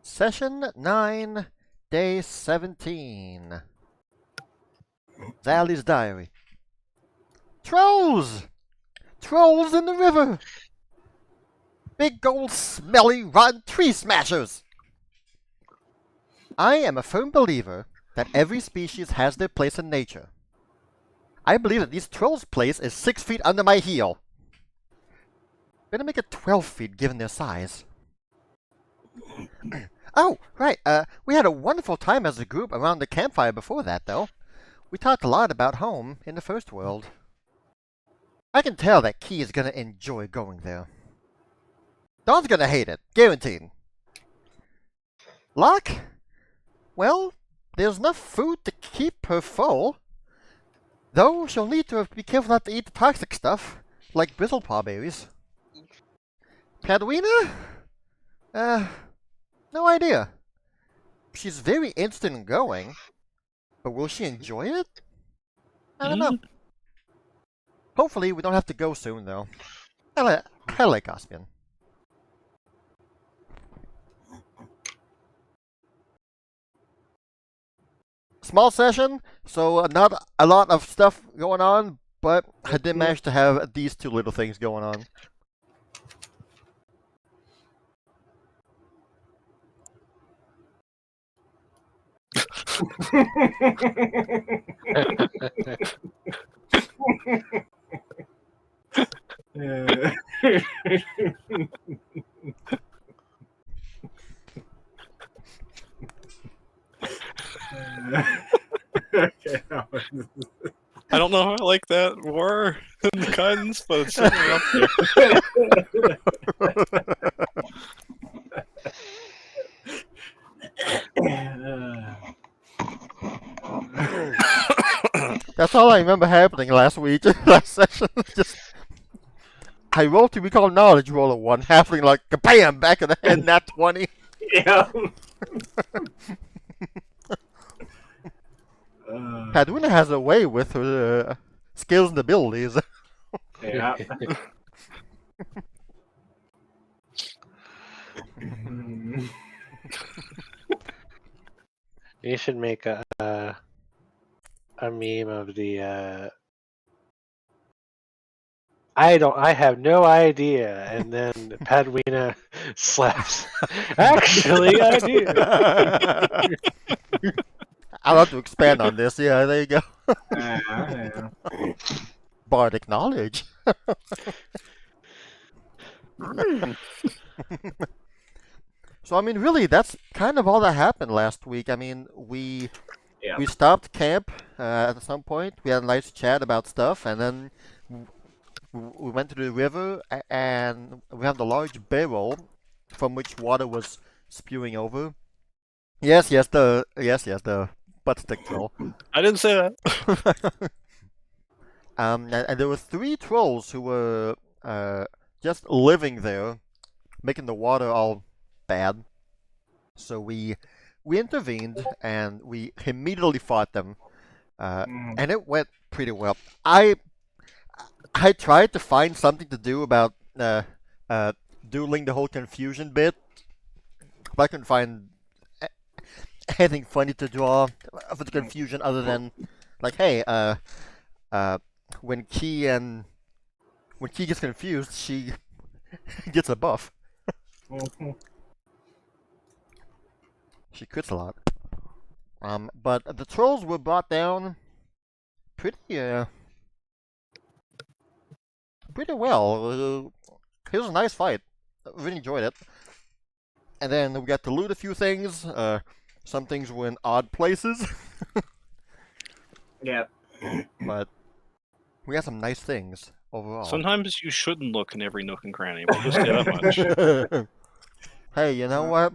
Session 9, Day 17. Zally's Diary. Trolls! Trolls in the river! Big old smelly rotten tree smashers! I am a firm believer that every species has their place in nature. I believe that these trolls' place is 6 feet under my heel. Better make it 12 feet given their size. Oh, right, we had a wonderful time as a group around the campfire before that, though. We talked a lot about home in the first world. I can tell that Key is gonna enjoy going there. Dawn's gonna hate it, guaranteed. Locke? Well, there's enough food to keep her full. Though she'll need to be careful not to eat the toxic stuff, like bristlepaw berries. Cadwina? No idea. She's very interested in going, but will she enjoy it? I don't know. Hopefully we don't have to go soon, though. I like Caspian. Small session, so not a lot of stuff going on, but I did manage to have these two little things going on. I don't know how I like that war in the guns, but it's certainly up there. That's all I remember happening last week, last session. Just I rolled to recall knowledge, roll a 1, happening like kabam, back of the head, nat 20. Yeah. Padwina has a way with her skills and abilities. Yeah. You should make a meme of the I have no idea, and then Padwina slaps. Actually, I do. I'll have to expand on this. Yeah, there you go. Yeah. Bardic knowledge. So I mean, really, that's kind of all that happened last week. I mean, we stopped camp at some point. We had a nice chat about stuff, and then we went to the river, and we have the large barrel from which water was spewing over. Yes, the butt stick troll. I didn't say that. And there were 3 trolls who were just living there, making the water all bad. So we intervened, and we immediately fought them, and it went pretty well. I tried to find something to do about dueling the whole confusion bit, but I couldn't find anything funny to draw for the confusion other than, like, hey, when Key gets confused, she gets a buff. She crits a lot. But the trolls were brought down pretty well. It was a nice fight. I really enjoyed it. And then we got to loot a few things. Some things were in odd places. Yeah. But we got some nice things overall. Sometimes you shouldn't look in every nook and cranny. We'll just say that much. Hey, you know what?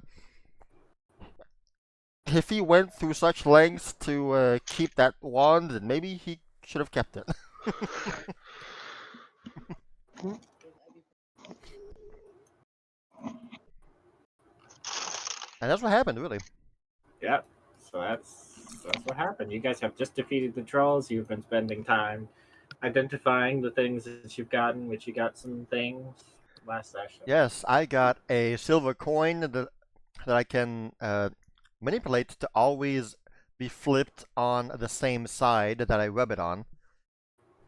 If he went through such lengths to keep that wand, then maybe he should have kept it. And that's what happened, really. Yeah. So that's what happened. You guys have just defeated the trolls. You've been spending time identifying the things that you've gotten, which you got some things last session. Yes, I got a silver coin that I can manipulate to always be flipped on the same side that I rub it on.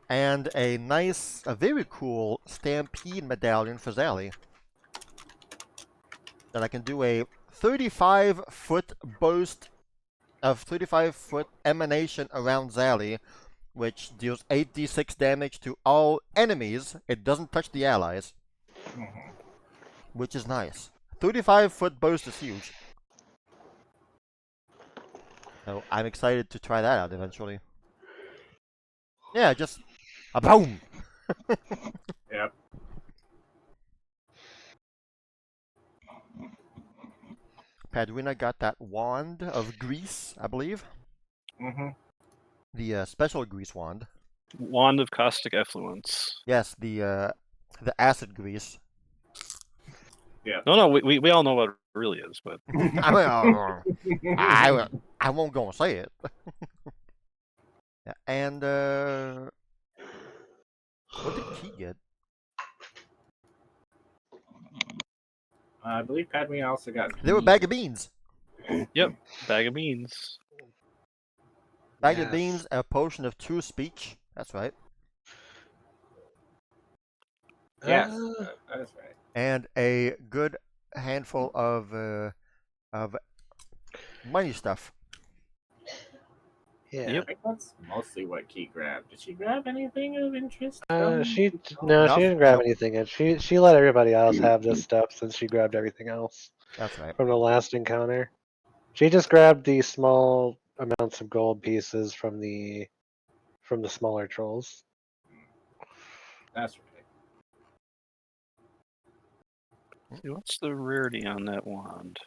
And a very cool Stampede medallion for Zally. That I can do a 35-foot burst of 35-foot emanation around Zally, which deals 8d6 damage to all enemies. It doesn't touch the allies, which is nice. 35-foot burst is huge. So I'm excited to try that out eventually. Yeah, just a boom. Yep. Padwina got that wand of grease, I believe. Mm-hmm. The special grease wand. Wand of caustic effluence. Yes, the acid grease. No, we all know what it really is, but I won't go and say it. Yeah, and what did Key get? I believe Padme also got. They were a bag of beans. yep, bag of beans. Bag of Yes. beans, a potion of true speech. That's right. Yes, Uh, that is right. And a good handful of money stuff. yeah. Yep. I think that's mostly what Key grabbed. Did she grab anything of interest? She Nope, didn't grab nope. anything. And she let everybody else have this stuff since she grabbed everything else That's right. from the last encounter. She just grabbed the small amounts of gold pieces from the smaller trolls. That's right. See, what's the rarity on that wand?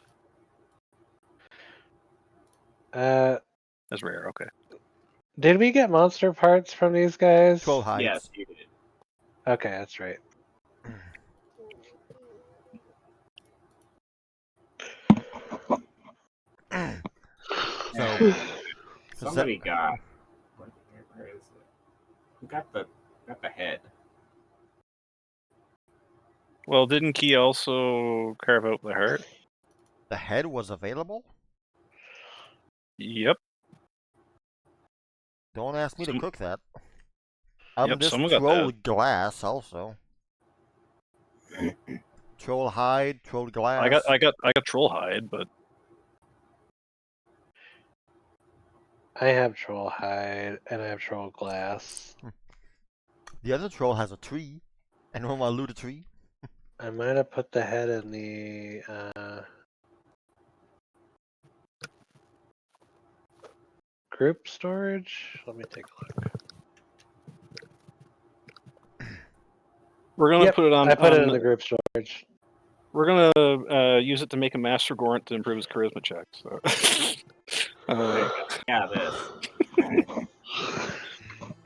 That's rare. Okay. Did we get monster parts from these guys? Troll hides. Yes, you did. Okay, that's right. So Somebody got. Where is it? Who got the head? Well, didn't Key also carve out the heart? the head was available? Yep. Don't ask me to Some- cook that. Yep, This someone got troll that. glass also. Troll hide, troll glass. I got troll hide, but I have troll hide and I have troll glass. The other troll has a tree. Anyone want to loot a tree? I might have put the head in the group storage. Let me take a look. we're gonna Yep, put it on. I put it in the group storage. We're gonna use it to make a master Gorant to improve his charisma check. So. Yeah, this.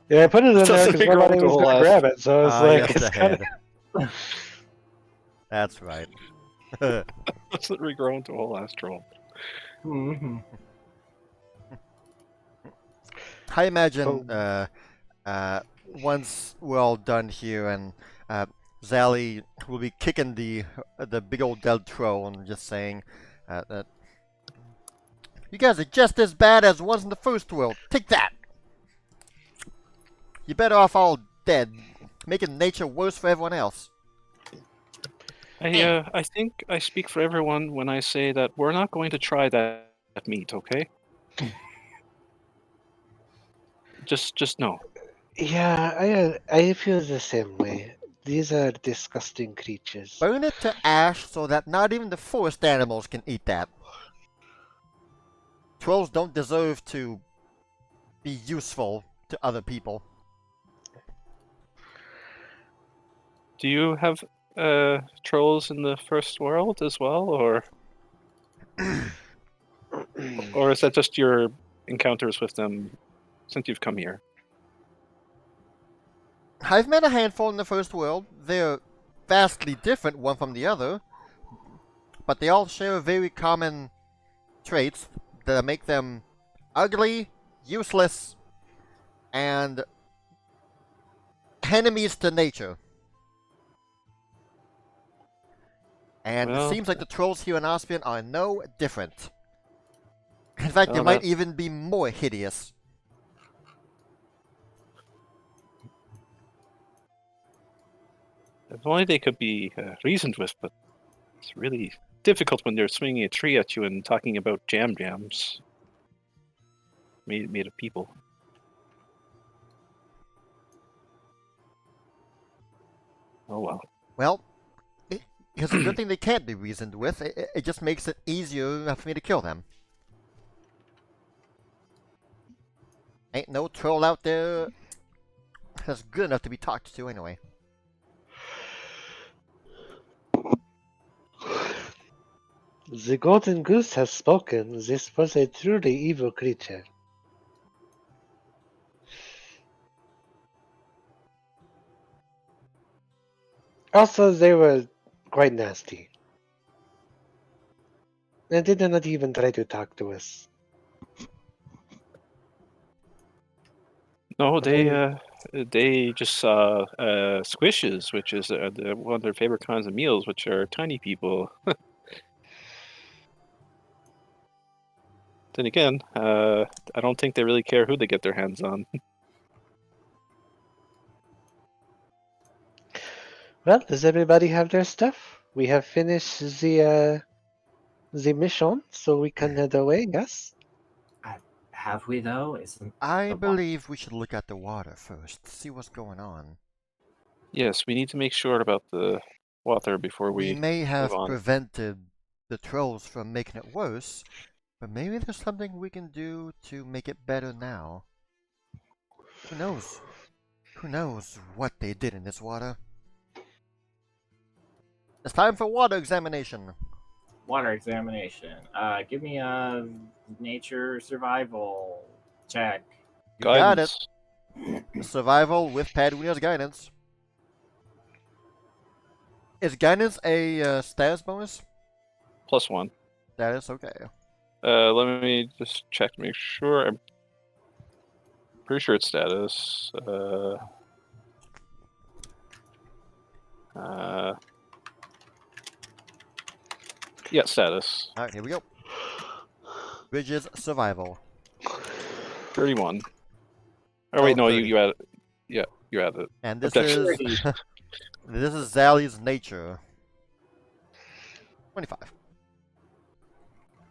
Yeah, I put it in there Doesn't because grow nobody into a was whole gonna ass- grab it, so it's like yes, it's the kind of. head. That's right. Doesn't regrow into a whole ass troll. Mm-hmm. I imagine once we're all done here and Zally will be kicking the big old dead troll and just saying that you guys are just as bad as ones in the first world. Take that! You're better off all dead, making nature worse for everyone else. I think I speak for everyone when I say that we're not going to try that meat, okay? Just no. Yeah, I feel the same way. These are disgusting creatures. Burn it to ash so that not even the forest animals can eat that. Trolls don't deserve to be useful to other people. Do you have trolls in the first world as well, or is that just your encounters with them since you've come here? I've met a handful in the first world. They're vastly different one from the other, but they all share very common traits that make them ugly, useless, and enemies to nature. And it Well, seems like the trolls here in Ospian are no different. In fact, they well, might that, even be more hideous. if only they could be reasoned with, but it's really difficult when they're swinging a tree at you and talking about jams made of people. Oh well. Well, it's a good thing they can't be reasoned with. It just makes it easier for me to kill them. Ain't no troll out there that's good enough to be talked to anyway. The golden goose has spoken. This was a truly evil creature. Also, they were quite nasty. And they did not even try to talk to us. No, They- they just saw squishes, which is one of their favorite kinds of meals, which are tiny people. Then again, I don't think they really care who they get their hands on. Well, does everybody have their stuff? We have finished the mission, so we can head away, yes? Have we though? Isn't I the believe we should look at the water first, see what's going on. Yes, we need to make sure about the water before We we may move have on. prevented the trolls from making it worse, but maybe there's something we can do to make it better now. Who knows? Who knows what they did in this water? It's time for water examination. water examination? Give me a nature survival check. You got it. Guidance. Survival with Padwina's guidance. Is guidance a status bonus? +1. Status, okay. Let me just check to make sure. I'm pretty sure it's status. Yeah, status. Alright, here we go. Bridges survival. 31. Oh wait, Oh, no, 30. you added. Yeah, you added it. And this Protection. is this is Zally's nature. 25.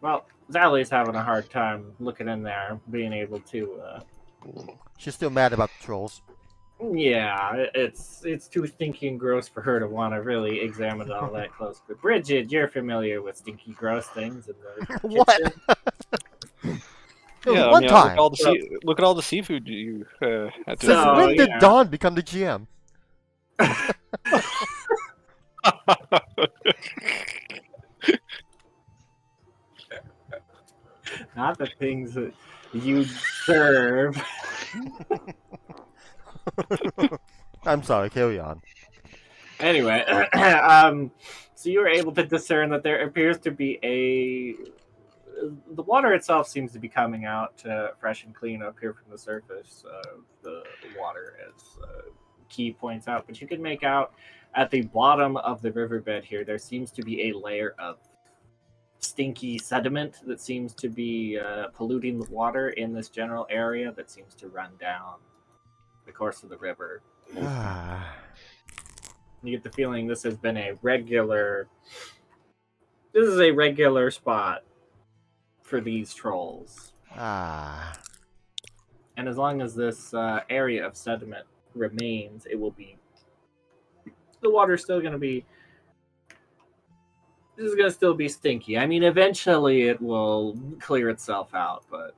Well, Zally's having a hard time looking in there, being able to. She's still mad about the trolls. Yeah, it's too stinky and gross for her to want to really examine it all that close. But Bridget, you're familiar with stinky, gross things in the What? kitchen. Yeah, One I mean, time. look at all the seafood you had to. Since So, when did yeah. Dawn become the GM? Not the things that you serve. I'm sorry, carry on. Anyway, so you were able to discern that there appears to be the water itself seems to be coming out fresh and clean up here from the surface of the water, as Key points out. But you can make out at the bottom of the riverbed here, there seems to be a layer of stinky sediment that seems to be polluting the water in this general area that seems to run down the course of the river. You get the feeling this has been a regular. This is a regular spot for these trolls. Ah. And as long as this area of sediment remains, it will be. The water's still going to be. This is going to still be stinky. I mean, eventually it will clear itself out, but.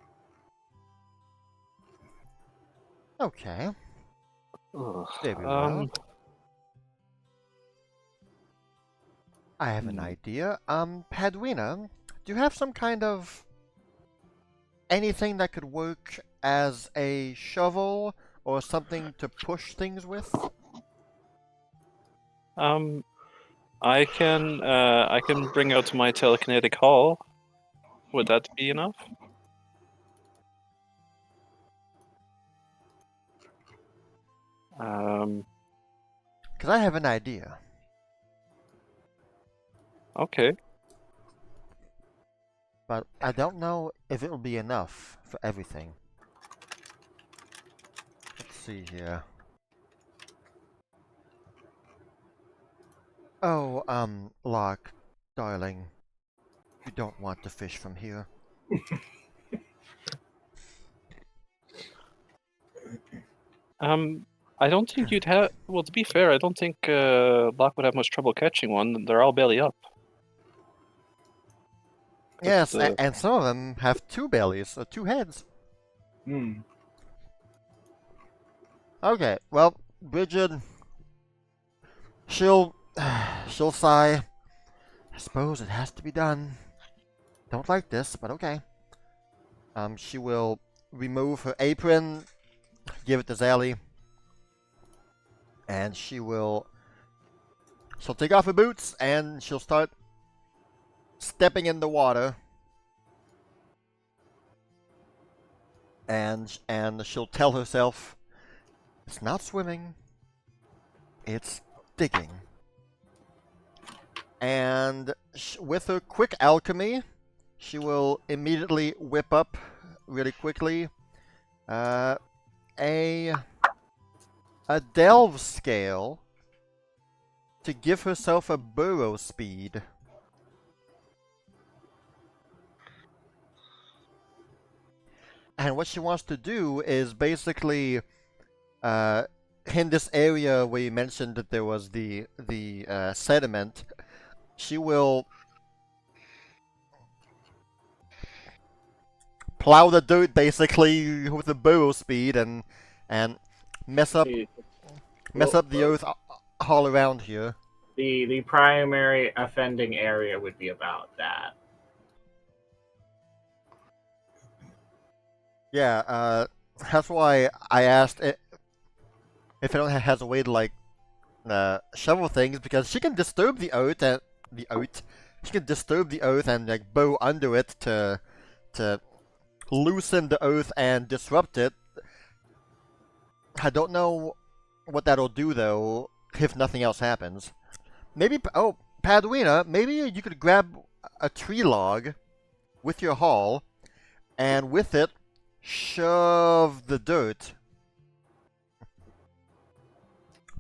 Okay. Ugh, Very well. I have an idea. Padwina, do you have some kind of anything that could work as a shovel or something to push things with? I can bring out my telekinetic hull. Would that be enough? Because I have an idea. Okay. But I don't know if it'll be enough for everything. Let's see here. Oh, Locke, darling, you don't want to fish from here. I don't think you'd have. Well, to be fair, I don't think Locke would have much trouble catching one. They're all belly up. Yes, The- and some of them have two bellies, or two heads. Hmm. Okay, well, Bridget, she'll she'll sigh. I suppose it has to be done. Don't like this, but okay. She will remove her apron, give it to Zally, and she'll take off her boots and she'll start stepping in the water. And she'll tell herself, it's not swimming, it's digging. And with her quick alchemy, she will immediately whip up really quickly a delve scale to give herself a burrow speed. And what she wants to do is basically in this area where you mentioned that there was the sediment, she will plow the dirt basically with the burrow speed and mess up The, the earth all around here. the primary offending area would be about that. Yeah, that's why I asked if anyone has a way to like shovel things, because she can disturb the earth and she can disturb the earth and like bow under it to loosen the earth and disrupt it. I don't know what that'll do though if nothing else happens. Maybe Padwina, maybe you could grab a tree log with your haul and with it shove the dirt.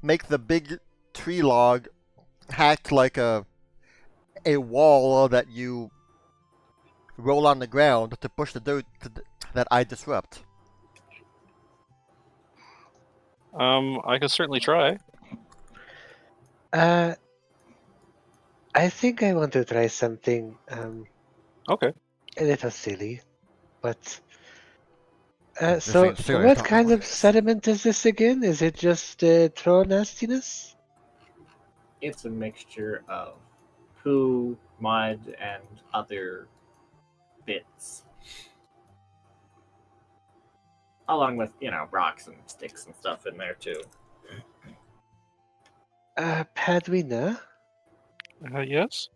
Make the big tree log act like a wall that you roll on the ground to push the dirt that I disrupt. I could certainly try. I think I want to try something Okay. a little silly, but This so ain't silly, what I don't know kind what of it is. sediment is this again? Is it just troll nastiness? It's a mixture of poo, mud, and other bits. Along with, rocks and sticks and stuff in there too. Padwina, Yes.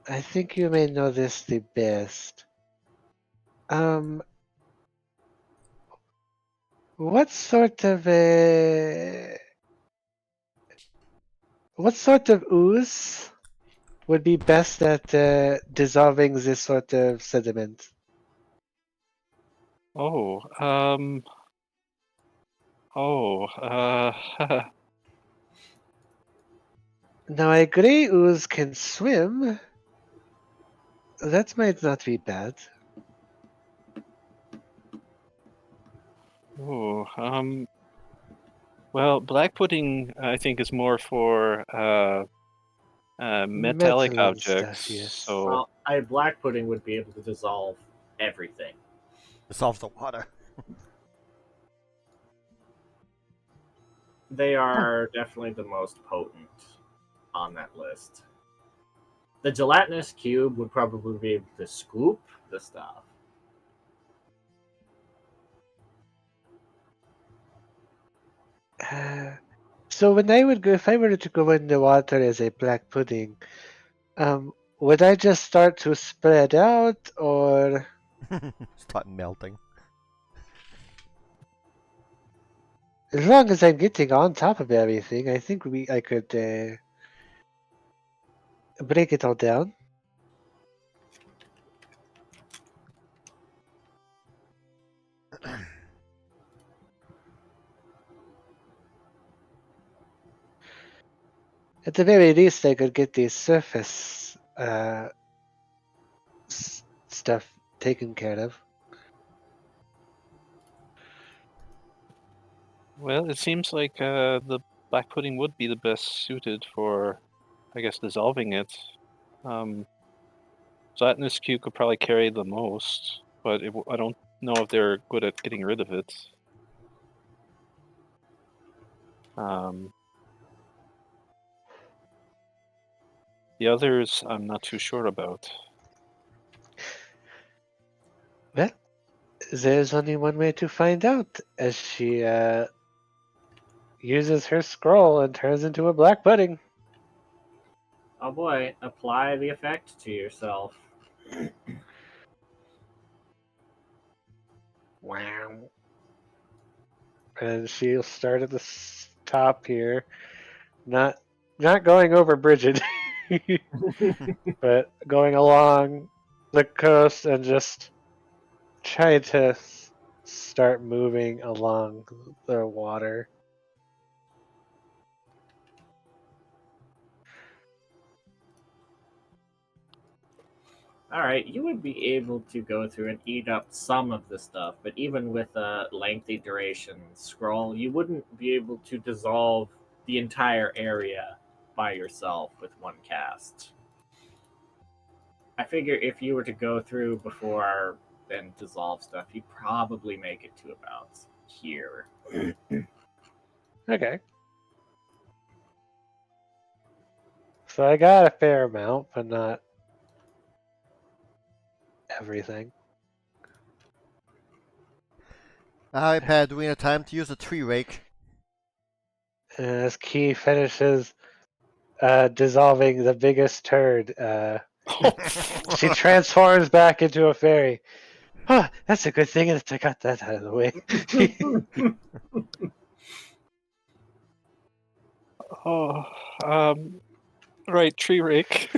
I think you may know this the best. What sort of ooze would be best at dissolving this sort of sediment? Oh. Oh. Now, a gray ooze can swim. That might not be bad. Oh. Well, black pudding, I think, is more for metallic Metal and objects. stuff, yes. So. Well, black pudding would be able to dissolve everything. Dissolves the water. They are definitely the most potent on that list. The gelatinous cube would probably be able to scoop the stuff. So when I would go, if I were to go in the water as a black pudding, would I just start to spread out, or Start melting. as long as I'm getting on top of everything, I think I could break it all down. At the very least, I could get the surface stuff taken care of. Well, it seems like the black pudding would be the best suited for, I guess, dissolving it. Flatness Q could probably carry the most, but I don't know if they're good at getting rid of it. The others, I'm not too sure about. Well, there's only one way to find out, as she uses her scroll and turns into a black pudding. Oh boy, apply the effect to yourself. Wow. And she'll start at the top here, not going over Bridget, but going along the coast and just try to start moving along the water. All right, you would be able to go through and eat up some of the stuff, but even with a lengthy duration scroll, you wouldn't be able to dissolve the entire area by yourself with one cast. I figure if you were to go through before and dissolve stuff, you'd probably make it to about here. Okay. So I got a fair amount, but not everything. Alright, Paduina, time to use a tree rake. And as Key finishes dissolving the biggest turd, she transforms back into a fairy. Oh, that's a good thing that I got that out of the way. Oh, right, tree rake.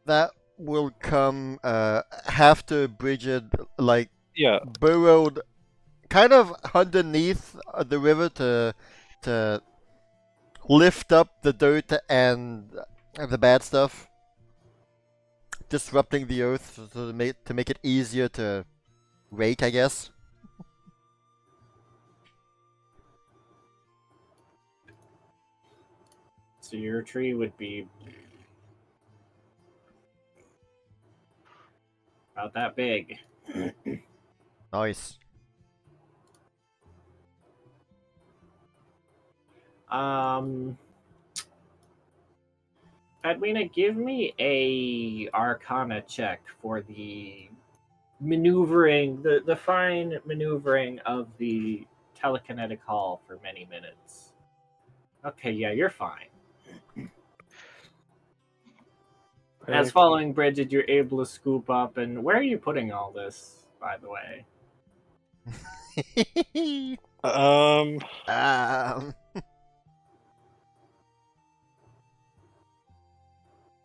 That will come after Bridget, like, Yeah, burrowed kind of underneath the river to lift up the dirt and the bad stuff, disrupting the earth to make it easier to rake, I guess. So your tree would be about that big. Nice. Um, Edwina, give me a Arcana check for the maneuvering, the fine maneuvering of the telekinetic hall for many minutes. Okay, yeah, you're fine. As following Bridget, you're able to scoop up. And where are you putting all this, by the way? um,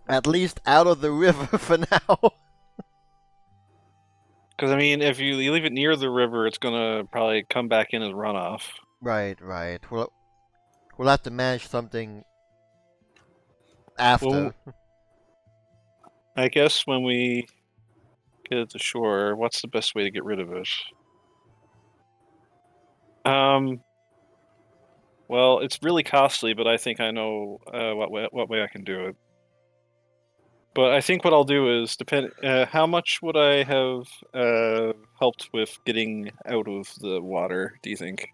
At least out of the river for now. because I mean, if you leave it near the river, it's gonna probably come back in as runoff. Right. We'll have to manage something after. Well, I guess when we get it to shore, what's the best way to get rid of it? Well, it's really costly, but I think I know what way I can do it. But I think what I'll do is depend. How much would I have helped with getting out of the water? Do you think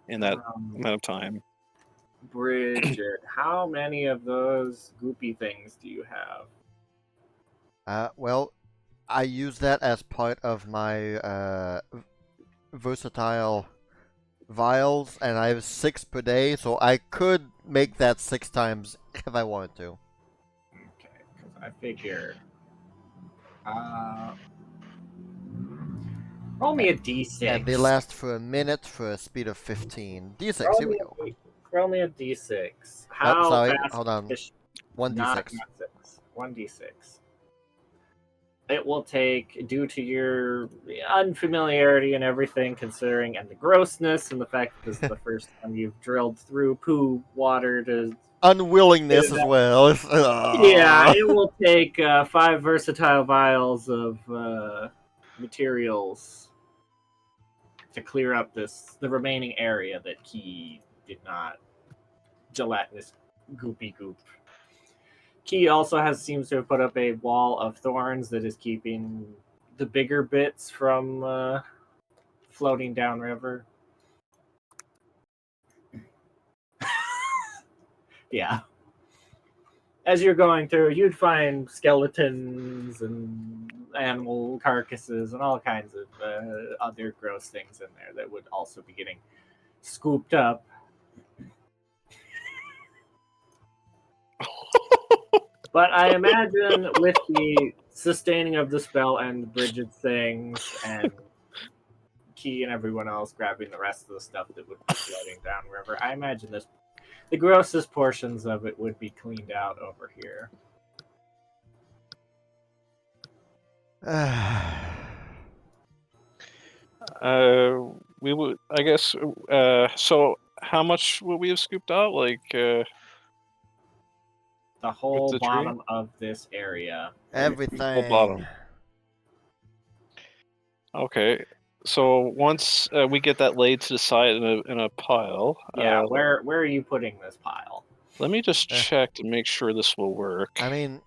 in that amount of time? Bridget, how many of those goopy things do you have? Well, I use that as part of my versatile vials, and I have 6 per day, so I could make that 6 times if I wanted to. Okay, because I figure. Roll me a d6. And they last for a minute for a speed of 15. D6, here we go. Roll me a d6. Oh, How sorry, fast hold on. is 1d6. not 6. 1d6. It will take, due to your unfamiliarity and everything, considering, and the grossness, and the fact that this is the first time you've drilled through poo water to. Unwillingness as well. Yeah, it will take 5 versatile vials of materials to clear up the remaining area that he did not gelatinous goopy goop. Key also seems to have put up a wall of thorns that is keeping the bigger bits from floating downriver. Yeah. As you're going through, you'd find skeletons and animal carcasses and all kinds of other gross things in there that would also be getting scooped up. But I imagine with the sustaining of the spell and Bridget things and Key and everyone else grabbing the rest of the stuff that would be floating downriver, I imagine the grossest portions of it would be cleaned out over here. We would, I guess. So, how much would we have scooped out? Like, The whole the tree? bottom of this area. Everything. bottom. Okay. So once we get that laid to the side in a pile. Yeah, where are you putting this pile? Let me just check to make sure this will work. I mean,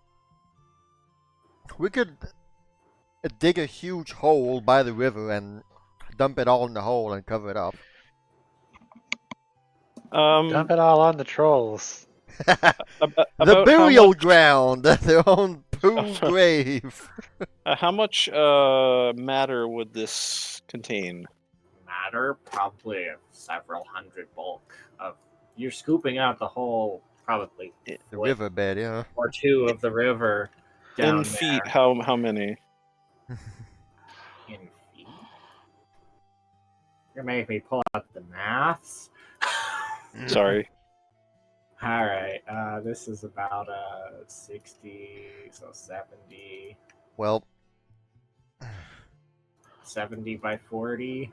we could dig a huge hole by the river and dump it all in the hole and cover it up. Dump it all on the trolls. The burial ground, their own poo grave. How much matter would this contain? Matter, probably several hundred bulk of. You're scooping out the whole, probably The riverbed, yeah. or two of the river down In feet, there. how many? In feet. You're making me pull out the maths. Sorry. All right, this is about 60, so 70. Well, 70 by 40.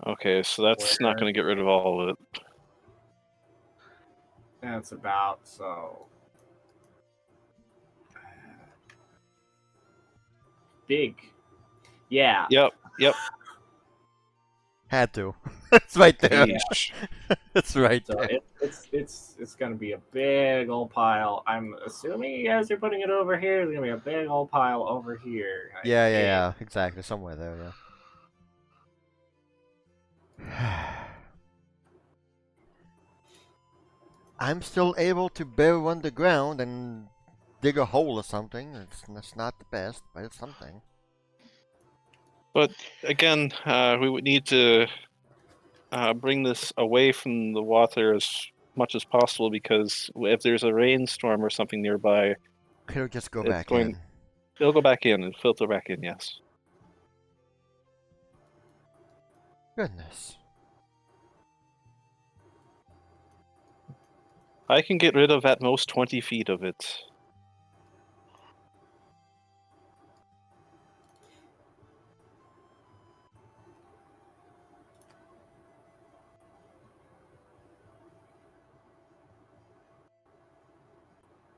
Okay, so that's not going to get rid of all of it. That's about, so. Big. Yeah. Yep. had to. It's right there. Each. It's right So there. it's gonna be a big old pile. I'm assuming as you're putting it over here, there's gonna be a big old pile over here. I Yeah, think. exactly. Somewhere there, yeah. I'm still able to burrow underground and dig a hole or something. It's not the best, but it's something. But again, we would need to bring this away from the water as much as possible, because if there's a rainstorm or something nearby, It'll just go It's back going- in. it'll go back in and filter back in, yes. Goodness. I can get rid of at most 20 feet of it.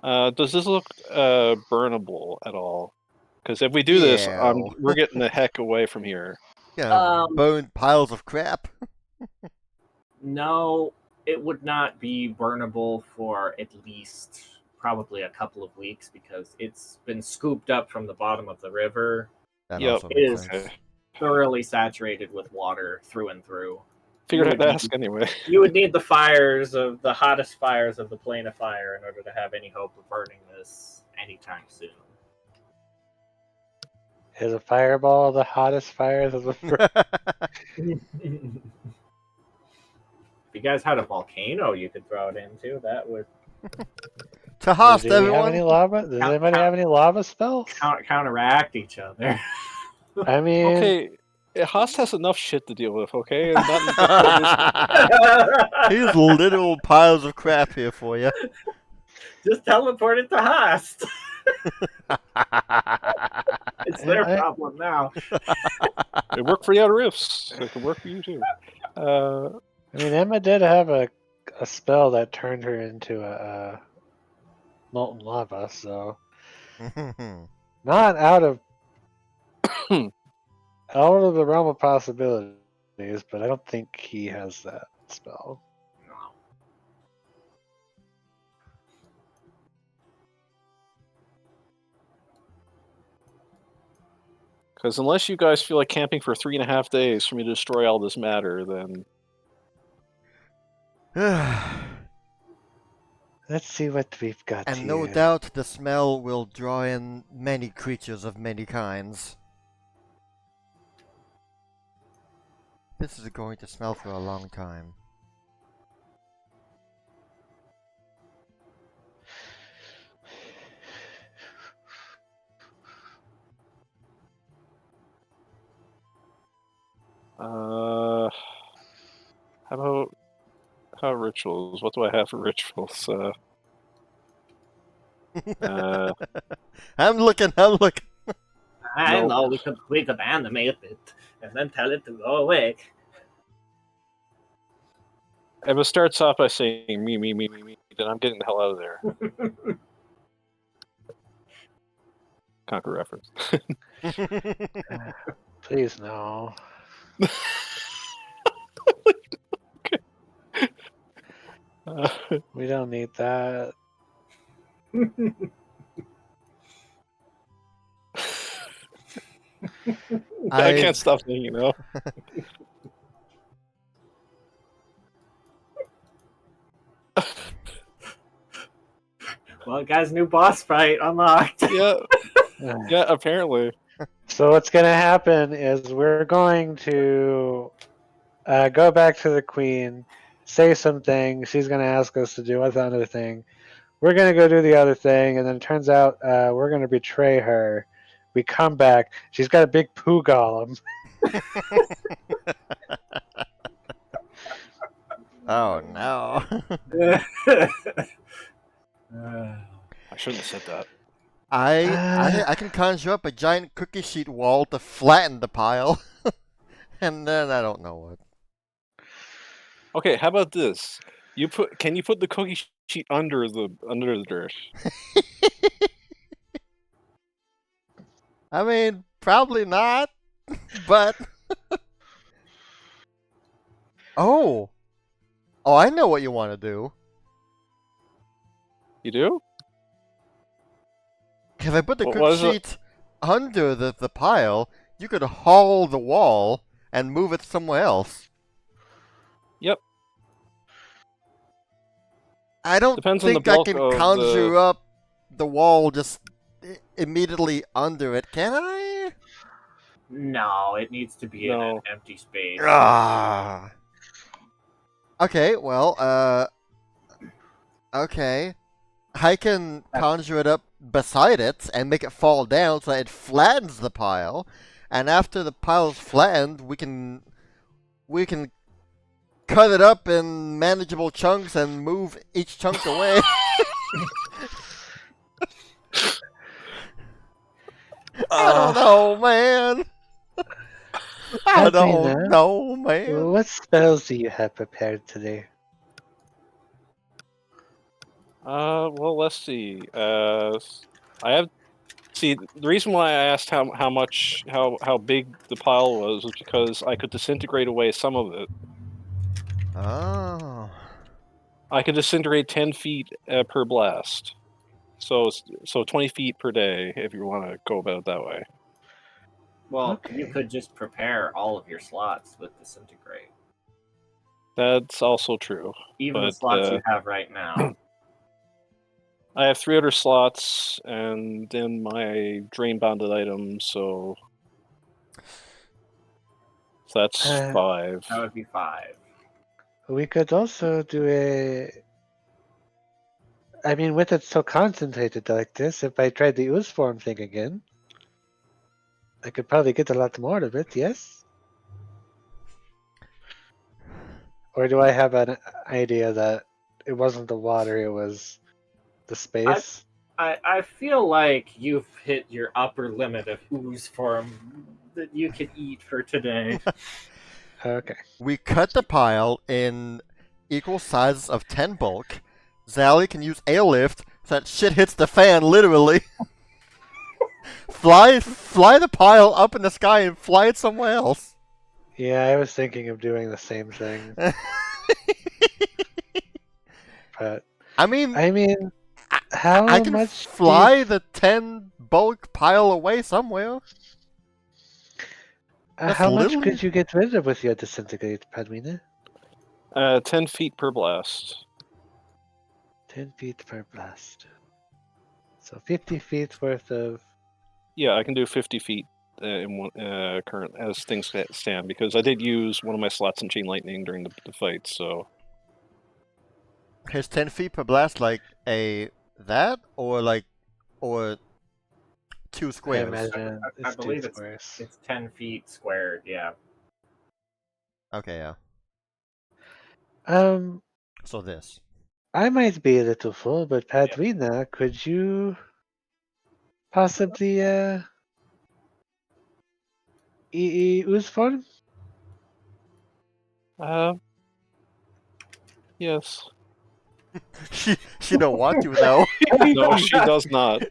Does this look burnable at all? Because if we do this, Yeah. we're getting the heck away from here. Yeah, burned piles of crap. No, it would not be burnable for at least probably a couple of weeks because it's been scooped up from the bottom of the river, That Yep, also it makes is. sense. Okay. thoroughly saturated with water through and through. Figured would I'd need- ask anyway. You would need the hottest fires of the plane of fire in order to have any hope of burning this anytime soon. Is a fireball the hottest fires of the If you guys had a volcano you could throw it into, that would To host Do we have any everyone. lava? Does anybody have any lava spells? counteract each other. I mean, Okay, Haas has enough shit to deal with. Okay, and not Here's literal piles of crap here for you. Just teleport it to Haast. It's their I- problem now. it worked for the Outer Rifts. So it can work for you too. I mean, Emma did have a spell that turned her into a molten lava, so not out of the realm of possibilities. But I don't think he has that spell. Because unless you guys feel like camping for 3.5 days for me to destroy all this matter, then Let's see what we've got And here. no doubt the smell will draw in many creatures of many kinds. This is going to smell for a long time. how about rituals? What do I have for rituals? I'm looking. I Nope. know we could animate it and then tell it to go away. If it starts off by saying me, then I'm getting the hell out of there. Conquer reference. Please no. We don't need that. I can't stop thinking, you know. Well, guys, new boss fight unlocked. Yeah, yeah. Apparently, So what's going to happen is we're going to go back to the queen, say something. She's going to ask us to do another thing. We're going to go do the other thing, and then it turns out we're going to betray her. We come back. She's got a big poo golem. Oh no. I shouldn't have said that. I can conjure up a giant cookie sheet wall to flatten the pile. And then I don't know what. Okay, how about this? Can you put the cookie sheet under the dirt? I mean, probably not, but oh, I know what you want to do. You do? If I put the What cook was it? sheet under the pile, you could haul the wall and move it somewhere else. Yep. I don't Depends on the think I bulk can of conjure the. up the wall just immediately under it, can I? No, it needs to be in an No. empty space. Ah. Okay, well, okay. I can conjure it up beside it and make it fall down so that it flattens the pile. And after the pile's flattened, we can cut it up in manageable chunks and move each chunk away. I don't know, man. I Help me don't now. know, man. What spells do you have prepared today? Well, let's see. I have. See, the reason why I asked how big the pile was because I could disintegrate away some of it. Oh. I could disintegrate 10 feet per blast. So 20 feet per day if you want to go about it that way. Well, Okay. you could just prepare all of your slots with disintegrate. That's also true. Even the But, slots you have right now. I have 3 other slots and then my drain bonded items, so that's 5. That would be 5. We could also do I mean, with it so concentrated like this, if I tried the ooze form thing again. I could probably get a lot more of it, yes? Or do I have an idea that it wasn't the water, it was the space? I feel like you've hit your upper limit of ooze form that you can eat for today. Okay. We cut the pile in equal sizes of 10 bulk. Zally can use airlift so that shit hits the fan, literally. fly the pile up in the sky and fly it somewhere else. Yeah, I was thinking of doing the same thing, but I mean, I mean, I how can much do you fly the 10 bulk pile away somewhere. That's how much literally. could you get rid of with your disintegrate, Padmina? 10 feet per blast. 10 feet per blast. So 50 feet worth of. Yeah, I can do 50 feet in one, current as things stand because I did use one of my slots in chain lightning during the fight. So Is 10 feet per blast like a that or two I squares? imagine I it's two believe squares. it's 10 feet squared. Yeah. Okay, yeah. Um, So this. I might be a little full, but Padmina, could you possibly ooze form? yes, She don't want to though. no, she does not.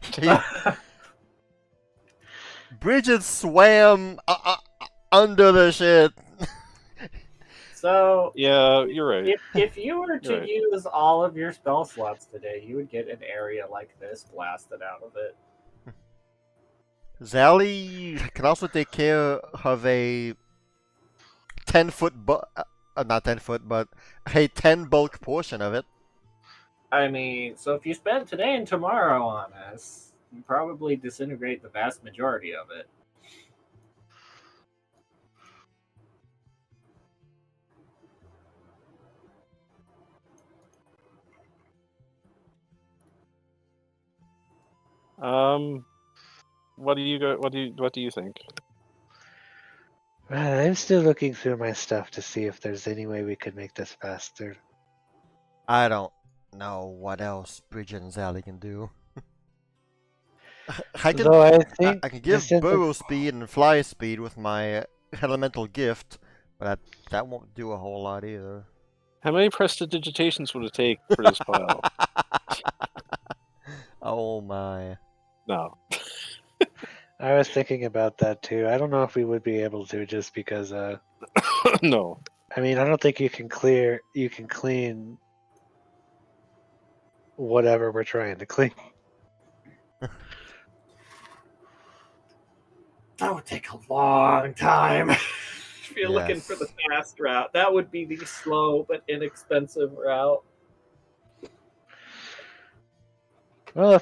Bridget swam under the shit. So Yeah, you're right. if you were to You're right. use all of your spell slots today, you would get an area like this blasted out of it. Zally can also take care of a 10-foot, not 10-foot, but a 10 bulk portion of it. I mean, so if you spend today and tomorrow on us, you probably disintegrate the vast majority of it. What do you go? What do you think? Well, I'm still looking through my stuff to see if there's any way we could make this faster. I don't know what else Bridget and Zally can do. I can Though I think I can give burrow speed and fly speed with my elemental gift, but that won't do a whole lot either. How many prestidigitations would it take for this pile? Oh my. No. I was thinking about that too. I don't know if we would be able to just because No. I mean I don't think you can clean whatever we're trying to clean. That would take a long time. If you're looking for the Yes. fast route, that would be the slow but inexpensive route. Well,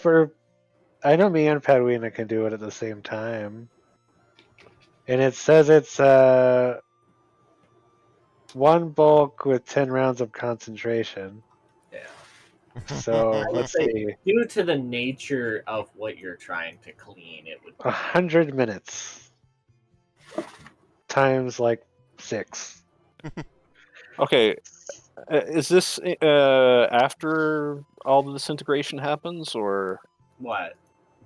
I know me and Padwina can do it at the same time. And it says it's one bulk with 10 rounds of concentration. Yeah. So I would let's say, see. due to the nature of what you're trying to clean, it would. 100 minutes times like 6. Okay. Is this after all the disintegration happens, or What?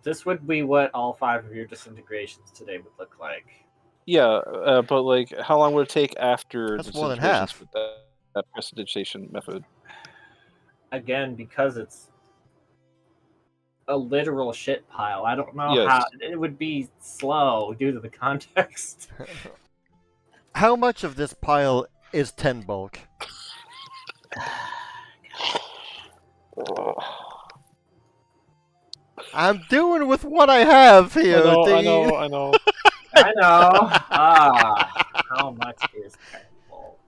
This would be what all 5 of your disintegrations today would look like. yeah? But like, how long would it take after That's more than disintegrations half. with that prestidigitation method? Again, because it's a literal shit pile. I don't know Yes. how it would be slow due to the context. How much of this pile is 10 bulk? I'm doing with what I have here, I know. I know. How much is 10 bulk?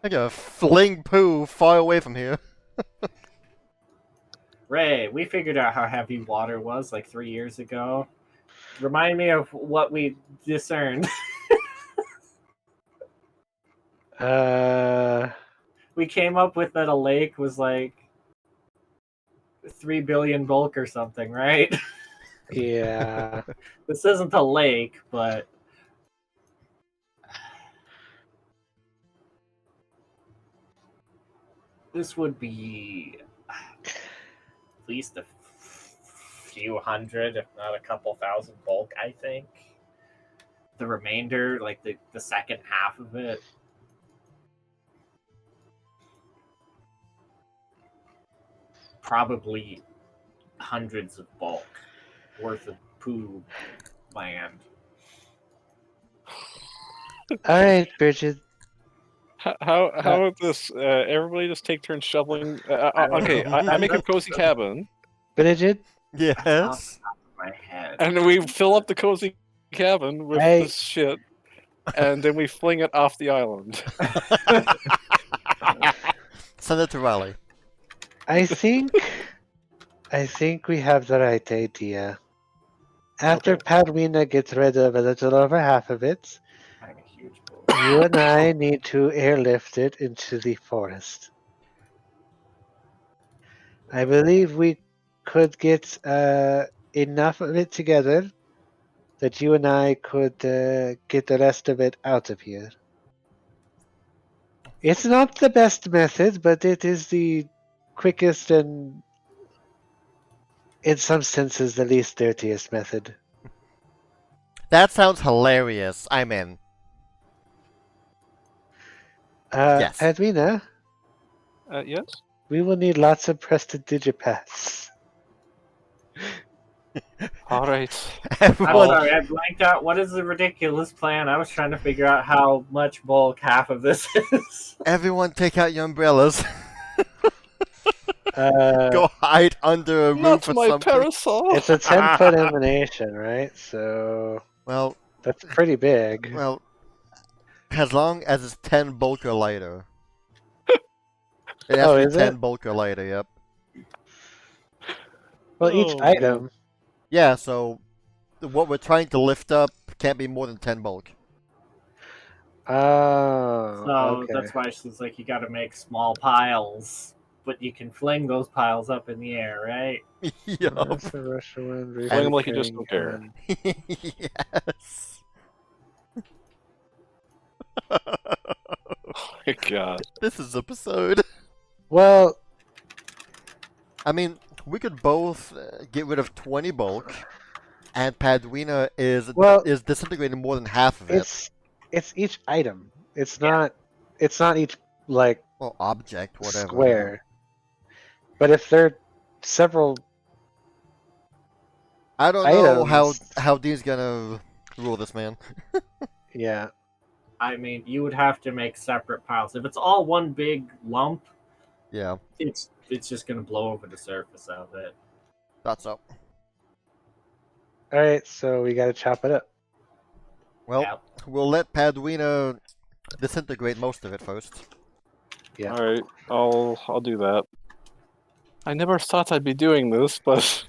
I gotta fling poo far away from here. Ray, we figured out how heavy water was like 3 years ago. Remind me of what we discerned. We came up with that a lake was like 3 billion bulk or something, right? Yeah. This isn't a lake, but this would be at least a few hundred, if not a couple thousand bulk, I think. The remainder, like the second half of it, probably hundreds of bulk worth of poo land. All right, Bridget. How about this? Everybody just take turns shoveling. Okay, I make a cozy cabin, Bridget, Yes. My head. and we fill up the cozy cabin with Hey. this shit, and then we fling it off the island. Send it to Raleigh. I think we have the right idea. After Okay. Padwina gets rid of a little over half of it, I'm a huge bull. you and I need to airlift it into the forest. I believe we could get enough of it together that you and I could get the rest of it out of here. It's not the best method, but it is the quickest and, in some senses, the least dirtiest method. That sounds hilarious. I'm in. Yes. Padwina, Yes. we will need lots of Prestidigipaths. All right. I'm Everyone, sorry, I blanked out. What is the ridiculous plan? I was trying to figure out how much bulk half of this is. everyone, take out your umbrellas. Uh, Go hide under a Not roof or my something. parasol. it's a 10-foot emanation, right? So Well, that's pretty big. well, as long as it's 10 bulk or lighter. It has Oh, to be is 10 it? bulk or lighter, yep. Well, each Oh, item. Yeah, so what we're trying to lift up can't be more than 10 bulk. Oh, So okay. that's why she's like, you got to make small piles, but you can fling those piles up in the air, right? Yup. That's a Russian wind, Fling 'em like you just don't carrying care. gun. Yes. Oh my god. This is absurd. Well, I mean, we could both get rid of 20 bulk, and Padwina is Well- disintegrating more than half of it. it's each item. It's Yeah. not each like Well, object, whatever. square. But if they're several I don't know items, how Dean's gonna rule this man. yeah. I mean, you would have to make separate piles. If it's all one big lump, Yeah, it's just going to blow over the surface of it. thought so. All right, so we got to chop it up. Well, Yeah. we'll let Padwina disintegrate most of it first. Yeah. All right. I'll do that. I never thought I'd be doing this, but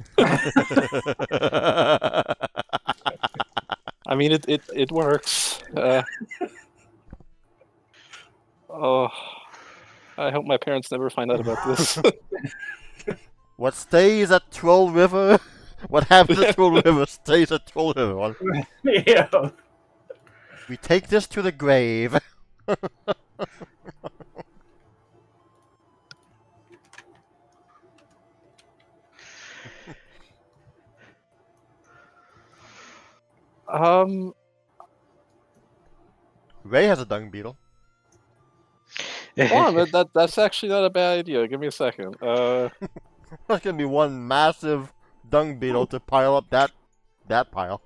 I mean it works. Oh, I hope my parents never find out about this. What stays at Troll River? What happens at Troll River stays at Troll River. Yeah. We take this to the grave. Ray has a dung beetle. Hold on, that's actually not a bad idea. Give me a second. There's gonna be one massive dung beetle to pile up that pile.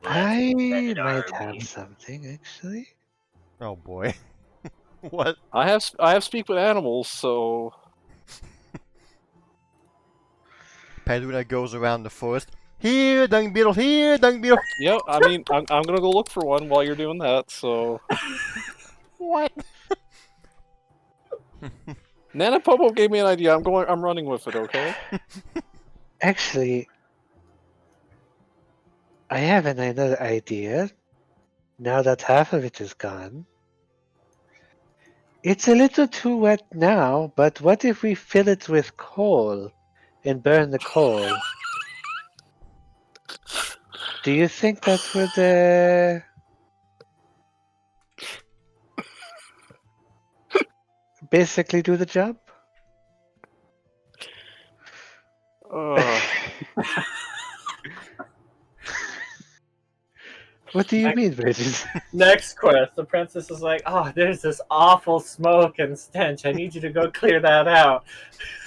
I Let's might army. have something actually. Oh boy. What? I have speak with animals, so Padwina goes around the forest. Here, dung beetle. Here, dung beetle. yeah. I mean, I'm gonna go look for one while you're doing that. So What? Nana Popo gave me an idea. I'm running with it. Okay. Actually, I have another idea. Now that half of it is gone. It's a little too wet now, but what if we fill it with coal and burn the coal, do you think that would basically do the job? Oh, What do you mean, Bridget? Next quest, the princess is like, "Oh, there's this awful smoke and stench. I need you to go clear that out.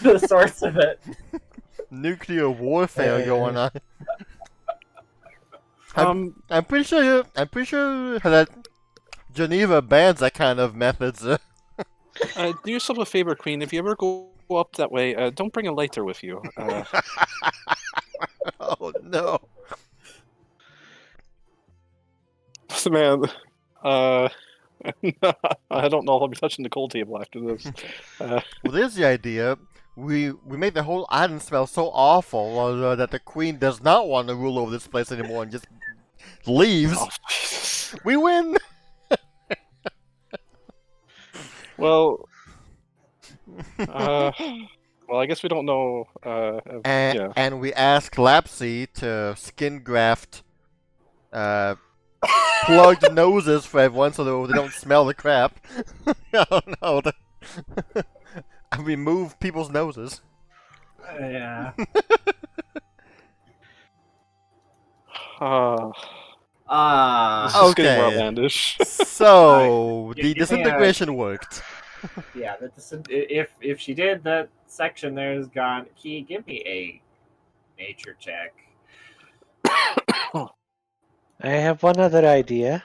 The source of it." Nuclear warfare going on. um, I'm pretty sure. I'm pretty sure that Geneva bans that kind of methods. do yourself a favor, Queen. If you ever go up that way, don't bring a lighter with you. Oh no! Man, I don't know if I'll be touching the coal table after this. Well, there's the idea. We make the whole island smell so awful that the queen does not want to rule over this place anymore and just leaves. Oh, Jesus. We win. Well, well, I guess we don't know. And, yeah. and we ask Lapsy to skin graft plugged noses for everyone so they don't smell the crap. Oh no. And remove people's noses. Yeah. This is getting more Okay. outlandish. So, Give the me disintegration worked. Yeah, if she did, that section there is gone. Key, give me a nature check. I have one other idea.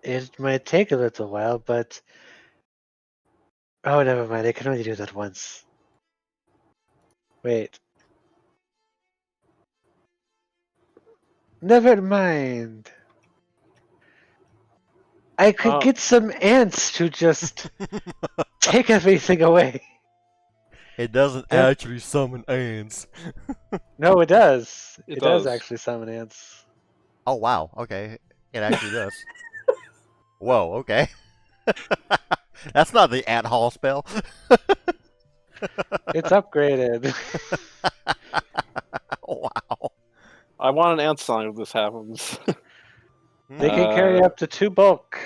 It might take a little while, but oh, never mind. I can only do that once. Wait. Never mind. I could get some ants to just take everything away. It doesn't Yep. actually summon ants. No, it does. It It does does. actually summon ants. Oh wow, okay. It actually does. Whoa, okay. That's not the ant hall spell. It's upgraded. Wow. I want an ant sign if this happens. They can carry up to 2 bulk.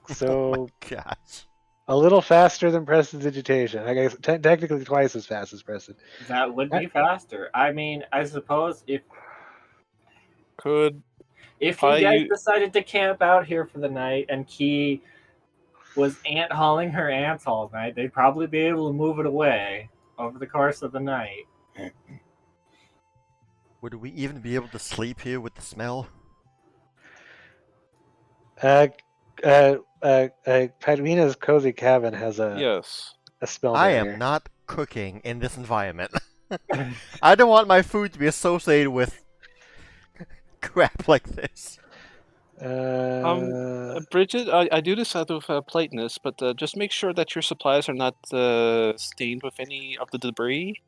Oh So my gosh. a little faster than prestidigitation. I guess technically twice as fast as prestid. That would be faster. I mean, I suppose if Could you I guys u- decided to camp out here for the night and Key was ant hauling her ants all night, they'd probably be able to move it away over the course of the night. Would we even be able to sleep here with the smell? Padmina's cozy cabin has yes. a smell I barrier. am not cooking in this environment. I don't want my food to be associated with crap like this. Bridget, I do this out of politeness, but just make sure that your supplies are not stained with any of the debris.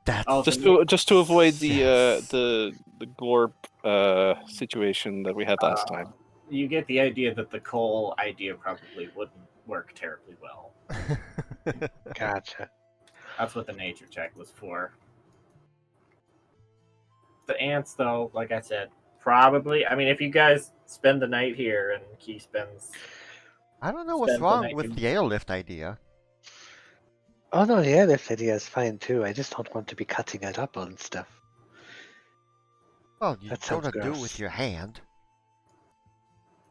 That's Oh, Just to avoid the Yes. the glorp situation that we had last time. You get the idea that the coal idea probably wouldn't work terribly well. Gotcha. That's what the nature check was for. The ants, though, like I said, probably. I mean, if you guys spend the night here and Key spends. I don't know what's Spend the wrong night with in- the airlift idea. Oh no, the airlift idea is fine too. I just don't want to be cutting it up on stuff. Well, you That don't sounds do it gross. with your hand.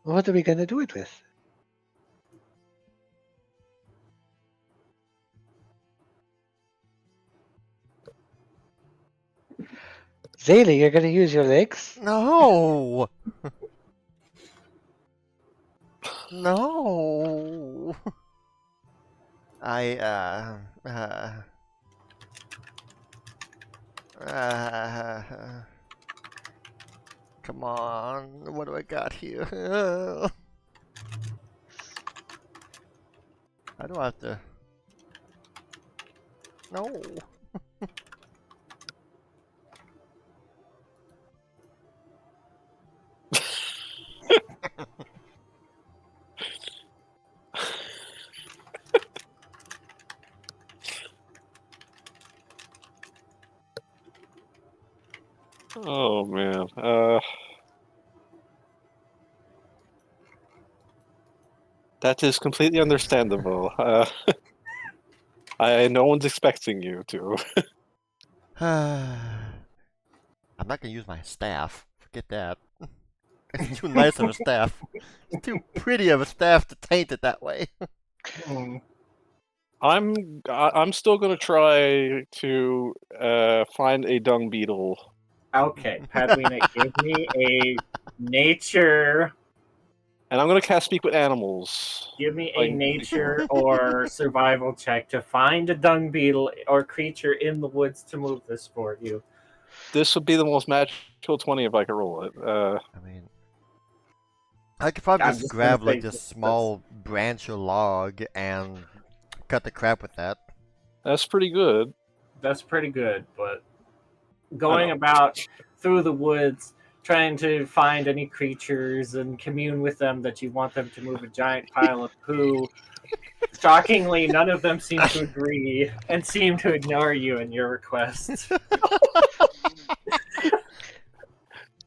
What are we gonna do it with? Zaylee, you're gonna use your legs? No! No! I, come on, what do I got here? How do I have to? No. Oh man. That is completely understandable. No one's expecting you to. I'm not gonna use my staff. Forget that. It's too nice of a staff. It's too pretty of a staff to taint it that way. Hmm. I'm still gonna try to find a dung beetle. Okay, Padwina, give me a nature. And I'm gonna cast Speak with Animals. Give me a Like- nature or survival check to find a dung beetle or creature in the woods to move this for you. This would be the most magical 20 if I could roll it. I mean, I could probably I'm just just grab gonna like say this that's- small branch or log and cut the crap with that. That's pretty good. That's pretty good, but I going know. about through the woods trying to find any creatures and commune with them that you want them to move a giant pile of poo. Shockingly, none of them seem to agree and seem to ignore you and your request.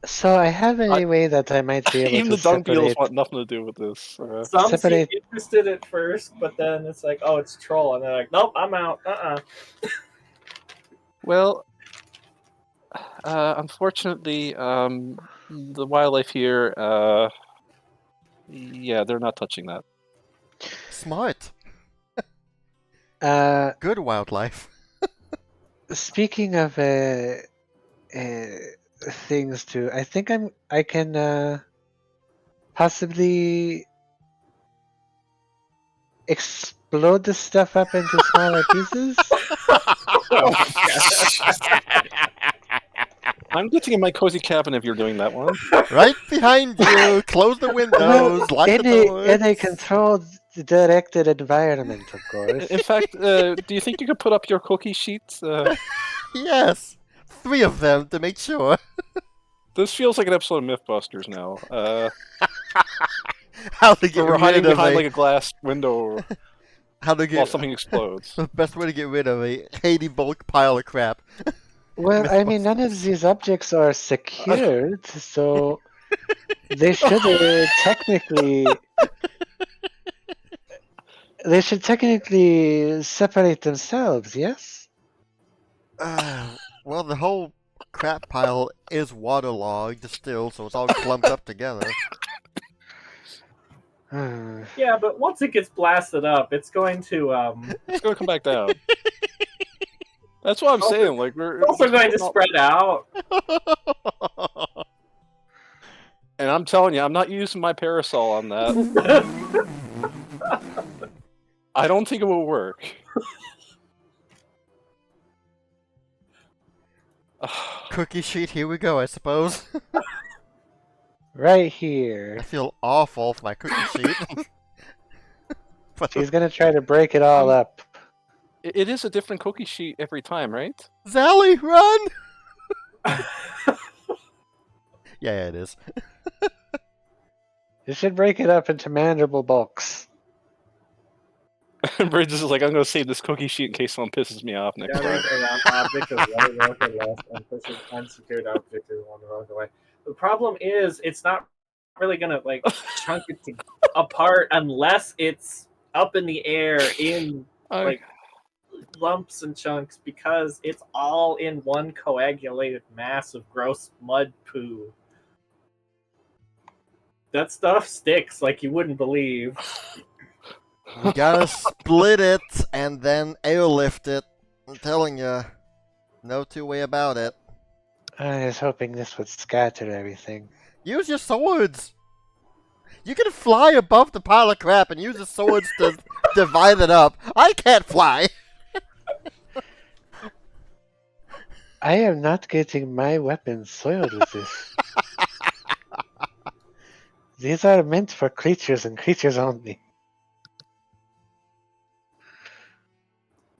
So I have a way that I might be able Even to the dung beetles separate. want nothing to do with this. Some Separate- seem interested at first, but then it's like, oh, it's troll, and they're like, nope, I'm out. Well, unfortunately, the wildlife here, yeah, they're not touching that. Smart. Uh, Good wildlife. Speaking of things to, I think I can possibly explode this stuff up into smaller pieces. I'm getting in my cozy cabin if you're doing that one. Right behind you. Close the windows. Lock the doors. In a controlled, directed environment, of course. In fact, do you think you could put up your cookie sheets? Yes. 3 of them to make sure. This feels like an episode of MythBusters now. How to get Where we're rid hiding of behind a, like a glass window how to while get something explodes. the best way to get rid of a Haiti bulk pile of crap. Well, I mean, none of these objects are secured, so they should technically separate themselves. Yes. Well, the whole crap pile is waterlogged still, so it's all clumped up together. Hmm. Yeah, but once it gets blasted up, it's going to It's gonna come back down. That's what I'm Also- saying. Like we're also going to spread out. And I'm telling you, I'm not using my parasol on that. I don't think it will work. Cookie sheet, here we go, I suppose. Right I here. feel awful for my cookie sheet. But She's gonna try to break it all up. It is a different cookie sheet every time, right? Zally, run! Yeah, it is. You should break it up into manageable bulks. Bridges is like, I'm gonna save this cookie sheet in case someone pisses me off next time. Gathers around object is one rock or less, and pushes unsecured object is one rock away. The problem is, it's not really gonna like chunk it apart unless it's up in the air in like lumps and chunks because it's all in one coagulated mass of gross mud poo. That stuff sticks like you wouldn't believe. We gotta split it and then airlift it. I'm telling you, no two way about it. I was hoping this would scatter everything. Use your swords! You can fly above the pile of crap and use the swords to divide it up. I can't fly! I am not getting my weapons soiled with this. These are meant for creatures and creatures only.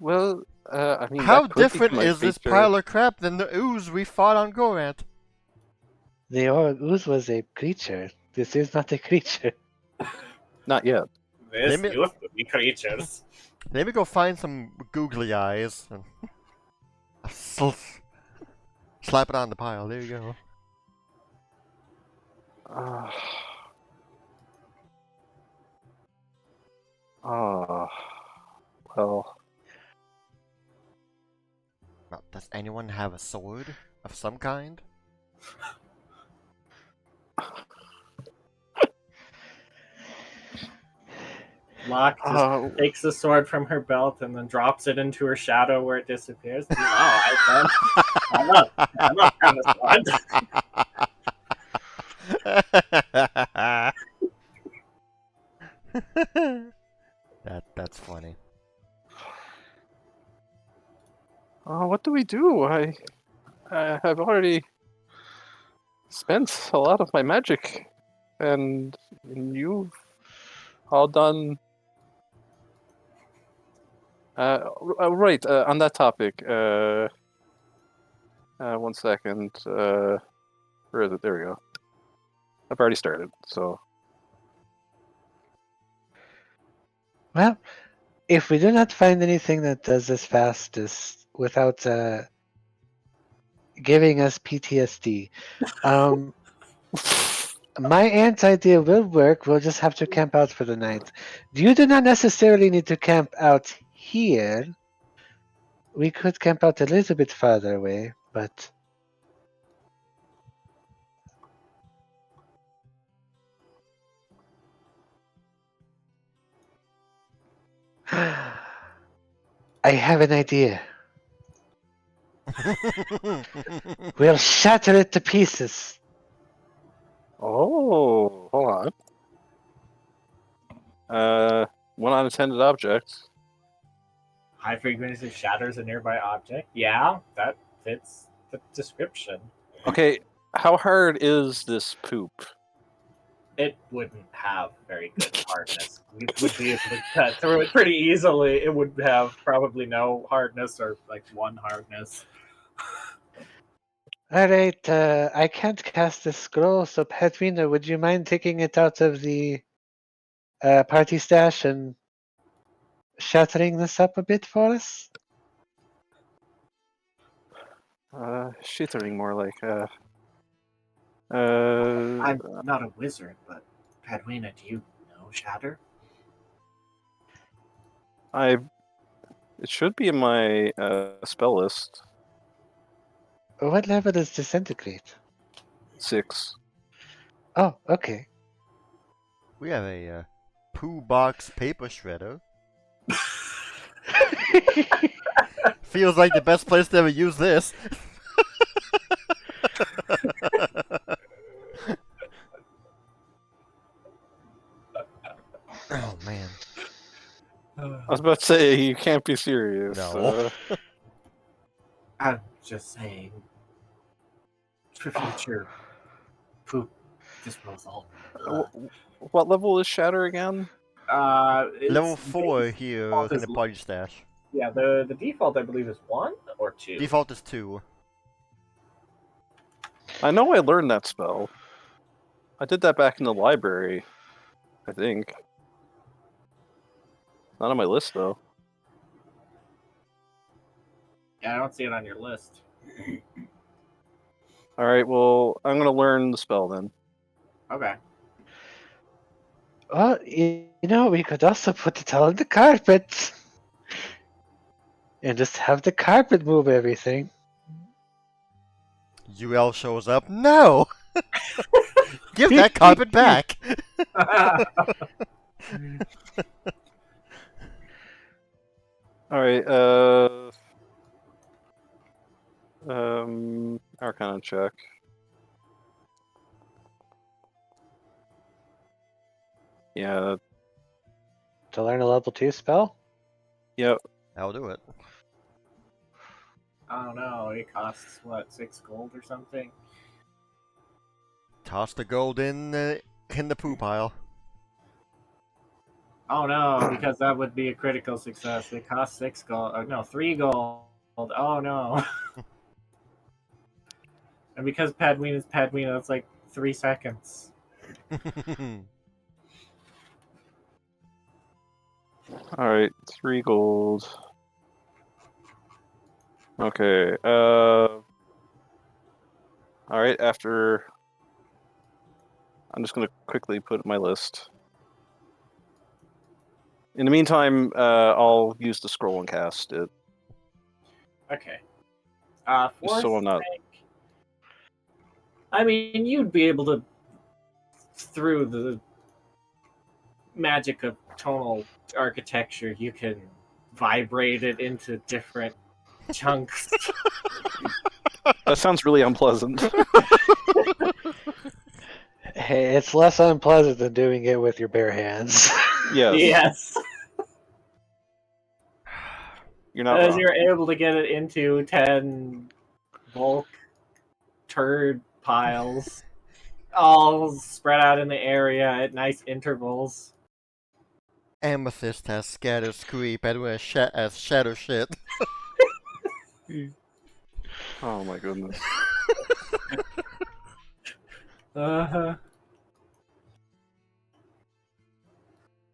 Well, I mean, How that could be different my is this feature. pile of crap than the ooze we fought on Gorant? The ooze was a creature. This is not a creature. Not yet. This Maybe- used to be creatures. Let me go find some googly eyes and slap it on the pile. There you go. Uh, oh, well, Well, does anyone have a sword of some kind? Locke just takes the sword from her belt and then drops it into her shadow where it disappears. Wow, I'm not kind of sword. That's funny. what do we do? I've already spent a lot of my magic, and you've all done. Right, on that topic. 1 second. Where is it? There we go. I've already started, so. Well, if we do not find anything that does this fastest without giving us PTSD, my ant idea will work. We'll just have to camp out for the night. You do not necessarily need to camp out here. We could camp out a little bit farther away, but I have an idea. We'll shatter it to pieces. Oh, hold on. One unattended object. High frequency shatters a nearby object. Yeah, that fits the description. Okay, how hard is this poop? It wouldn't have very good hardness. We would be able to cut through it pretty easily. It would have probably no hardness or like one hardness. Alright, I can't cast a scroll, so Petrina, would you mind taking it out of the party stash and shattering this up a bit for us? Shittering more like. I'm not a wizard, but Padwina, do you know Shatter? It should be in my spell list. What level is Disintegrate? 6. Oh, okay. We have a poo box paper shredder. Feels like the best place to ever use this. Oh man. I was about to say, you can't be serious. No. I'm just saying, for future poop disposal. What level is Shatter again? Level It's 4 here default in is the party stash. yeah. The default I believe is 1 or 2. Default is 2. I know I learned that spell. I did that back in the library, I think. Not on my list, though. Yeah, I don't see it on your list. Alright, well, I'm gonna learn the spell then. Okay. Well, you know, we could also put it all on the carpet. And just have the carpet move everything. UL shows up. No! Give that carpet back! Alright, Arcana check. Yeah, To learn a level 2 spell? yep. I'll do it. I don't know. It costs what, 6 gold or something? Toss the gold in the poo pile. Oh no, because that would be a critical success. It costs 6 gold. No, 3 gold. Oh no. And because Padwina is Padwina, it's like 3 seconds. Alright, 3 gold. Okay, alright, after I'm just gonna quickly put my list. In the meantime, I'll use the scroll and cast it. Okay. Just Fourth so I'm not. rank. I mean, you'd be able to, through the magic of tonal architecture, you can vibrate it into different chunks. That sounds really unpleasant. Hey, it's less unpleasant than doing it with your bare hands. Yes. Yes. You're not As wrong. you're able to get it into 10 bulk turd piles, all spread out in the area at nice intervals. Amethyst has scatter creep and we're as shadow shit. Oh my goodness. Uh-huh.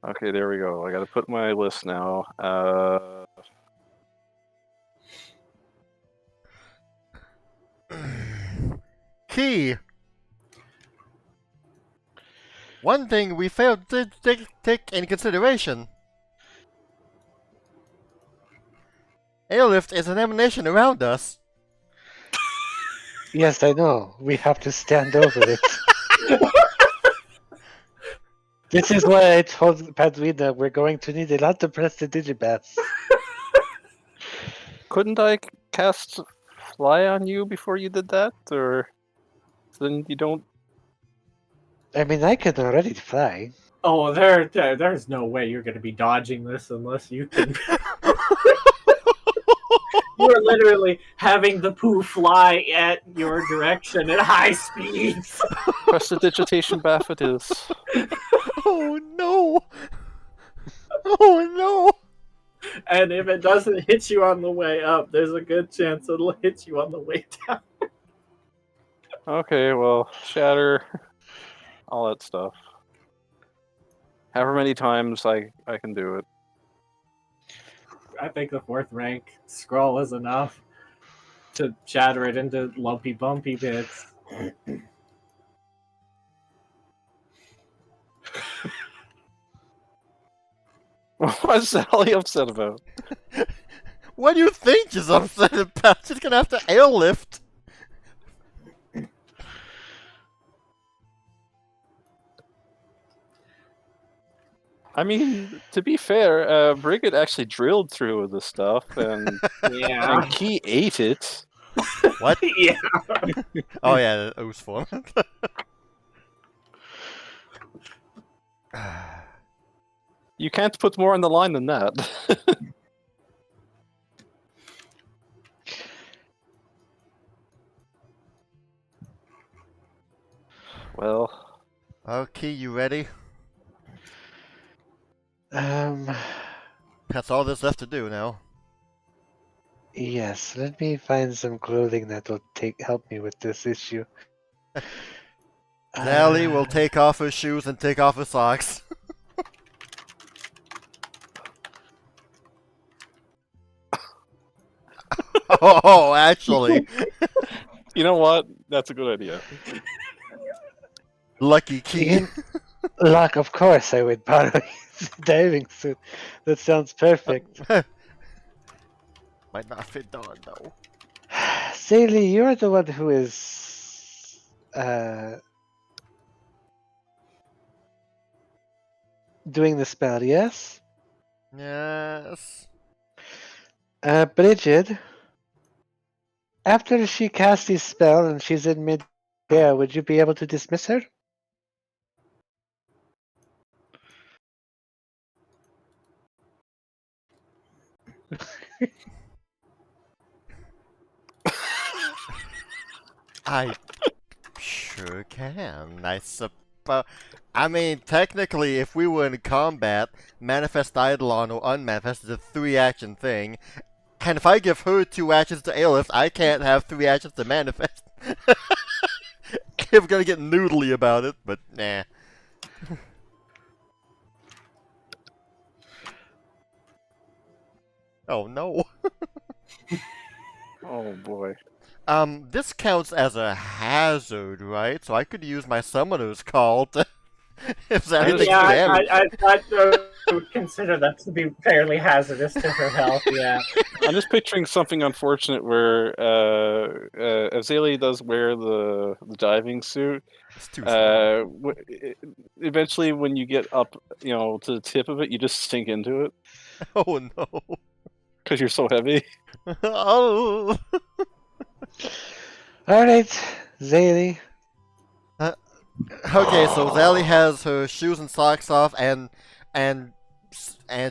Okay, there we go. I gotta put my list now. Key. One thing we failed to take into consideration. Airlift is an emanation around us. Yes, I know. We have to stand over it. This is why I told Padwina we're going to need a lot of prestidigibats. Couldn't I cast fly on you before you did that, or then you don't? I mean, I can already fly. Oh, there's no way you're going to be dodging this unless you can. You're literally having the poo fly at your direction at high speeds. Prestidigitation baff it is. Oh no! Oh no! And if it doesn't hit you on the way up, there's a good chance it'll hit you on the way down. Okay, well, shatter, all that stuff. However many times I can do it. I think the fourth rank scroll is enough to shatter it into lumpy, bumpy bits. What's Sally upset about? What do you think she's upset about? She's gonna have to airlift. I mean, to be fair, Brigid actually drilled through the stuff, and Yeah. Key ate it. What? Yeah. Oh yeah, the ooze form. You can't put more on the line than that. Well, Okay, you ready? Um, That's all there's left to do now. yes, let me find some clothing that will help me with this issue. Sally will take off her shoes and take off her socks. Oh, actually. you know what? That's a good idea. Lucky Key. Luck, of course, I would borrow his diving suit. That sounds perfect. Might not fit on though. Saley, you're the one who is doing the spell, yes? Yes. Bridget, after she casts this spell and she's in mid-air, would you be able to dismiss her? I sure can. I suppose. I mean, technically, if we were in combat, Manifest Eidolon or Unmanifest is a 3-action thing. And if I give her 2 actions to airlift, I can't have 3 actions to manifest. If we're gonna get noodly about it, but nah. Oh no. Oh boy. This counts as a half hazard, right? So I could use my summoner's call to if Zally Yeah, takes Yeah, damage. I would consider that to be fairly hazardous to her health. Yeah. I'm just picturing something unfortunate where Azalea does wear the diving suit. It's too small. Eventually, when you get up, to the tip of it, you just sink into it Oh no. because you're so heavy. Oh. Alright, Zaylee. Okay, so Zally has her shoes and socks off, and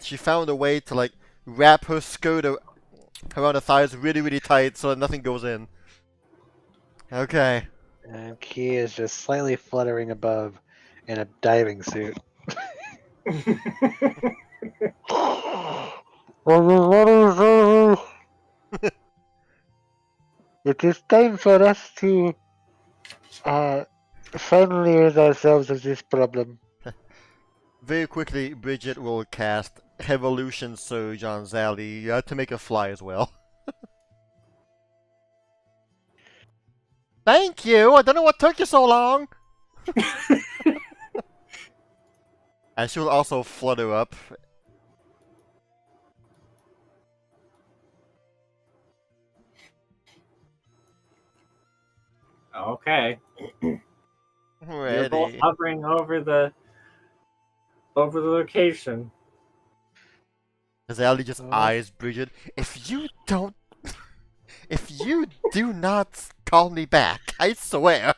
she found a way to like wrap her skirt around her thighs really, really tight so that nothing goes in. Okay. And Key is just slightly fluttering above in a diving suit. It is time for us to finally rid ourselves of this problem. Very quickly, Bridget will cast Evolution Surge on Zally to make her fly as well. Thank you! I don't know what took you so long! And she will also flutter up. Okay. You're both Ready. hovering over the location. Zally just Oh. eyes Bridget. If you don't... If you do not call me back, I swear.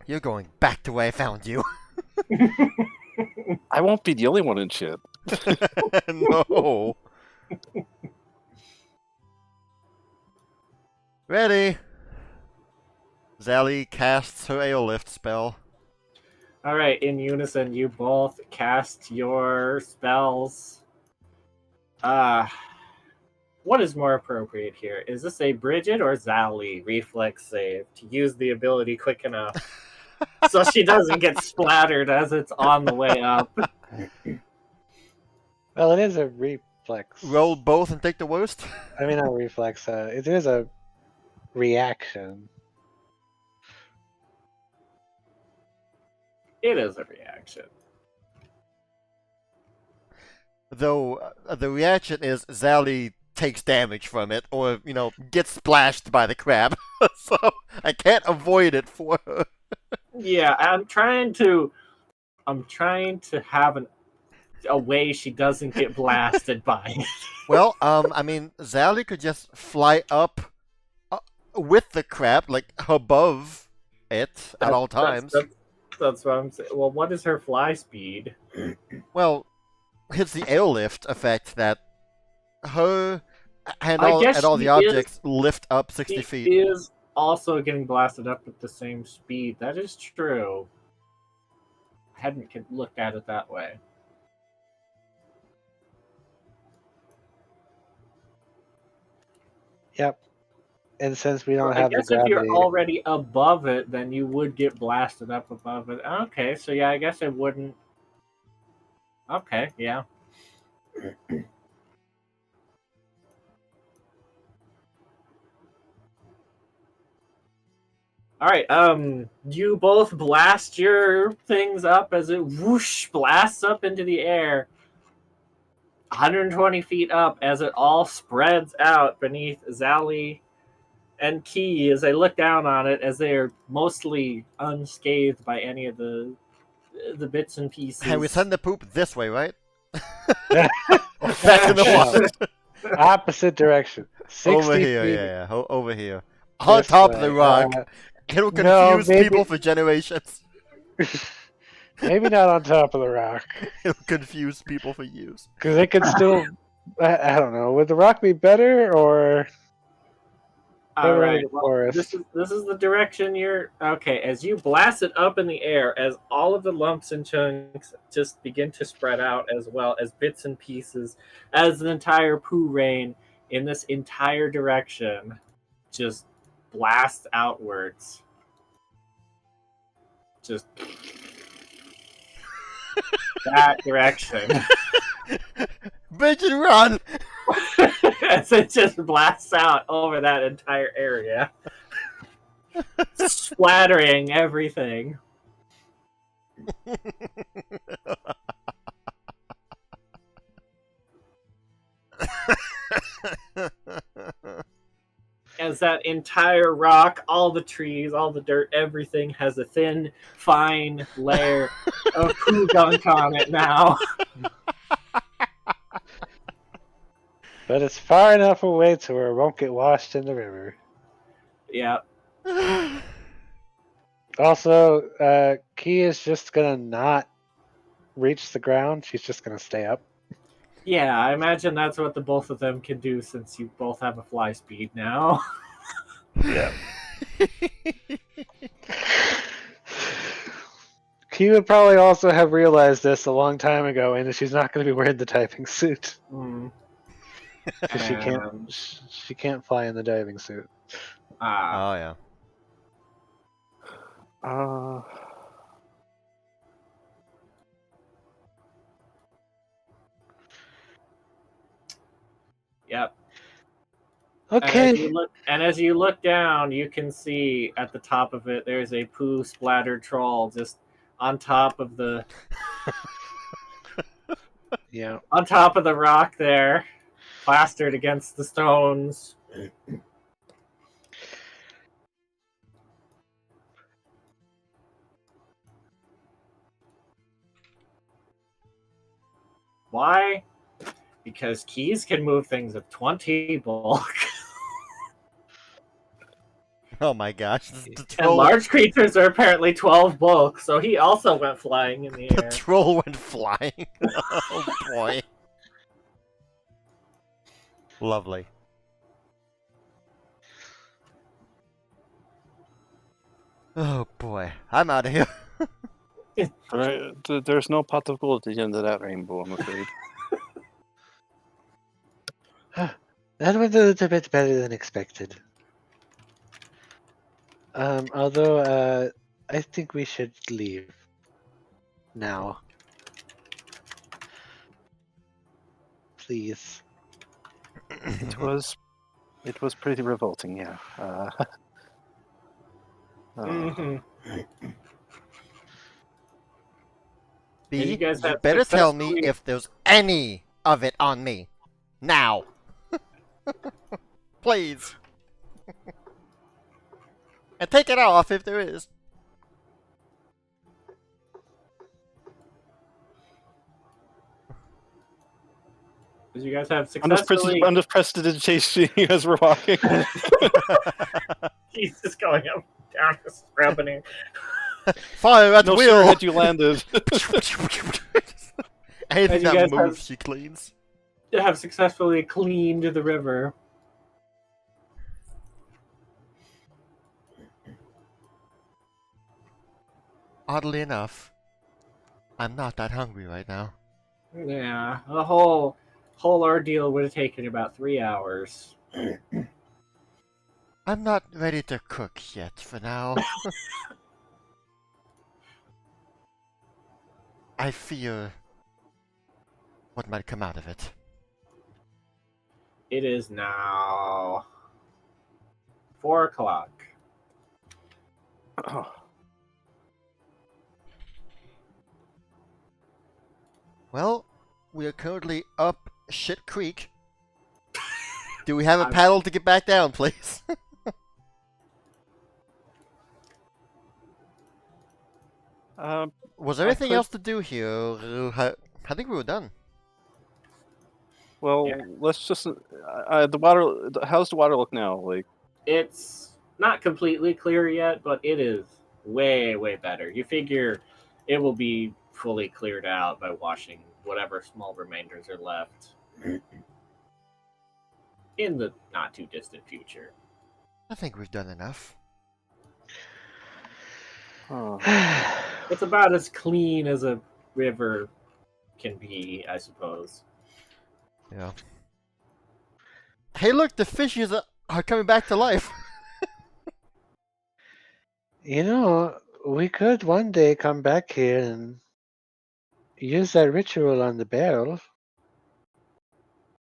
You're going back to where I found you. I won't be the only one in shit. No. Ready. Zally casts her Aeolift spell. All right, in unison, you both cast your spells. What is more appropriate here? Is this a Bridget or Zally reflex save to use the ability quick enough so she doesn't get splattered as it's on the way up? Well, it is a reflex. Roll both and take the worst. I mean, not reflex. It is a reaction. It is a reaction. Though the reaction is Zally takes damage from it, or, gets splashed by the crab. So I can't avoid it for her. Yeah, I'm trying to have a way she doesn't get blasted by it. Well, I mean, Zally could just fly up with the crab, like, above it at all times. That's what I'm saying. Well, what is her fly speed? Well, it's the airlift effect that her and I all, guess and all she the objects lift up 60 She feet. is also getting blasted up at the same speed. That is true. I hadn't looked at it that way. Yep. And since we don't I have the guess if gravity, you're already above it, then you would get blasted up above it. Okay, so yeah, I guess it wouldn't. Okay, yeah. All right, you both blast your things up as it whoosh blasts up into the air. 120 feet up as it all spreads out beneath Zally and Key as they look down on it, as they are mostly unscathed by any of the bits and pieces. And we send the poop this way, right? Back in the water. opposite direction. 60 Over here, feet yeah. Over here. On this top of the way. rock. It'll no, confuse maybe- people for generations. Maybe not on top of the rock, It'll confuse people for years. because it could still. I don't know. Would the rock be better, or All Over right, the well, forest. this is the direction you're. Okay, as you blast it up in the air, as all of the lumps and chunks just begin to spread out, as well as bits and pieces, as the entire poo rain in this entire direction just blasts outwards. Just that direction. Bridget, run! as it just blasts out over that entire area, splattering everything. As that entire rock, all the trees, all the dirt, everything has a thin, fine layer of poo gunk on it now. But it's far enough away to where it won't get washed in the river. Yeah. Also, Key is just gonna not reach the ground. She's just gonna stay up. Yeah, I imagine that's what the both of them can do since you both have a fly speed now. Yeah. Key would probably also have realized this a long time ago, and she's not going to be wearing the diving suit because she can't fly in the diving suit. Oh yeah. Yep. Okay. And as you look down, you can see at the top of it there's a poo splattered troll just on top of the Yeah. on top of the rock there, plastered against the stones. Why? Because keys can move things of 20 bulk. Oh my gosh. The And troll, large creatures are apparently 12 bulk, so he also went flying in the the air. troll went flying. Oh boy. Lovely. Oh boy. I'm out of here. There's no pot of gold at the end of that rainbow, I'm afraid. That went a little bit better than expected. Although, I think we should leave now. Please. It was pretty revolting, yeah. B, And you guys you have better tell me successfully- if there's any of it on me. Now. Please. And take it off if there is. You guys have I'm just successfully. prestidigitation as we're walking. He's just going up, down, scrubbing. Fire at No will. sooner had you landed. Anything And you that guys moves, have- she cleans. Have successfully cleaned the river. Oddly enough, I'm not that hungry right now. Yeah, the whole ordeal would have taken about 3 hours. I'm not ready to cook yet for now. I fear what might come out of it. It is now 4 o'clock. Oh, Well, we are currently up Shit Creek. Do we have a paddle to get back down, please? Was there I anything could- else to do here? I think we were done. well, Yeah. let's just the water. How's the water look now? Like, It's not completely clear yet, but it is way, way better. You figure it will be fully cleared out by washing whatever small remainders are left in the not too distant future. I think we've done enough. oh. It's about as clean as a river can be, I suppose. Yeah. Hey, look, the fishes are coming back to life. You know, we could one day come back here and use that ritual on the barrel.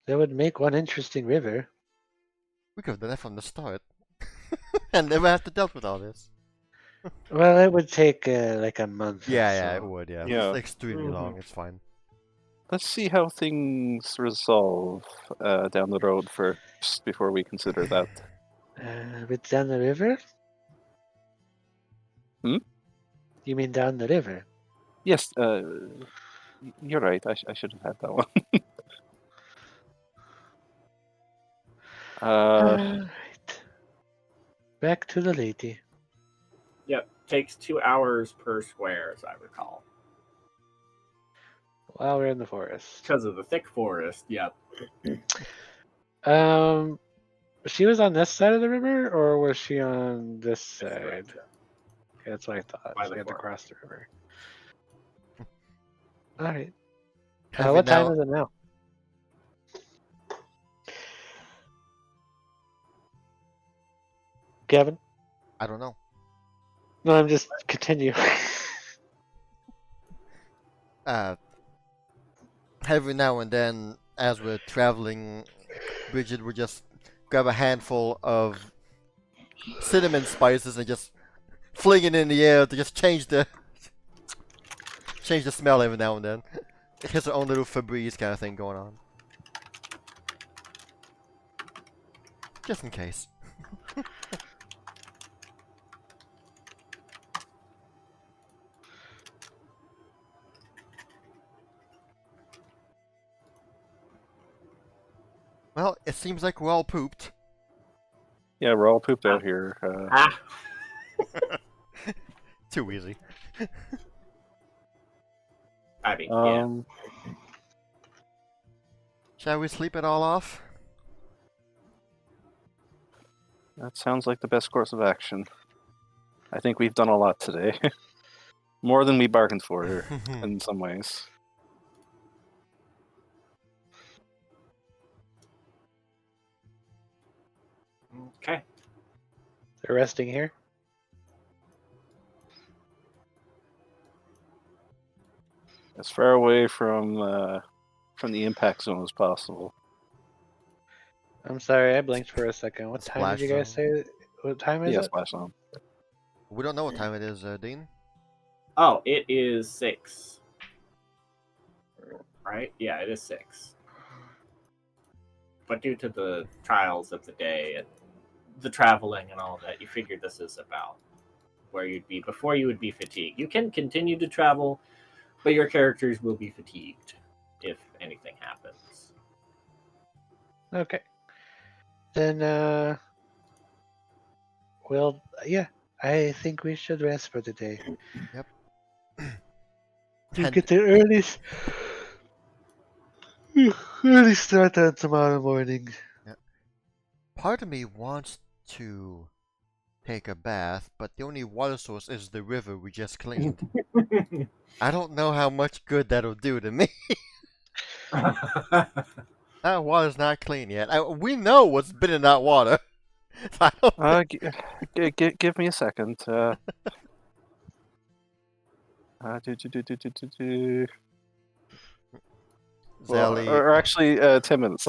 That would make one interesting river. We could have done that from the start, and never have to deal with all this. Well, it would take like a month. Yeah, or yeah, so. it would. Yeah, Yeah. it's extremely Mhm. long. It's fine. Let's see how things resolve down the road first before we consider that. But down the river? Hmm? You mean down the river? Yes, you're right. I should have had that one. Alright. Back to the lady. Yep, takes 2 hours per square, as I recall. While we're in the forest. Because of the thick forest, yep. She was on this side of the river, or was she on this That's side? correct, yeah. Okay, that's what I thought. By She the had to forest. cross the river. Alright. Have What we now? time is it now? Gavin? I don't know. No, I'm just continue. Every now and then, as we're traveling, Bridget would just grab a handful of cinnamon spices and just fling it in the air to just change the smell every now and then. It has her own little Febreze kind of thing going on, just in case. Well, it seems like we're all pooped. Yeah, we're all pooped out here. Ah, Too easy. I mean, yeah. Shall we sleep it all off? That sounds like the best course of action. I think we've done a lot today. More than we bargained for here, in some ways. Okay. They're resting here. As far away from the impact zone as possible. I'm sorry, I blinked for a second. What time did Splash you guys zone. say? What time is Yeah, it? splash zone. We don't know what time it is, Dean. Oh, it is 6. Right? Yeah, it is 6. But due to the trials of the day and the traveling and all that, you figured this is about where you'd be before you would be fatigued. You can continue to travel, but your characters will be fatigued if anything happens. Okay. Then, well, yeah, I think we should rest for the day. Yep. You And get the earliest, early start on tomorrow morning. part of me wants to take a bath, but the only water source is the river we just cleaned. I don't know how much good that'll do to me. That water's not clean yet. We know what's been in that water. I don't Give me a second. Well, Zally, or actually, 10 minutes.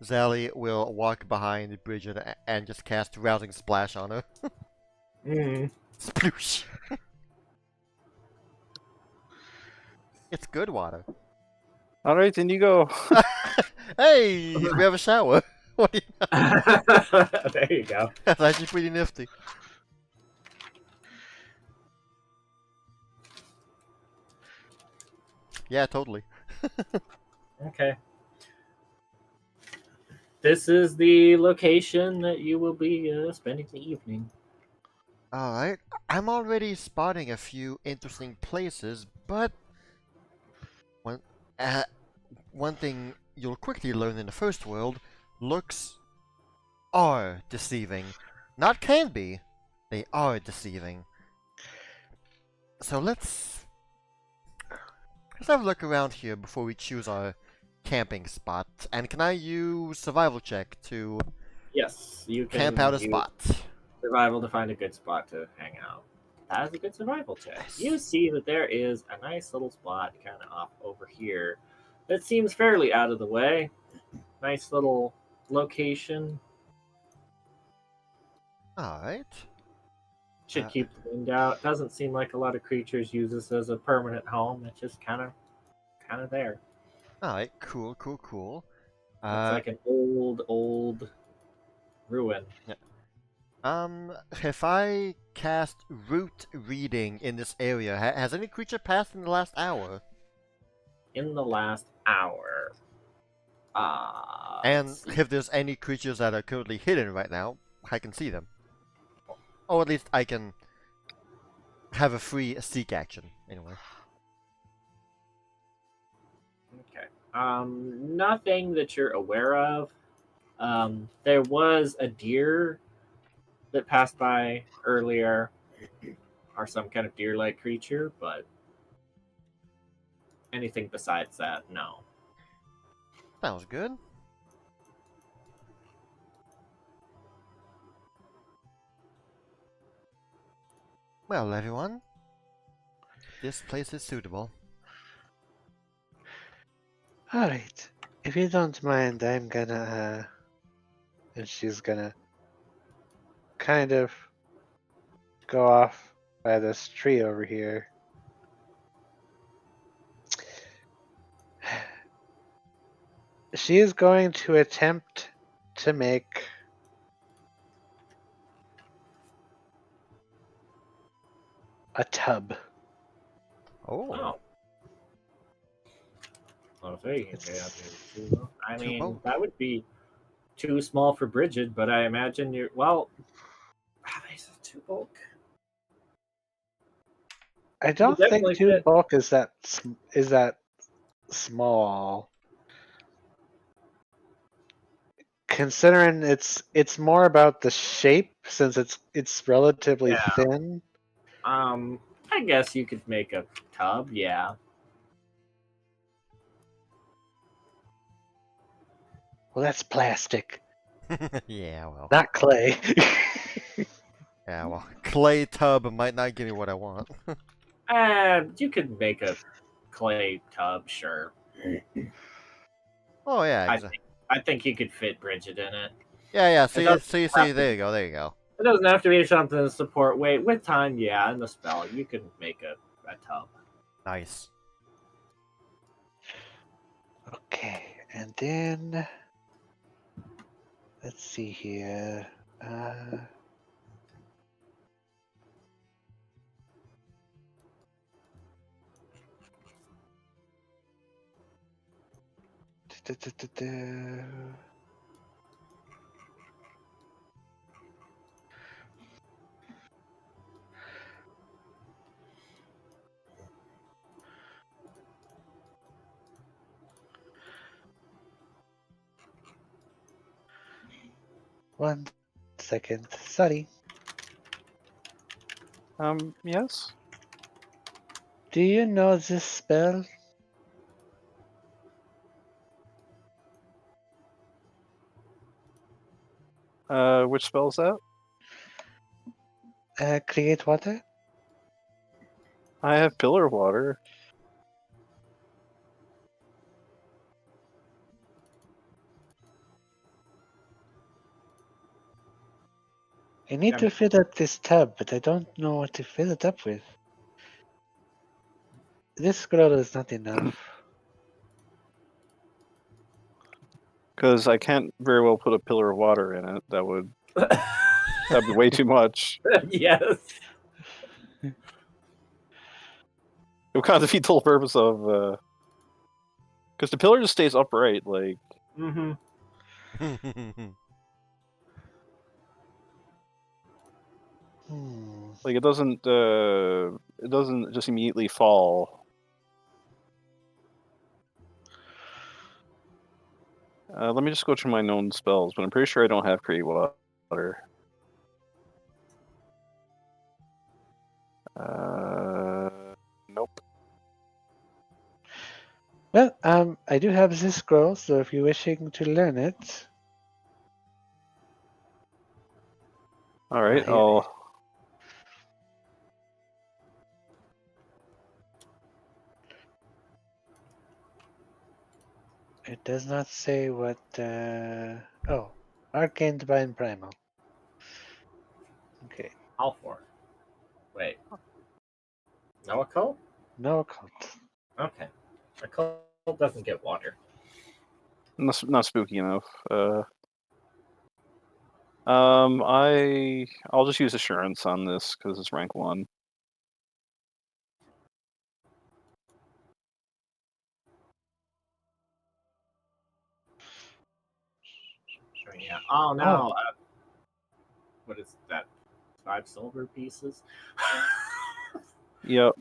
Zally will walk behind Bridget and just cast Rousing Splash on her. Sploosh! It's good water. All right, then you go. Hey, we have a shower. What do you There you go. That's actually pretty nifty. Yeah, totally. Okay. This is the location that you will be spending the evening. Alright, I'm already spotting a few interesting places, but one thing you'll quickly learn in the first world, looks are deceiving. Not can be, they are deceiving. So let's have a look around here before we choose our camping spot. And can I use survival check to Yes, you can camp out a use spot? survival to find a good spot to hang out. That is a good survival check. Nice. You see that there is a nice little spot kind of off over here It seems fairly out of the way. Nice little location. All right. Should keep the wind out. Doesn't seem like a lot of creatures use this as a permanent home. It's just kind of there. All right. Cool. Cool. Cool. Looks like an old ruin. If I cast root reading in this area, has any creature passed in the last hour? In the last hour. And Let's see. if there's any creatures that are currently hidden right now, I can see them. Or at least I can have a free seek action. Anyway. Okay. Nothing that you're aware of. There was a deer that passed by earlier, or some kind of deer-like creature, but anything besides that, no. Sounds good. Well, everyone, this place is suitable. Alright. If you don't mind, I'm gonna and she's gonna kind of go off by this tree over here. She is going to attempt to make a tub. Oh, Well, if they can get out there too. I Too mean, bold. that would be too small for Bridget, but I imagine you're is it too bulk? I don't think definitely two fit. bulk is that small. Considering it's more about the shape since it's relatively Yeah. thin. I guess you could make a tub, yeah. Well, that's plastic, yeah, well. not clay. Yeah, well. Clay tub might not give me what I want. You could make a clay tub, sure. Oh, yeah, I think you could fit Bridget in it. Yeah, doesn't see, have to there you go, there you go. It doesn't have to be something to support weight. With time, yeah, and the spell, you can make a tub. Nice. Okay, and then let's see here. One second. Sorry. Yes. Do you know this spell? Which spell's that? Create water? I have pillar water. I need to fill up this tub, but I don't know what to fill it up with. This scroll is not enough. Because I can't very well put a pillar of water in it. That'd be way too much. Yes. It would kind of defeat the whole purpose of. Because the pillar just stays upright, like. Mm-hmm. Like it doesn't just immediately fall. Let me just go through my known spells, but I'm pretty sure I don't have create water. Nope. Well, I do have this scroll, so if you're wishing to learn it. All right, here. I'll. It does not say what. Oh, Arcane Divine Primal. Okay, All four. Wait. No occult? no occult. Okay. Occult doesn't get water. Not spooky enough. I'll just use assurance on this because it's rank 1. Oh, yeah. Oh no. What is that? 5 silver pieces? Yep.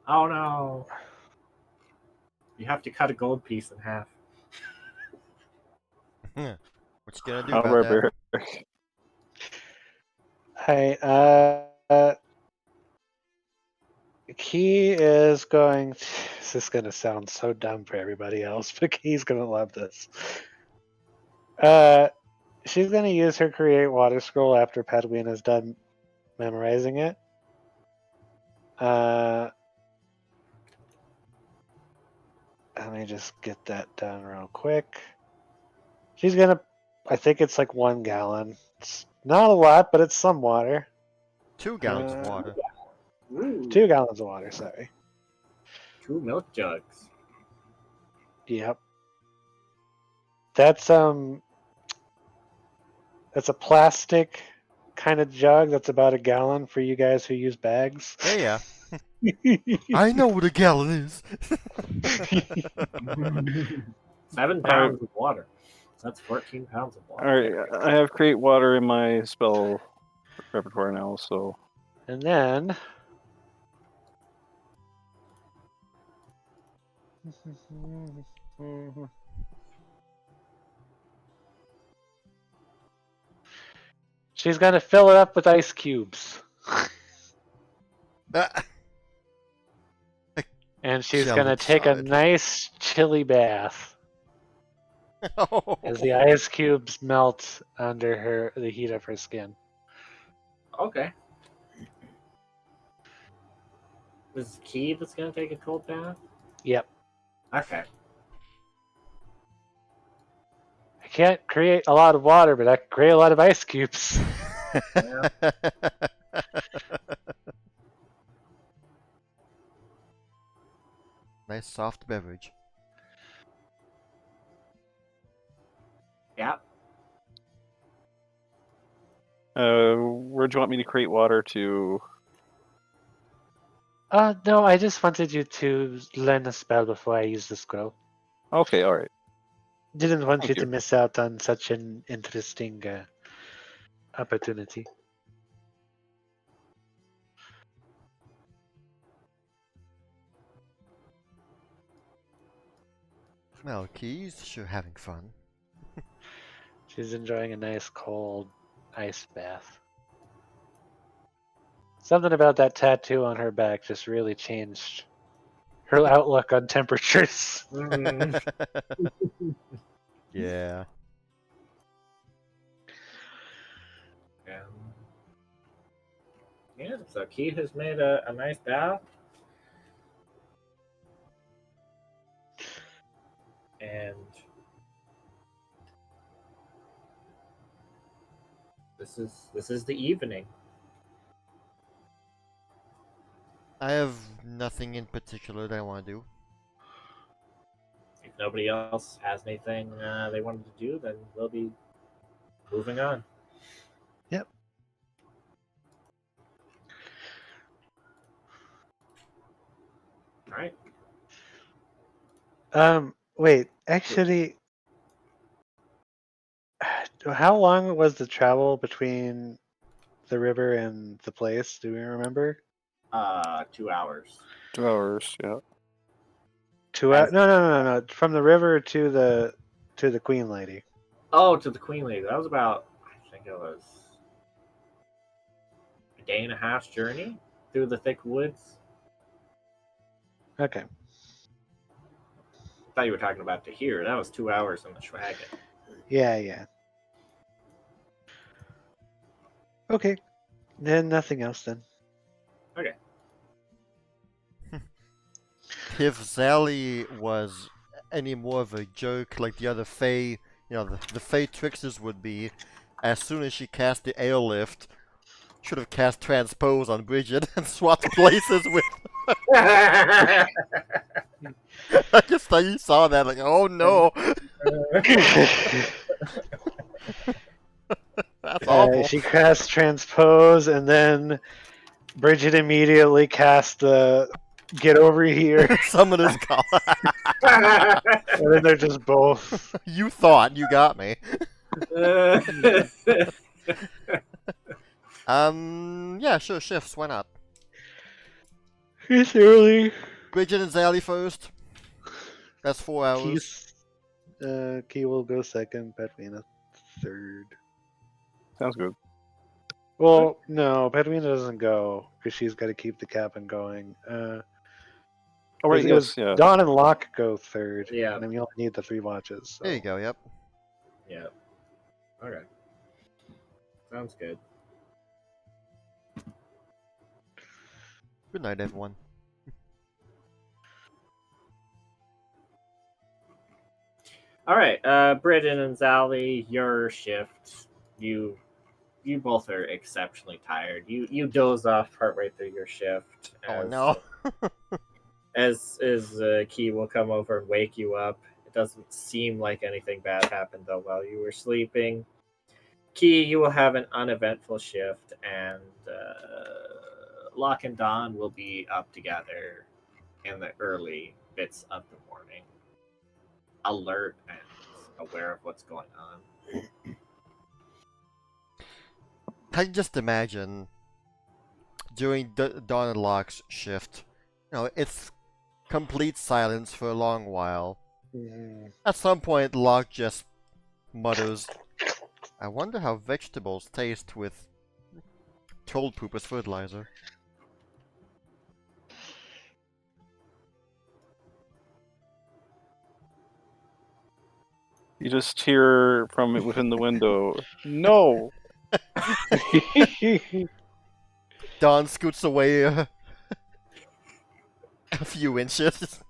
Oh no. You have to cut a gold piece in half. What you gonna do How about that? barbaric. Hi. Key is going. This is going to sound so dumb for everybody else, but Key's going to love this. She's going to use her create water scroll after Padwin is done memorizing it. Let me just get that done real quick. She's gonna. I think it's like 1 gallon. It's not a lot, but it's some water. 2 gallons of water. Ooh, 2 gallons of water. Sorry. 2 milk jugs. Yep. That's That's a plastic kind of jug. That's about 1 gallon for you guys who use bags. Yeah. I know what a gallon is. 7 pounds of water. That's 14 pounds of water. Alright, I have create water in my spell repertoire now, so And then she's gonna fill it up with ice cubes. And she's gonna take a Jelly nice chilly bath as the side. ice cubes melt under the heat of her skin. Okay. Is Key that's gonna take a cold bath? Yep. Okay. I can't create a lot of water, but I can create a lot of ice cubes. Yeah. Nice soft beverage. Yeah. where do you want me to create water to? No, I just wanted you to learn a spell before I use the scroll. Okay, alright. Didn't want Thank you you. to miss out on such an interesting opportunity. Well, Key's sure having fun. She's enjoying a nice cold ice bath. Something about that tattoo on her back just really changed her outlook on temperatures. Mm. Yeah. Yeah, so Key has made a nice bath. And this is the evening. I have nothing in particular that I want to do. If nobody else has anything they wanted to do, then we'll be moving on. Yep. All right. Wait, actually, how long was the travel between the river and the place? Do we remember? 2 hours. 2 hours, yeah. 2 hours? No. From the river to the Queen Lady. Oh, to the Queen Lady. That was about, I think it was a day and a half's journey through the thick woods. Okay. I thought you were talking about to here. That was 2 hours in the Schwagon. Yeah. Okay. Then nothing else then. Okay. If Sally was any more of a joke like the other Fae, the Fae tricksters would be. As soon as she cast the airlift, should have cast transpose on Bridget and swapped places with. I just thought you saw that, like, oh no, that's awful. She casts transpose, and then Bridget immediately casts the get over here, Summoner's call. and then they're just both. You thought you got me. Yeah, sure, shifts. Why not? It's early. Bridget and Zally first. That's 4 hours. Key will go second, Petrina third. Sounds good. Well, no, Petrina doesn't go because she's got to keep the cabin going. Oh, right, It yes, was yeah. Dawn and Locke go third. Yeah. And then you only need the 3 watches. So. There you go. Yep. Yeah. Okay. Sounds good. Good night, everyone. All right, Bridget and Zally, your shift. You both are exceptionally tired. You doze off partway through your shift. Oh no. As Key will come over and wake you up. It doesn't seem like anything bad happened though while you were sleeping. Key, you will have an uneventful shift, and Locke and Dawn will be up together in the early bits of the morning, alert and aware of what's going on. I can just imagine during Dawn and Locke's shift, it's complete silence for a long while. Mhm. At some point, Locke just mutters, I wonder how vegetables taste with troll poop as fertilizer. You just hear from within the window, no! Dawn scoots away a few inches.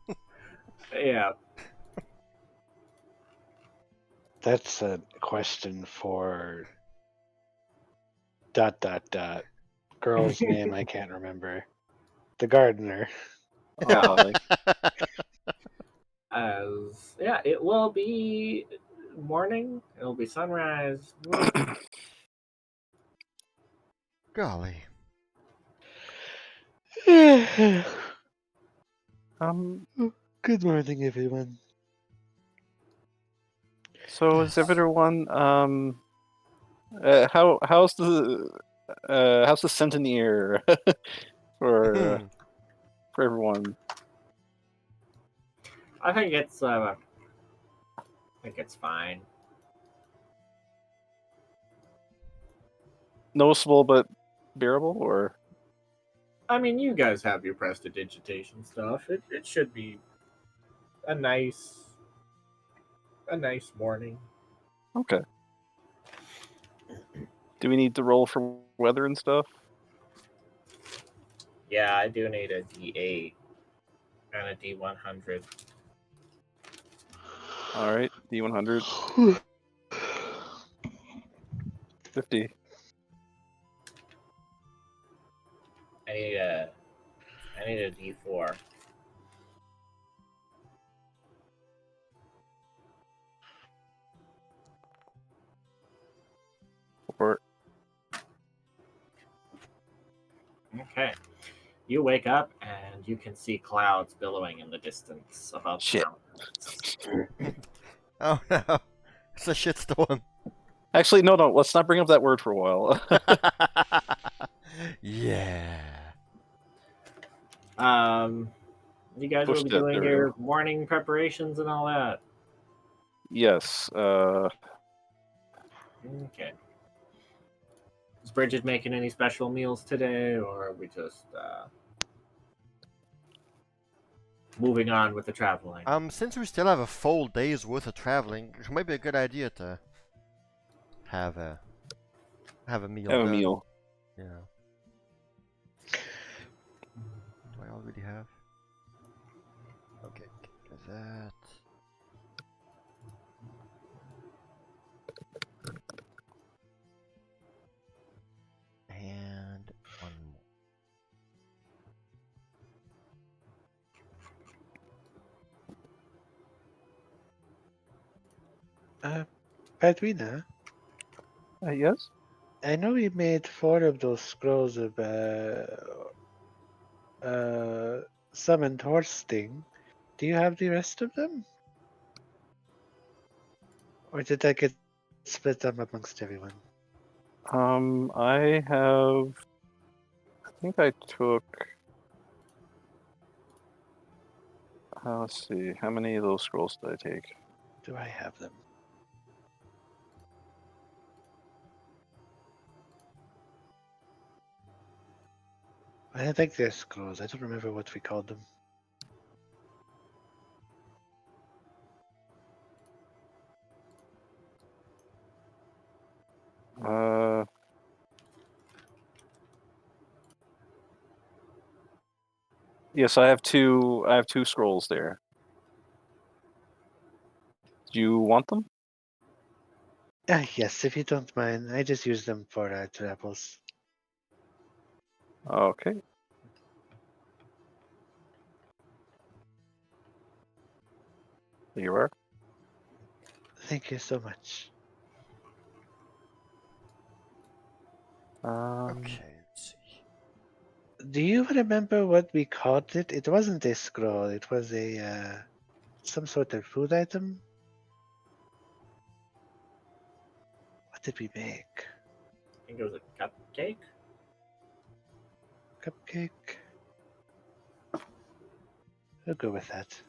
Yeah. That's a question for ... Girl's name I can't remember. The gardener. Oh, Yeah, it will be morning. It'll be sunrise. Golly. Good morning, everyone. so is everyone how's the scent in the air for everyone? I think it's fine. Noticeable but bearable, or I mean, you guys have your prestidigitation stuff. It should be a nice morning. okay? Do we need to roll for weather and stuff? Yeah, I do need a D8 and a D100. All right, D100, 50. I need a D4. Or Okay. You wake up and you can see clouds billowing in the distance above the Shit. mountains. Oh no. It's a shitstorm. actually, no. Let's not bring up that word for a while. Yeah. You guys Push will be that doing through. your morning preparations and all that. yes. Okay. Is Bridget making any special meals today, or are we just moving on with the traveling? Since we still have a full day's worth of traveling, it might be a good idea to have a meal. Have a done. meal. Yeah. Do I already have? Okay, get that. Padrina, Yes. I know we made 4 of those scrolls of summoned horse thing. Do you have the rest of them? Or did that get split up amongst everyone? I have. I think I took. Let's see. How many of those scrolls did I take? Do I have them? I think they're scrolls. I don't remember what we called them. Uh. Yes, I have two. I have 2 scrolls there. Do you want them? Yes, if you don't mind. I just use them for travels. Okay. Here you are. Thank you so much. Okay, let's see. Do you remember what we called it? It wasn't a scroll. It was a some sort of food item. What did we make? I think it was a cupcake. Cupcake. I'll go with that.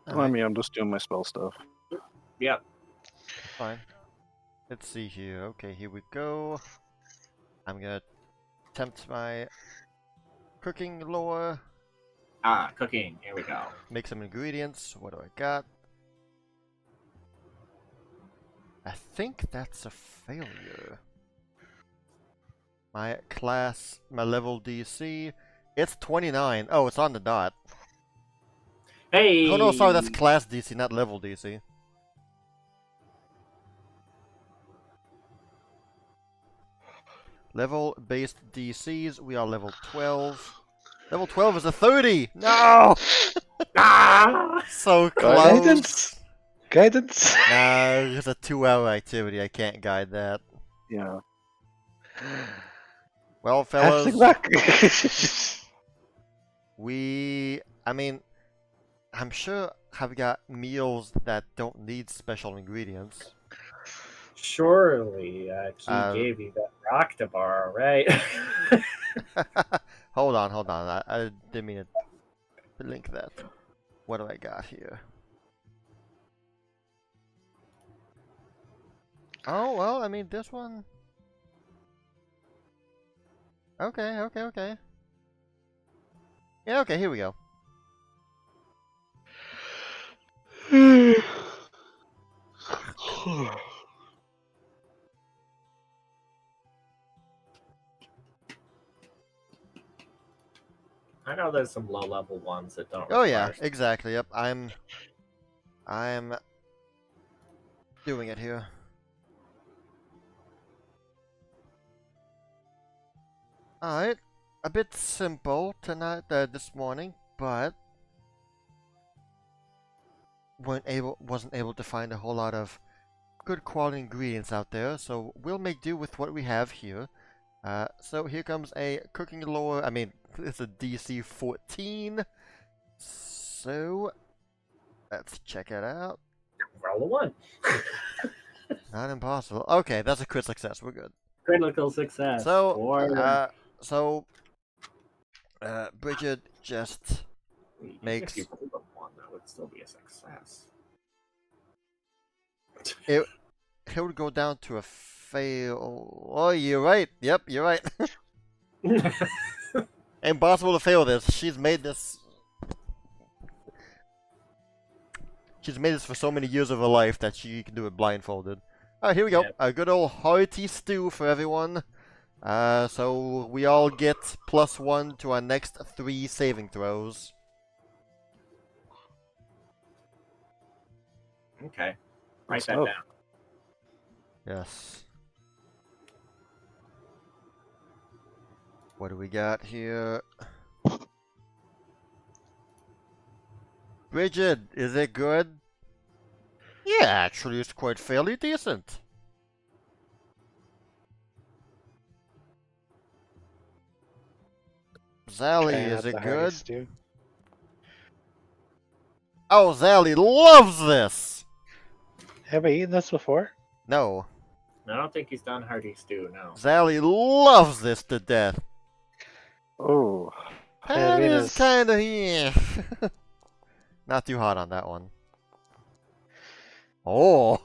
Let me. I'm just doing my spell stuff. Yep. Fine. Let's see here. Okay, here we go. I'm gonna attempt my cooking lore. Ah, cooking. Here we go. Make some ingredients. What do I got? I think that's a failure. My class, my level DC, it's 29. Oh, it's on the dot. Hey. Oh no, sorry, that's class DC, not level DC. Level-based DCs, we are level 12. Level 12 is a 30! No! Ah! So Guidance. close! Guidance. Nah, it's a 2-hour activity, I can't guide that. Yeah. Well, Halfling fellas, luck. I mean, I'm sure I've got meals that don't need special ingredients. Surely, Key Uh, gave you that rock to borrow, right? hold on. I didn't mean to link that. What do I got here? Oh, well, I mean, this one... Okay. Yeah, okay, here we go. I know there's some low-level ones that don't Oh yeah, require... exactly, yep, I'm doing it here. Alright, a bit simple tonight, this morning, but wasn't able to find a whole lot of good quality ingredients out there, so we'll make do with what we have here. So here comes a cooking lore. I mean, it's a DC 14. So let's check it out. Roll a 1. Not impossible. Okay, that's a crit success. We're good. Critical success. So, Bridget just makes If you rolled a 1, that would still be a success. it. It would go down to a fail. Oh, you're right. Yep, you're right. Impossible to fail this. She's made this for so many years of her life that she can do it blindfolded. Alright, here we go. Yep. A good old hearty stew for everyone. So we all get +1 to our next 3 saving throws. Okay. Write Stuff. that down. Yes. What do we got here? Bridget, is it good? Yeah, actually, it's quite fairly decent. Zally, Trying is out the it hearty good? stew. Oh, Zally loves this! Have I eaten this before? No, I don't think he's done hearty stew, no. Zally loves this to death. Oh, That is Venus. kind of, yeah. Not too hot on that one. Oh,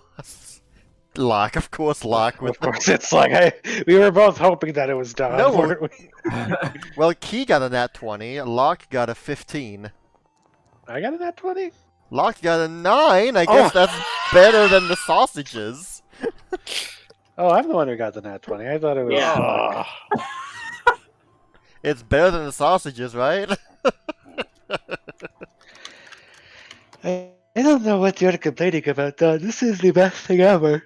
Lock, of course, Lock with Of course, it's like we were both hoping that it was done, No. weren't we? Well, Key got a nat 20, Lock got a 15. I got a nat 20. Lock got a 9. I guess Oh. that's better than the sausages. Oh, I'm the one who got the nat 20. I thought it was. Yeah. It's better than the sausages, right? I don't know what you're complaining about, though. This is the best thing ever.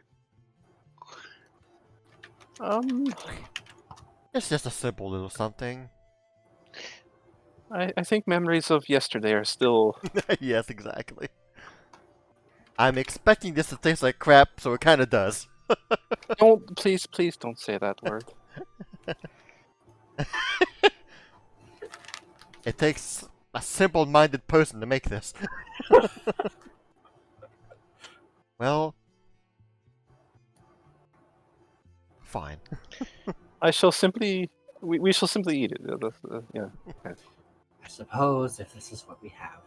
It's just a simple little something. I think memories of yesterday are still. Yes, exactly. I'm expecting this to taste like crap, so it kind of does. Don't please don't say that word. It takes a simple-minded person to make this. Well, fine. I shall simply. We shall simply eat it. Yeah. I suppose if this is what we have.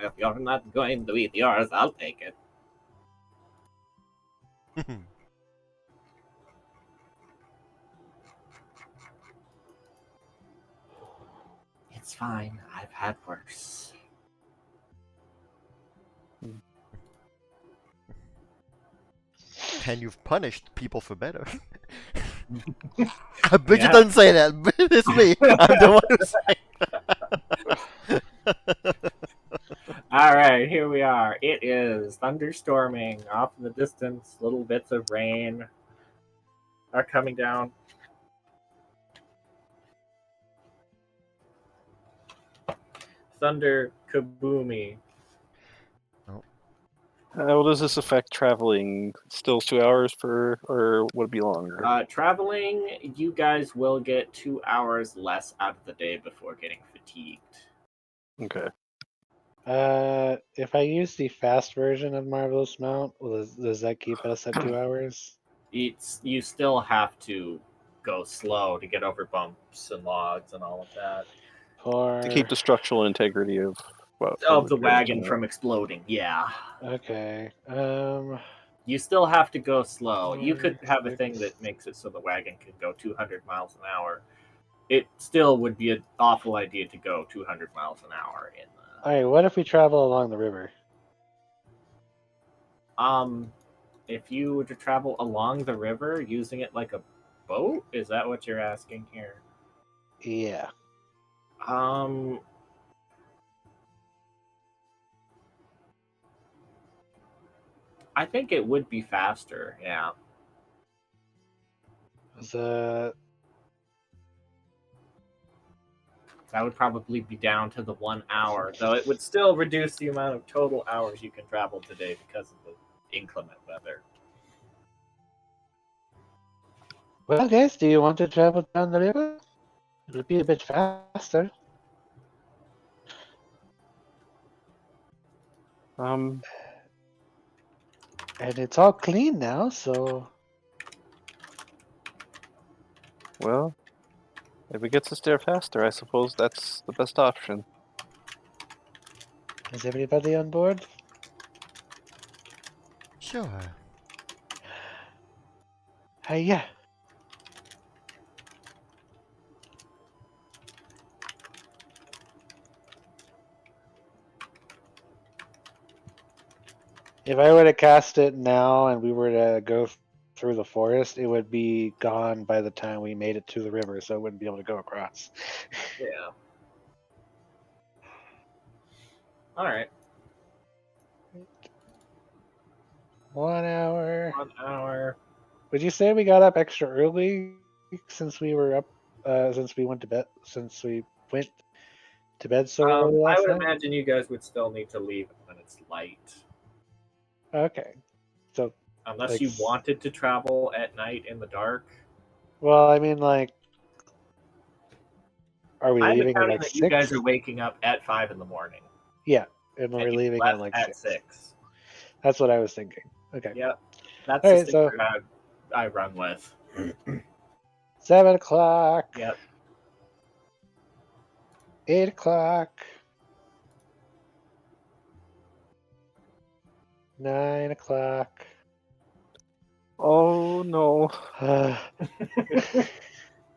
If you're not going to eat yours, I'll take it. It's fine. I've had worse. And you've punished people for better. Bridget Yeah. doesn't say that, but it's me. I'm the one who said All right, here we are. It is thunderstorming. Off in the distance, little bits of rain are coming down. Thunder kaboomy. How does this affect traveling? Still 2 hours or would it be longer? Traveling, you guys will get 2 hours less out of the day before getting fatigued. Okay. If I use the fast version of Marvelous Mount, does that keep us at 2 hours? You still have to go slow to get over bumps and logs and all of that. Or To keep the structural integrity of what? Of the wagon from exploding, yeah. okay. You still have to go slow. You could 4, have a thing 6. that makes it so the wagon can go 200 miles an hour. It still would be an awful idea to go 200 miles an hour in the. All right. What if we travel along the river? If you were to travel along the river using it like a boat, is that what you're asking here? Yeah. I think it would be faster, yeah. The That would probably be down to the 1 hour, though it would still reduce the amount of total hours you can travel today because of the inclement weather. well, guys, do you want to travel down the river? It'll be a bit faster, Um. and it's all clean now. So Well, if it gets us there faster, I suppose that's the best option. is everybody on board? Sure. Yeah. If I were to cast it now and we were to go through the forest, it would be gone by the time we made it to the river, so it wouldn't be able to go across. Yeah. All right. 1 hour. 1 hour. Would you say we got up extra early since we were up? Since we went to bed. Since we went to bed so early I last would night. imagine you guys would still need to leave when it's light, Okay. So, unless like, you wanted to travel at night in the dark. well, I mean, like, are we I'm leaving at accounting like that you guys 6? are waking up at 5 in the morning, Yeah, and and we're you leaving at left like at 6. 6. That's what I was thinking. Okay. Yep, that's All the right. So standard I run with. 7 o'clock. Yep. 8 o'clock. 9 o'clock. Oh no.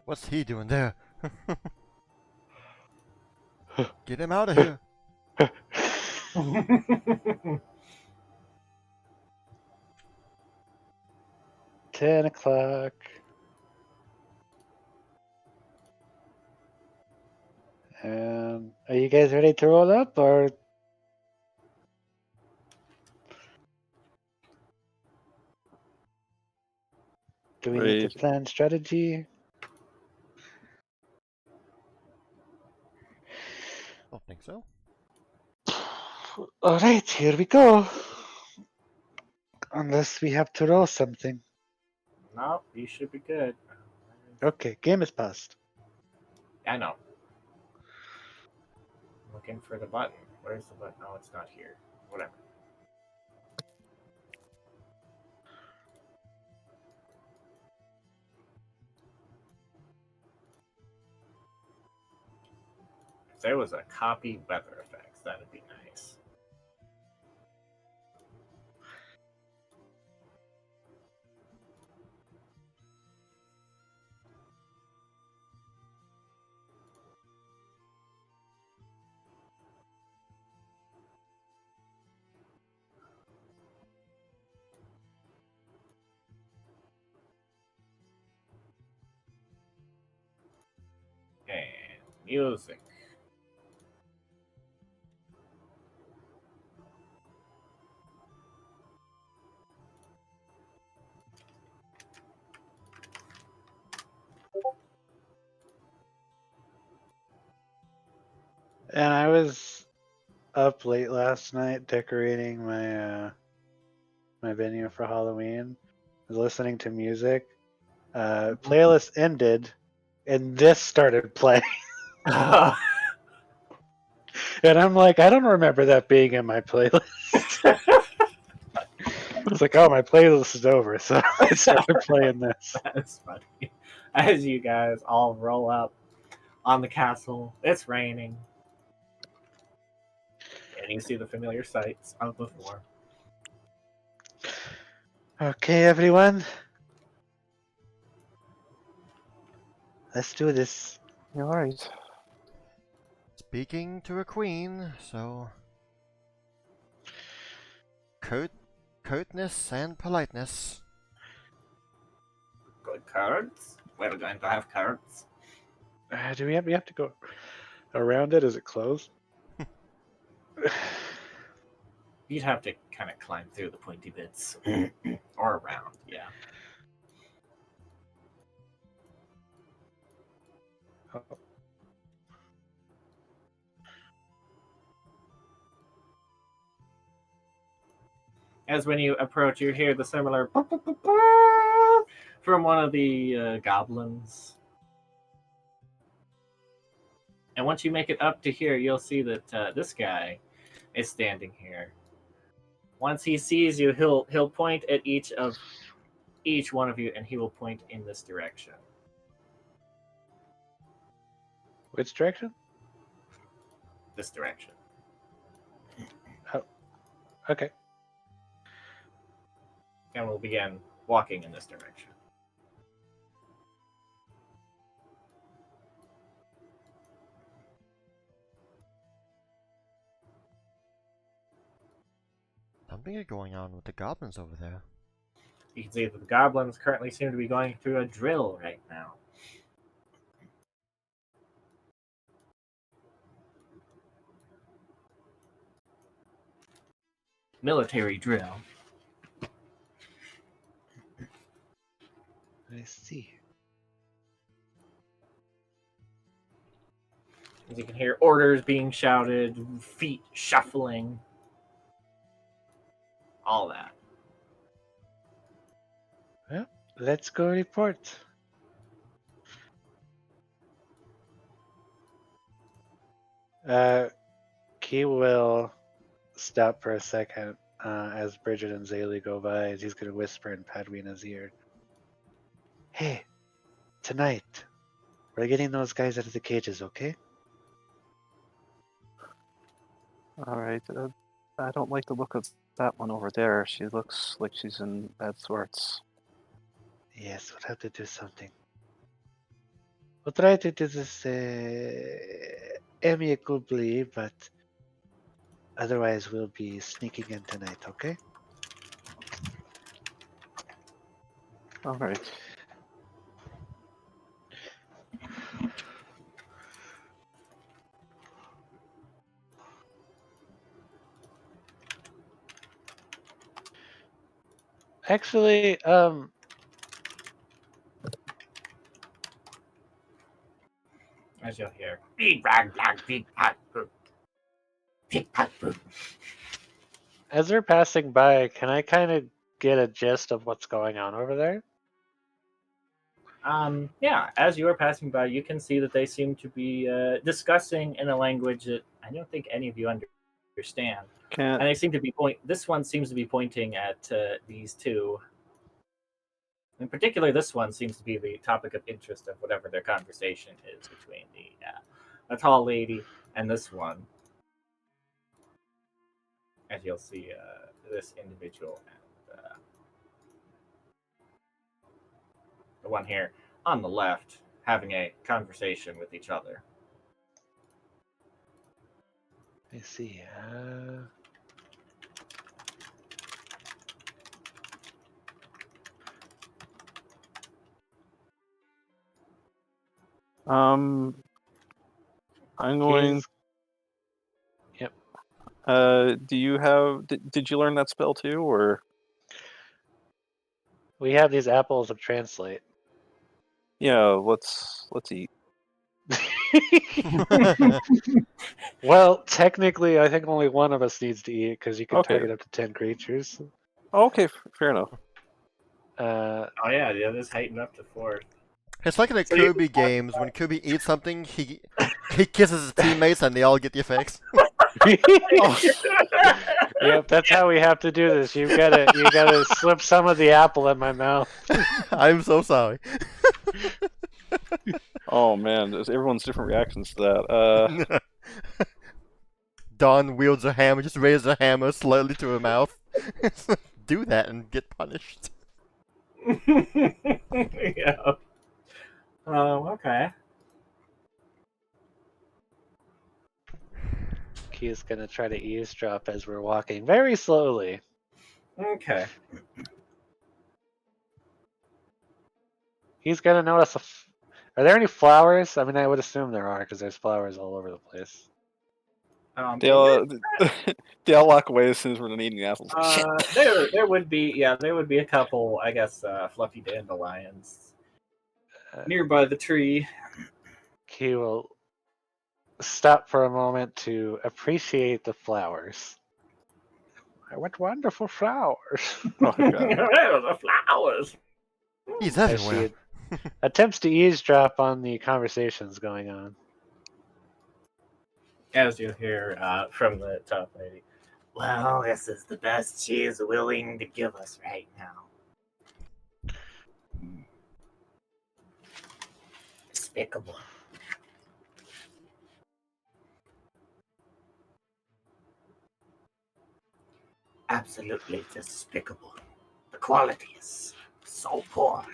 What's he doing there? Get him out of here. 10 o'clock. Are you guys ready to roll up, or do we need to Right. plan strategy? Don't think so. All right, here we go. Unless we have to roll something. Nope, you should be good. Okay, game is passed. I know. Looking for the button. Where's the button? Oh, it's not here. Whatever. If there was a copy weather effects, that'd be nice. And music. And I was up late last night decorating my venue for Halloween. I was listening to music. Playlist ended, and this started playing. And I'm like, I don't remember that being in my playlist. It's like, oh, my playlist is over, so I started playing this. That's funny. As you guys all roll up on the castle, it's raining. And you see the familiar sights of before. Okay, everyone, let's do this. All right. Speaking to a queen, so curtness and politeness. Good cards. We're going to have cards. Do we have to go around it? Is it closed? You'd have to kind of climb through the pointy bits. Or around, yeah. Oh. As when you approach, you hear the similar from one of the goblins. And once you make it up to here, you'll see that this guy is standing here. Once he sees you, he'll point at each one of you, and he will point in this direction. Which direction? This direction. Oh, okay. And we'll begin walking in this direction. Something is going on with the goblins over there. You can see that the goblins currently seem to be going through a drill right now. Military drill. I see. As you can hear orders being shouted, feet shuffling, all that. Well, let's go report. Key will stop for a second as Bridget and Zaylee go by, as he's going to whisper in Padwina's ear. Hey, tonight, we're getting those guys out of the cages, okay? All right. I don't like the look of that one over there. She looks like she's in bad sorts. Yes, we'll have to do something. We'll try to do this amicably, but otherwise we'll be sneaking in tonight, okay? All right. Actually, As you'll hear, beep, rag, blag, beep, pat, boop. Beep, pat, boop. as they're passing by, can I kind of get a gist of what's going on over there? Yeah, as you are passing by, you can see that they seem to be discussing in a language that I don't think any of you understand. Can't. And they seem to be this one seems to be pointing at these two. In particular, this one seems to be the topic of interest of whatever their conversation is between the tall lady and this one. As you'll see, this individual and the one here on the left having a conversation with each other. I see. I'm going. He's, yep. Do you have? Did you learn that spell too, or? We have these apples of translate. Yeah. Let's eat. Well, technically, I think only one of us needs to eat because you can Okay. target up to 10 creatures. Okay. Fair enough. Uh, Oh yeah, the others heightened up to 4. It's like in the So you- Kirby games when Kirby eats something, he kisses his teammates and they all get the effects. Yep, that's how we have to do this. You gotta slip some of the apple in my mouth. I'm so sorry. Oh man, there's everyone's different reactions to that. Dawn wields a hammer, just raises a hammer slightly to her mouth. Do that and get punished. Yeah. Okay. Key's gonna try to eavesdrop as we're walking very slowly. Okay. He's gonna notice are there any flowers? I mean, I would assume there are because there's flowers all over the place. They all they all walk away as soon as we're done eating apples. Shit. there would be a couple, I guess, fluffy dandelions nearby the tree. Key will stop for a moment to appreciate the flowers. What wonderful flowers! Oh, God. The flowers. He's As everywhere. she attempts to eavesdrop on the conversations going on. As you hear from the top lady. Well, this is the best she is willing to give us right now. Despicable. Absolutely despicable. The quality is so poor.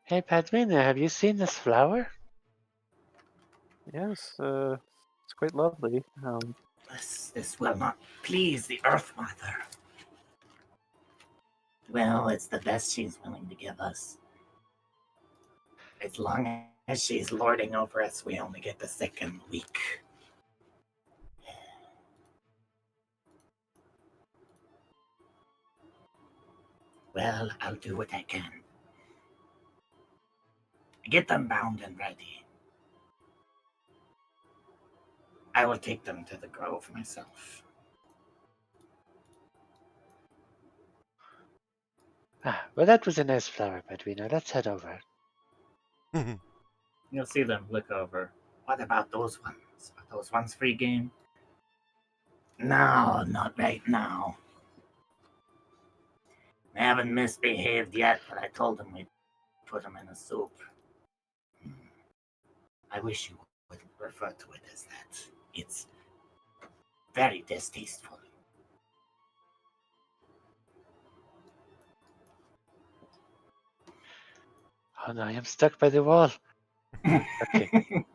Hey, Padmina, have you seen this flower? Yes, it's quite lovely. This will not please the Earth Mother. Well, it's the best she's willing to give us. As long as she's lording over us, we only get the sick and weak. Well, I'll do what I can. Get them bound and ready. I will take them to the grove myself. Well, that was a nice flower, Bedwina. Let's head over. You'll see them look over. What about those ones? Are those ones free game? No, not right now. They haven't misbehaved yet, but I told them we'd put them in a soup. I wish you would refer to it as that. It's very distasteful. Oh no, I am stuck by the wall. Okay.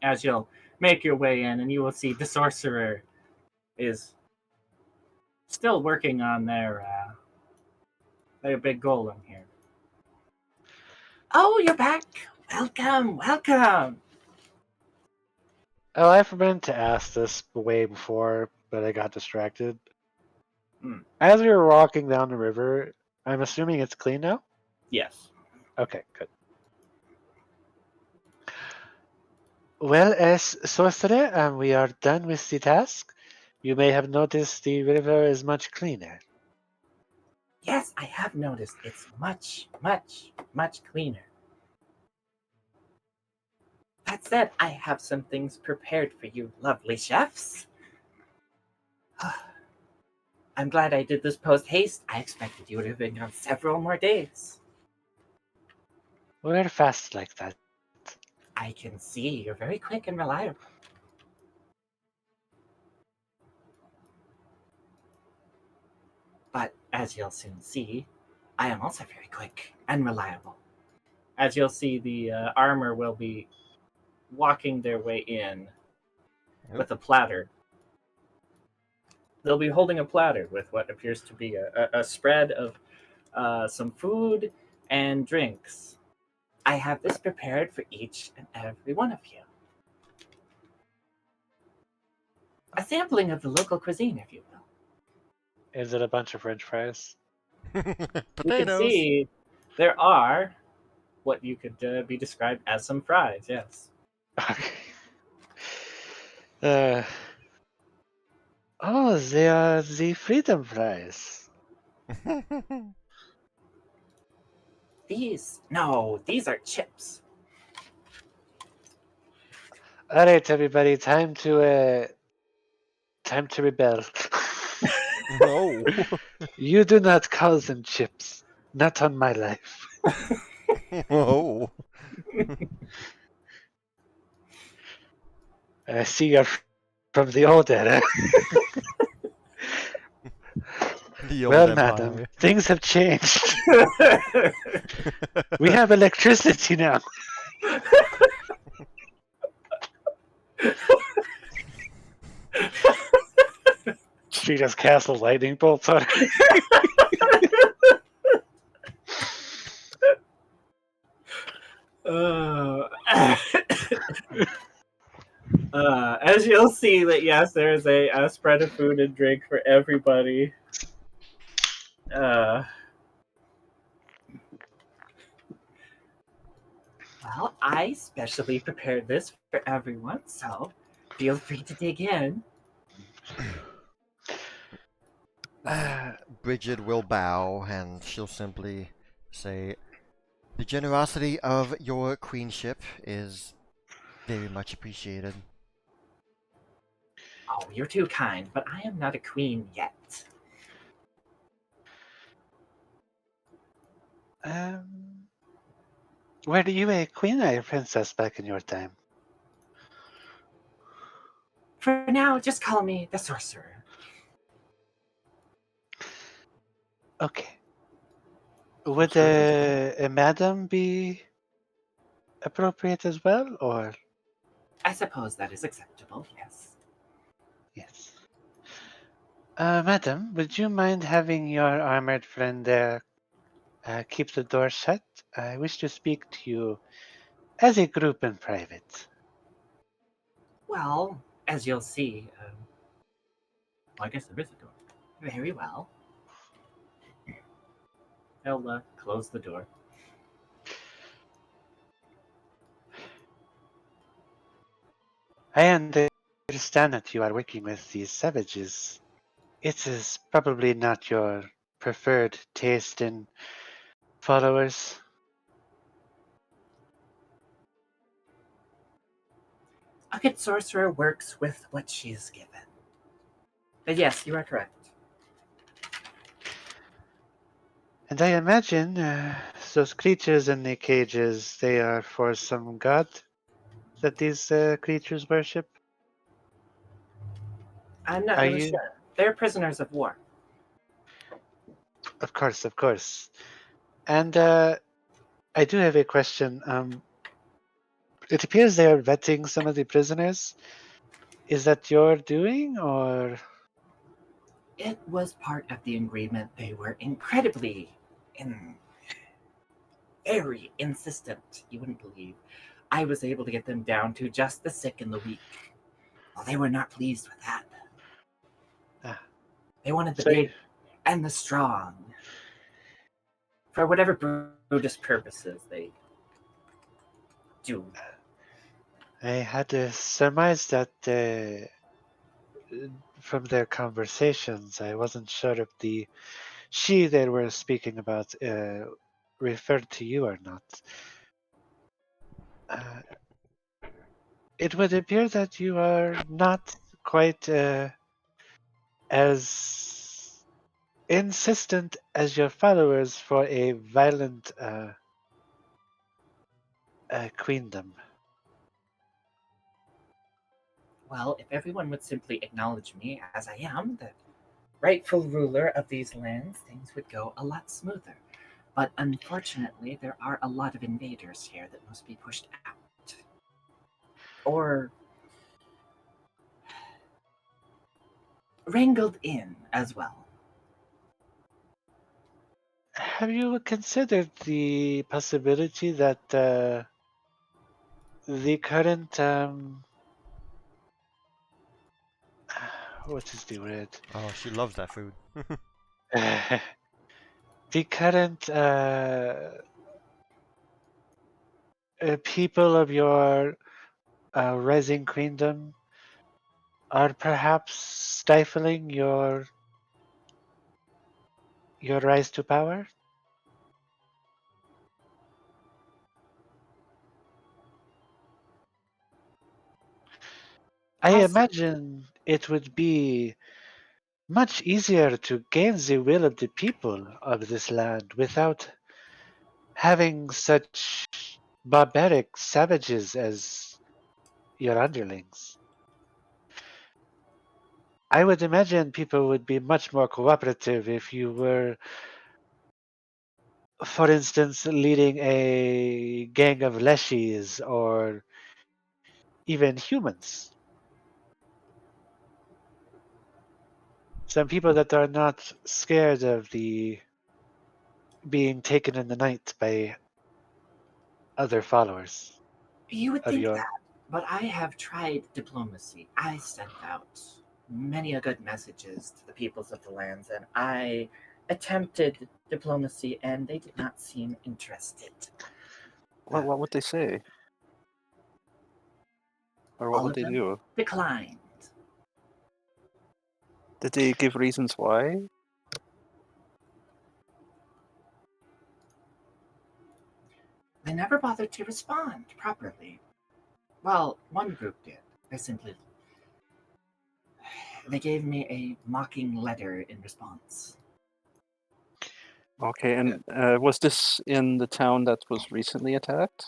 As you'll make your way in, and you will see the sorcerer is still working on their big golem here. Oh, you're back. Welcome, welcome. Oh, I've meant to ask this way before, but I got distracted. Hmm. As we were walking down the river, I'm assuming it's clean now? Yes. Okay, good. Well, as sorcerer, we are done with the task. You may have noticed the river is much cleaner. Yes, I have noticed it's much, much, much cleaner. That said, I have some things prepared for you, lovely chefs. I'm glad I did this post haste. I expected you would have been gone several more days. We're fast like that. I can see you're very quick and reliable. But as you'll soon see, I am also very quick and reliable. As you'll see, the armor will be walking their way in with a platter. They'll be holding a platter with what appears to be a spread of some food and drinks. I have this prepared for each and every one of you. A sampling of the local cuisine, if you will. Is it a bunch of French fries? You can Potatoes. see there are what you could be described as some fries, yes. Okay. Oh, they are the freedom fries. These are chips. All right, everybody, time to rebel. No. You do not call them chips. Not on my life. Oh. I see you're from the old era. The old Well, empire. madam, things have changed. We have electricity now. She just cast a lightning bolt on her. As you'll see that yes, there is a spread of food and drink for everybody. Well, I specially prepared this for everyone, so feel free to dig in. Bridget will bow and she'll simply say, "The generosity of your queenship is very much appreciated." Oh, you're too kind, but I am not a queen yet. Were you a queen or a princess back in your time? For now, just call me the sorcerer. Okay. Would a madam be appropriate as well, or I suppose that is acceptable, yes. yes? Madam, would you mind having your armored friend there keep the door shut? I wish to speak to you as a group in private. Well, as you'll see, I guess there is a door. Very well. He'll close the door. I understand that you are working with these savages. It is probably not your preferred taste in followers. A good sorcerer works with what she is given. But yes, you are correct. And I imagine those creatures in the cages, they are for some god that these creatures worship. I'm not Are really you? sure. They're prisoners of war. Of course, of course. And I do have a question. It appears they are vetting some of the prisoners. Is that your doing, or It was part of the agreement. They were incredibly, very insistent. You wouldn't believe. I was able to get them down to just the sick and the weak. Well, they were not pleased with that. Ah, They wanted the so big and the strong. For whatever Buddhist purposes they do. I had surmised that from their conversations. I wasn't sure if the she they were speaking about referred to you or not. Uh, it would appear that you are not quite as insistent as your followers for a violent queendom. Well, if everyone would simply acknowledge me as I am, the rightful ruler of these lands, things would go a lot smoother. But unfortunately, there are a lot of invaders here that must be pushed out. Or wrangled in as well. Have you considered the possibility that the current what is the word? Oh, she loves that food. The current people of your rising queendom are perhaps stifling your rise to power? I imagine it would be much easier to gain the will of the people of this land without having such barbaric savages as your underlings. I would imagine people would be much more cooperative if you were, for instance, leading a gang of leshies or even humans. Some people that are not scared of the being taken in the night by other followers You would of think your. that, but I have tried diplomacy. I sent out many a good messages to the peoples of the lands, and I attempted diplomacy, and they did not seem interested. What would they say? Or what All would of they them do? declined. Did they give reasons why? They never bothered to respond properly. Well, one group did. They gave me a mocking letter in response. Okay, and was this in the town that was recently attacked?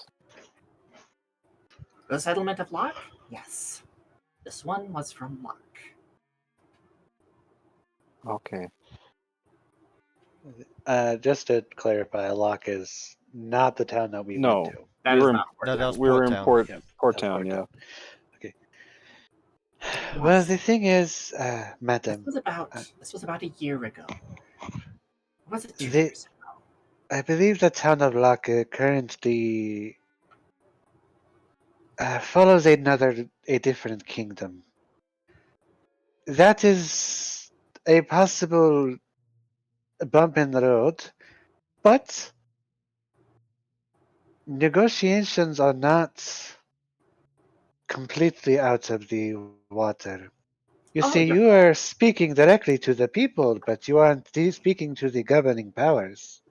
The settlement of Locke? Yes. This one was from Locke. Okay. Just to clarify, Locke is not the town that we No. went to. That We is were in- not No, that was We were in Port Town. Port That's Town, Port yeah. Town. Okay. Well, Yes. the thing is, This madam, was about a year ago. Or was it 2 They- years ago? I believe the town of Locke currently follows a different kingdom. That is a possible bump in the road, but negotiations are not completely out of the water. You Oh, see, you are speaking directly to the people, but you aren't speaking to the governing powers.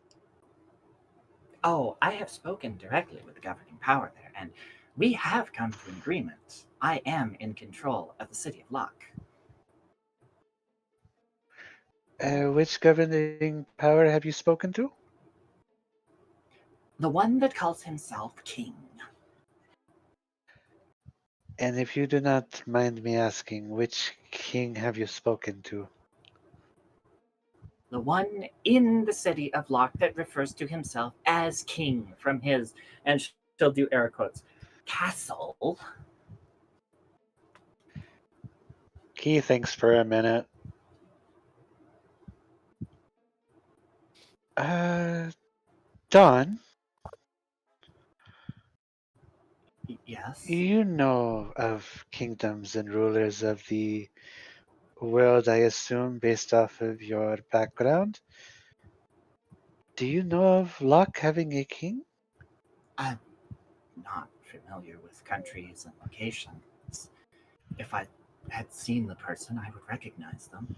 Oh, I have spoken directly with the governing power there, and we have come to an agreement. I am in control of the city of Locke. Which governing power have you spoken to? The one that calls himself king. And if you do not mind me asking, which king have you spoken to? The one in the city of Locke that refers to himself as king from his, and she'll do air quotes, castle. He thinks for a minute. Don, Yes. you know of kingdoms and rulers of the world, I assume, based off of your background. Do you know of Locke having a king? I'm not familiar with countries and locations. If I had seen the person, I would recognize them.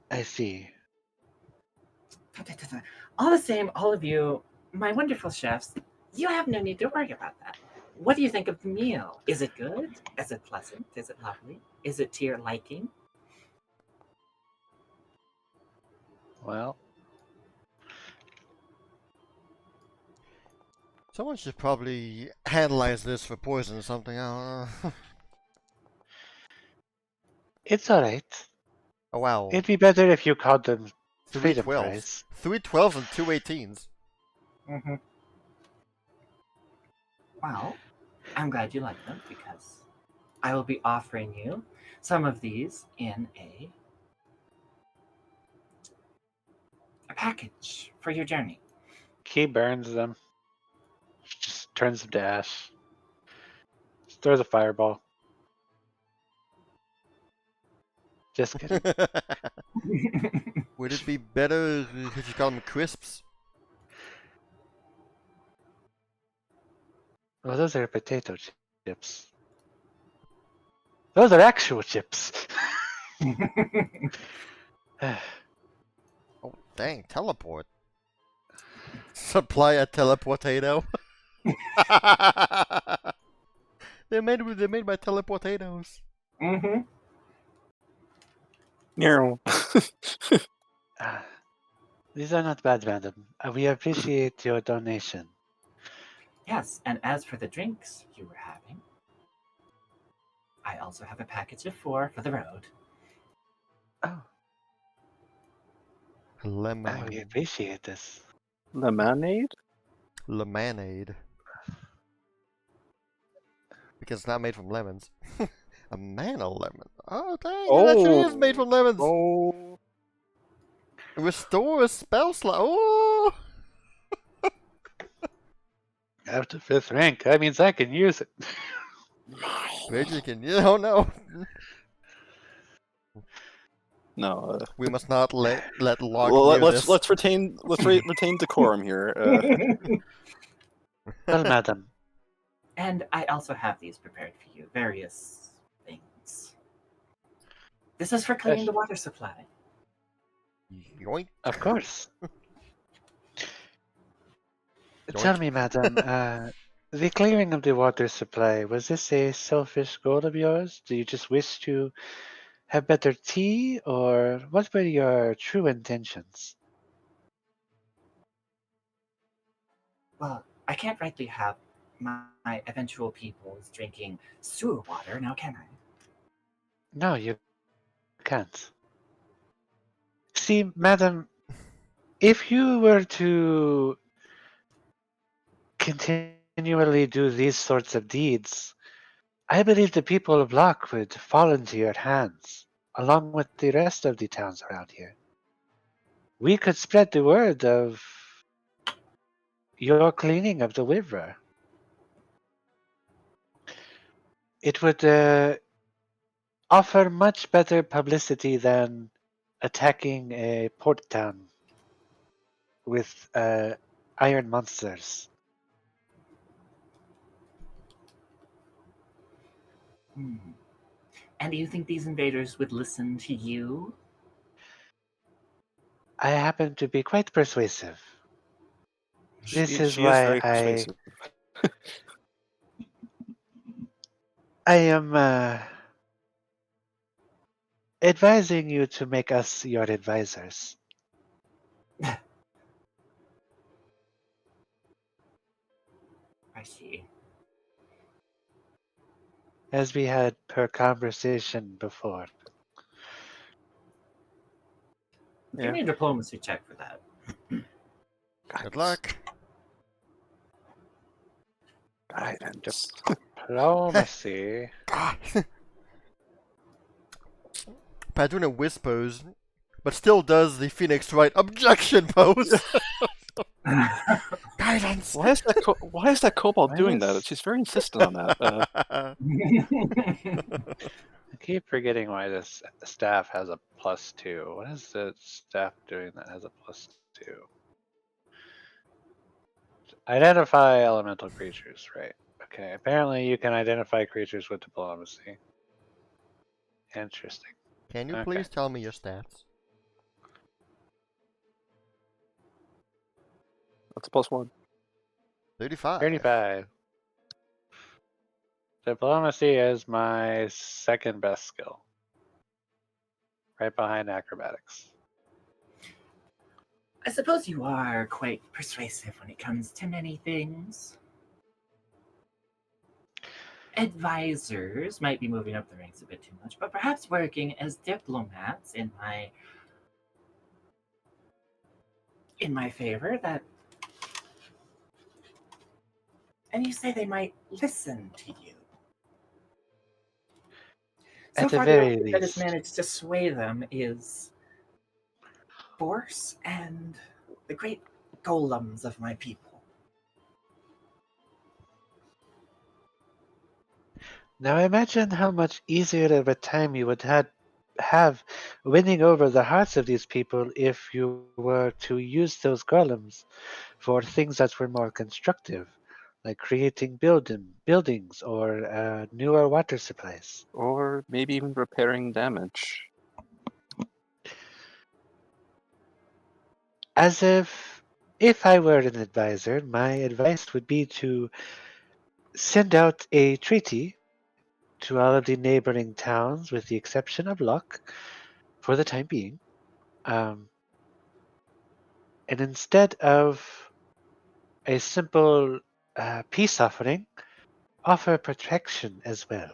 I see. All the same, all of you, my wonderful chefs, you have no need to worry about that. What do you think of the meal? Is it good? Is it pleasant? Is it lovely? Is it to your liking? Well, Someone should probably analyze this for poison or something. I don't know. it's alright. Oh wow, It'd be better if you called them three freedom 12s, fries. 3 12s and 2 18s. Mm-hmm. Well, I'm glad you like them because I will be offering you some of these in a package for your journey. He burns them. Just turns them to ash. Just throws a fireball. Just kidding. Would it be better if you call them crisps? Well, those are potato chips. Those are actual chips. Oh dang, teleport. Supply a teleportado. they're made by teleportados. Mm-hmm. No. Ah, these are not bad, madam. We appreciate your donation. Yes, and as for the drinks you were having, I also have a package of 4 for the road. Oh, we Lemonade. appreciate this. Lemonade? Lemonade. Because it's not made from lemons. A man of lemon. Oh dang, it actually is made from lemons. Oh. Restore a spell slot. Oh! Up to 5th rank. That means I can use it. Reggie can. Oh no. No. We must not let Locke Well, hear this. let's retain decorum here. Well, madam, And I also have these prepared for you, various things. This is for cleaning the water supply. Yoink. of course. Yoink. Tell me, madam, the clearing of the water supply, was this a selfish goal of yours? Do you just wish to have better tea, or what were your true intentions? Well, I can't rightly have my eventual peoples drinking sewer water, now can I? No, you can't. See, madam, if you were to continually do these sorts of deeds, I believe the people of Locke would fall into your hands, along with the rest of the towns around here. We could spread the word of your cleaning of the river. It would offer much better publicity than attacking a port town with iron monsters. Hmm. And do you think these invaders would listen to you? I happen to be quite persuasive. This is She is why very persuasive. I am advising you to make us your advisors. I see. As we had per conversation before. Give Yeah. me a diplomacy check for that. Good luck. Guidance. Diplomacy. God. Paduna whispers, but still does the Phoenix Wright objection pose. Guidance. Why is that kobold Why doing that? is- She's very insistent on that. I keep forgetting why this staff has a +2. What is the staff doing that has a +2? Identify elemental creatures, right. Okay, apparently you can identify creatures with diplomacy. Interesting. Can you Okay. please tell me your stats? That's a +1. 35. 35. Diplomacy is my second best skill. Right behind acrobatics. I suppose you are quite persuasive when it comes to many things. Advisors might be moving up the ranks a bit too much, but perhaps working as diplomats in my favor. That, and you say they might listen to you. So At the far, the only very thing that has least. managed to sway them is force and the great golems of my people. Now imagine how much easier of a time you would have winning over the hearts of these people if you were to use those golems for things that were more constructive, like creating buildings or newer water supplies. Or maybe even repairing damage. As if I were an advisor, my advice would be to send out a treaty to all of the neighboring towns, with the exception of Luck, for the time being. And instead of a simple peace offering, offer protection as well.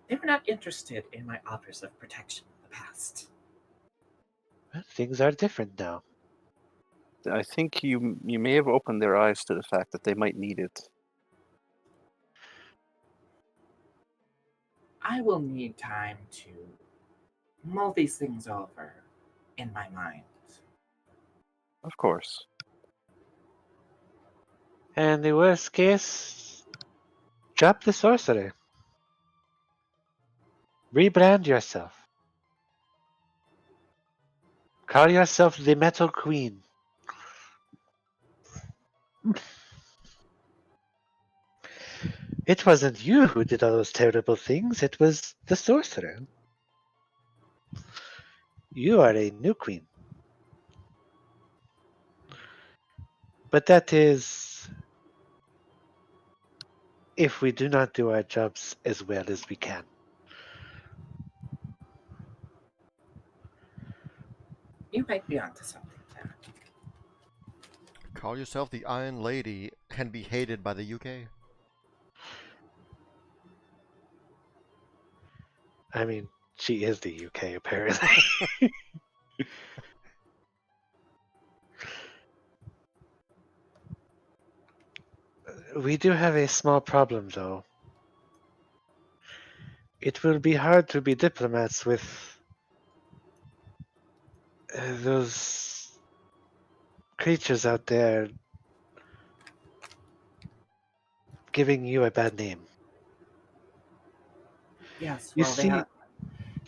They were not interested in my offers of protection in the past. Well, things are different now. I think you may have opened their eyes to the fact that they might need it. I will need time to mull these things over in my mind. Of course. And the worst case, drop the sorcerer. Rebrand yourself. Call yourself the Metal Queen. It wasn't you who did all those terrible things, it was the sorcerer. You are a new queen. But that is if we do not do our jobs as well as we can. You might be onto something there. Call yourself the Iron Lady and be hated by the UK. I mean, she is the UK, apparently. We do have a small problem, though. It will be hard to be diplomats with those creatures out there giving you a bad name. Yes, You well, see,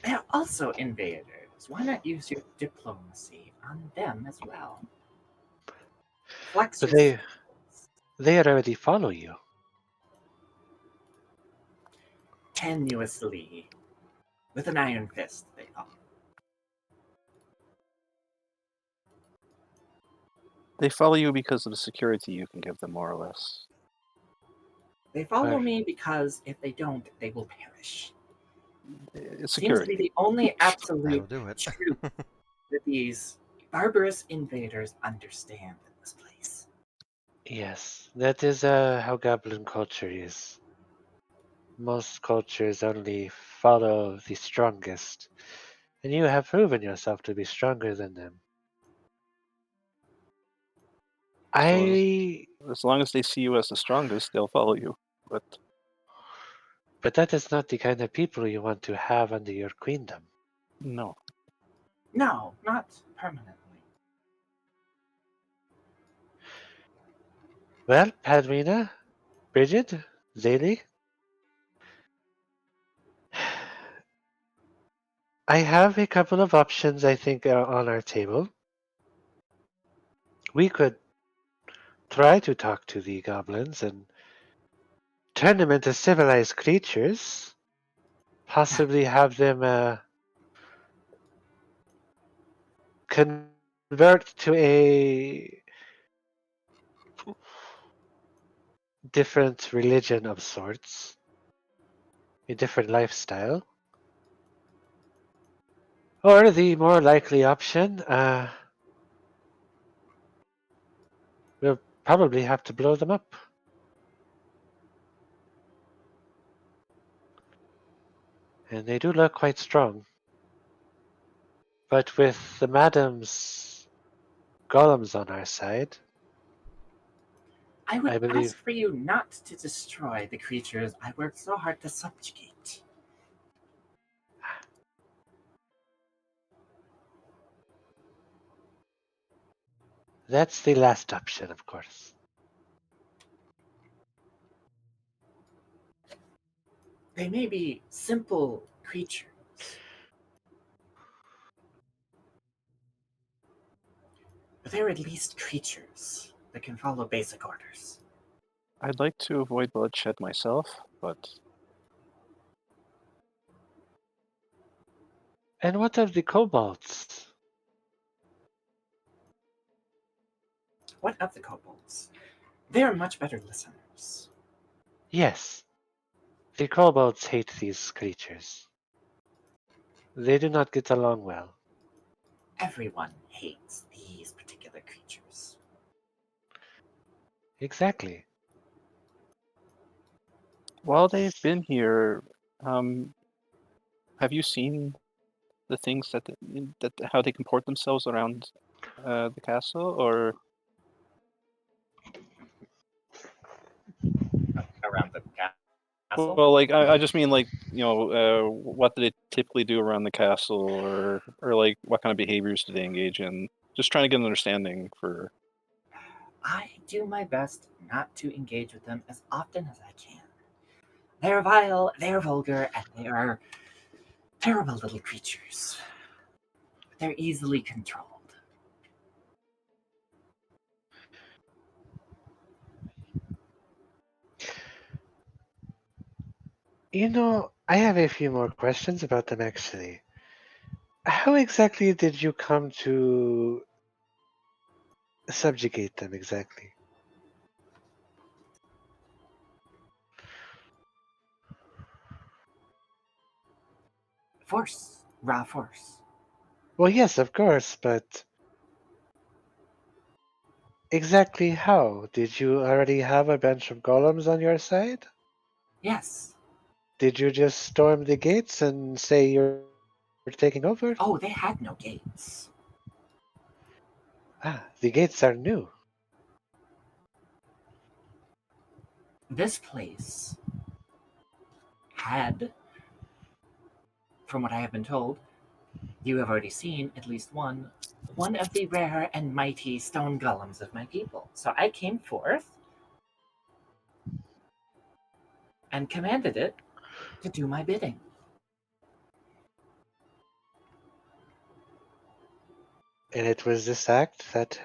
they are also invaders. Why not use your diplomacy on them as well? Flex but your skills they already follow you. tenuously with an iron fist. They call. They follow you because of the security you can give them, more or less. They follow Or- me because if they don't, they will perish. It's Seems to be security. the only That'll absolute do it. truth that these barbarous invaders understand in this place. Yes, that is how Goblin culture is. Most cultures only follow the strongest, and you have proven yourself to be stronger than them. So I. as long as they see you as the strongest, they'll follow you. But But that is not the kind of people you want to have under your queendom. no. No, not permanently. Well, Padrina, Bridget, Zaylee, I have a couple of options I think are on our table. We could try to talk to the goblins and turn them into civilized creatures. Possibly have them convert to a different religion of sorts, a different lifestyle. Or the more likely option, we'll probably have to blow them up. And they do look quite strong. But with the madam's golems on our side, I would I believe ask for you not to destroy the creatures I worked so hard to subjugate. that's the last option, of course. They may be simple creatures, but they're at least creatures that can follow basic orders. I'd like to avoid bloodshed myself, but And what of the kobolds? What of the kobolds? They are much better listeners. Yes, the kobolds hate these creatures. They do not get along well. Everyone hates these particular creatures. Exactly. while they've been here, um, have you seen the things that how they comport themselves around the castle, or Around the castle? well, like I just mean like what do they typically do around the castle, or like what kind of behaviors do they engage in? Just trying to get an understanding for. I do my best not to engage with them as often as I can. They're vile, they're vulgar, and they are terrible little creatures. They're easily controlled. You know, I have a few more questions about them actually. How exactly did you come to subjugate them exactly? Force. Raw force. Well, yes, of course, but exactly how? Did you already have a bunch of golems on your side? Yes. Did you just storm the gates and say you're taking over? Oh, they had no gates. Ah, the gates are new. this place had, from what I have been told, you have already seen at least one of the rare and mighty stone golems of my people. So I came forth and commanded it to do my bidding. And it was this act that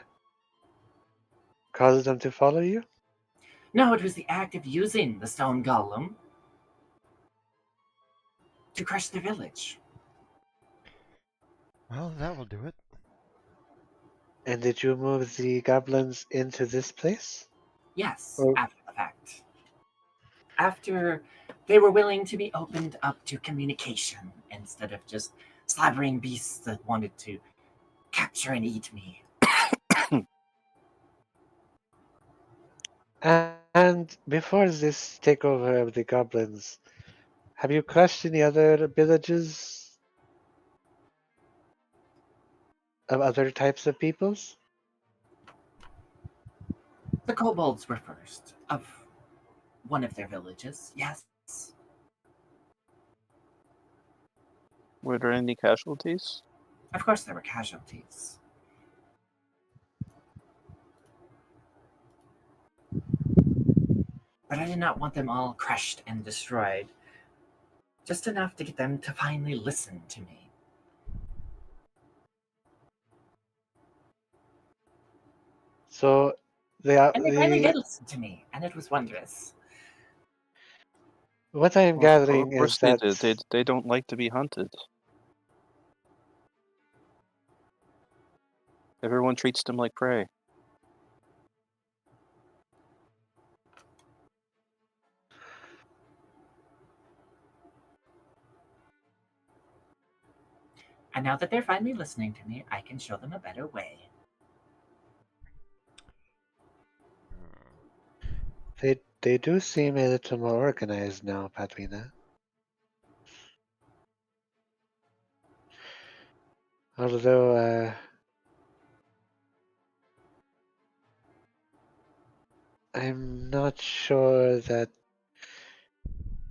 caused them to follow you? No, it was the act of using the stone golem to crush the village. Well, that will do it. And did you move the goblins into this place? Yes, Oh. after the fact. After they were willing to be opened up to communication instead of just slobbering beasts that wanted to capture and eat me. And before this takeover of the goblins, have you crushed any other villages of other types of peoples? The kobolds were first of one of their villages, yes. Were there any casualties? Of course there were casualties. But I did not want them all crushed and destroyed. Just enough to get them to finally listen to me. So And they finally did listen to me, and it was wondrous. what I am Of gathering course is they that did. They don't like to be hunted. Everyone treats them like prey. And now that they're finally listening to me, I can show them a better way. they do seem a little more organized now, Patrina. Although I'm not sure that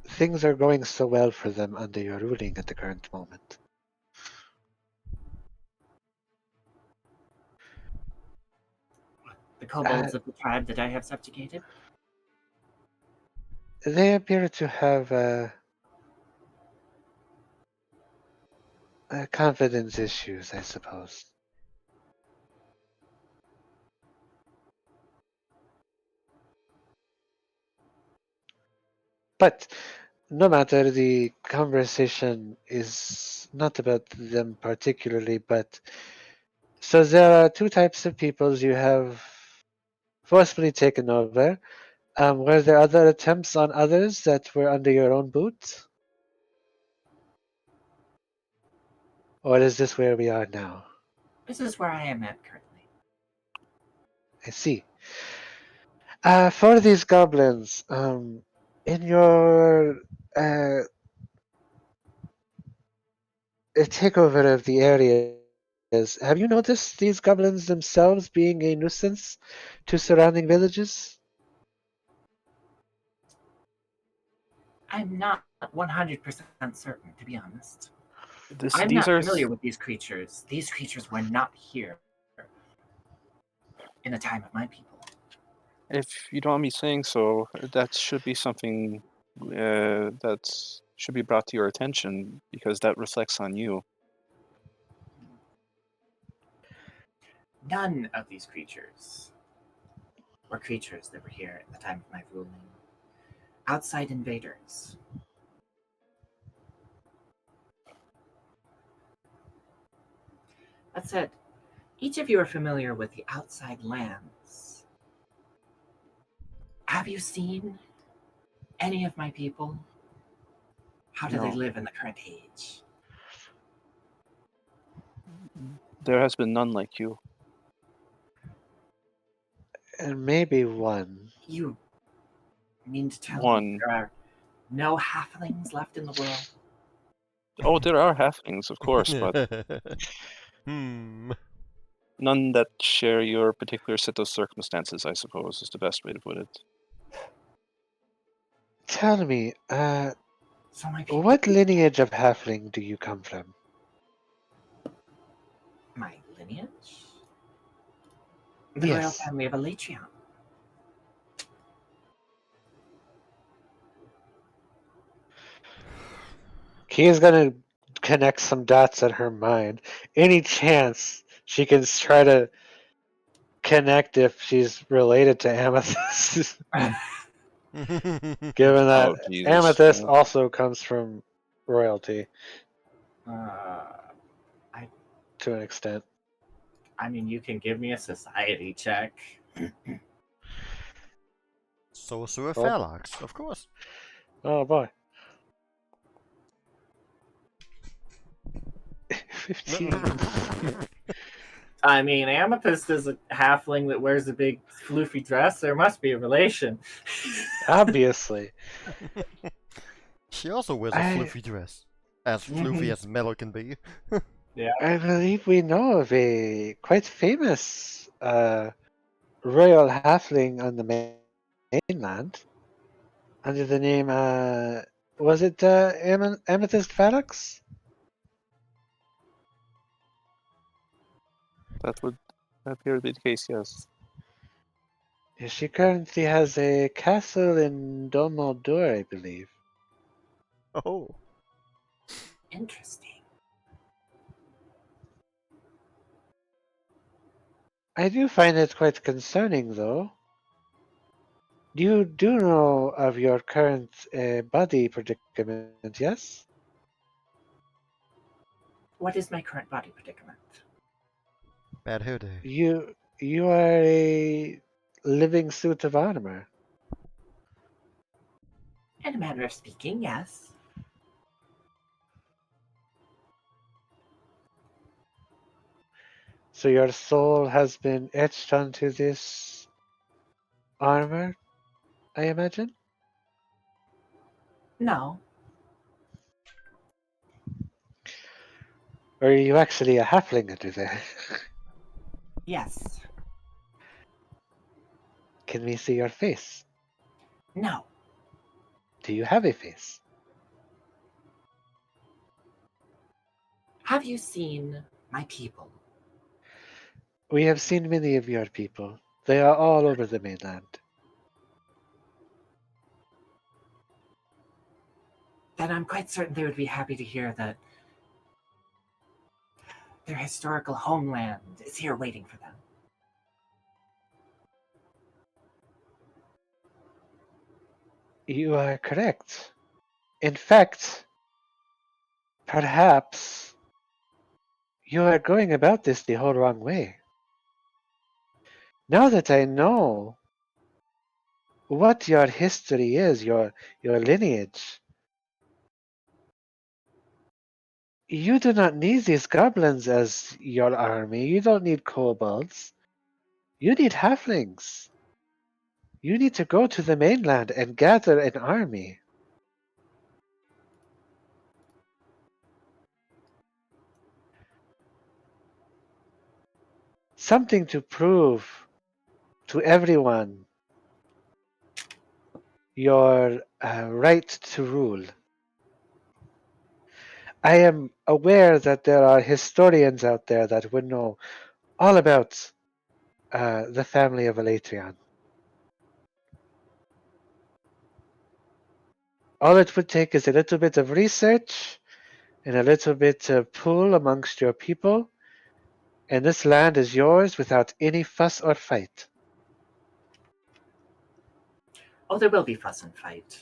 things are going so well for them under your ruling at the current moment. The kobolds of the tribe that I have subjugated? They appear to have confidence issues, I suppose. But no matter, the conversation is not about them particularly, but so there are two types of peoples you have forcefully taken over. Were there other attempts on others that were under your own boot? Or is this where we are now? This is where I am at currently. I see. For these goblins, in your takeover of the areas, have you noticed these goblins themselves being a nuisance to surrounding villages? I'm not 100% certain, to be honest. This, I'm these not are familiar with these creatures. These creatures were not here in the time of my people. if you don't want me saying so, that should be something that should be brought to your attention because that reflects on you. None of these creatures were creatures that were here at the time of my ruling. Outside invaders. That said, each of you are familiar with the outside lands. Have you seen any of my people? How do they No. live in the current age? There has been none like you. And maybe one. You mean to tell me One. there are no halflings left in the world? Oh, there are halflings, of course, but Hmm. none that share your particular set of circumstances, I suppose, is the best way to put it. tell me, So my people, what lineage of halfling do you come from? my lineage, the royal Yes. family of Elatrion. Kia's gonna connect some dots in her mind. Any chance she can try to connect if she's related to Amethyst, given that Oh Jesus! Amethyst also comes from royalty I to an extent. I mean, you can give me a society check. Sorcerer Well- Phalanx, of course. Oh boy. 15. I mean, Amethyst is a halfling that wears a big floofy dress. There must be a relation. Obviously. She also wears a I floofy dress. As floofy as metal can be. Yeah. I believe we know of a quite famous royal halfling on the mainland under the name was it Amethyst Phalanx? That would appear to be the case. Yes. Yeah, she currently has a castle in Domaldor, I believe. Oh. Interesting. I do find it quite concerning, though. You do know of your current body predicament, yes? What is my current body predicament? Bad hair day. You are a living suit of armor. In a manner of speaking, yes. So your soul has been etched onto this armor, I imagine? No. Or are you actually a halfling under there? Yes. Can we see your face? No. Do you have a face? Have you seen my people? We have seen many of your people. They are all over the mainland. Then I'm quite certain they would be happy to hear that their historical homeland is here waiting for them. You are correct. In fact, perhaps you are going about this the whole wrong way. Now that I know what your history is, your lineage, you do not need these goblins as your army. You don't need kobolds. You need halflings. You need to go to the mainland and gather an army. Something to prove to everyone your right to rule. I am aware that there are historians out there that would know all about the family of Elatrion. All it would take is a little bit of research and a little bit of pull amongst your people, and this land is yours without any fuss or fight. Oh, there will be fuss and fight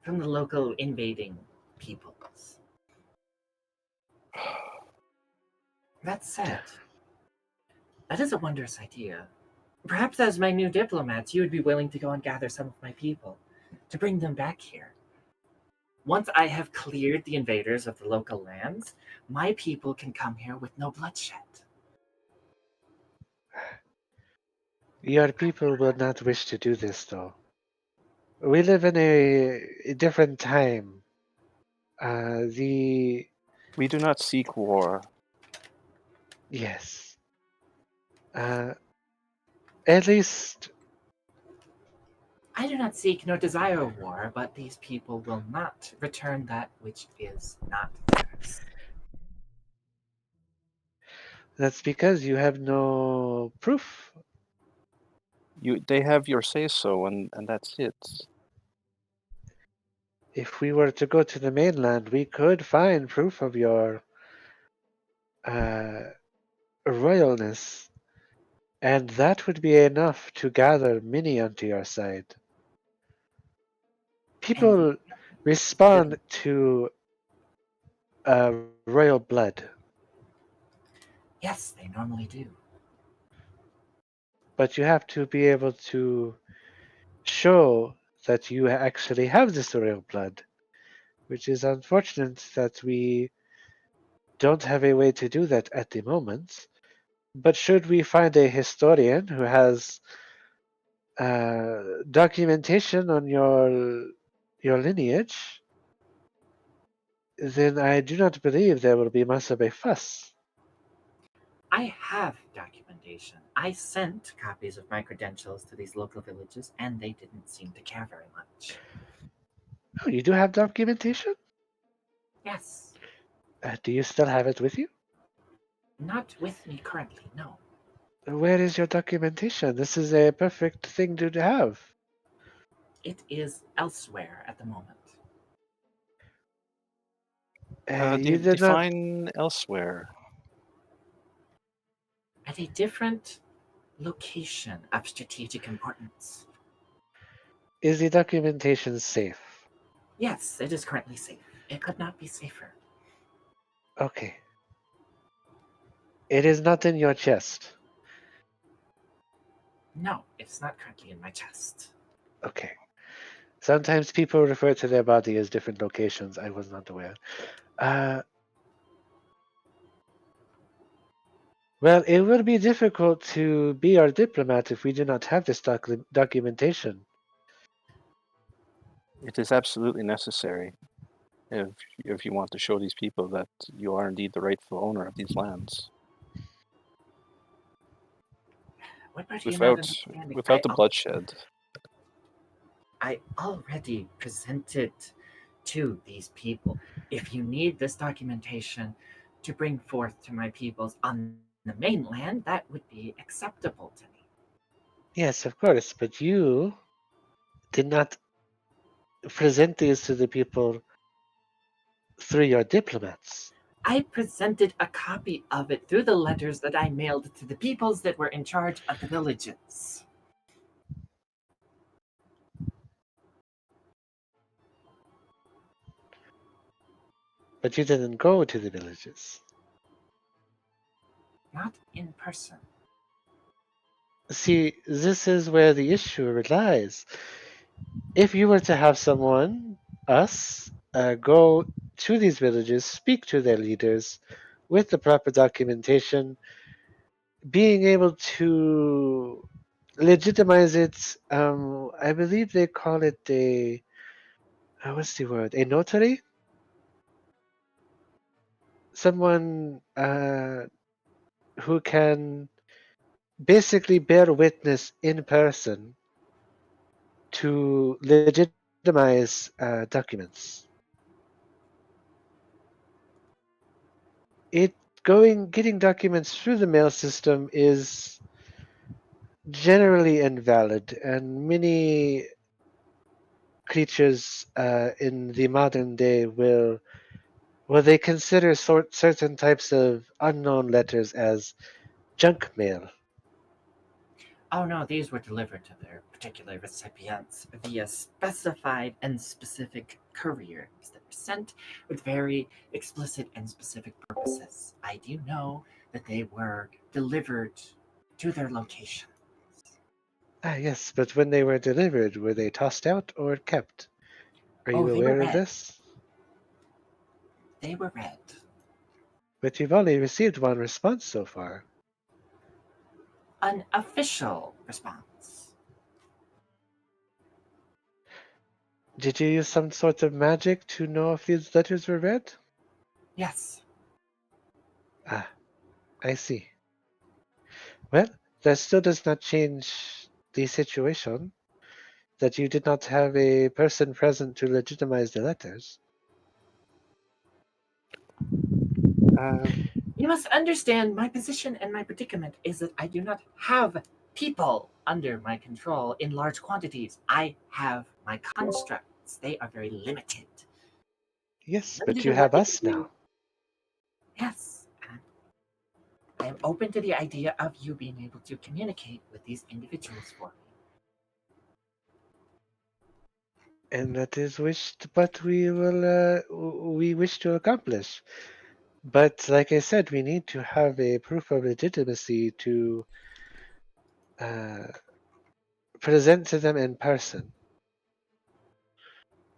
from the local invading peoples. That said, that is a wondrous idea. Perhaps as my new diplomats, you would be willing to go and gather some of my people to bring them back here. Once I have cleared the invaders of the local lands, my people can come here with no bloodshed. Your people will not wish to do this, though. We live in a different time. The We do not seek war. yes. At least I do not seek nor desire war, but these people will not return that which is not theirs. That's because you have no proof. They have your say so, and that's it. If we were to go to the mainland, we could find proof of your uh, royalness, and that would be enough to gather many onto your side. And People respond to royal blood, yes, they normally do. but you have to be able to show that you actually have this royal blood, which is unfortunate that we don't have a way to do that at the moment. But should we find a historian who has documentation on your lineage, then I do not believe there will be much of a fuss. I have documentation. I sent copies of my credentials to these local villages, and they didn't seem to care very much. Oh, you do have documentation? Yes, Do you still have it with you? not with me currently, no. Where is your documentation? This is a perfect thing to have. It is elsewhere at the moment. You did not. Define elsewhere. At a different location of strategic importance. Is the documentation safe? Yes, it is currently safe. It could not be safer. Okay. It is not in your chest. No, it's not currently in my chest. Okay. Sometimes people refer to their body as different locations. I was not aware. Well, it will be difficult to be our diplomat if we do not have this documentation. It is absolutely necessary if you want to show these people that you are indeed the rightful owner of these lands. What part are you not Without understanding? without the bloodshed. I already presented to these people. If you need this documentation to bring forth to my peoples on the mainland, that would be acceptable to me. Yes, of course, but you did not present these to the people through your diplomats. I presented a copy of it through the letters that I mailed to the peoples that were in charge of the villages. But you didn't go to the villages. Not in person. See, this is where the issue lies. If you were to have someone, us, go to these villages, speak to their leaders with the proper documentation, being able to legitimize it, I believe they call it a, what's the word? A notary? Someone who can basically bear witness in person to legitimize documents. It getting documents through the mail system is generally invalid, and many creatures in the modern day they consider certain types of unknown letters as junk mail. Oh no, these were delivered to their particular recipients via specified and specific couriers that were sent with very explicit and specific purposes. I do know that they were delivered to their location. Ah, yes, but when they were delivered, were they tossed out or kept? Are Oh, you they were aware of read. this? They were read. But you've only received one response so far. An official response. Did you use some sort of magic to know if these letters were read? Yes. Ah, I see. Well, that still does not change the situation. that you did not have a person present to legitimize the letters. You must understand my position and my predicament is that I do not have people under my control in large quantities. I have my constructs. They are very limited. Yes, but Limited you in what have they us can do. now. Yes. And I am open to the idea of you being able to communicate with these individuals for me. And that is wished what we wish to accomplish. But like I said, we need to have a proof of legitimacy to present to them in person.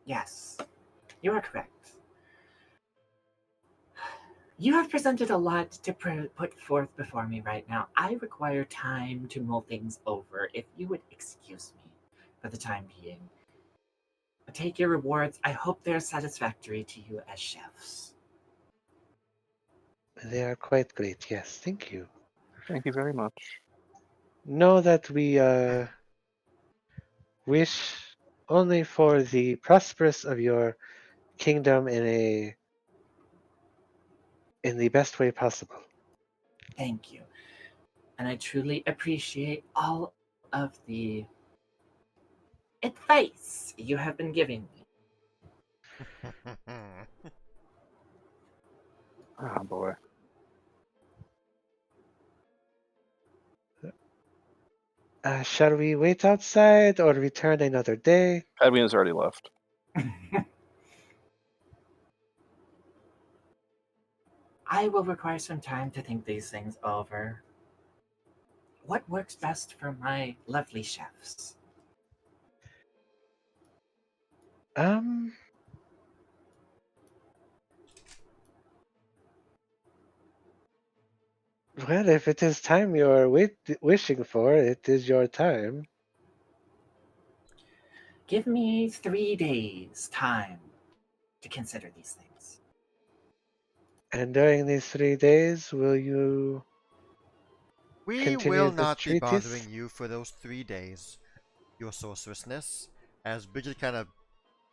Yes, you are correct. You have presented a lot to put forth before me right now. I require time to mull things over. If you would excuse me for the time being, take your rewards. I hope they're satisfactory to you as chefs. They are quite great, yes, thank you. Thank you very much. Know that we wish only for the prosperous of your kingdom in the best way possible. Thank you. And I truly appreciate all of the advice you have been giving me. Oh boy. Shall we wait outside or return another day? Edwin has already left. I will require some time to think these things over. What works best for my lovely chefs? Um, well, if it is time you're wishing for, it is your time. Give me 3 days' time to consider these things. And during these 3 days, will you We continue will this not be treatise? bothering you for those 3 days, your sorcerousness, as Bridget kind of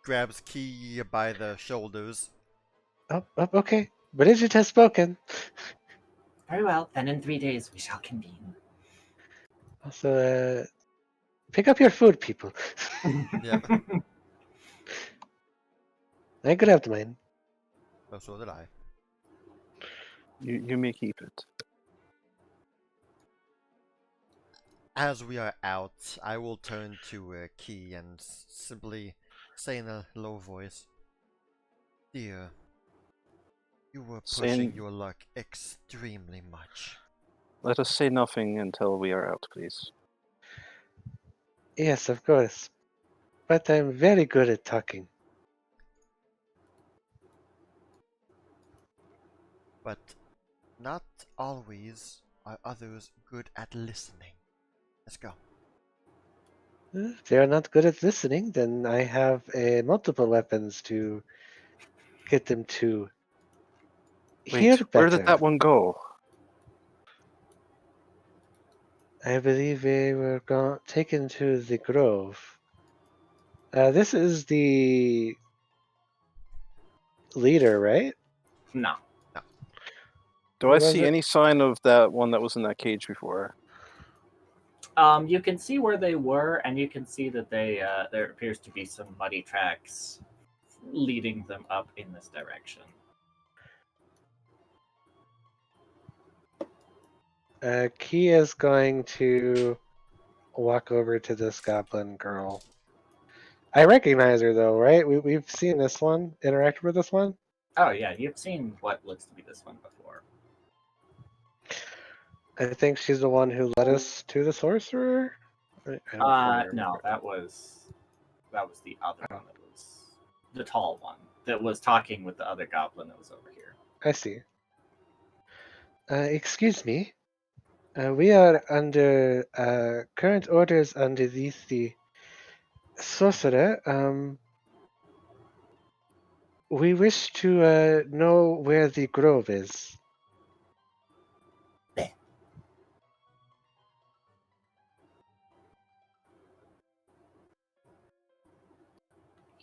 grabs Key by the shoulders. Oh, okay. Bridget has spoken. Very well, then in 3 days we shall convene. Also, pick up your food, people. Yep, I grabbed mine. oh, so did I. You may keep it. As we are out, I will turn to Key and simply say in a low voice, "Dear, you were pushing Saying, your luck extremely much." let us say nothing until we are out, please. Yes, of course. But I'm very good at talking. But not always are others good at listening. Let's go. If they are not good at listening, then I have multiple weapons to get them to hear Wait, where did better. that one go? I believe they were taken to the grove. This is the leader, right? No. No. Do Who I was see it? any sign of that one that was in that cage before? You can see where they were, and you can see that there appears to be some muddy tracks leading them up in this direction. Key is going to walk over to this goblin girl. I recognize her though, right? We've seen this one, interacted with this one. Oh yeah, you've seen what looks to be this one before. I think she's the one who led us to the sorcerer. I don't quite remember. No, that was the other Oh. one that was the tall one that was talking with the other goblin that was over here. I see. Excuse me. We are under current orders underneath the sorcerer. We wish to know where the grove is.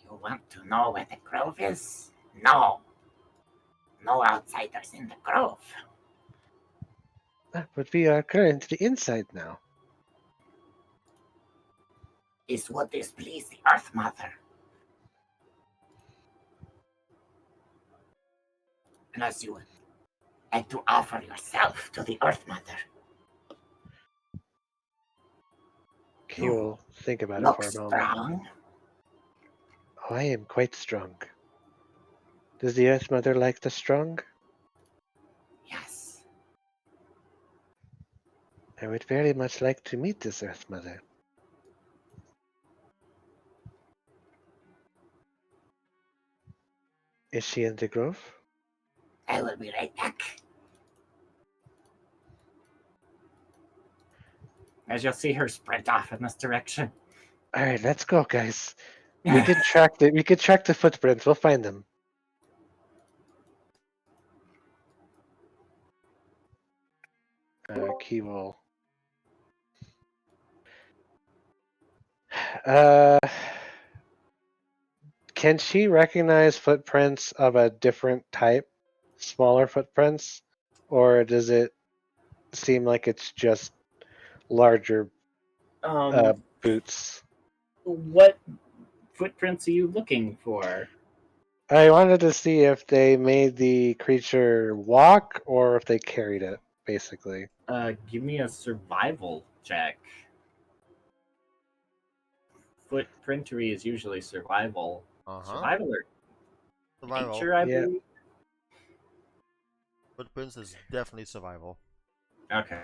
You want to know where the grove is? No. No outsiders in the grove. But we are currently inside now. Is what displease the Earth Mother. Unless you would like to offer yourself to the Earth Mother. He will think about it Look for a moment. strong. Oh, I am quite strong. Does the Earth Mother like the strong? Yes. I would very much like to meet this Earth Mother. Is she in the grove? I will be right back. As you'll see her sprint off in this direction. All right, let's go, guys. We can track the footprints. We'll find them. Key will. Can she recognize footprints of a different type, smaller footprints, or does it seem like it's just larger boots? What footprints are you looking for? I wanted to see if they made the creature walk or if they carried it, basically. Give me a survival check. Footprintery is usually survival. Survival or Survival. nature, I Yeah. believe. Footprints is definitely survival. Okay.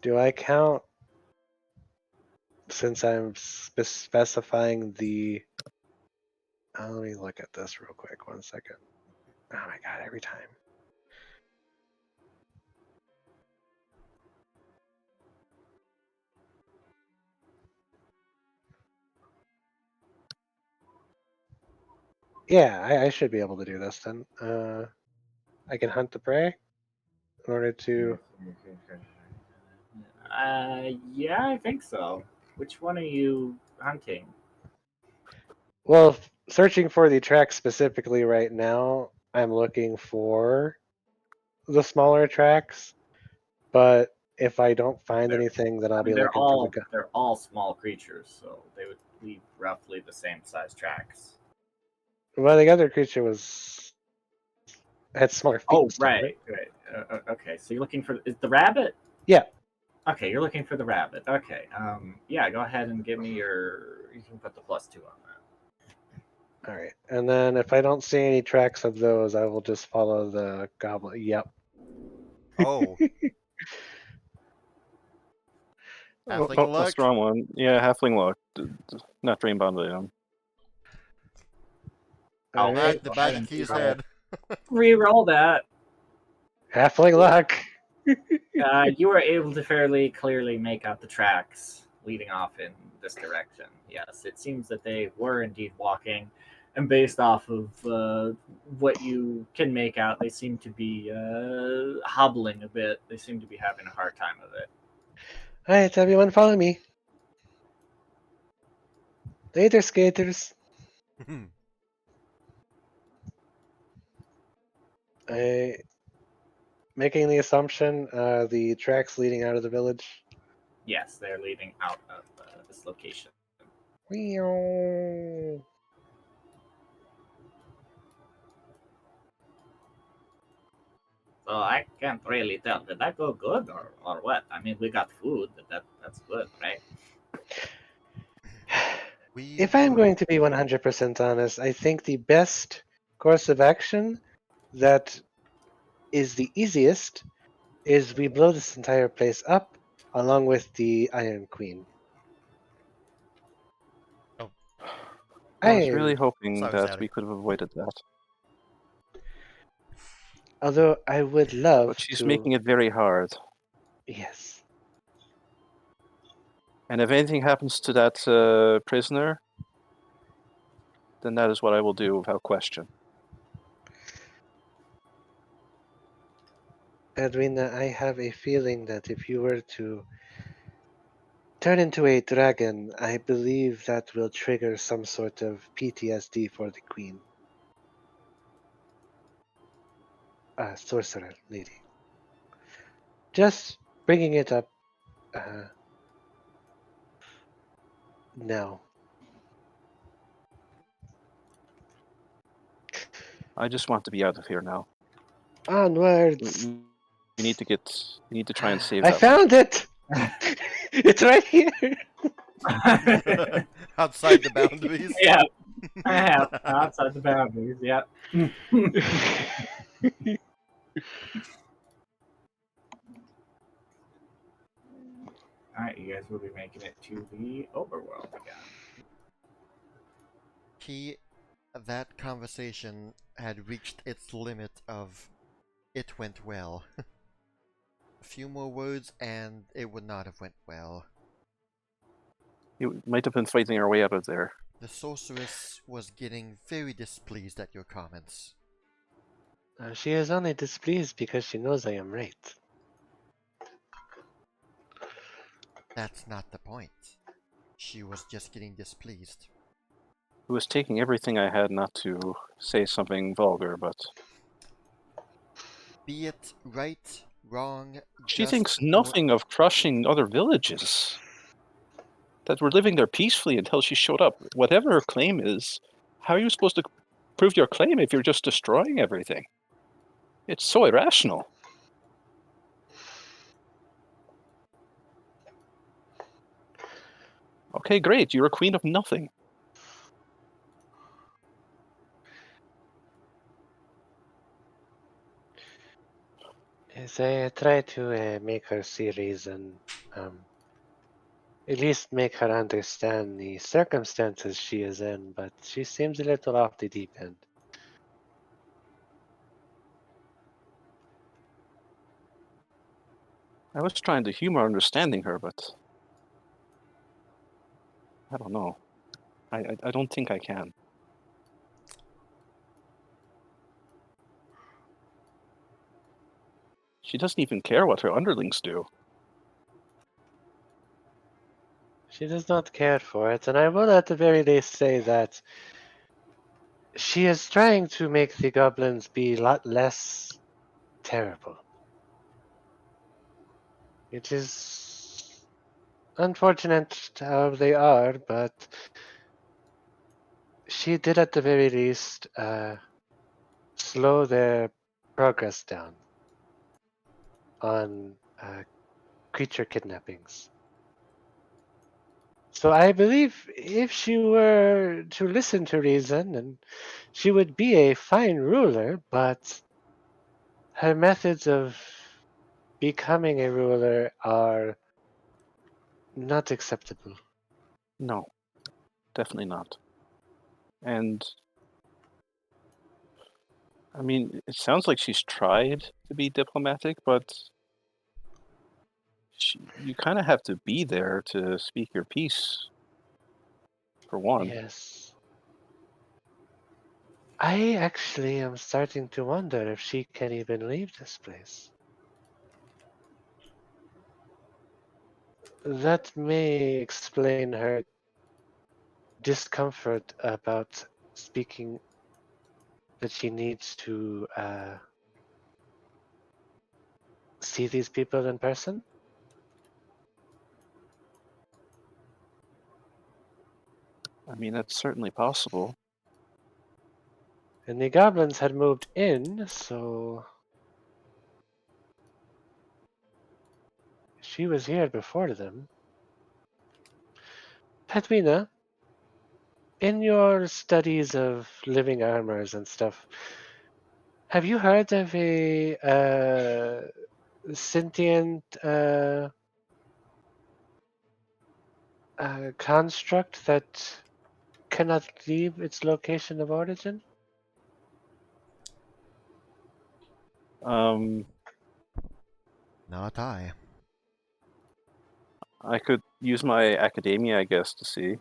Do I count, since I'm specifying the... let me look at this real quick. 1 second. Oh my god, every time. Yeah, I should be able to do this then. I can hunt the prey in order to... Yeah, I think so. Which one are you hunting? Well, searching for the track specifically right now, I'm looking for the smaller tracks, but if I don't find anything, then I'll be They're looking for the... all small creatures, so they would leave roughly the same size tracks. Well, the other creature had smaller feet. Oh, and stuff, right. Okay, so you're looking for is the rabbit? Yeah. Okay, you're looking for the rabbit. Okay. Yeah, go ahead and give me your. You can put the +2 on that. All right. And then if I don't see any tracks of those, I will just follow the goblin. Yep. Oh. Halfling A luck. strong one. Yeah, halfling luck. Not dream bound down. All Okay, right. The go back ahead of and Key's re-roll. head. Re-roll that. Halfling luck. You were able to fairly clearly make out the tracks leading off in this direction. Yes, it seems that they were indeed walking, and based off of what you can make out, they seem to be hobbling a bit. They seem to be having a hard time of it. All right, everyone, follow me. Later, skaters. I making the assumption the tracks leading out of the village. Yes, they're leading out of this location. Meow. So I can't really tell. Did that go good or what? I mean, we got food. That's good, right? If I'm going to be 100% honest, I think the best course of action that is the easiest is we blow this entire place up along with the Iron Queen. Oh. I was really hoping Sorry, that Zaddy. we could have avoided that. Although I would love But she's to... making it very hard. Yes. And if anything happens to that prisoner, then that is what I will do without question. Edwina, I have a feeling that if you were to turn into a dragon, I believe that will trigger some sort of PTSD for the queen. Sorcerer lady. Just bringing it up now. I just want to be out of here now. Onwards! We need to get. We need to try and save I that one. found it! It's right here! Outside the boundaries. Yeah, I have outside the boundaries. Yeah. All right, you guys will be making it to the overworld again. That conversation had reached its limit of it went well. A few more words and it would not have went well. You might have been fighting our way out of there. The sorceress was getting very displeased at your comments. She is only displeased because she knows I am right. That's not the point. She was just getting displeased. It was taking everything I had not to say something vulgar, but Be it right, wrong, she just thinks or- nothing of crushing other villages. That were living there peacefully until she showed up. Whatever her claim is, how are you supposed to prove your claim if you're just destroying everything? It's so irrational. Okay, great. You're a queen of nothing. As I try to make her see reason, at least make her understand the circumstances she is in, but she seems a little off the deep end. I was trying to humor understanding her, but I don't know. I don't think I can. She doesn't even care what her underlings do. She does not care for it, and I will at the very least say that she is trying to make the goblins be a lot less terrible. It is unfortunate how they are, but she did at the very least slow their progress down on creature kidnappings. So I believe if she were to listen to reason, and she would be a fine ruler, but her methods of becoming a ruler are not acceptable. No, definitely not. And I mean, it sounds like she's tried to be diplomatic, but you kind of have to be there to speak your piece, for one. Yes. I actually am starting to wonder if she can even leave this place. That may explain her discomfort about speaking that she needs to see these people in person. I mean, that's certainly possible. And the goblins had moved in, so she was here before them. Petwina, in your studies of living armors and stuff, have you heard of a sentient construct that cannot leave its location of origin? Not I. I could use my academia, I guess, to see.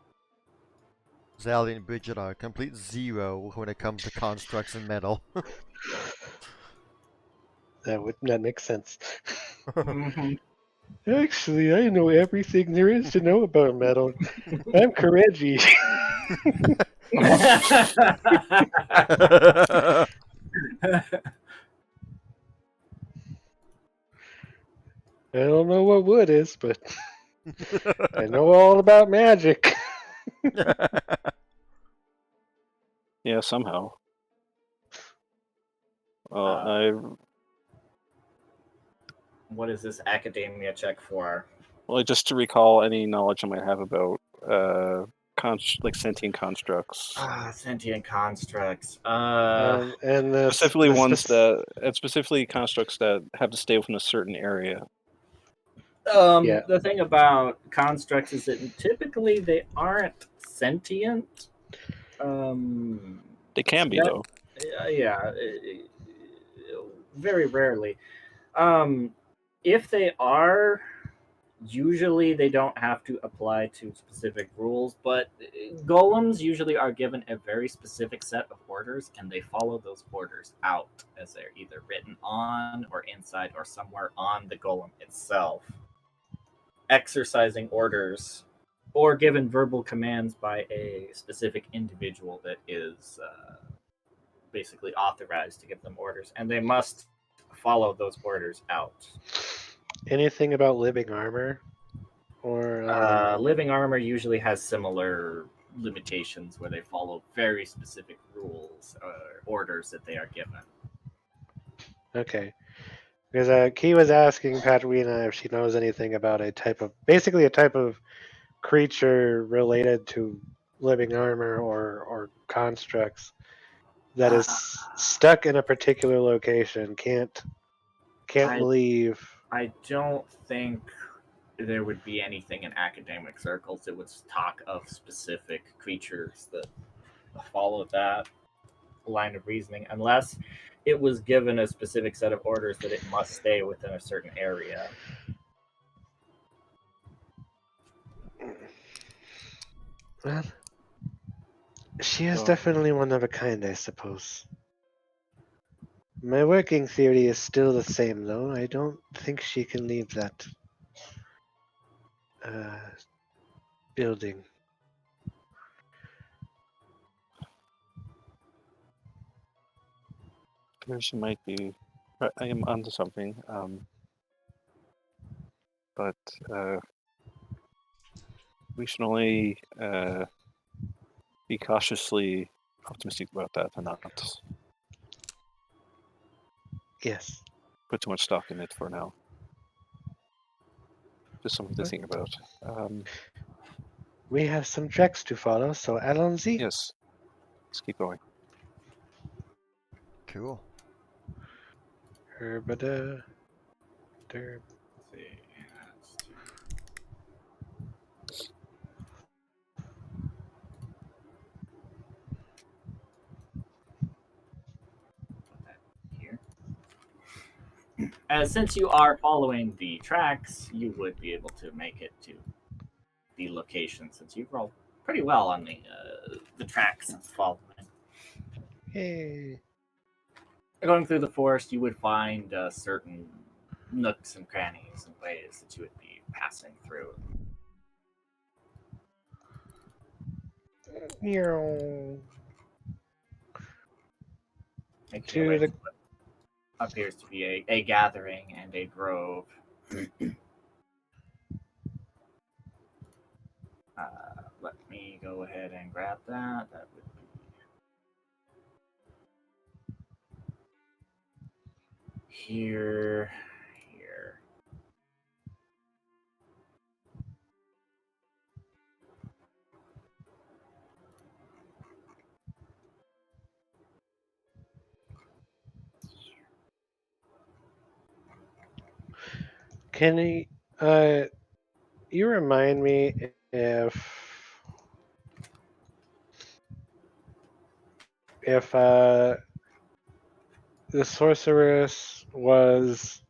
Zally and Bridget are complete zero when it comes to constructs and metal. That makes sense. Mhm. Actually, I know everything there is to know about metal. I'm Kareji. I don't know what wood is, but I know all about magic. Yeah, somehow. Well, What is this academia check for? just to recall any knowledge I might have about like sentient constructs, Sentient constructs. And the specifically spec- specifically constructs that have to stay within a certain area. Yeah. The thing about constructs is that typically they aren't sentient. They can be That- though. yeah, very rarely. Um, if they are, usually they don't have to apply to specific rules, but golems usually are given a very specific set of orders and they follow those orders out as they're either written on or inside or somewhere on the golem itself, exercising orders or given verbal commands by a specific individual that is basically authorized to give them orders, and they must follow those orders out. Anything about living armor? Or Living armor usually has similar limitations where they follow very specific rules or orders that they are given. okay. Because Key was asking Patrina if she knows anything about basically a type of creature related to living armor or constructs that is stuck in a particular location, can't I- leave. I don't think there would be anything in academic circles that would talk of specific creatures that follow that line of reasoning unless it was given a specific set of orders that it must stay within a certain area. Well, she is So- definitely one of a kind, I suppose. My working theory is still the same, though. I don't think she can leave that building. She might be. I am onto something. But we should only be cautiously optimistic about that and not Yes. put too much stock in it for now. Just something to think about. We have some tracks to follow, so allons-y. Yes, let's keep going. Cool. Herbada. Let's see. Here. Since you are following the tracks, you would be able to make it to the location since you rolled pretty well on the tracks following. Hey. Going through the forest, you would find certain nooks and crannies and ways that you would be passing through. Meow. Making To your way the- to what appears to be a gathering and a grove. Let me go ahead and grab that. That would be here. Can you remind me if the sorceress was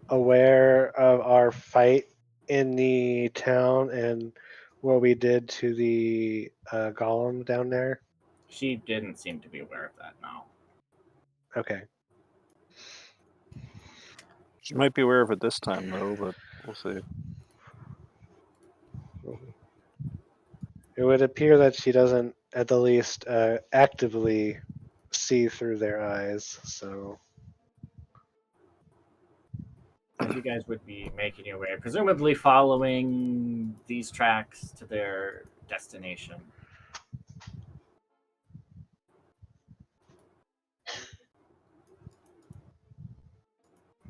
aware of our fight in the town and what we did to the golem down there? She didn't seem to be aware of that, no. Okay. She might be aware of it this time, though, but we'll see. It would appear that she doesn't, at the least, actively see through their eyes. So As you guys would be making your way, presumably following these tracks to their destination.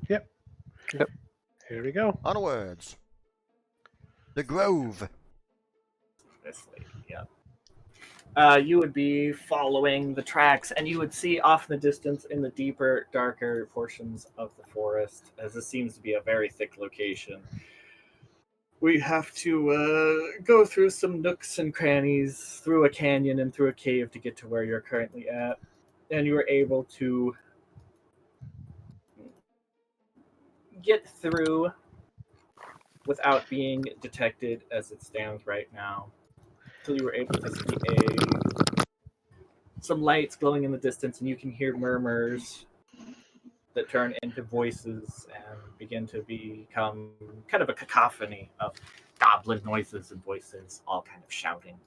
Yep. Yep. Here we go. Onwards. The Grove. This lady, yeah. You would be following the tracks, and you would see off in the distance, in the deeper, darker portions of the forest, as this seems to be a very thick location. We have to go through some nooks and crannies, through a canyon and through a cave to get to where you're currently at. And you were able to get through without being detected as it stands right now. Until you were able to see some lights glowing in the distance, and you can hear murmurs that turn into voices and begin to become kind of a cacophony of goblin noises and voices, all kind of shouting.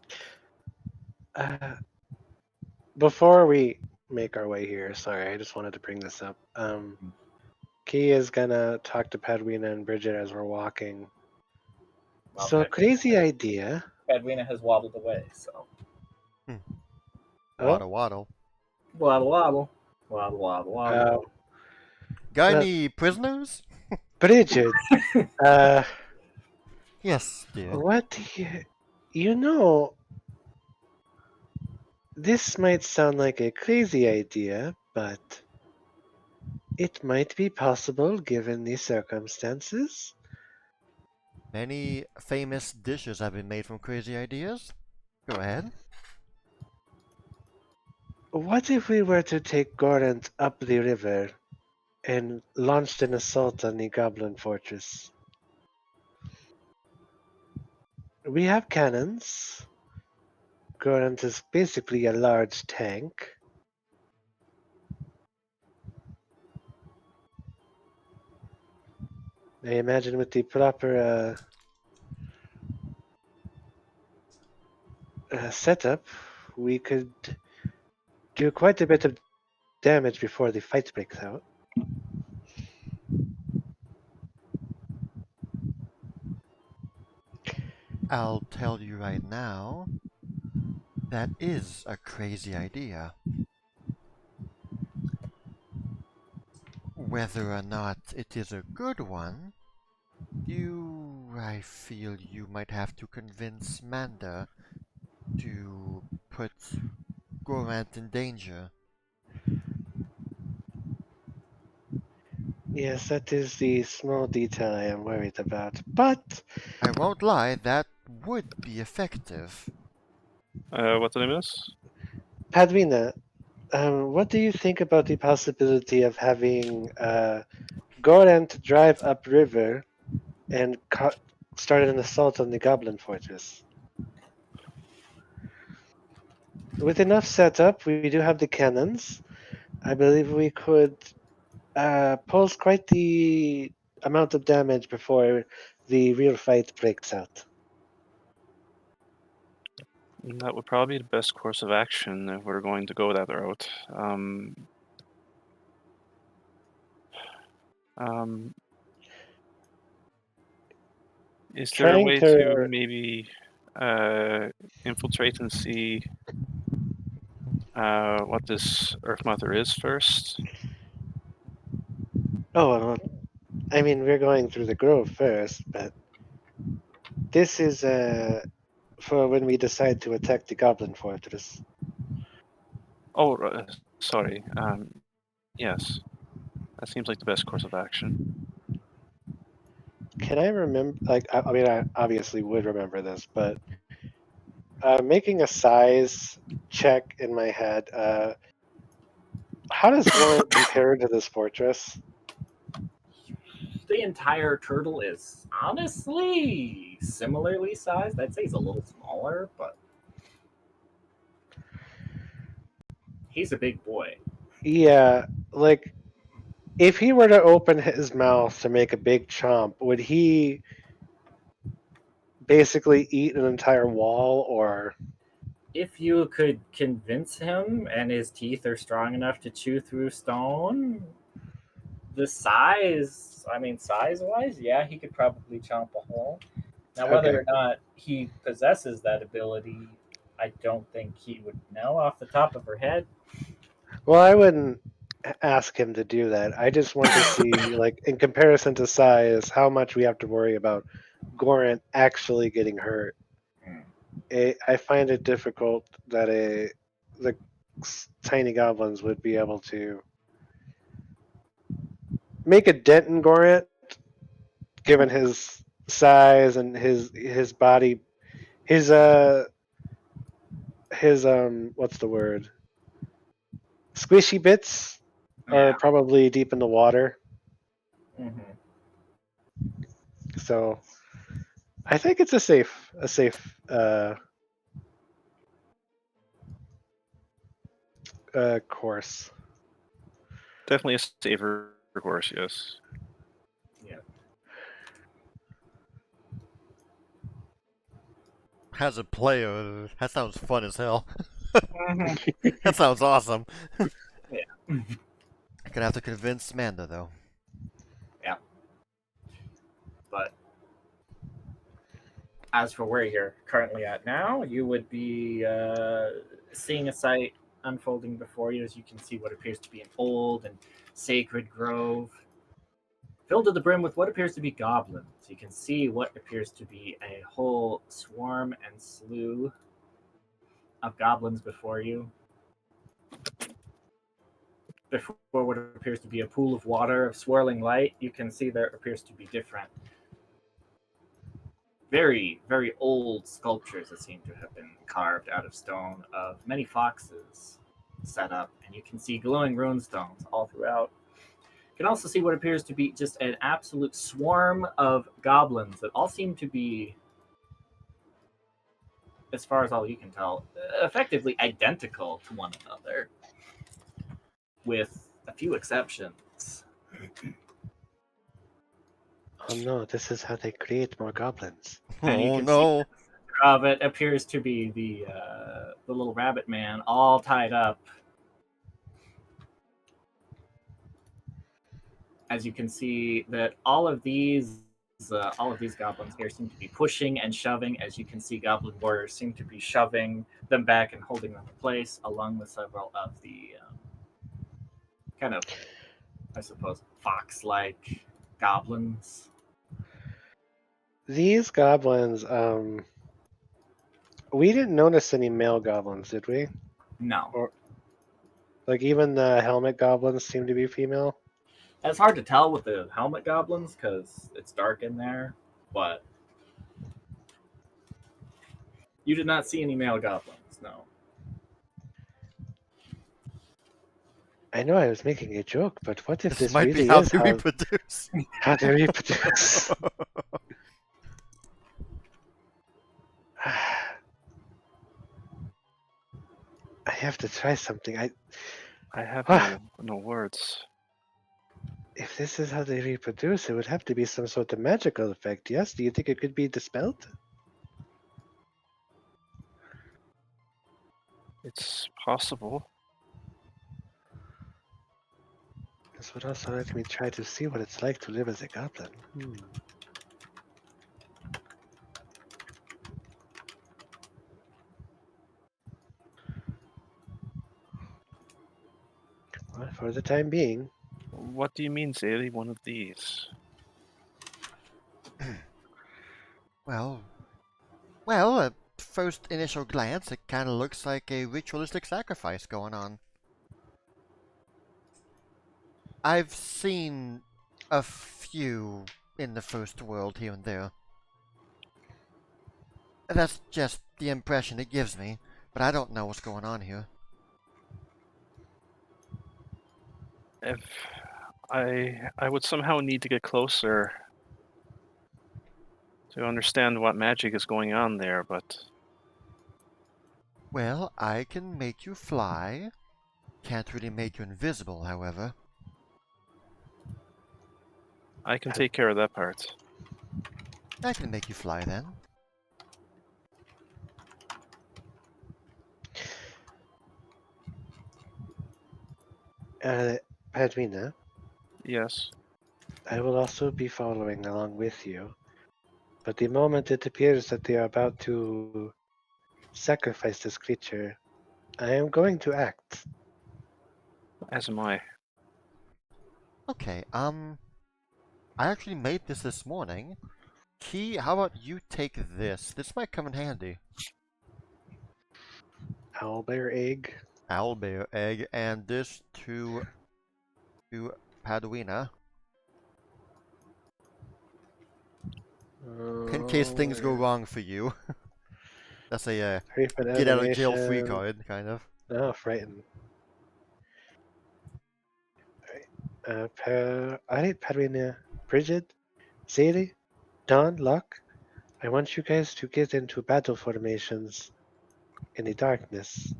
Before we make our way here, sorry, I just wanted to bring this up. Key is gonna talk to Padwina and Bridget as we're walking. Well, So crazy idea. Edwina has waddled away, so Waddle, waddle. waddle, waddle, waddle, waddle, waddle. Got That- any prisoners? Bridget, Yes, dear. what do you know? This might sound like a crazy idea, but it might be possible given the circumstances. Many famous dishes have been made from crazy ideas. Go ahead. What if we were to take Gorant up the river and launched an assault on the Goblin fortress? We have cannons. Gorant is basically a large tank. I imagine with the proper setup, we could do quite a bit of damage before the fight breaks out. I'll tell you right now, that is a crazy idea. Whether or not it is a good one, I feel you might have to convince Manda to put Gorant in danger. Yes, that is the small detail I am worried about. But I won't lie, that would be effective. What did I miss? Padwina, what do you think about the possibility of having Gorant drive upriver and start an assault on the Goblin fortress? With enough setup, we do have the cannons. I believe we could pose quite the amount of damage before the real fight breaks out. That would probably be the best course of action if we're going to go that route. Is there a Trying way to- to maybe infiltrate and see what this Earth Mother is first? Oh, well, I mean, we're going through the grove first, but this is for when we decide to attack the Goblin fortress. Oh, sorry. Yes, that seems like the best course of action. Can I remember? Like, I mean, I obviously would remember this, but making a size check in my head. How does Gorant compare to this fortress? The entire turtle is honestly similarly sized. I'd say he's a little smaller, but he's a big boy. Yeah, like If he were to open his mouth to make a big chomp, would he basically eat an entire wall, or If you could convince him and his teeth are strong enough to chew through stone, the size, I mean, size wise, yeah, he could probably chomp a hole. Now, whether okay? or not he possesses that ability, I don't think he would know off the top of her head. Well, I wouldn't ask him to do that. I just want to see, like, in comparison to size, how much we have to worry about Gorant actually getting hurt. I find it difficult that the tiny goblins would be able to make a dent in Gorant, given his size and his body, his what's the word? Squishy bits are Yeah. probably deep in the water, Hmm. so I think it's a safe course. Definitely a safer course, yes. Yeah. As a player, that sounds fun as hell. Mhm. That sounds awesome. Yeah. I'm gonna have to convince Manda though. Yeah. But as for where you're currently at now, you would be seeing a sight unfolding before you as you can see what appears to be an old and sacred grove filled to the brim with what appears to be goblins. You can see what appears to be a whole swarm and slew of goblins before you. Before what appears to be a pool of water of swirling light, you can see there appears to be different, very, very old sculptures that seem to have been carved out of stone of many foxes set up, and you can see glowing rune stones all throughout. You can also see what appears to be just an absolute swarm of goblins that all seem to be, as far as all you can tell, effectively identical to one another, with a few exceptions. Oh no, this is how they create more goblins. And you Oh can see no. of it appears to be the little rabbit man all tied up. As you can see that all of these goblins here seem to be pushing and shoving. As you can see, goblin warriors seem to be shoving them back and holding them in place, along with several of the kind of, I suppose, fox-like goblins. These goblins, we didn't notice any male goblins, did we? No, Or like even the helmet goblins seem to be female. it's hard to tell with the helmet goblins because it's dark in there, but you did not see any male goblins. No. I know I was making a joke, but what if This this might be really how is they reproduce. how they reproduce? I have to try something. I have Ah, no words. if this is how they reproduce, it would have to be some sort of magical effect. Yes? Do you think it could be dispelled? It's possible. This would also let me try to see what it's like to live as a goblin. Well, for the time being, What do you mean, Zaylee? One of these? well, well, at first initial glance, it kind of looks like a ritualistic sacrifice going on. I've seen a few in the first world here and there. That's just the impression it gives me, but I don't know what's going on here. If I would somehow need to get closer to understand what magic is going on there, but Well, I can make you fly. Can't really make you invisible, however. I can take care of that part. I can make you fly then. Padmina, Yes. I will also be following along with you. But the moment it appears that they are about to sacrifice this creature, I am going to act. As am I. Okay, I actually made this morning. Key, how about you take this? This might come in handy. Owlbear egg. Owlbear egg, and this to Padwina. In case things go wrong for you. That's a 3-foot get out of jail free animation. card, kind of. Oh, frightened. Alright, Padmina, Bridget, Zadie, Dawn, Luck. I want you guys to get into battle formations in the darkness,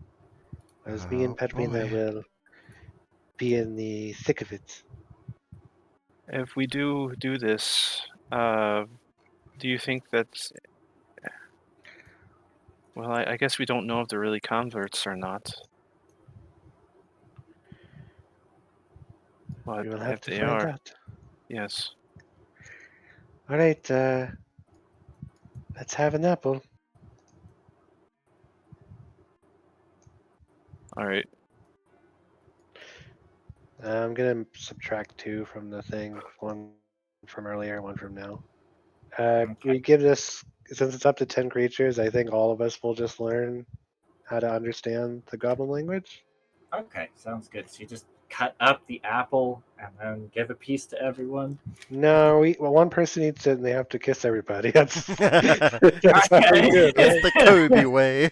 as me and Oh Padmina boy. will be in the thick of it. If we do this, do you think that's... Well, I guess we don't know if they're really converts or not. But We will have if to they find are, out. yes. Alright, let's have an apple. All right. I'm gonna subtract 2 from the thing. 1 from earlier, 1 from now. We give this, since it's up to 10 creatures, I think all of us will just learn how to understand the goblin language. Okay, sounds good. So you just cut up the apple and then give a piece to everyone. No, one person eats it and they have to kiss everybody. That's, It's that's how we do it, right? the Kirby way.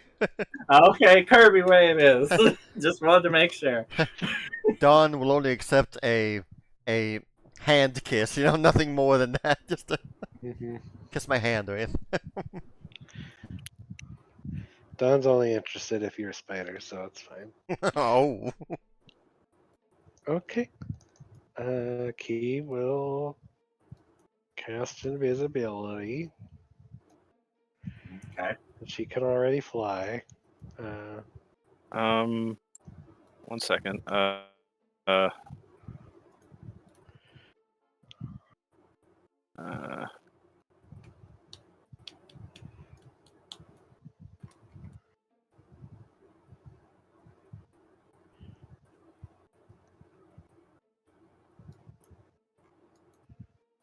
Okay, Kirby way it is. Just wanted to make sure. Dawn will only accept a hand kiss, nothing more than that. Just to Mhm. kiss my hand, right? Don's only interested if you're a spider, so it's fine. Oh. Okay. Key will cast invisibility. Okay. She can already fly. Uh, 1 second. Uh, uh,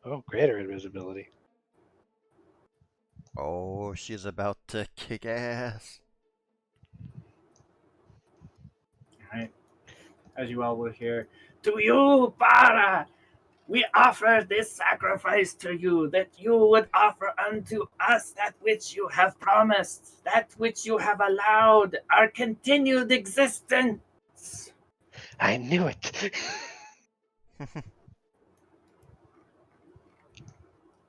oh, greater invisibility. Oh, she's about to kick ass. Alright. As you all will hear, to you, Para, we offer this sacrifice to you, that you would offer unto us that which you have promised, that which you have allowed, our continued existence. I knew it.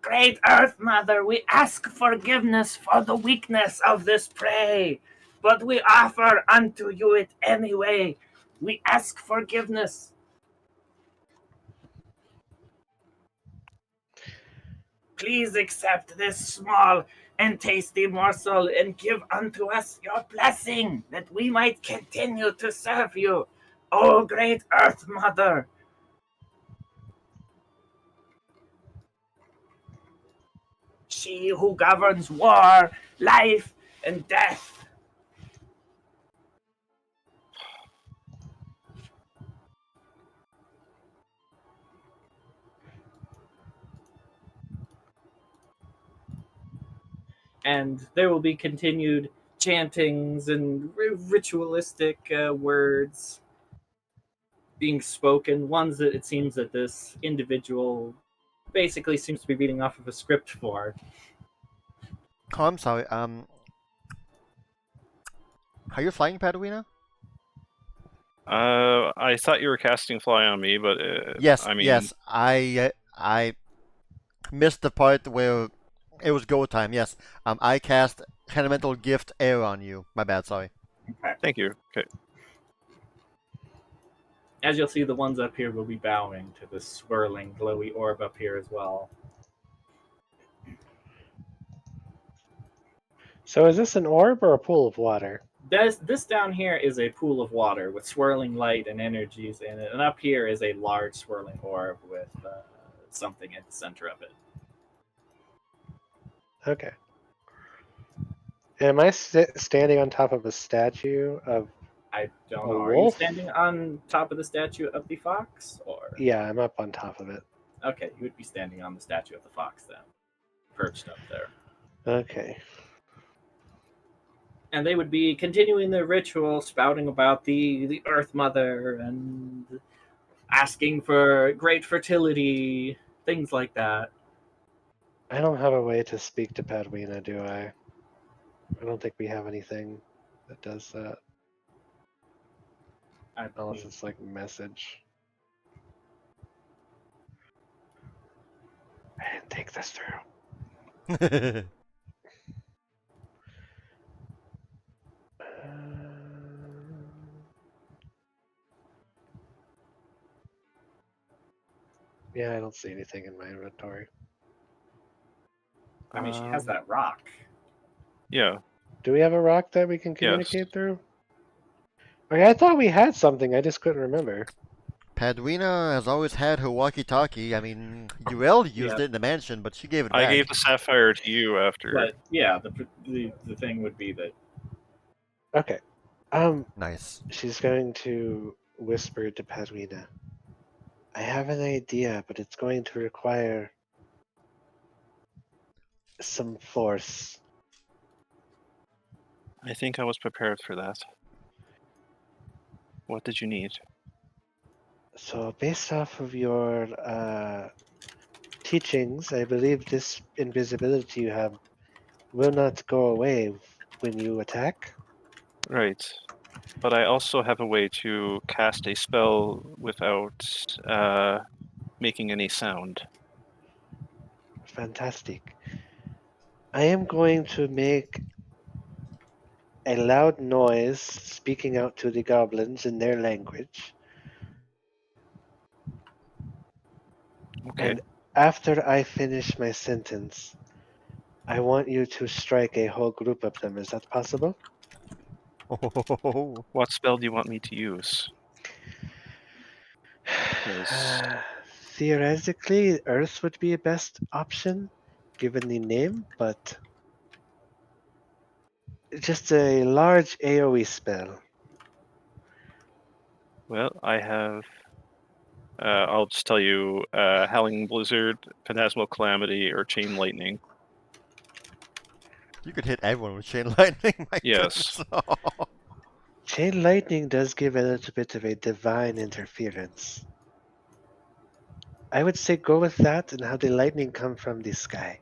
Great Earth Mother, we ask forgiveness for the weakness of this prey, but we offer unto you it anyway. We ask forgiveness. Please accept this small and tasty morsel and give unto us your blessing that we might continue to serve you, O great Earth Mother. She who governs war, life, and death. And there will be continued chantings and ritualistic words being spoken, ones that it seems that this individual basically seems to be reading off of a script for. Oh, I'm sorry. Are you flying, Padawina? I thought you were casting fly on me, but Yes, I mean, yes. I missed the part where it was go time. Yes. I cast Elemental Gift Air on you. My bad. Sorry. Okay. thank you. Okay. As you'll see, the ones up here will be bowing to the swirling, glowy orb up here as well. So is this an orb or a pool of water? This down here is a pool of water with swirling light and energies in it, and up here is a large swirling orb with something at the center of it. Okay. Am I standing on top of a statue of? I don't A know. Are you wolf? standing on top of the statue of the fox, or Yeah, I'm up on top of it. okay, you would be standing on the statue of the fox then, perched up there. Okay. And they would be continuing their ritual, spouting about the Earth Mother and asking for great fertility, things like that. I don't have a way to speak to Padwina, do I? I don't think we have anything that does that. Unless it's like message. I didn't think this through. Yeah, I don't see anything in my inventory. I mean, she has that rock. Yeah. Do we have a rock that we can communicate through? Okay, I thought we had something. I just couldn't remember. Padwina has always had her walkie-talkie. I mean, Uriel used it in the mansion, but she gave it back. I gave the sapphire to you after. But yeah, the thing would be that. Okay. Nice. She's going to whisper to Padwina. I have an idea, but it's going to require some force. I think I was prepared for that. What did you need? So, based off of your teachings, I believe this invisibility you have will not go away when you attack. Right. But I also have a way to cast a spell without making any sound. Fantastic. I am going to make a loud noise speaking out to the goblins in their language. Okay. And after I finish my sentence, I want you to strike a whole group of them. Is that possible? Oh, What spell do you want me to use? Yes. Theoretically, Earth would be a best option, given the name, but just a large AoE spell. Well, I have. I'll just tell you: Howling Blizzard, Phantasmal Calamity, or Chain Lightning. you could hit everyone with chain lightning. My Yes. goodness. Chain lightning does give a little bit of a divine interference. I would say go with that and have the lightning come from the sky.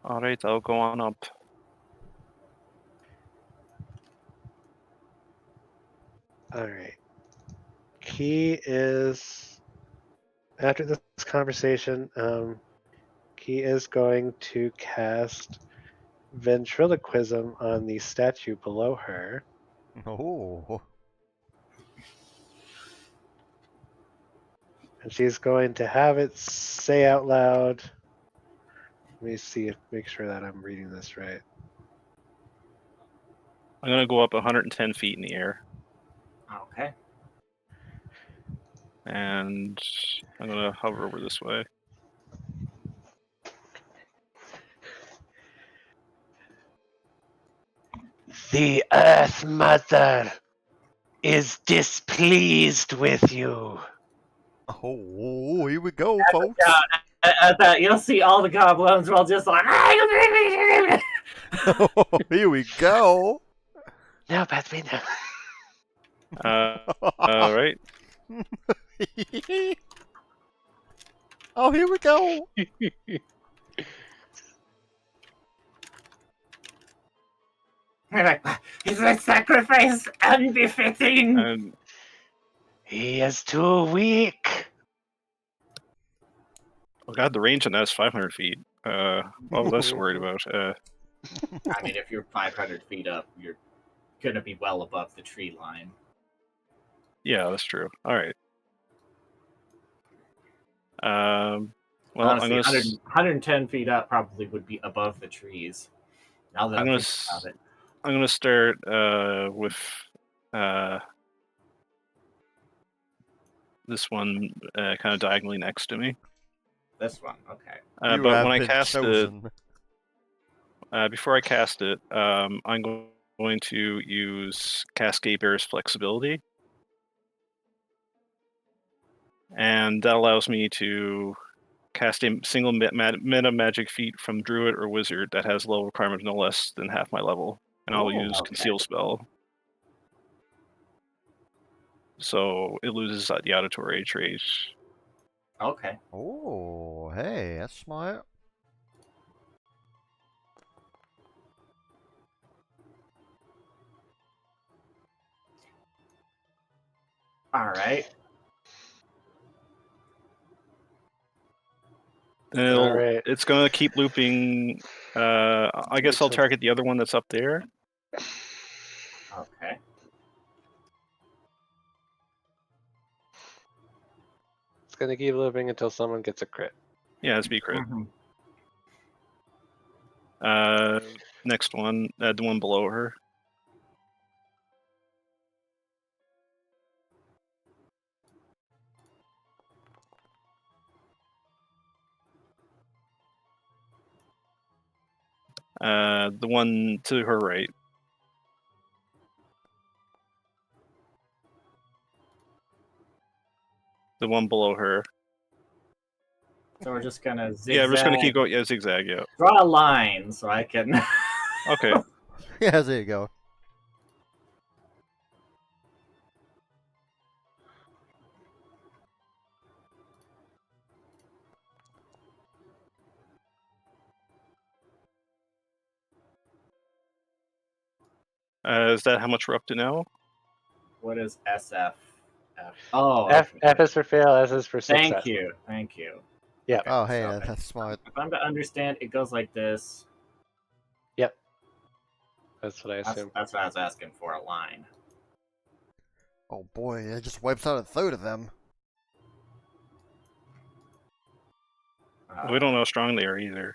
All right, I'll go on up. Alright. Key is, after this conversation, Key is going to cast ventriloquism on the statue below her. Oh. And she's going to have it say out loud. Let me see, make sure that I'm reading this right. I'm gonna go up 110 feet in the air, Okay. and I'm gonna hover over this way. The Earth Mother is displeased with you. Oh, here we go, folks. At that, you'll see all the goblins will just like. Here we go. Now, Padwina. All right. Oh, here we go. Is that sacrifice unbefitting? And He is too weak. oh god, the range on that is 500 feet. What was I so worried about? I mean, if you're 500 feet up, you're gonna be well above the tree line. Yeah, that's true. All right. Well, Honestly, I'm gonna 110 feet up probably would be above the trees. Now that I'm I'm gonna thinking about it. I'm gonna start with this one kind of diagonally next to me. This one, okay. You But have when I been cast chosen. it, before I cast it, I'm going to use Cascade Bear's flexibility, and that allows me to cast a single meta magic feat from Druid or Wizard that has level requirement no less than half my level, and I'll Oh, use okay. Conceal Spell. So it loses the auditory trace. Okay. Oh, hey, that's smart. All right. And right. it's going to keep looping. I guess I'll target the other one that's up there. Okay. It's gonna keep looping until someone gets a crit. Yeah, it's be crit. Mhm. Next one, the one below her. The one to her right. The one below her. So we're just gonna zigzag. Yeah, we're just gonna keep going. Yeah, zigzag. Yeah. Draw a line so I can. Okay. Yeah, there you go. Is that how much we're up to now? What is SF? Oh, F okay. is for fail, S is for success. Thank you. Thank you. Yeah. Oh, hey, so that's smart. if I'm to understand, it goes like this. Yep. That's what I That's, assume. that's what I was asking for, a line. Oh boy, it just wipes out a third of them. We don't know how strong they are either.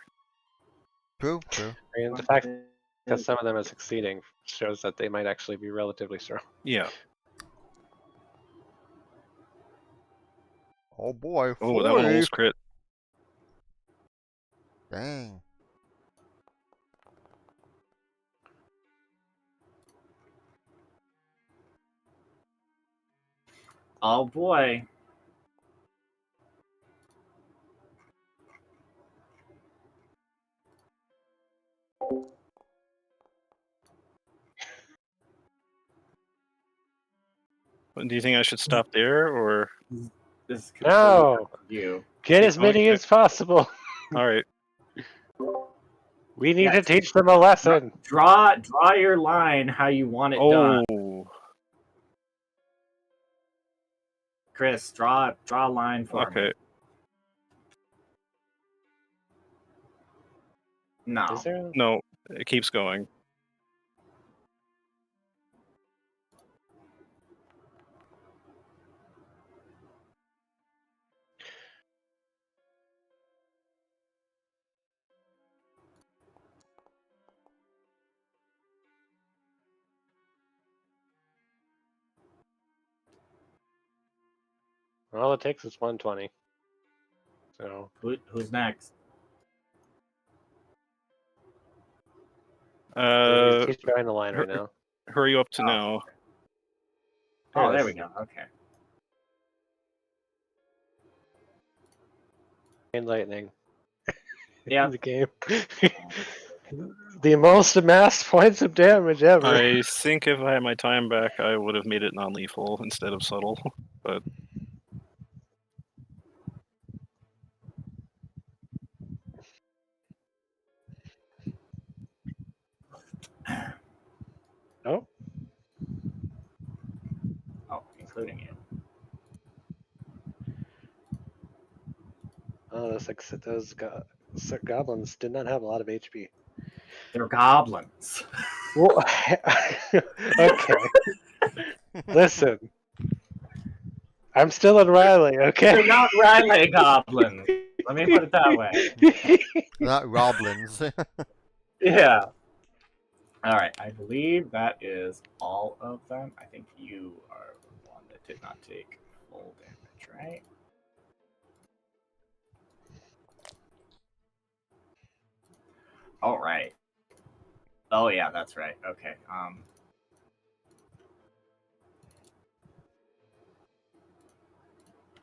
True, true. And the fact that some of them are succeeding shows that they might actually be relatively strong. Yeah. Oh boy, Oh, that one 40. almost crit. Dang. Oh boy. Do you think I should stop there, or? This is No! you. Get as many Okay. as possible. All right. We need to Yes. teach them a lesson. Draw your line how you want it done. Oh. Chris, draw a line for me. Okay. No. Is there? No, it keeps going. All it takes is 120. So Who's next? he's drawing the line right now. Who are you up to Oh. now? Oh, it there is. we go. Okay. Rain lightning. Yeah. In the game. The most amassed points of damage ever. I think if I had my time back, I would have made it non-lethal instead of subtle. But Oh, Oh, including you. oh, those goblins did not have a lot of HP. They're goblins. Well, okay. Listen, I'm still in Riley, okay? They're not Riley goblins. Let me put it that way. Not goblins. Yeah. All right. I believe that is all of them. I think you are the one that did not take full damage, right? All right. Oh yeah, that's right. Okay.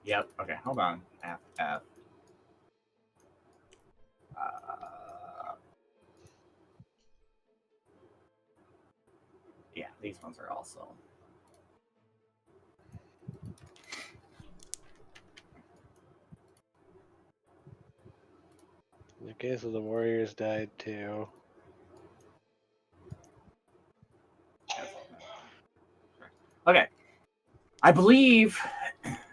Yep. Okay. Hold on. F. Yeah, these ones are also. Okay, so the warriors died too. Okay. I believe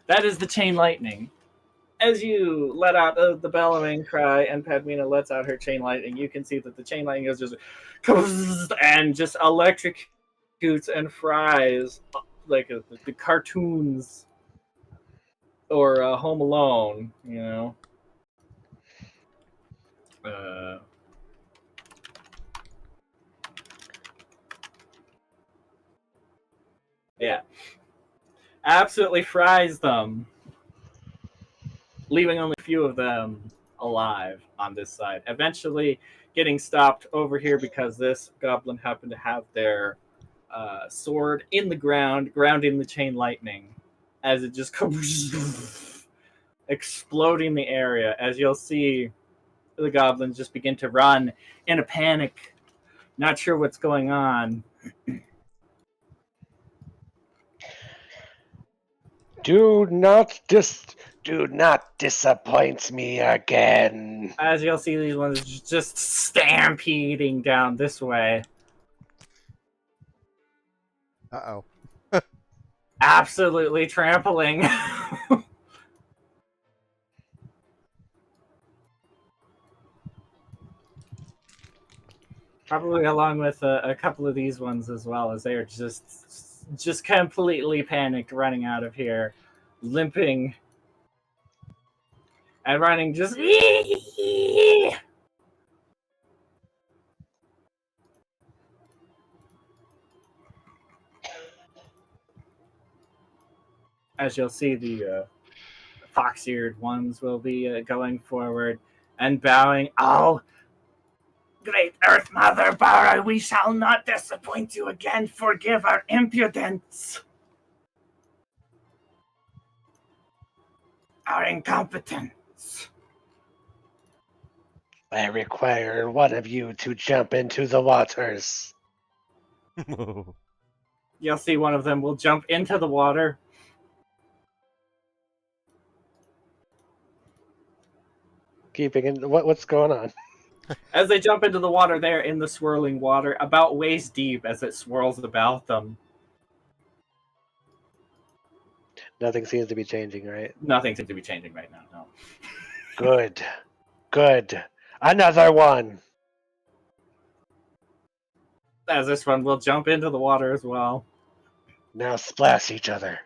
that is the chain lightning. As you let out the bellowing cry and Padmina lets out her chain lightning, you can see that the chain lightning is just and just electrocutes and fries like the cartoons or Home Alone, you know. Yeah, absolutely fries them, leaving only a few of them alive on this side. Eventually getting stopped over here because this goblin happened to have their sword in the ground, grounding the chain lightning as it just comes exploding the area. As you'll see, the goblins just begin to run in a panic, not sure what's going on. Do not disappoint me again. As you'll see, these ones just stampeding down this way. Uh-oh. Absolutely trampling. Probably along with a couple of these ones as well, as they are just completely panicked, running out of here, limping and running just. As you'll see, the fox-eared ones will be going forward and bowing. Oh, great Earth Mother Bara, we shall not disappoint you again. Forgive our impudence, our incompetence. I require one of you to jump into the waters. You'll see one of them will jump into the water. Keeping in what's going on? As they jump into the water, they're in the swirling water, about waist deep as it swirls about them. Nothing seems to be changing, right? Nothing seems to be changing right now, no. Good. Good. Another one. As this one will jump into the water as well. Now splash each other.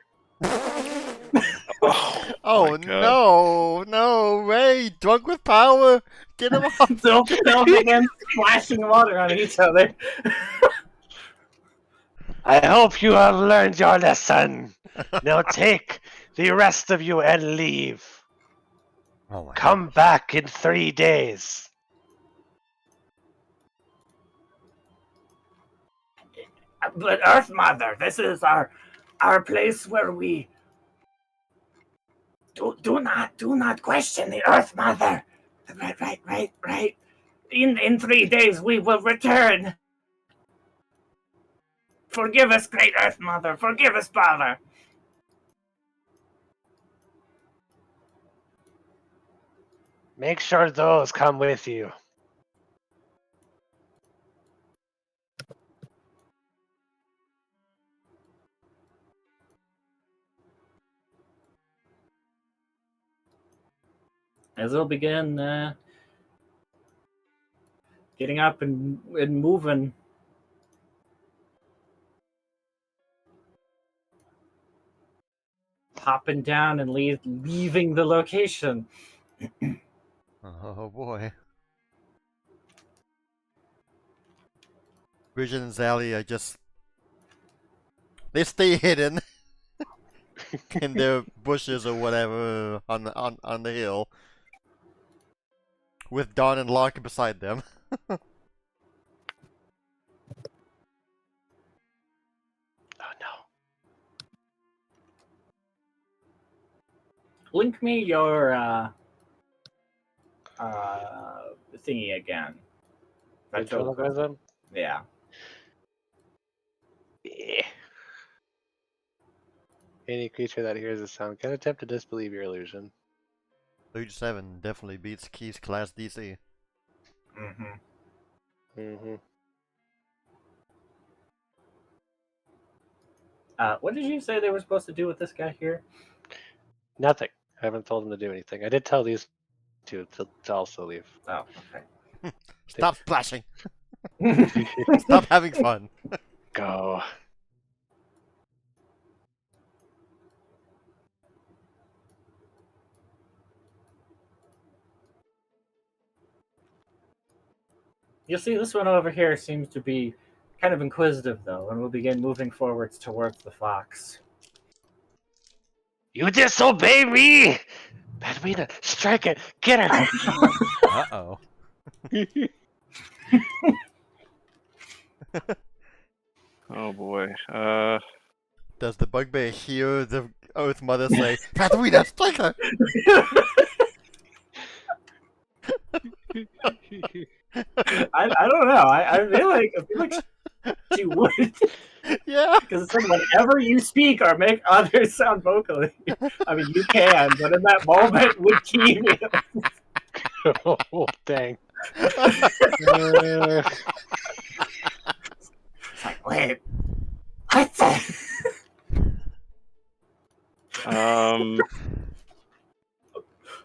Oh no, Ray, drunk with power, get him off. They'll begin splashing water on each other. I hope you have learned your lesson. Now take the rest of you and leave. Oh my Come gosh. back in 3 days. But Earth Mother, this is our place where we do not question the Earth Mother. Right. In 3 days we will return. Forgive us, great Earth Mother. Forgive us, Father. Make sure those come with you. As they'll begin getting up and moving. popping down and leaving the location. Oh boy. Bridget and Sally are just... They stay hidden in their bushes or whatever on the hill. With Dawn and Locke beside them. Oh no. Link me your thingy again. Ventriloquism? Yeah. Yeah. Any creature that hears a sound can attempt to disbelieve your illusion. 37 definitely beats Key's class DC. Mm-hmm. Mm-hmm. What did you say they were supposed to do with this guy here? Nothing. I haven't told him to do anything. I did tell these two to also leave. Oh, okay. Stop splashing! Stop having fun! Go. You'll see this one over here seems to be kind of inquisitive, though, and will begin moving forwards towards the fox. You disobey me! Badwina, strike it! Get her! Uh-oh. Oh boy. Does the bugbear hear the Earth Mother say, Pathwina, strike her! I don't know. I feel like she would. Yeah! Because it says whenever you speak or make others sound vocally, I mean, you can, but in that moment, would key me. Oh, dang. It's like, wait, what the?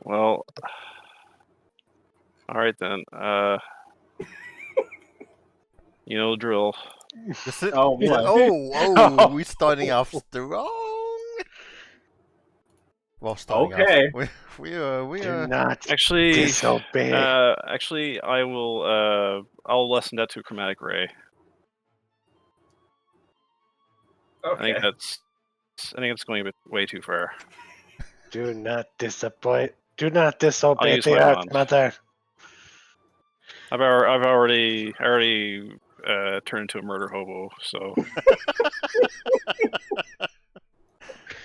Well. All right then. You know the drill. This is, Oh, boy. oh, we're starting off strong! Well, starting Okay. off. We Do are... not Actually, disobey. actually, I will. I'll lessen that to chromatic ray. I Okay. think it's going a bit way too far. Do not disappoint. Do not disobey use the my Earth wand. Mother. I've already turned into a murder hobo. So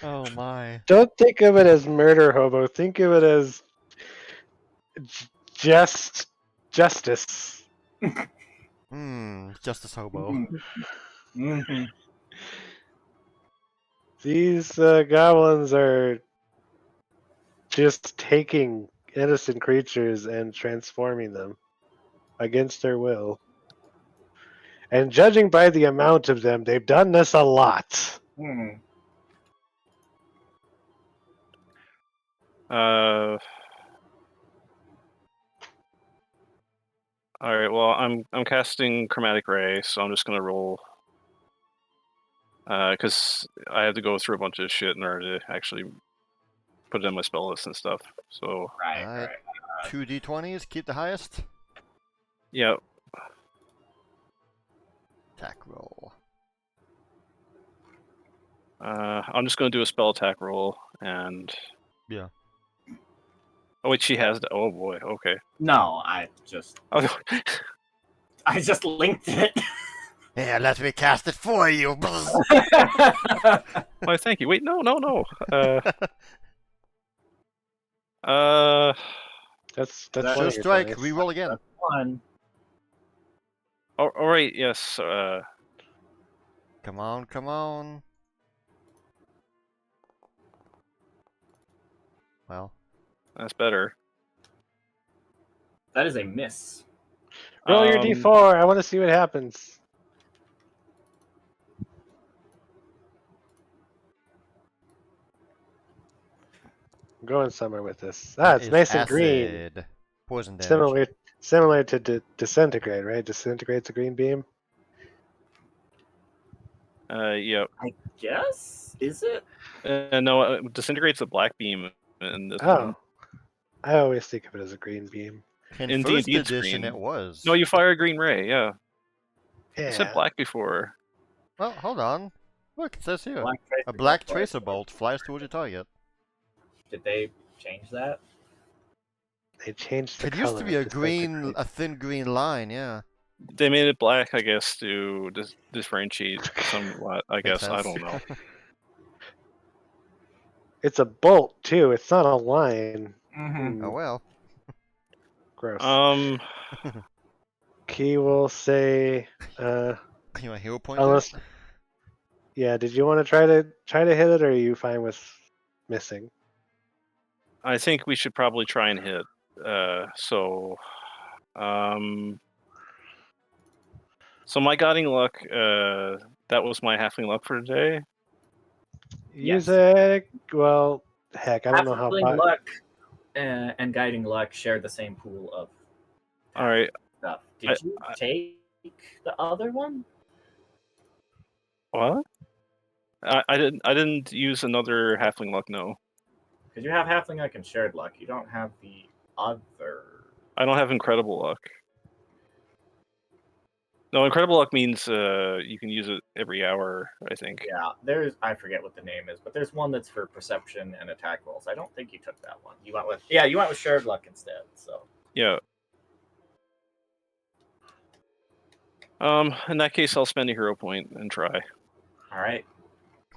Oh my. Don't think of it as murder hobo. Think of it as justice. Justice Hobo. Mm-hmm. These goblins are just taking innocent creatures and transforming them against their will. And judging by the amount of them, they've done this a lot. Hmm. All right. Well, I'm casting chromatic ray, so I'm just gonna roll. Because I have to go through a bunch of shit in order to actually put it in my spell list and stuff. So Right, Alright. right. 2 d20s, keep the highest. yeah. Attack roll. I'm just gonna do a spell attack roll and. Yeah. Oh wait, she has. Oh boy. Okay. No, I just linked it. Yeah, let me cast it for you. Why, thank you. Wait, no. That's That- one Sure of your strike, dice. reroll again. One. All right. Yes. Come on, come on. Well, That's better. That is a miss. Roll your d4. I want to see what happens. I'm going somewhere with this. It's nice and green. acid. Poison damage. Similar to disintegrate, right? Disintegrate's a green beam. Yeah. I guess? Is it? No, it disintegrates the black beam in this Oh, one. I always think of it as a green beam. In In first D&D, it's edition, green. it was. No, you fire a green ray. Yeah. Yeah. I said black before. Well, hold on. Look, it says here. Black Tracer A black Bolt flies tracer bolt flies towards your target. Did they change that? They changed the It color. used to be a disintegrate. a thin green line, yeah. They made it black, I guess, to differentiate somewhat. I Makes guess I sense. don't know. It's a bolt too. It's not a line. Mm-hmm. Oh well. Gross. Key will say, You want a hero point unless, there? yeah. Did you want to try to hit it, or are you fine with missing? I think we should probably try and hit. So my guiding luck. That was my halfling luck for today. Use Yes. it. Well, heck, I don't know how. Halfling luck and guiding luck share the same pool of All right. stuff. Did you take the other one? What? I didn't use another halfling luck. No, Because you have halfling luck and shared luck. You don't have the other. I don't have incredible luck. No, incredible luck means you can use it every hour. I think. Yeah, I forget what the name is, but there's one that's for perception and attack rolls. I don't think you took that one. You went with shared luck instead. So Yeah. In that case, I'll spend a hero point and try. all right.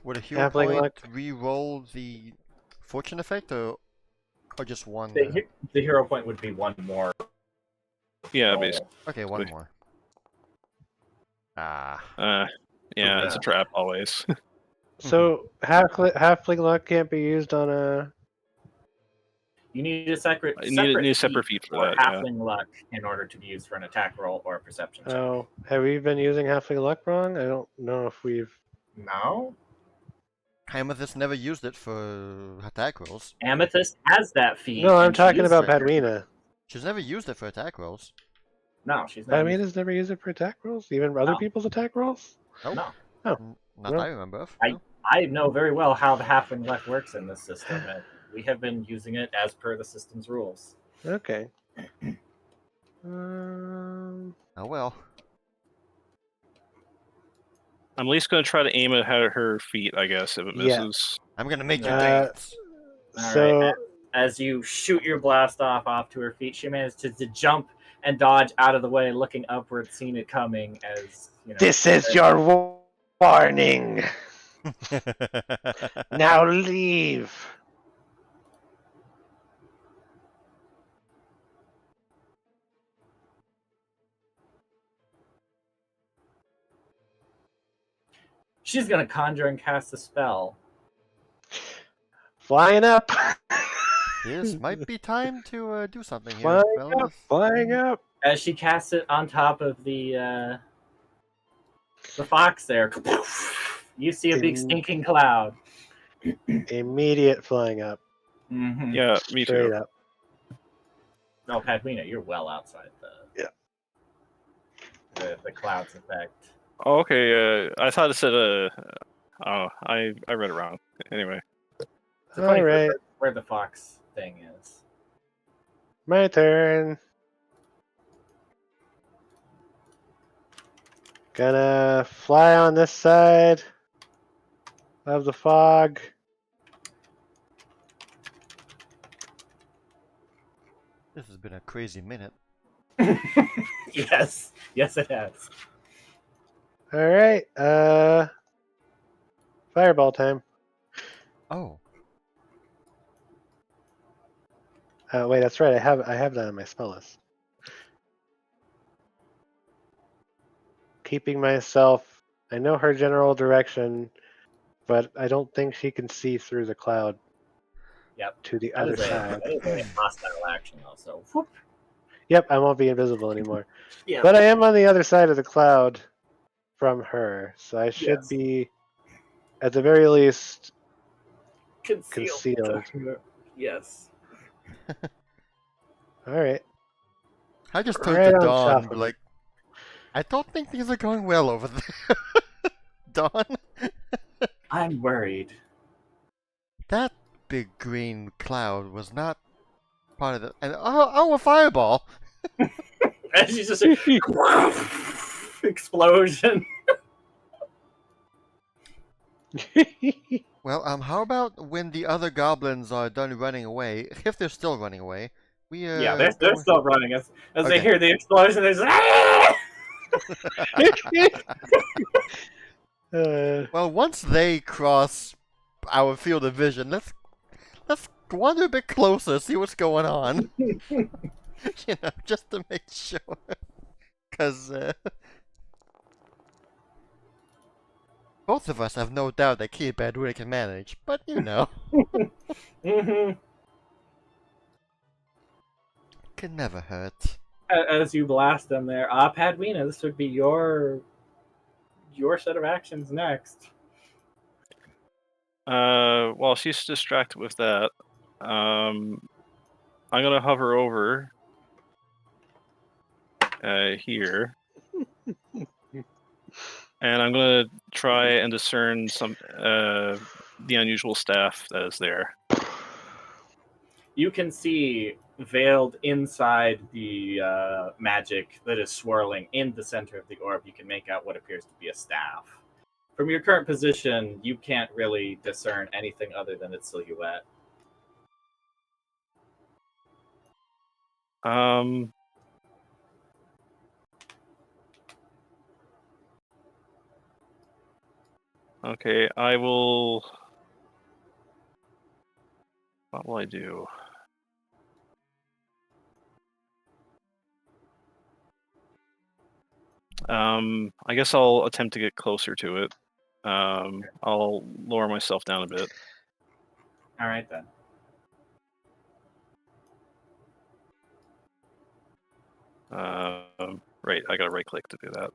Would a hero Halfling point luck. re-roll the fortune effect, or just one? The hero point would be one more. Yeah, roll. basically. Okay, one Wait. more. Ah. Yeah, it's a trap always. So halfling luck can't be used on a. You need a separate I need a separate feat feat for that. Yeah. halfling luck in order to be used for an attack roll or a perception check. Oh, have we been using halfling luck wrong? I don't know if we've. No, Amethyst never used it for attack rolls. Amethyst has that feat. No, I'm and she talking uses about it for- Padwina. She's never used it for attack rolls. No, she's not. Padwina's never used it for attack rolls, even other No. people's attack rolls. Nope. No. Not Well, I remember of. I- No. I know very well how the halfling luck works in this system, and we have been using it as per the system's rules. Okay. Oh well. I'm at least going to try to aim at her feet, I guess, if it Yeah. misses. I'm gonna make you Uh, dance. So Alright, as you shoot your blast off to her feet, she manages to jump and dodge out of the way, looking upward, seeing it coming. As you know, this is your warning. Now leave. she's gonna conjure and cast a spell. Flying up. This might be time to do something here, Flying up. fellas. Flying up. As she casts it on top of the fox, there, you see a big stinking cloud. Immediate flying up. Mm-hmm. Yeah, me Straight too. up. No, Padwina, you're well outside the cloud's effect. Oh, okay. I thought it said oh, I read it wrong. Anyway. It's funny All right. where the fox thing is. My turn. Gonna fly on this side of the fog. This has been a crazy minute. Yes, it has. All right. Fireball time. Oh. Wait, that's right. I have that on my spell list. Keeping myself. I know her general direction, but I don't think she can see through the cloud. Yep. To the That other is side. that is a hostile action, though. So, whoop. Yep, I won't be invisible anymore. Yeah. But I am on the other side of the cloud from her, so I should Yes. be, at the very least, Concealed. Yes. All right. I just turned Right to on Dawn top and be of like, I don't think things are going well over there. Dawn? I'm worried. That big green cloud was not part of the. And a fireball! And she's just explosion. Well, how about when the other goblins are done running away, if they're still running away, we Yeah, they're go. still running. As they Okay. hear the explosion, they're just, "Ah!" Well, once they cross our field of vision, let's wander a bit closer, see what's going on. Just to make sure. Because both of us have no doubt that Keypad really can manage, but Mhm. can never hurt. As you blast them there, Padwina, this would be your set of actions next. While she's distracted with that, I'm gonna hover over here, and I'm gonna try and discern some the unusual staff that is there. You can see veiled inside the magic that is swirling in the center of the orb. You can make out what appears to be a staff. From your current position, you can't really discern anything other than its silhouette. Okay, I will. What will I do? I guess I'll attempt to get closer to it. I'll lower myself down a bit. All right, then. Right, I gotta right click to do that.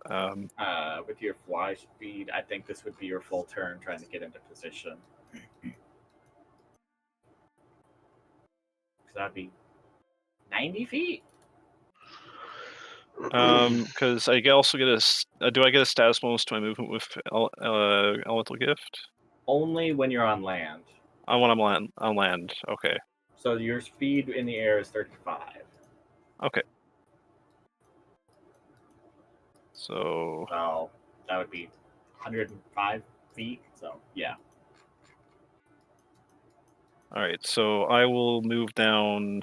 With your fly speed, I think this would be your full turn trying to get into position. So that'd be 90 feet. Because I also get do I get a status bonus to my movement with elemental gift? Only when you're on land. I want on land. Okay. So your speed in the air is 35. Okay. So that would be 105 feet. So yeah. all right. So I will move down.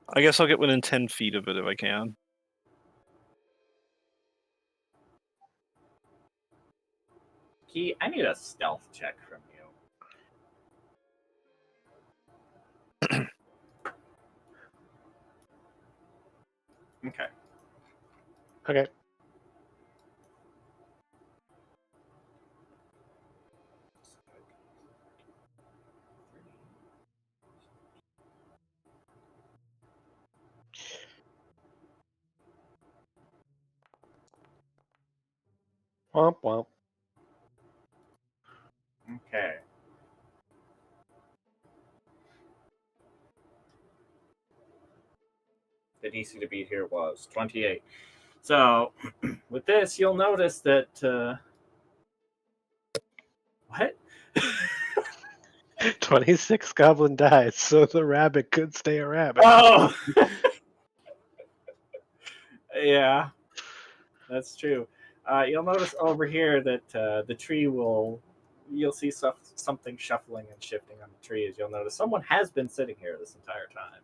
I guess I'll get within 10 feet of it if I can. Key, I need a stealth check from you. Okay. Okay. Womp womp. Okay. The DC to beat here was 28. So, with this, you'll notice that. What? 26 goblin died, so the rabbit could stay a rabbit. Oh! Yeah, that's true. You'll notice over here that the tree you'll see something shuffling and shifting on the tree as you'll notice someone has been sitting here this entire time.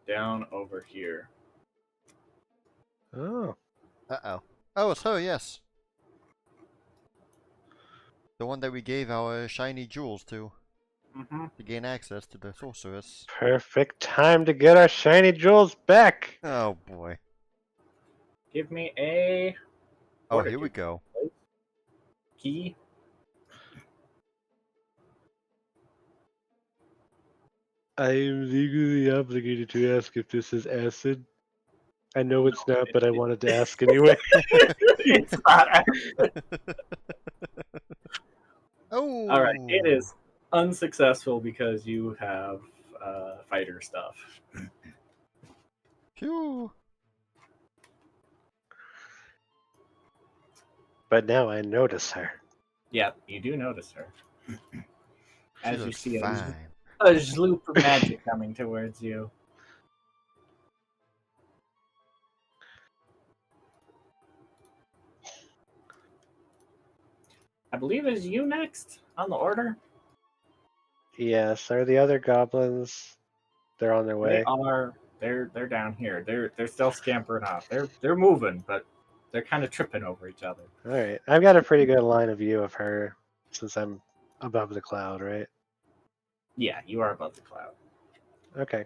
Down over here. Oh. Uh-oh. Oh, it's her, yes. The one that we gave our shiny jewels to gain access to the sorceress. Perfect time to get our shiny jewels back. Oh, boy. Give me a... Oh, here we go. Key. I am legally obligated to ask if this is acid. I know it's not, but I wanted to ask anyway. It's not. Oh! All right, it is unsuccessful because you have fighter stuff. Phew. But now I notice her. Yep, you do notice her. She As you looks see fine. a sloop of magic coming towards you. I believe it's you next on the order. Yes, are the other goblins? They're on their They way. are. They're down here. They're still scampering off. They're moving, but they're kind of tripping over each other. All right, I've got a pretty good line of view of her since I'm above the cloud, right? Yeah, you are above the cloud. Okay.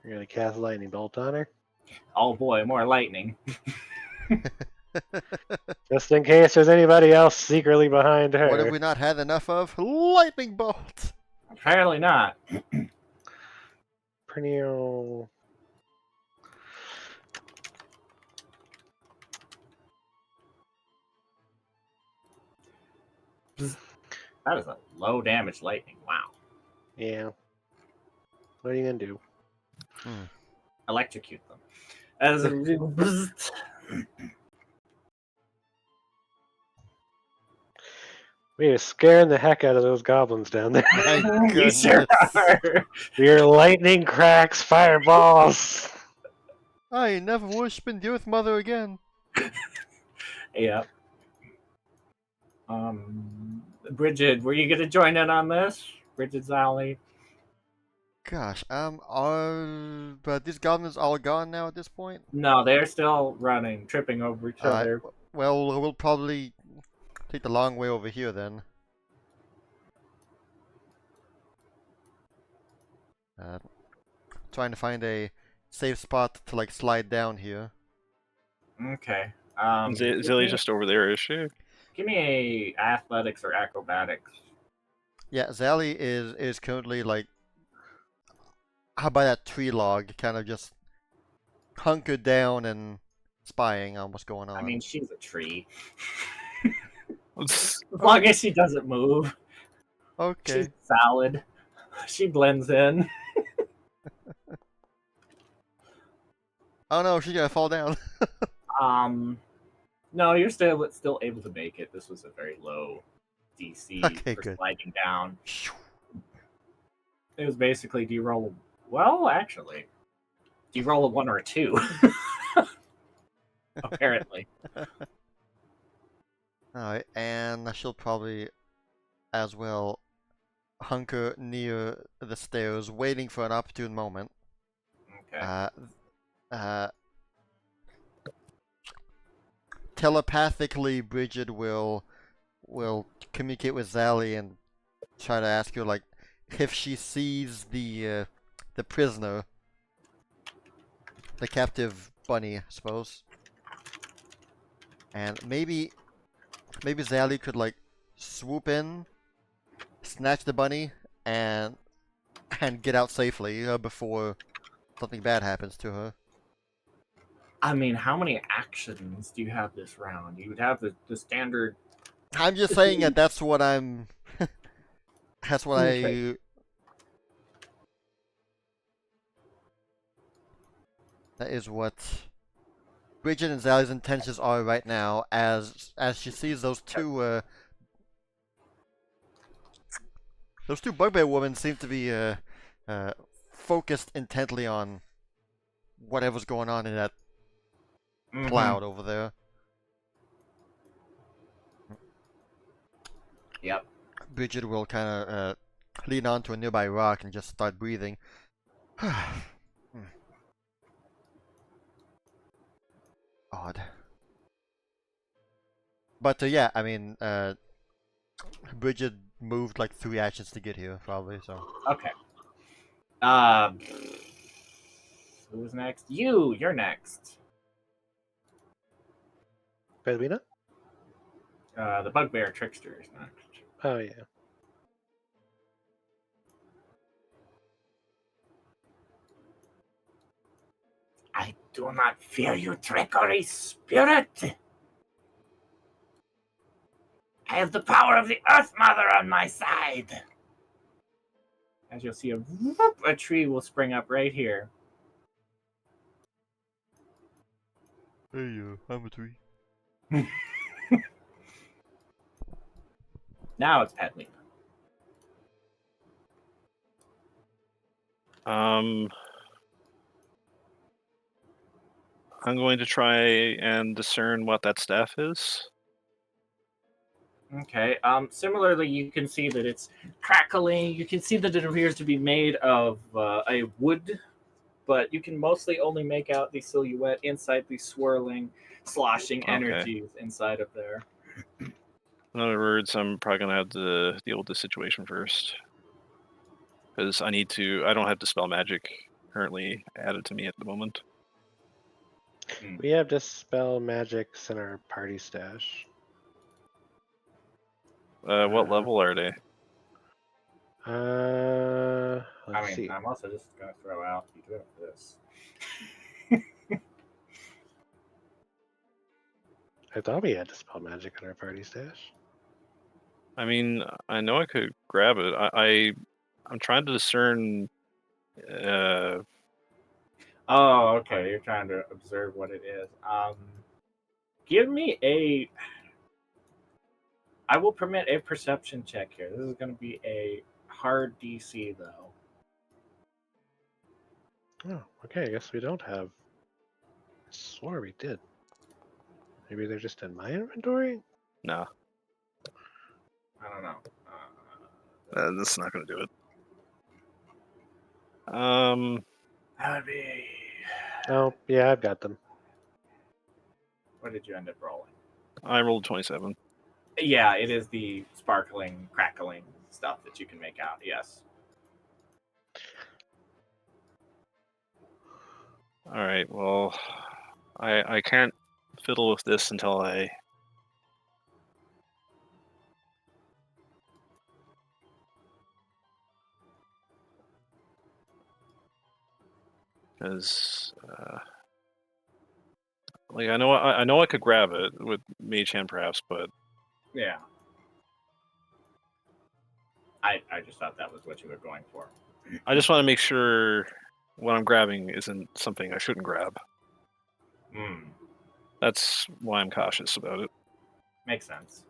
You're gonna cast lightning bolt on her, Oh boy, more lightning. just in case there's anybody else secretly behind her. What have we not had enough of? Lightning bolt. Apparently not. Pretty. That is a low damage lightning. Wow. Yeah. What are you gonna do? Electrocute them. As We are scaring the heck out of those goblins down there. My you sure goodness. are. Your lightning cracks, fireballs. I never worshiping the Earth Mother again. Yep. Bridget, were you gonna join in on this? Bridget's alley. Gosh, but these goblins all gone now at this point? No, they're still running, tripping over each Alright, other. well, we'll probably take the long way over here then. Trying to find a safe spot to like slide down here. Okay. Zillie's just over there, is she? Give me a athletics or acrobatics. Yeah, Zally is currently like by that tree log, kind of just hunkered down and spying on what's going on. I mean, she's a tree. As long as she doesn't move, okay. she's solid. She blends in. Oh no, she's gonna fall down. No, you're still able to make it. This was a very low DC Okay, for good. sliding down. It was basically, do you roll? Well, actually, do you roll a 1 or a 2? Apparently. Alright, and she'll probably as well hunker near the stairs, waiting for an opportune moment. Okay. Telepathically, Bridget will communicate with Zally and try to ask her like if she sees the prisoner, the captive bunny, I suppose. And maybe Zally could like swoop in, snatch the bunny, and get out safely before something bad happens to her. I mean, how many actions do you have this round? You would have the standard. I'm just saying that that's what I'm. That's what Okay. That is what Bridget and Zally's intentions are right now, as she sees those two bugbear women seem to be focused intently on whatever's going on in that cloud over there. Yep. Bridget will kind of lean onto a nearby rock and just start breathing. Odd. But yeah, I mean, Bridget moved like 3 actions to get here, probably. So. Okay. Who's next? You're next. Bedwina? The bugbear trickster is next. Oh yeah. I do not fear you, trickery spirit. I have the power of the Earth Mother on my side. as you'll see a tree will spring up right here. Hey, I'm a tree. Now it's Pet Lena. I'm going to try and discern what that staff is. Okay. Similarly, you can see that it's crackling. You can see that it appears to be made of a wood, but you can mostly only make out the silhouette inside the swirling, sloshing Okay. energies inside of there. In other words, I'm probably gonna have to deal with this situation first, because I don't have Dispel Magic currently added to me at the moment. We have Dispel Magics in our party stash. What level are they? Let's see. I'm also just going to throw out you do have this. I thought we had Dispel Magic in our party stash. I mean, I know I could grab it. I'm trying to discern. Oh, okay. You're trying to observe what it is. Give me a. I will permit a perception check here. This is going to be a hard DC though. Oh, okay. I guess we don't have. I swore we did. Maybe they're just in my inventory? No, I don't know. that's not gonna do it. That would be. Oh, yeah, I've got them. What did you end up rolling? I rolled 27. Yeah, it is the sparkling, crackling stuff that you can make out. Yes. All right. Well, I can't fiddle with this until I. Because like I know I could grab it with Mage Hand perhaps, but Yeah. I just thought that was what you were going for. I just want to make sure what I'm grabbing isn't something I shouldn't grab. That's why I'm cautious about it. Makes sense.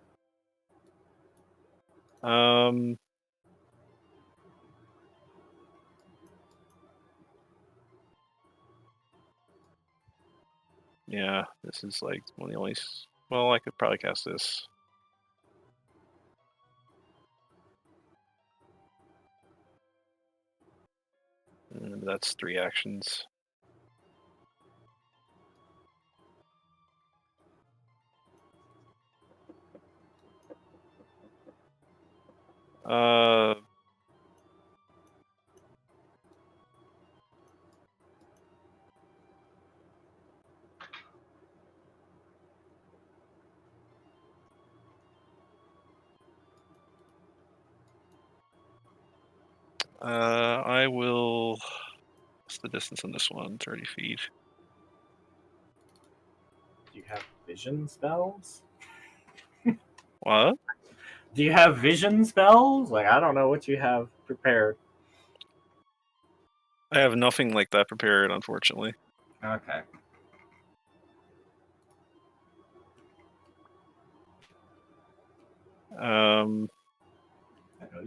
Yeah, this is like one of the only. Well, I could probably cast this. And that's 3 actions. Uh, I will. What's the distance on this one? 30 feet. Do you have vision spells? What? Do you have vision spells? Like, I don't know what you have prepared. I have nothing like that prepared, unfortunately. Okay. And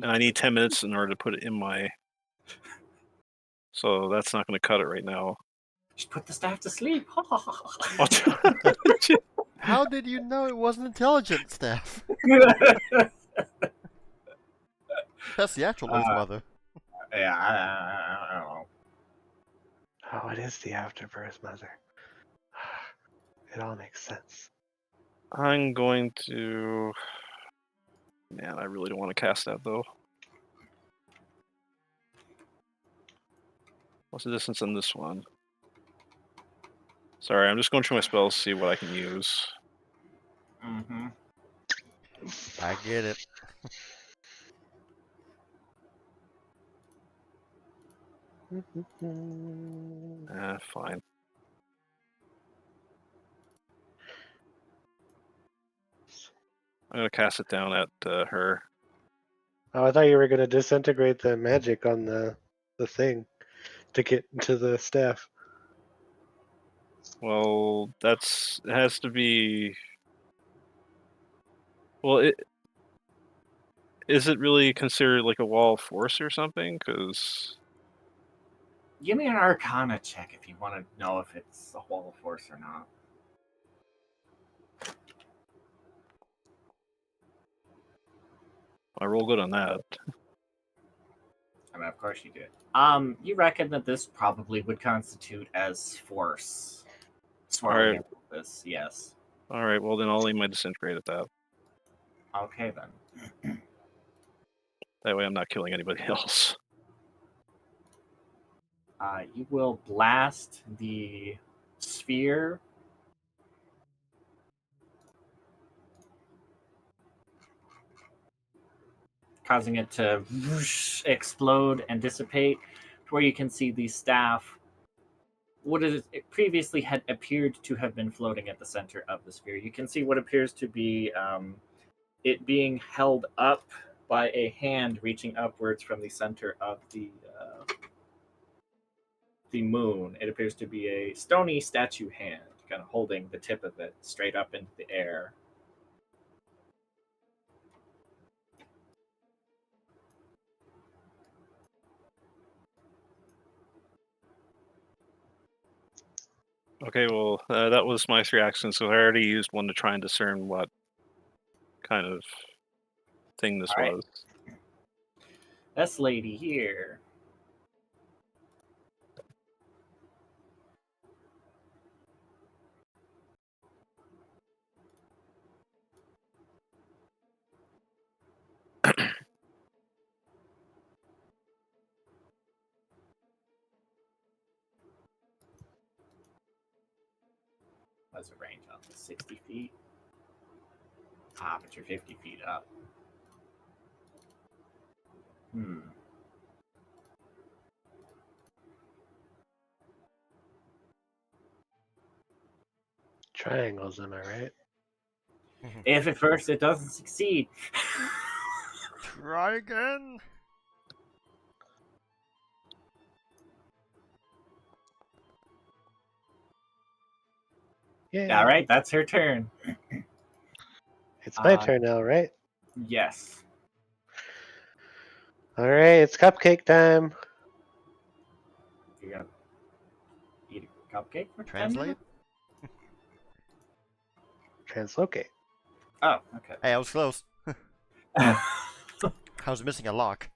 I need 10 minutes in order to put it in my. So that's not going to cut it right now. Just put the staff to sleep. What? How did you know it wasn't intelligent staff? That's the actual Earth Mother. Yeah, I don't know. Oh, it is the Afterbirth Mother. It all makes sense. I'm going to. Man, I really don't want to cast that though. What's the distance on this one? Sorry, I'm just going through my spells to see what I can use. Mm-hmm. I get it. Fine. I'm gonna cast it down at her. Oh, I thought you were gonna disintegrate the magic on the thing to get into the staff. Well, it has to be. Well, is it really considered like a wall of force or something? Because Give me an Arcana check if you want to know if it's a wall of force or not. I roll good on that. I mean, of course you did. You reckon that this probably would constitute as force. Swirling Alright. this, yes. All right. Well, then I'll aim my disintegrate at that. Okay then. That way, I'm not killing anybody else. You will blast the sphere. Causing it to whoosh, explode and dissipate to where you can see the staff. What it previously had appeared to have been floating at the center of the sphere. You can see what appears to be it being held up by a hand reaching upwards from the center of the moon. It appears to be a stony statue hand, kind of holding the tip of it straight up into the air. Okay. Well, that was my 3 actions. So I already used one to try and discern what kind of thing this All right. was. This lady here. What's the range on this? 60 feet? Ah, but you're 50 feet up. Triangles, am I right? If at first it doesn't succeed. Try again. Yeah. All right, that's her turn. It's my turn now, right? Yes. All right, it's cupcake time. You're gonna eat a cupcake for 10 Translate. minutes? Translocate. Oh, okay. Hey, I was close. I was missing a lock.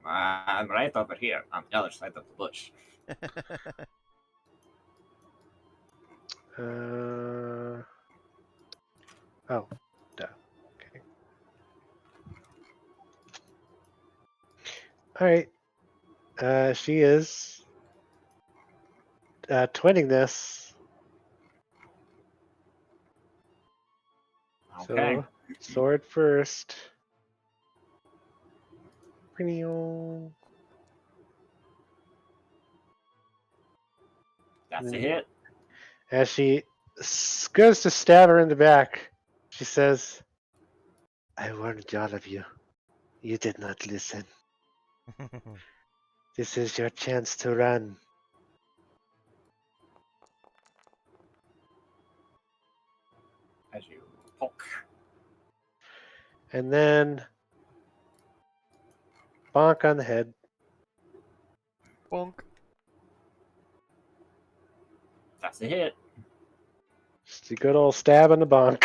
I'm right over here on the other side of the bush. Oh, duh. Okay. All right. She is twinning this. Okay. So, sword first. That's a hit. As she goes to stab her in the back, she says, I warned all of you. You did not listen. This is your chance to run. As you poke. And then bonk on the head. Bonk. That's a hit. Just a good old stab on the bonk.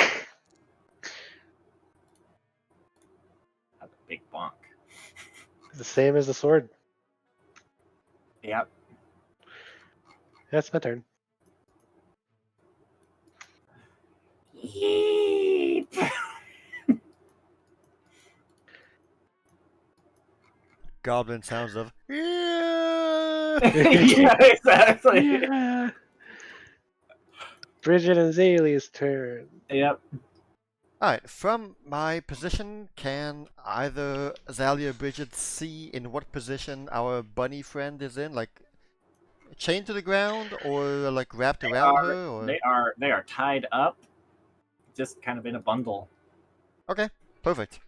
That's a big bonk. The same as the sword. Yep. That's my turn. Yeep. Goblin sounds of. Yeah, exactly. Yeah. Bridget and Zaylee's turn. Yep. Alright, from my position, can either Zalia or Bridget see in what position our bunny friend is in? Like, chained to the ground, or like wrapped around her? Or... They are tied up, just kind of in a bundle. Okay, perfect.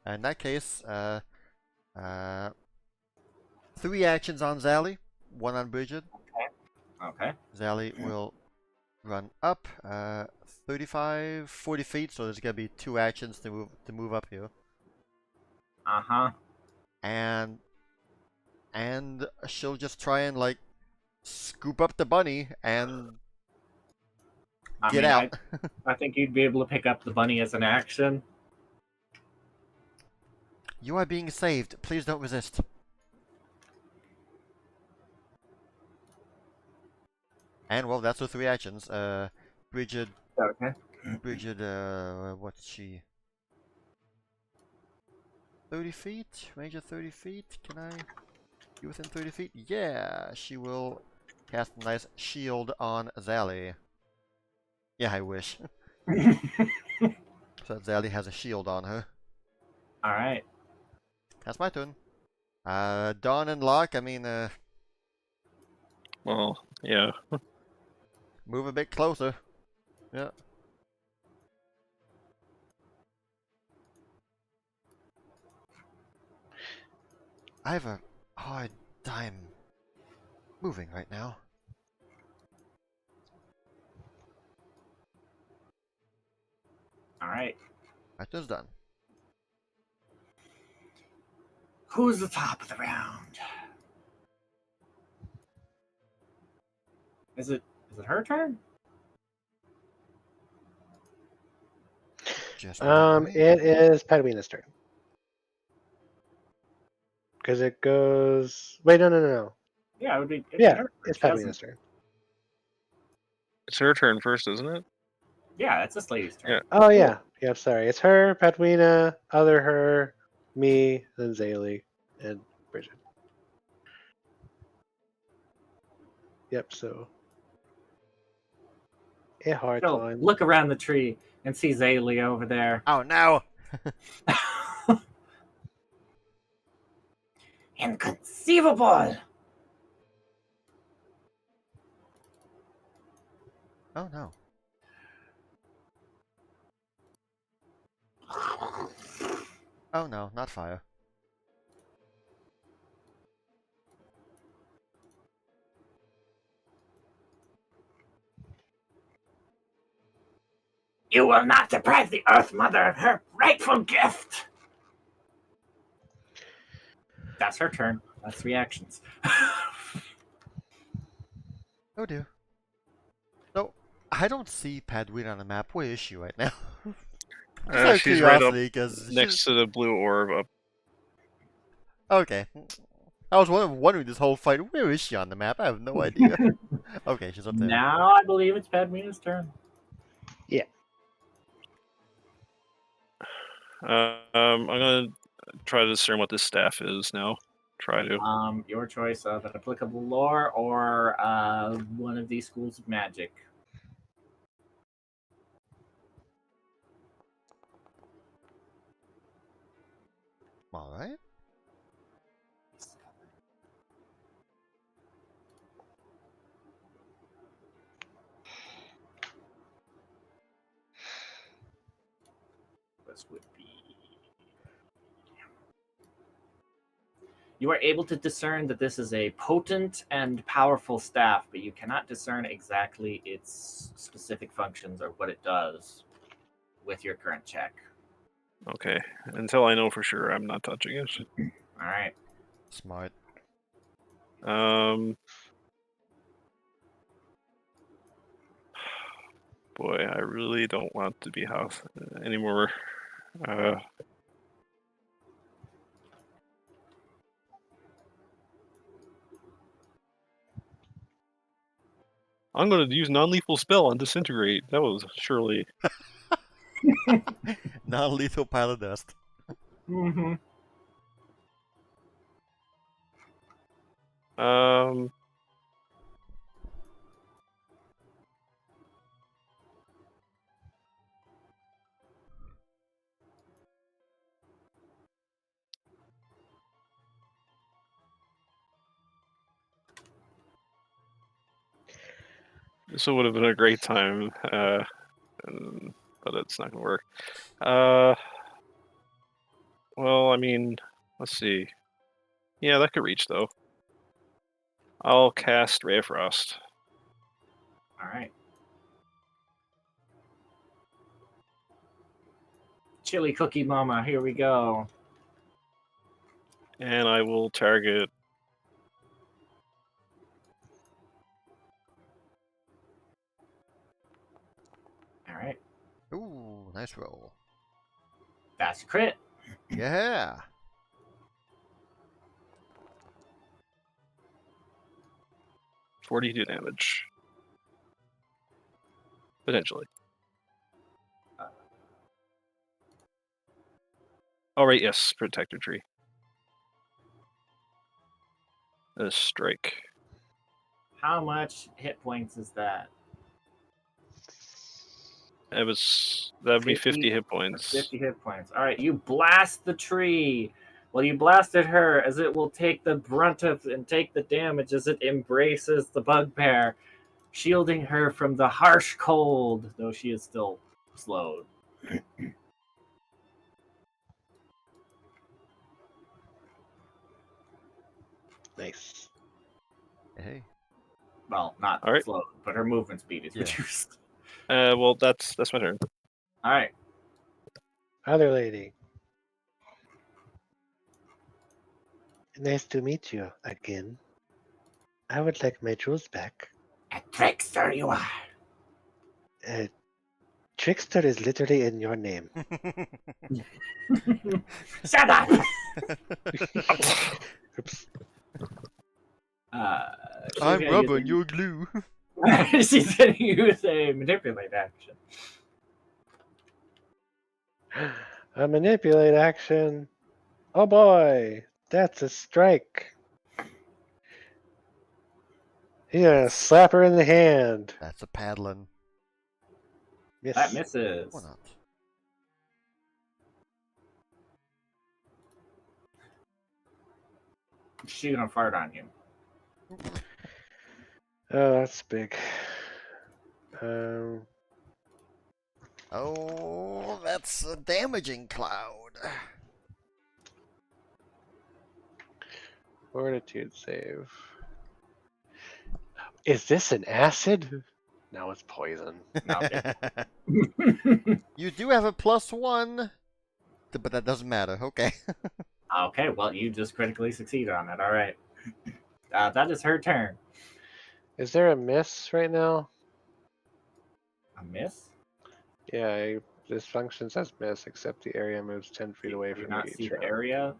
In that case, 3 actions on Zally, 1 on Bridget. Okay. Zally will run up 35, 40 feet, so there's gonna be 2 actions to move up here. Uh-huh. And she'll just try and like scoop up the bunny and I get mean, out. I think you'd be able to pick up the bunny as an action. You are being saved. Please don't resist. And well, that's the 3 actions. Bridget, Okay. what's she? 30 feet? Range of 30 feet? Can I be within 30 feet? Yeah, she will cast a nice shield on Zally. Yeah, I wish. So Zally has a shield on her. All right. That's my turn. Dawn and Locke, I mean, Well, yeah. move a bit closer. Yeah. I have a hard time moving right now. All right. My turn's done. Who's the top of the round? Is it her turn? Just one It is Padwina's turn. Because it goes. Wait, no. Yeah, it'd be Yeah, her turn. it's She hasn't- Padwina's turn. It's her turn first, isn't it? Yeah, it's this lady's turn. Yeah. Oh yeah, yeah. Sorry, it's her, Padwina, other her, me, then Zaylee, and Bridget. Yep. So. A hard She'll time. look around the tree and see Zaylee over there. Oh no! Inconceivable! Oh no. Oh no, not fire. You will not deprive the Earth Mother of her rightful gift! That's her turn. That's 3 actions. Oh dear. So, I don't see Padwin on the map. Where is she right now? Just out of She's right up curiosity, because next to the blue orb up. Okay. I was wondering this whole fight, where is she on the map? I have no idea. Okay, she's up there. Now I believe it's Padmina's turn. I'm gonna try to discern what this staff is now. Try to. Your choice of an applicable lore or one of these schools of magic. Alright. This would be. You are able to discern that this is a potent and powerful staff, but you cannot discern exactly its specific functions or what it does with your current check. Okay. Until I know for sure, I'm not touching it. All right. Smart. Boy, I really don't want to be house anymore. I'm going to use non-lethal spell on disintegrate. That was surely. Non-lethal pile of dust. Mm-hmm. This would have been a great time, but it's not going to work. Well, I mean, let's see. Yeah, that could reach though. I'll cast Ray of Frost. All right. Chili Cookie Mama, here we go. And I will target. All right. Ooh, nice roll. That's a crit. Yeah. $42 damage. Potentially. Oh, right, yes, Protector Tree. A strike. How much hit points is that? That would be 50 hit points. 50 hit points. All right, you blast the tree. Well, you blasted her as it will take the brunt of and take the damage as it embraces the bugbear, shielding her from the harsh cold, though she is still slowed. Nice. Hey. Well, not All right. slowed, but her movement speed is Yeah. reduced. Well, that's my turn. All right. Other lady. Nice to meet you again. I would like my jewels back. A trickster you are. Trickster is literally in your name. Shut up. Oops. She's I'm gonna rubber use and you're glue. she's going to use a manipulate action. A manipulate action. Oh boy, that's a strike. Yeah, slap her in the hand. That's a paddling. Miss. That misses. Why not? She's going to fart on you. Oh, that's big. Oh, that's a damaging cloud. Fortitude save. Is this an acid? No, it's poison. No, You do have a +1, but that doesn't matter. Okay. okay, well, you just critically succeed on it. All right. That is her turn. Is there a miss right now? A miss? Yeah, this function says miss, except the area moves 10 feet away Do you from you not see each the round. area?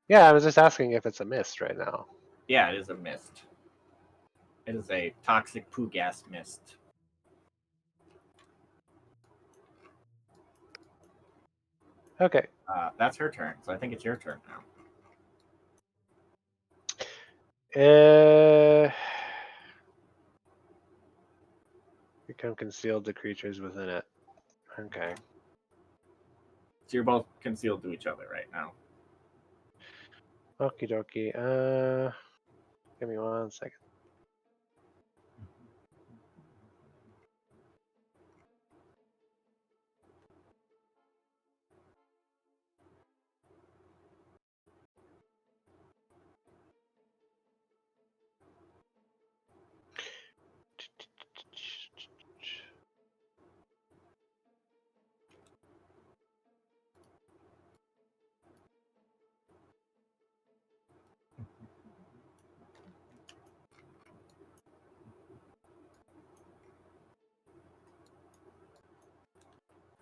Yeah, I was just asking if it's a mist right now. Yeah, it is a mist. It is a toxic poo gas mist. Okay. That's her turn, so I think it's your turn now. Become concealed to creatures within it. Okay. So you're both concealed to each other right now. Okie dokie. Give me 1 second.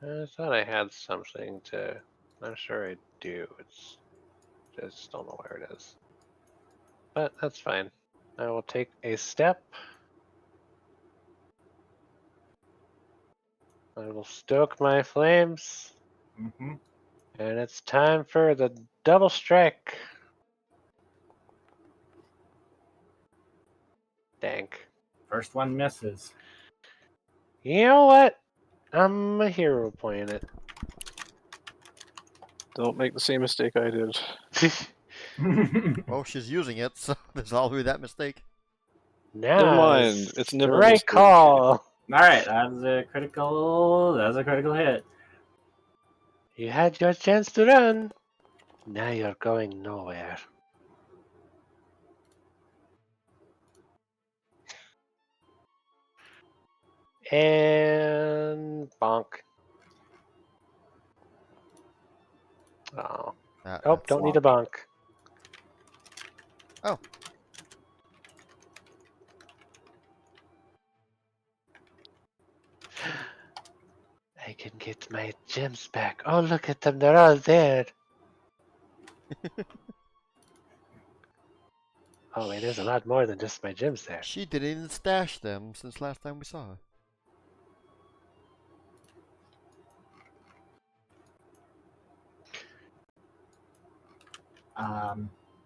I thought I had something to. I'm sure I do. It's just don't know where it is. But that's fine. I will take a step. I will stoke my flames. Mm-hmm. And it's time for the double strike. Dank. First one misses. You know what? I'm a hero playing it. Don't make the same mistake I did. Well, she's using it, so there's always that mistake. Never mind. Nice. It's the never a right mistake. call. All right, that's a critical. That's a critical hit. You had your chance to run. Now you're going nowhere. And bonk. Oh. Oh, don't need a bonk. Oh. I can get my gems back. Oh, look at them. They're all there. Oh, wait, there's a lot more than just my gems there. She didn't even stash them since last time we saw her.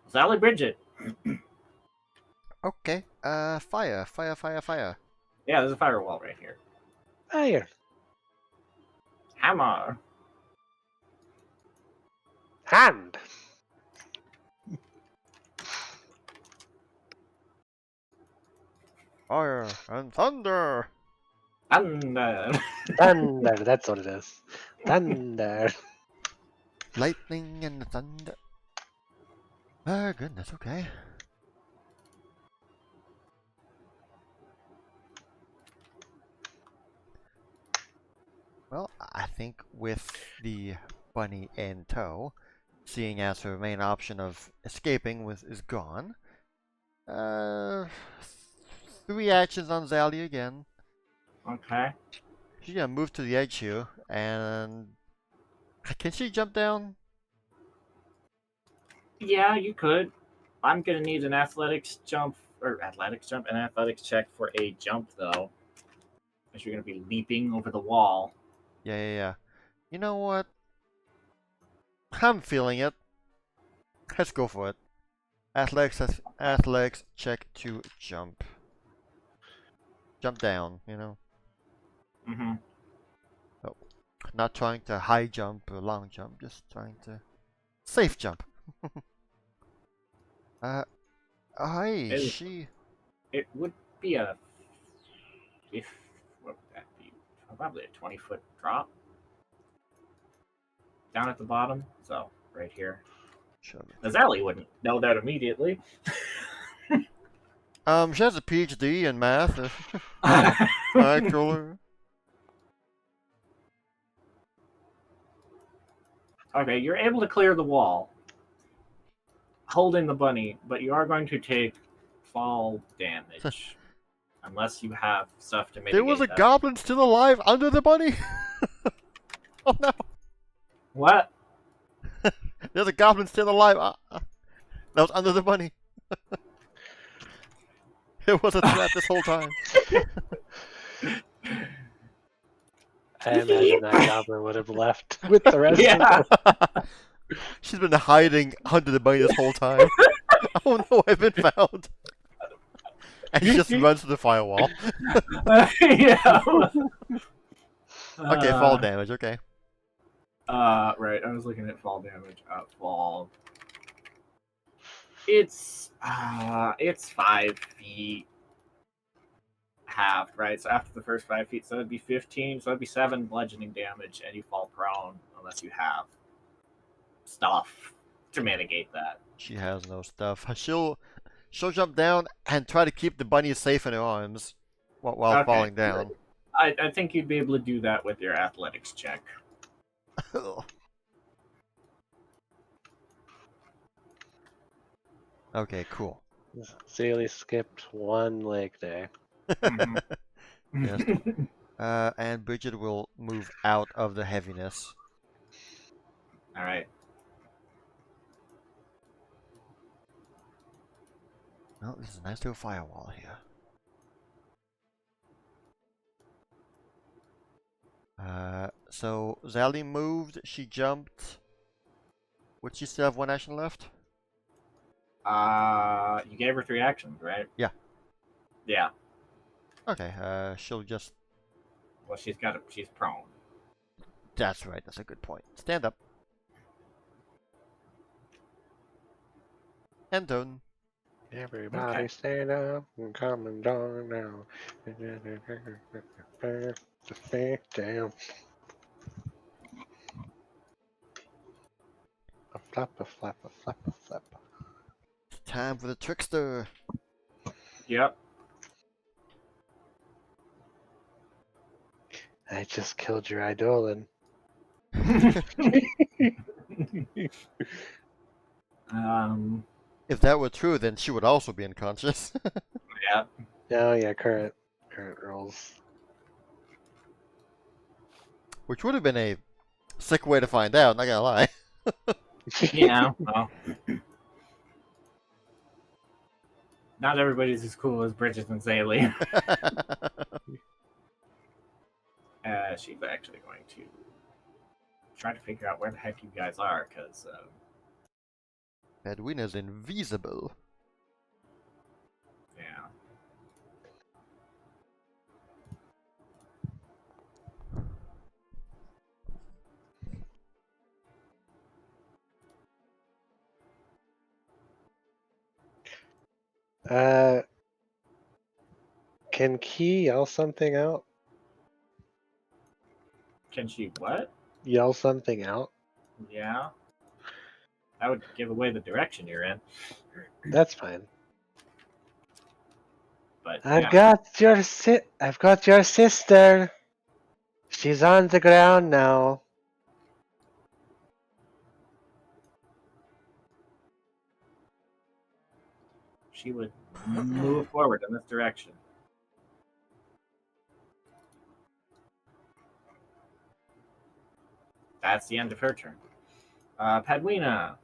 Sally Bridget. Okay. Fire. Yeah, there's a firewall right here. Fire. Hammer. Hand. Fire and thunder. Thunder. Thunder. That's what it is. Thunder. Lightning and thunder. Oh, goodness, okay. Well, I think with the bunny in tow, seeing as her main option of escaping is gone, 3 actions on Zally again. Okay. She's gonna move to the edge here, and can she jump down? Yeah, you could. I'm gonna need an athletics check for a jump though. Because you're gonna be leaping over the wall. Yeah. You know what? I'm feeling it. Let's go for it. Athletics check to jump. Jump down, you know. Mm-hmm. Not trying to high jump or long jump, just trying to safe jump. She It would be what would that be? Probably a 20-foot drop down at the bottom. So right here. sure. Azali wouldn't know that immediately. She has a PhD in math. Alright, cooler. Okay, you're able to clear the wall, holding the bunny, but you are going to take fall damage. Unless you have stuff to mitigate There was a that. goblin still alive under the bunny. Oh no! What? There's a goblin still alive. That was under the bunny. It was a trap this whole time. I imagine that goblin would have left with the rest of them. She's been hiding under the bunny this whole time. Oh no, I've been found. And she just runs to the firewall. Yeah. Okay, fall damage, okay. Right. I was looking at fall damage. Fall. It's 5 feet halved, right? So after the first 5 feet, so it'd be 15. So it'd be 7 bludgeoning damage, and you fall prone unless you have stuff to mitigate that. She has no stuff. She'll jump down and try to keep the bunny safe in her arms while Okay. falling down. I think you'd be able to do that with your athletics check. Okay, cool. Zaylee skipped one leg day. Yes. And Bridget will move out of the heaviness. All right. Oh, this is a nice little firewall here. So Zally moved, she jumped. Would she still have 1 action left? You gave her 3 actions, right? Yeah. Yeah. Okay, she'll just... Well, she's prone. That's right, that's a good point. Stand up. And done. Everybody stand up and come down now. Down. Flappa, flappa, flappa, flappa. Time for the trickster. Yep. I just killed your idolin. If that were true, then she would also be unconscious. Yeah. Oh yeah, current rolls. Which would have been a sick way to find out, not gonna lie. Yeah. Well, not everybody's as cool as Bridget and Zaylee. She's actually going to try to figure out where the heck you guys are, because Edwina's invisible. yeah. Can Key yell something out? Can she what? Yell something out? Yeah. That would give away the direction you're in. That's fine. But I've yeah. I've got your sister. She's on the ground now. She would move forward in this direction. That's the end of her turn. Padwina.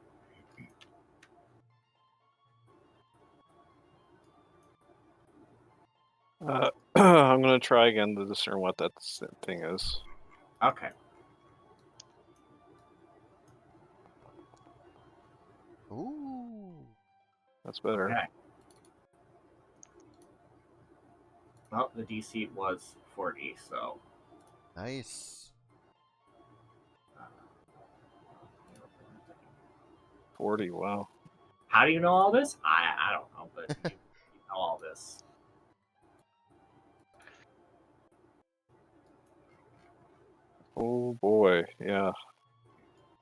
I'm gonna try again to discern what that thing is. Okay. Ooh. That's better. Okay. Well, the DC was 40, so. Nice. 40. Wow. How do you know all this? I don't know, but you know all this. Oh boy. Yeah.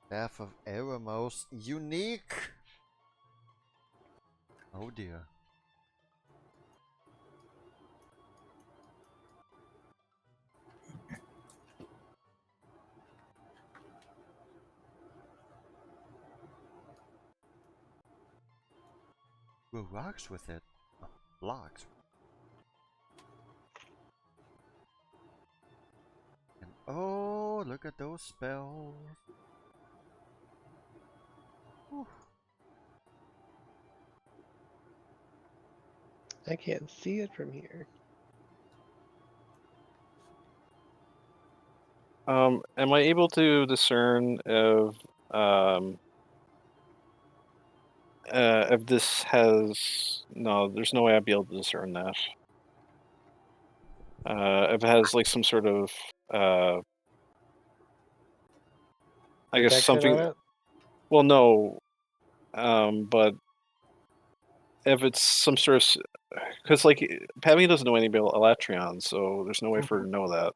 Staff of Eremos. Unique. Oh dear. Well, rocks with it. Oh, blocks. And oh, look at those spells. Whew. I can't see it from here. Am I able to discern if this has no? There's no way I'd be able to discern that. If it has like some sort of I guess Protection something. on it? Well, no. But if it's some sort of, because like Pavy doesn't know anything about Elatrion, so there's no way for her to know that.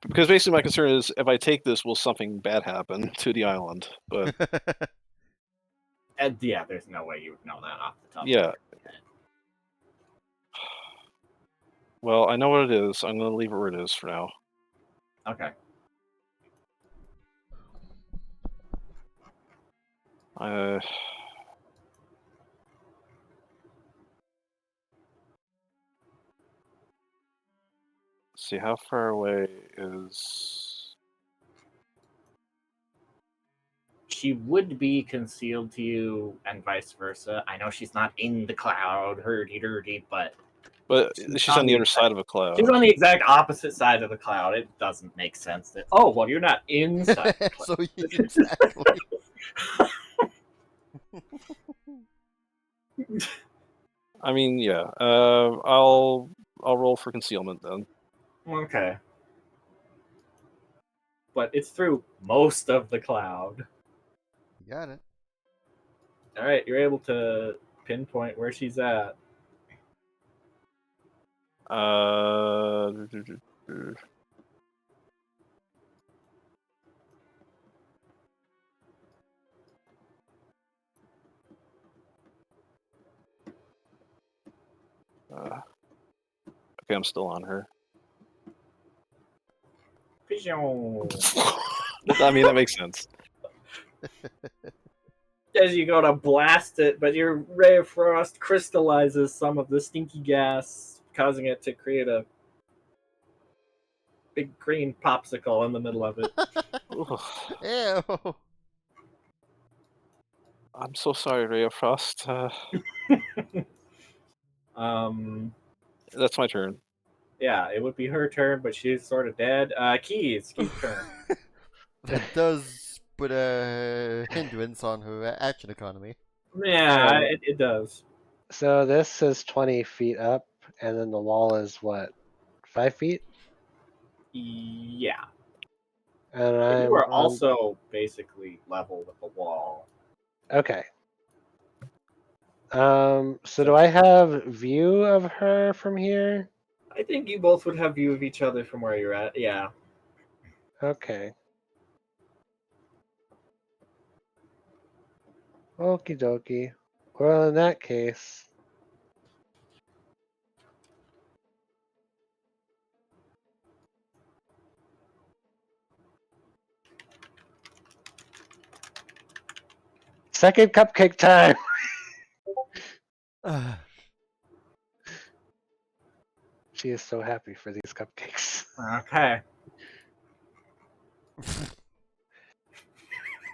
Because basically my concern is if I take this, will something bad happen to the island? But And yeah, there's no way you would know that off the top yeah. of your head. Well, I know what it is. I'm gonna leave it where it is for now. Okay. See how far away is. She would be concealed to you and vice versa. I know she's not in the cloud, hurdy-durdy, but But she's on the other side of a cloud. she's on the exact opposite side of the cloud. It doesn't make sense that, oh, well, you're not inside the cloud. So exactly. I mean, yeah. I'll roll for concealment then. Okay. But it's through most of the cloud. You got it. All right, you're able to pinpoint where she's at. Okay, I'm still on her. I mean, that makes sense. As you go to blast it, but your ray of frost crystallizes some of the stinky gas, causing it to create a big green popsicle in the middle of it. Ugh. Ew. I'm so sorry, Ray of Frost. That's my turn. Yeah, it would be her turn, but she's sort of dead. Keys turn. That does put a hindrance on her action economy. Yeah, So- it does. So this is 20 feet up, and then the wall is what, 5 feet? Yeah. And But I'm you are on. also basically level with the wall. Okay. So do I have view of her from here? I think you both would have view of each other from where you're at. Yeah. Okay. Okie dokie. Well, in that case, second cupcake time. She is so happy for these cupcakes. Okay.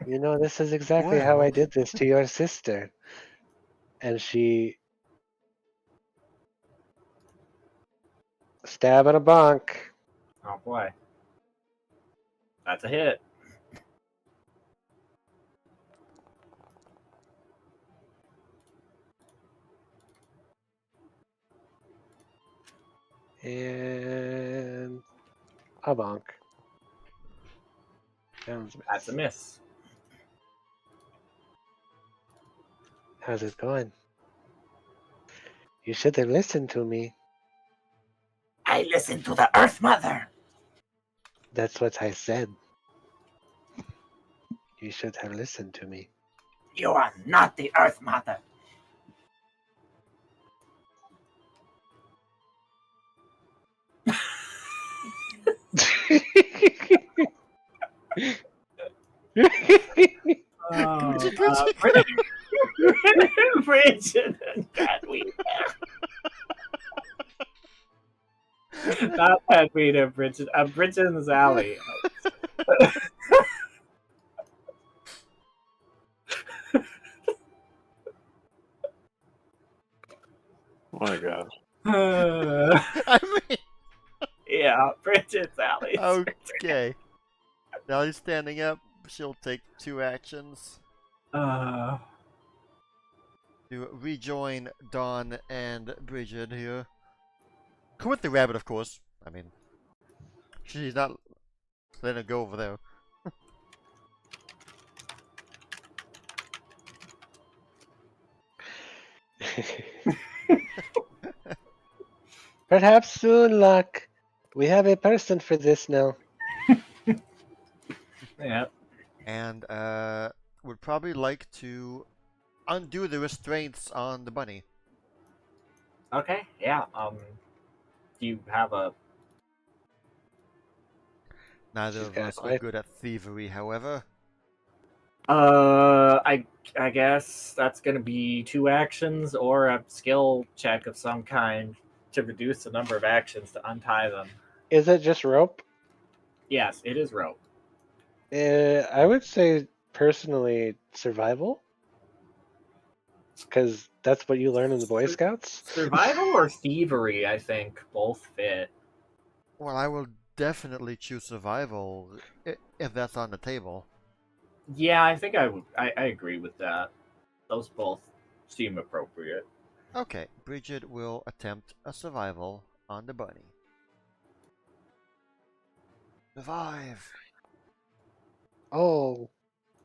You know, this is exactly how I Well. did this to your sister. And she stab and a bonk. Oh boy. That's a hit. And a bonk. And That's a miss. how's it going? You should have listened to me. I listen to the Earth Mother. That's what I said. You should have listened to me. You are not the Earth Mother. Bridget and Padweed. Not Padweed and Bridget. Bridget and Sally. Oh my god. I mean, Yeah, Bridget, Sally. okay. Now he's standing up. She'll take 2 actions Uh, to rejoin Dawn and Bridget here. With the rabbit, of course. I mean, she's not letting it go over there. Perhaps soon, luck. We have a person for this now. yeah. And would probably like to undo the restraints on the bunny. Okay. Yeah. Do you have a? Neither She's of got us are quite. good at thievery, however. I guess that's gonna be 2 actions or a skill check of some kind to reduce the number of actions to untie them. Is it just rope? Yes, it is rope. I would say personally survival, because that's what you learn in the Boy Scouts. Survival or thievery, I think, both fit. Well, I will definitely choose survival if that's on the table. Yeah, I think I would. I agree with that. Those both seem appropriate. Okay, Bridget will attempt a survival on the bunny. Survive! Oh,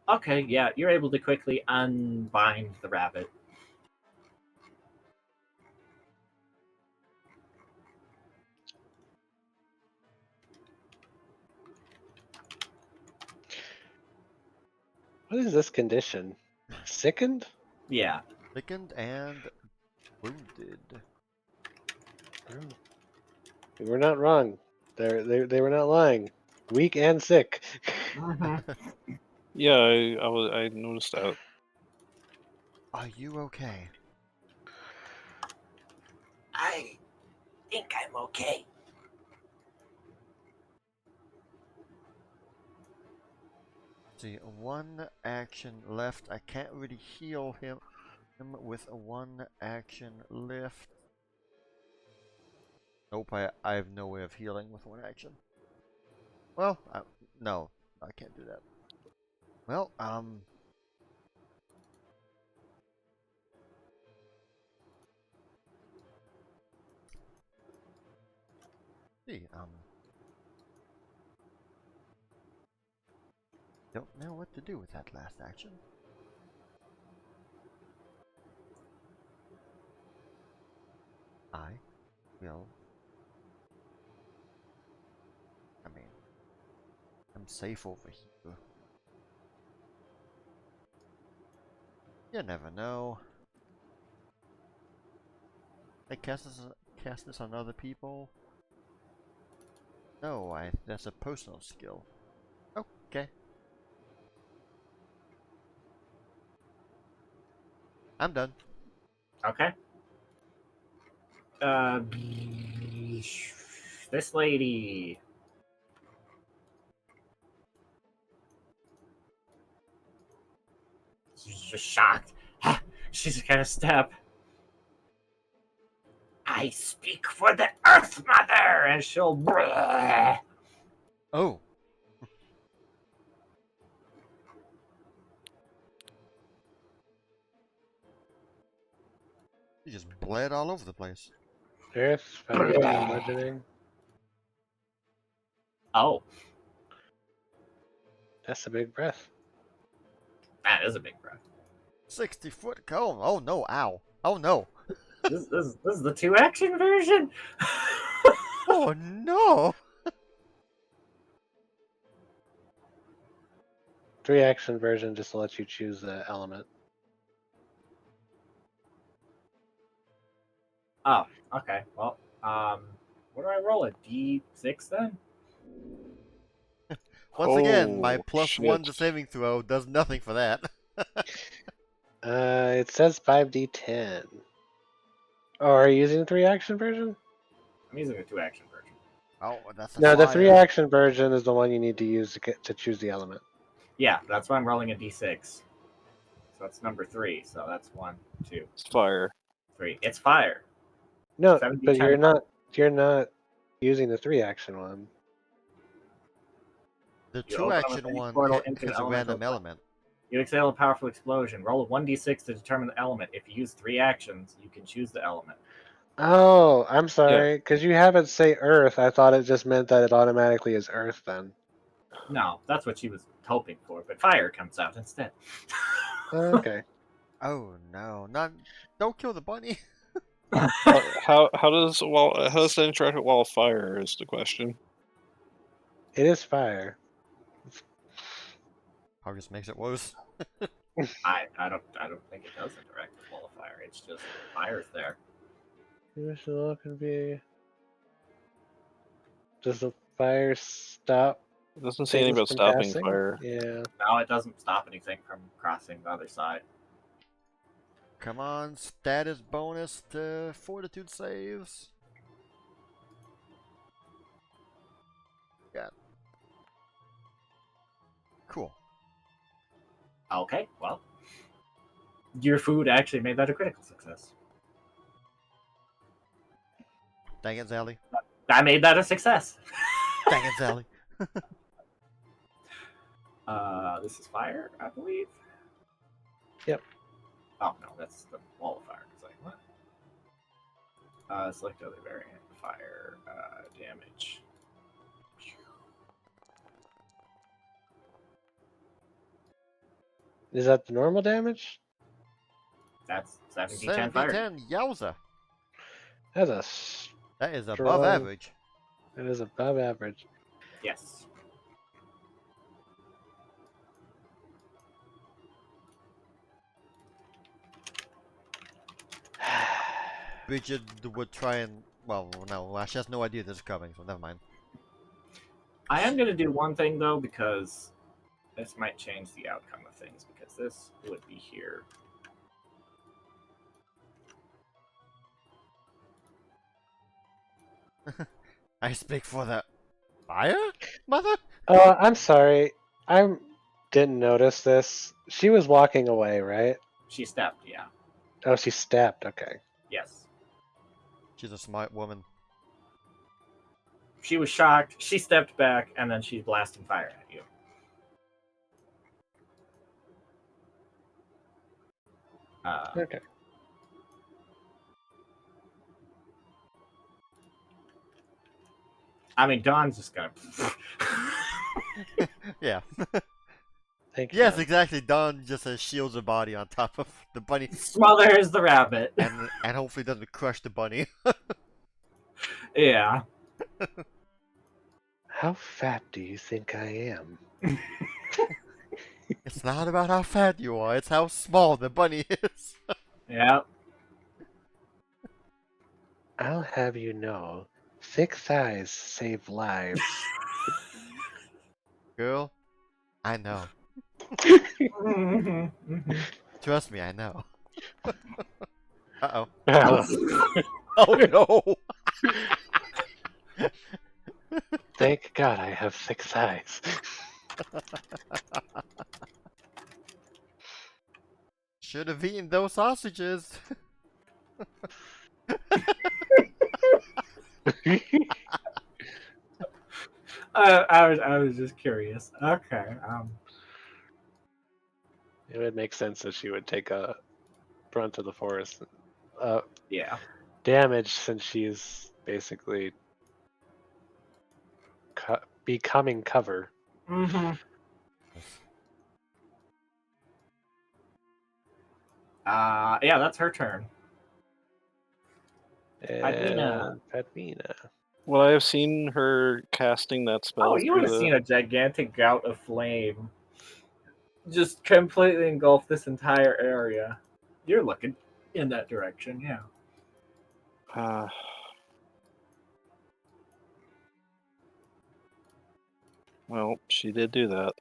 Okay, yeah, you're able to quickly unbind the rabbit. what is this condition? Sickened? Yeah. Sickened and wounded. Oh. We were not wrong. They were not lying. Weak and sick. Yeah, I noticed that. Are you okay? I think I'm okay. See, one action left. I can't really heal him with a one action left. Nope, I have no way of healing with one action. Well, no, I can't do that. Well, see, don't know what to do with that last action. I will. I mean, I'm safe over here. You never know. I cast this on other people. No, that's a personal skill. Okay. I'm done. Okay. This lady. She's just shocked. She's gonna step. I speak for the Earth Mother, and she'll. Oh. You just bled all over the place. Earth, fire, bludgeoning. Oh, That's a big breath. that is a big breath. 60-foot cone. Oh no, ow. Oh no. This is the 2-action version. Oh no. 3-action version just to let you choose the element. Oh, okay. Well, what do I roll? A D6 then? Once again, my Oh, +1 shit. to saving throw does nothing for that. It says 5d10. Oh, are you using the 3-action version? I'm using a 2-action version. Oh, that's a No, the flyer. 3-action version is the one you need to use to choose the element. Yeah, that's why I'm rolling a D6. So that's number 3. So that's 1, 2, It's fire. 3. It's fire. No, 7d10 but you're not using the 3-action one. The You open up 2-action any one portal into is a elemental random plane. element. You exhale a powerful explosion. Roll a 1d6 to determine the element. If you use 3 actions, you can choose the element. Oh, I'm sorry, because you have it say Earth. I thought it just meant that it automatically is Earth then. No, that's what she was hoping for, but fire comes out instead. Okay. Oh no, don't kill the bunny. How does that interact with wall of fire is the question. It is fire. Probably just makes it worse. I don't think it does interact with wall of fire. It's just fire's there. You should look and be. Does the fire stop It doesn't say anything things about from stopping passing? fire. Yeah. No, it doesn't stop anything from crossing the other side. Come on, status bonus to fortitude saves. Yeah. Cool. Okay, well, your food actually made that a critical success. Dang it, Zally. I made that a success. Dang it, Zally. This is fire, I believe. Yep. Oh no, that's the wall of fire. It's like what? Select other variant. Fire damage. Is that the normal damage? That's 7d10 fire. 7d10, yowza. That's a That is above Strong. average. It is above average. Yes. Bridget would try and Well, no, she has no idea this is coming, so never mind. I am going to do one thing, though, because this might change the outcome of things, because this would be here. I speak for the fire, mother? Oh, I'm sorry. I didn't notice this. She was walking away, right? She stepped, yeah. Oh, she stepped. Okay. Yes. She's a smart woman. She was shocked, she stepped back, and then she's blasting fire at you. Okay. I mean, Dawn's just gonna. Yeah. Thank you. Yes, Don. exactly. Dawn just shields her body on top of the bunny, Smothers the rabbit. and hopefully doesn't crush the bunny. Yeah. How fat do you think I am? It's not about how fat you are; it's how small the bunny is. Yeah. I'll have you know, thick thighs save lives. Girl, I know. Trust me, I know. Uh-oh. Oh no! Thank God I have thick thighs. Should have eaten those sausages. I was just curious. Okay. It would make sense that she would take a brunt of the forest Yeah. damage since she's basically becoming cover. Mm-hmm. Yeah, that's her turn. Padmina. And Padmina. Would I have seen her casting that spell Oh, you would through have the? seen a gigantic gout of flame just completely engulf this entire area. You're looking in that direction, yeah. Well, she did do that.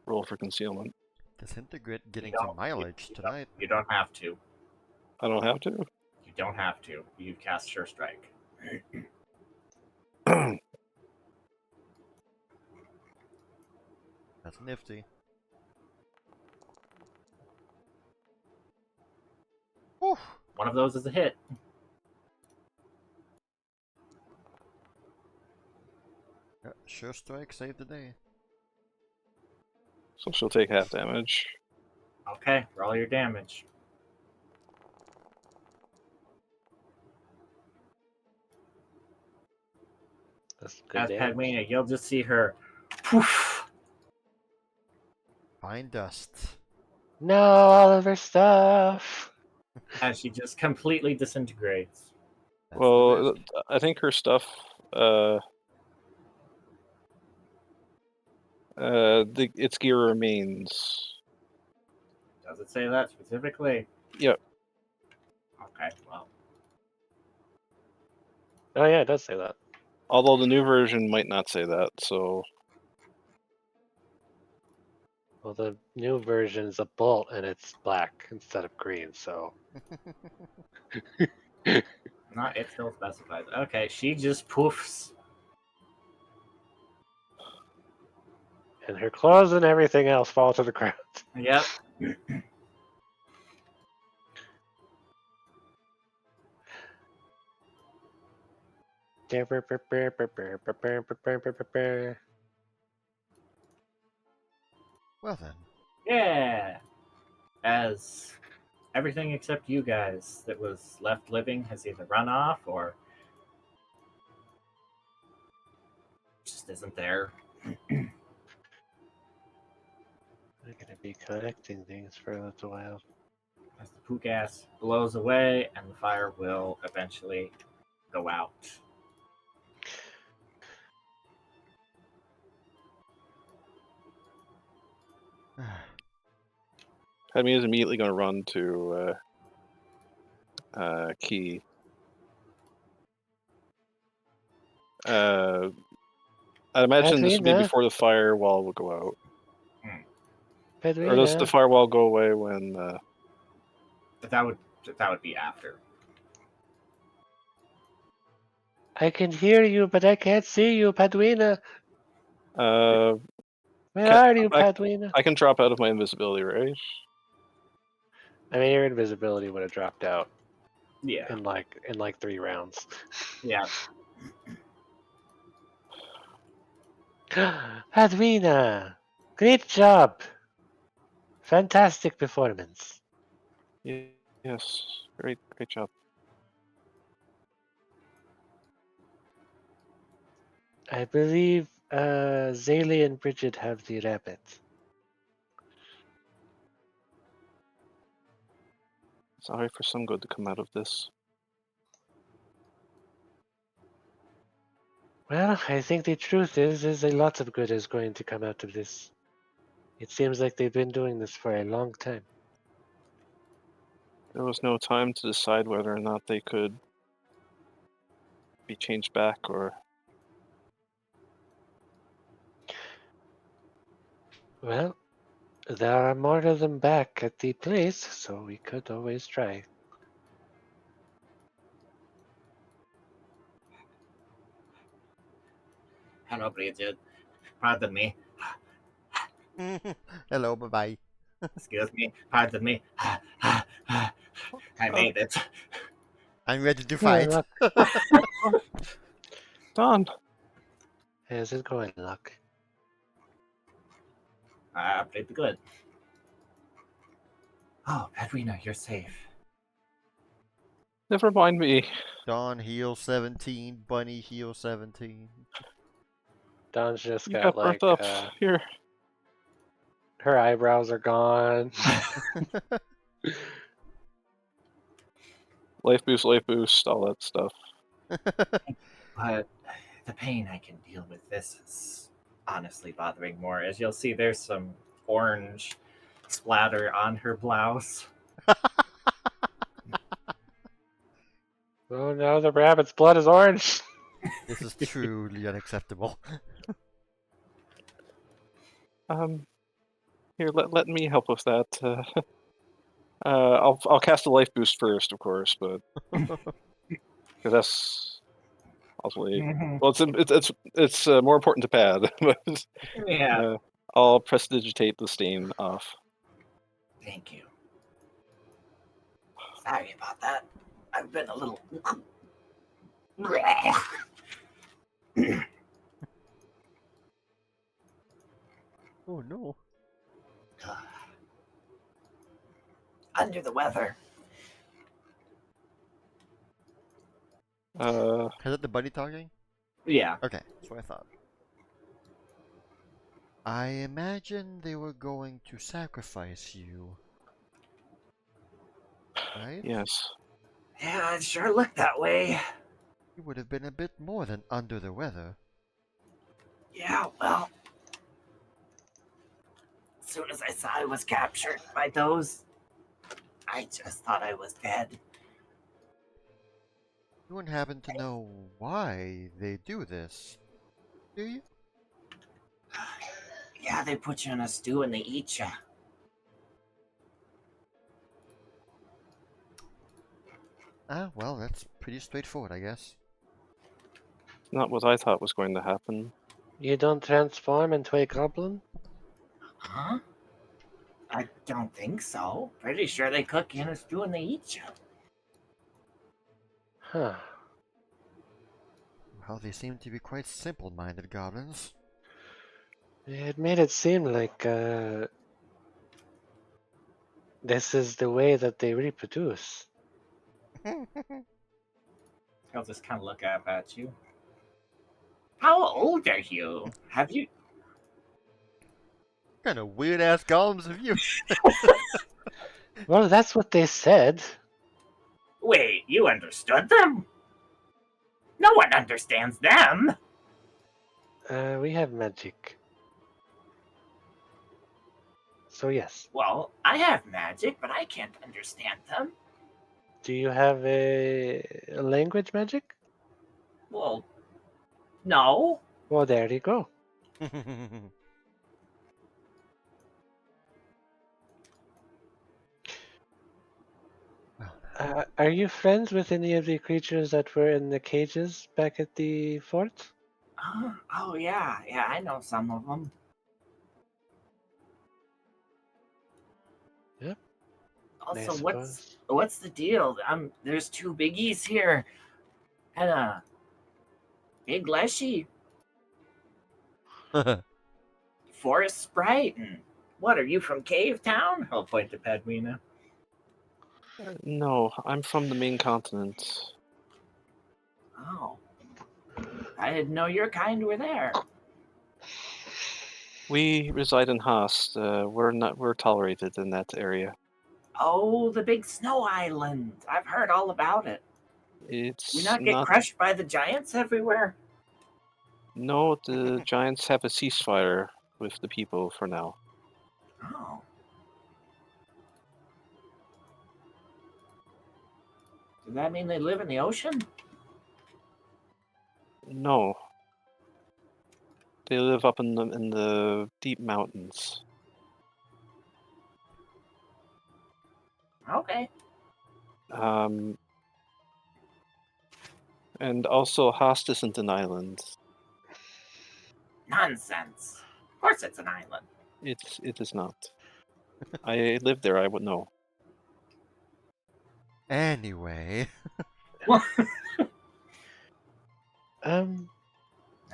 Roll for concealment. Disintegrate getting You some don't- mileage tonight. You don't have to. I don't have to. You don't have to. You cast Sure Strike. That's nifty. Whew. One of those is a hit. Sure strike saved the day. So she'll take half damage. Okay, roll your damage. That's good As damage. Padmina, you'll just see her poof. Fine dust. No, all of her stuff. As she just completely disintegrates. That's the Well, best. I think her stuff. Its gear remains. Does it say that specifically? Yep. Okay, well. Oh yeah, it does say that. Although the new version might not say that, so Well, the new version is a bolt and it's black instead of green, so. Not, it still specifies. Okay, she just poofs. And her clothes and everything else fall to the ground. Yep. Well then. Yeah. As everything except you guys that was left living has either run off or just isn't there. I'm gonna be collecting things for a little while. as the poo gas blows away and the fire will eventually go out. Padme is immediately going to run to Key. I'd imagine this would be Padrina? before the firewall will go out. Or does the Pedrina, firewall go away when... But that would be after. I can hear you, but I can't see you, Padrina. uh, Where Ca- are you, Padrina? I can drop out of my invisibility, right? I mean, your invisibility would have dropped out Yeah. in like 3 rounds. Yeah. Padrina, great job. Fantastic performance. Yes. Great job. I believe Zaylee and Bridget have the rabbit. Sorry for some good to come out of this. Well, I think the truth is a lot of good is going to come out of this. It seems like they've been doing this for a long time. There was no time to decide whether or not they could be changed back or... Well, there are more of them back at the place, so we could always try. Hello, Bridget. Pardon me. Hello, bye bye. Excuse me. Pardon me. I made it. I'm ready to Yeah, fight. Luck. Done. How's it going, Luck? Pretty good. Oh, Padrina, you're safe. Never mind me. Dawn heal 17, Bunny heal 17. Dawn's just You got got burnt like up. Here. her eyebrows are gone. Life boost, all that stuff. But the pain I can deal with this is honestly bothering more. As you'll see, there's some orange splatter on her blouse. Oh no, the rabbit's blood is orange. This is truly unacceptable. Here, let me help with that. I'll cast a life boost first, of course, but because that's ultimately well, it's more important to Pad. But Yeah. I'll prestidigitate the stain off. Thank you. Sorry about that. I've been a little. Oh no. Under the weather. Is that the bunny talking? Yeah. Okay, that's what I thought. I imagine they were going to sacrifice you. Right? Yes. Yeah, it sure looked that way. You would have been a bit more than under the weather. Yeah, well. As soon as I saw I was captured by those, I just thought I was dead. You wouldn't happen to know why they do this, do you? Yeah, they put you in a stew and they eat you. Ah, well, that's pretty straightforward, I guess. Not what I thought was going to happen. You don't transform into a goblin? Huh? I don't think so. Pretty sure they cook you in a stew and they eat you. Huh. Well, they seem to be quite simple-minded goblins. It made it seem like this is the way that they reproduce. He'll just kind of look up at you. How old are you? Have you? Kind of weird-ass golems of you. Well, that's what they said. Wait, you understood them? No one understands them. We have magic. So yes. Well, I have magic, but I can't understand them. Do you have a language magic? Well, no. Well, there you go. Are you friends with any of the creatures that were in the cages back at the fort? Oh yeah, I know some of them. Yep. I Also, suppose. what's the deal? There's two biggies here, and a big leshy, forest sprite, and what are you from Cave Town? I'll point to Padwina. No, I'm from the main continent. Oh, I didn't know your kind were there. We reside in Haast. We're tolerated in that area. Oh, the big snow island. I've heard all about it. We It's not get not. crushed by the giants everywhere. No, the giants have a ceasefire with the people for now. Oh. Does that mean they live in the ocean? No, they live up in the deep mountains. Okay. And also Haast isn't an island. Nonsense. Of course it's an island. It is not. I live there. I would know. Anyway.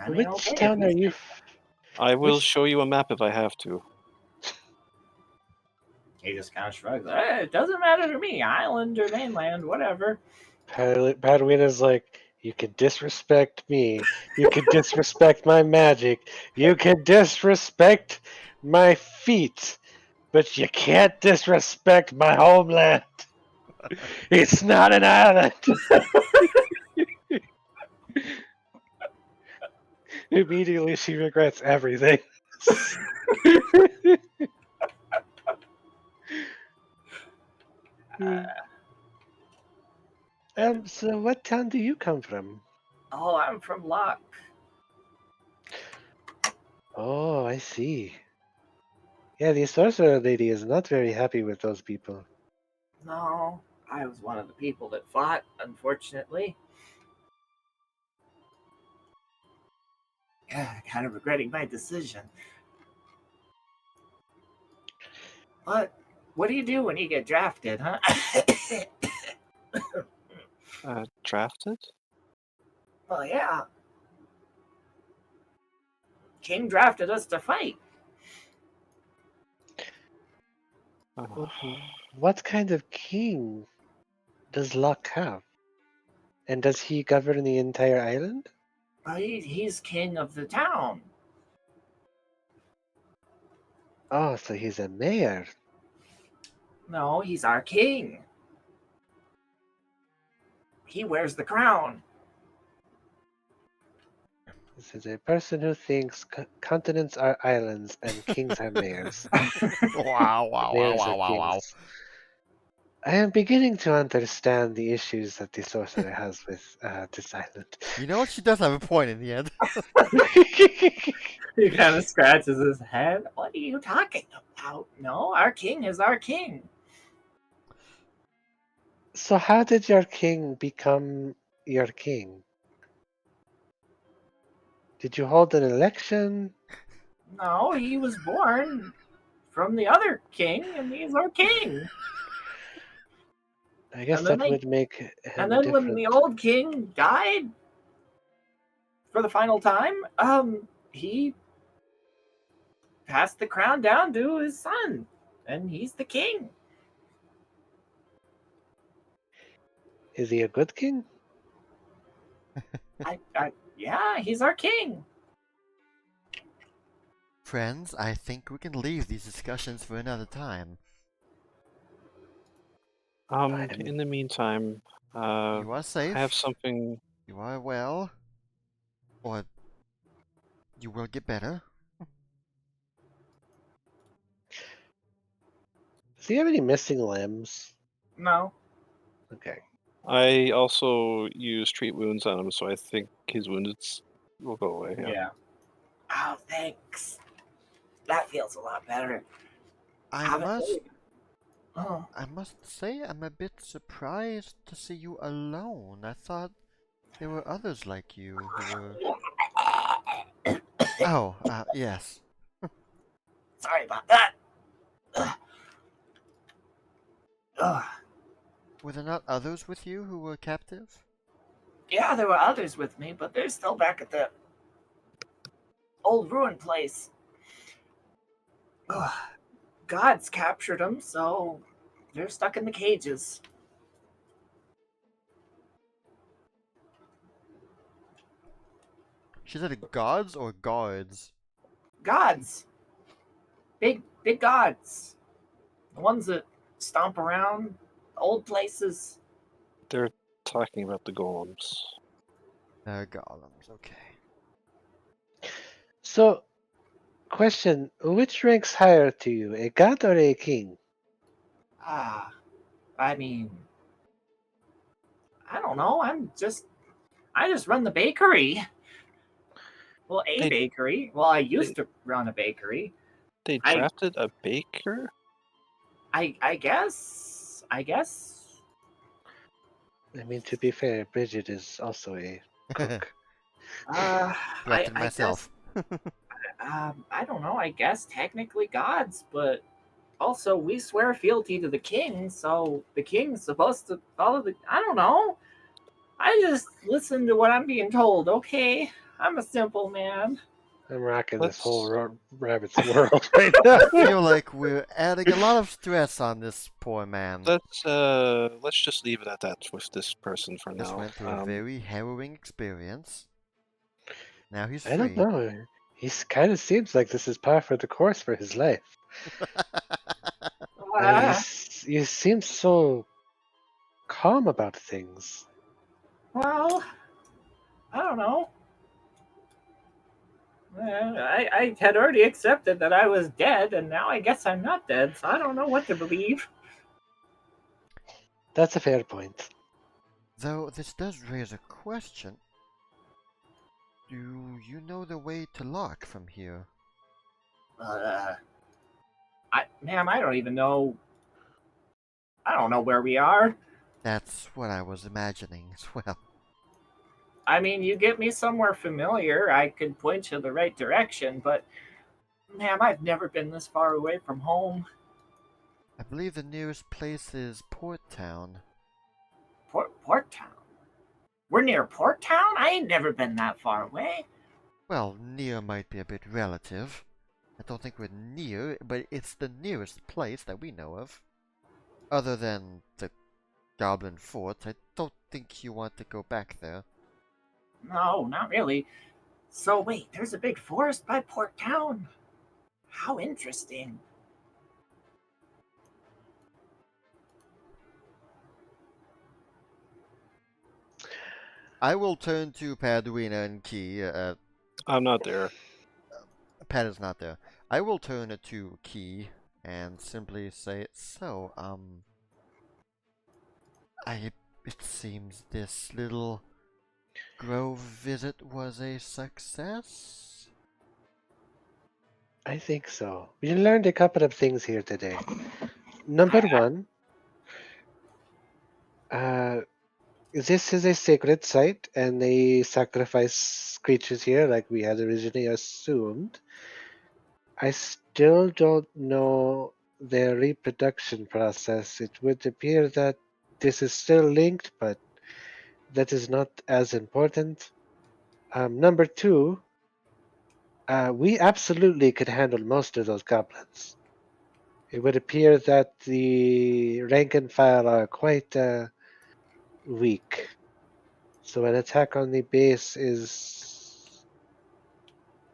Which okay, town are you? I will Which- show you a map if I have to. He just kind of shrugs. It doesn't matter to me. Island or mainland, whatever. Padwina's like, you could disrespect me. You could disrespect my magic. You could disrespect my feet. But you can't disrespect my homeland. It's not an island. Immediately she regrets everything. So what town do you come from? Oh, I'm from Locke. Oh, I see. Yeah, the sorcerer lady is not very happy with those people. No, I was one of the people that fought, unfortunately. Yeah, kind of regretting my decision. But what do you do when you get drafted, huh? Drafted? Well, yeah. King drafted us to fight. What kind of king does Locke have? And does he govern the entire island? Well, he's king of the town. Oh, so he's a mayor. No, he's our king. He wears the crown. This is a person who thinks continents are islands and kings are mayors. Wow. Mayors are kings. I am beginning to understand the issues that the sorcerer has with this island. You know what? She does have a point in the end. He kind of scratches his head. What are you talking about? No, our king is our king. So how did your king become your king? Did you hold an election? No, he was born from the other king, and he's our king. I guess And then that would make him And then different. when the old king died for the final time, he passed the crown down to his son, and he's the king. Is he a good king? Yeah, he's our king. Friends, I think we can leave these discussions for another time. In the meantime, You are safe. I have something. You are well. Or you will get better. Does he have any missing limbs? No. Okay. I also use treat wounds on him, so I think his wounds will go away. Yeah. Oh, thanks. That feels a lot better. I Haven't must really- Oh, I must say I'm a bit surprised to see you alone. I thought there were others like you who were. Oh, yes. sorry about that. Ugh. Ugh. Were there not others with you who were captive? Yeah, there were others with me, but they're still back at the old ruined place. Ugh. Gods captured them, so they're stuck in the cages. She said gods or guards? Gods. Big gods. The ones that stomp around old places. They're talking about the golems. Golems, okay. So, question: which ranks higher to you, a god or a king? Ah, I mean, I don't know. I just run the bakery. Well, a They- bakery. Well, I used to run a bakery. They I- drafted a baker? I guess. I mean, to be fair, Bridget is also a cook. Drafted I myself. I don't know. I guess technically gods, but also we swear fealty to the king, so the king's supposed to follow the. I don't know. I just listen to what I'm being told. Okay, I'm a simple man. I'm rocking this whole Let's- rabbit's world right now. I feel like we're adding a lot of stress on this poor man. Let's just leave it at that with this person for Just now. went through a very harrowing experience. Now he's I don't free. know. He kind of seems like this is par for the course for his life. Ah, He seems so calm about things. well, I don't know. I had already accepted that I was dead, and now I guess I'm not dead, so I don't know what to believe. That's a fair point. Though this does raise a question. Do you know the way to Lock from here? Ma'am, I don't even know. I don't know where we are. That's what I was imagining as well. I mean, you get me somewhere familiar, I could point you the right direction, but ma'am, I've never been this far away from home. I believe the nearest place is Port Town. Port Town? We're near Port Town? I ain't never been that far away. Well, near might be a bit relative. I don't think we're near, but it's the nearest place that we know of. Other than the Goblin Fort, I don't think you want to go back there. No, not really. So wait, there's a big forest by Port Town. How interesting. I will turn to Paduina and Key. I'm not there. Pat is not there. I will turn it to Key and simply say, so, it seems this little grove visit was a success? I think so. We learned a couple of things here today. Number one, this is a sacred site, and they sacrifice creatures here like we had originally assumed. I still don't know their reproduction process. It would appear that this is still linked, but that is not as important. Number two, we absolutely could handle most of those goblins. It would appear that the rank and file are quite weak. So an attack on the base is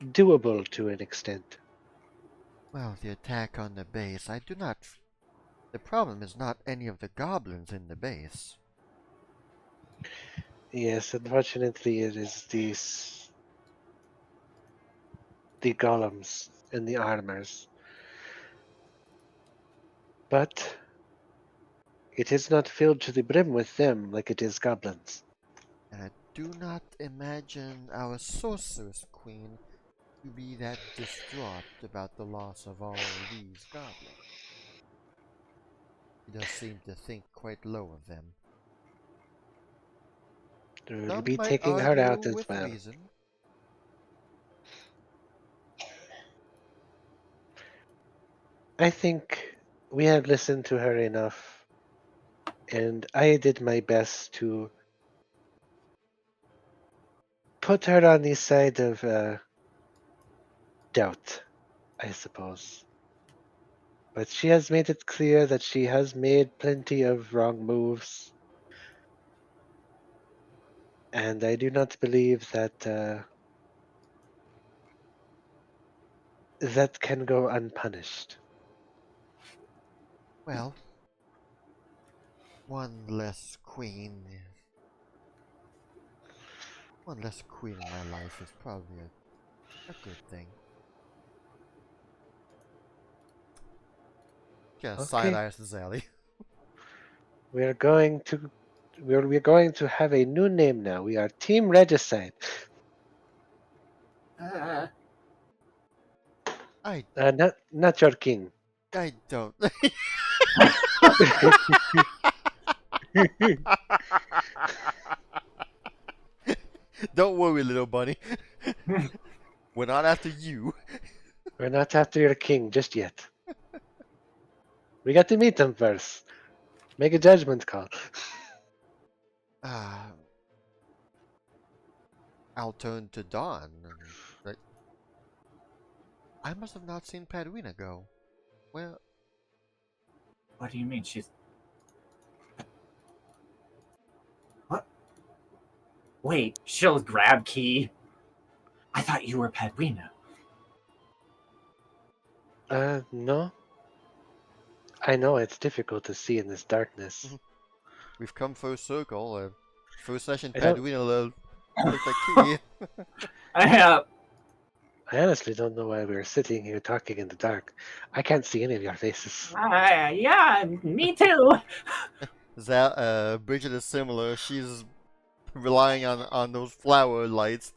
doable to an extent. Well, the attack on the base, I do not The problem is not any of the goblins in the base. Yes, unfortunately, it is the golems and the armors. But it is not filled to the brim with them like it is goblins. And I do not imagine our sorceress queen to be that distraught about the loss of all these goblins. She does seem to think quite low of them. We'll Some be might taking her argue out as with well. reason. I think we have listened to her enough, and I did my best to put her on the side of doubt, I suppose. But she has made it clear that she has made plenty of wrong moves, and I do not believe that that can go unpunished. Well, one less queen. One less queen in my life is probably a good thing. Kind of side Okay, eyes to Zally. we're going to we're going to have a new name now. We are Team Regicide. Uh, I Not your king. don't. Don't worry, little bunny. We're not after you. We're not after your king just yet. We got to meet him first. Make a judgment call. Uh, I'll turn to Dawn. Like, I must have not seen Padwina go. Well, what do you mean? She's. What? Wait, she'll grab Key. I thought you were Padwina. No. I know it's difficult to see in this darkness. we've come full circle. First session, I don't. Padwina looked like Key. I, I honestly don't know why we're sitting here talking in the dark. I can't see any of your faces. yeah, me too. Bridget is similar. She's relying on those flower lights.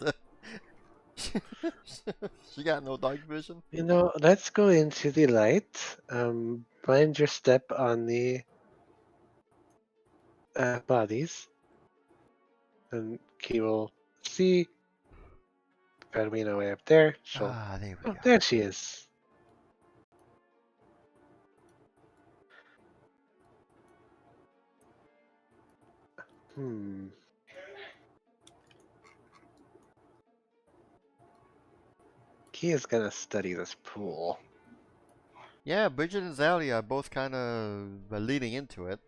She got no dark vision. You know, let's go into the light. Mind your step on the bodies, and Key will see Fermina way up there. She'll. Ah, there we Oh, go. there she is. Hmm. Key is gonna study this pool. Yeah, Bridget and Zally are both kind of leading into it.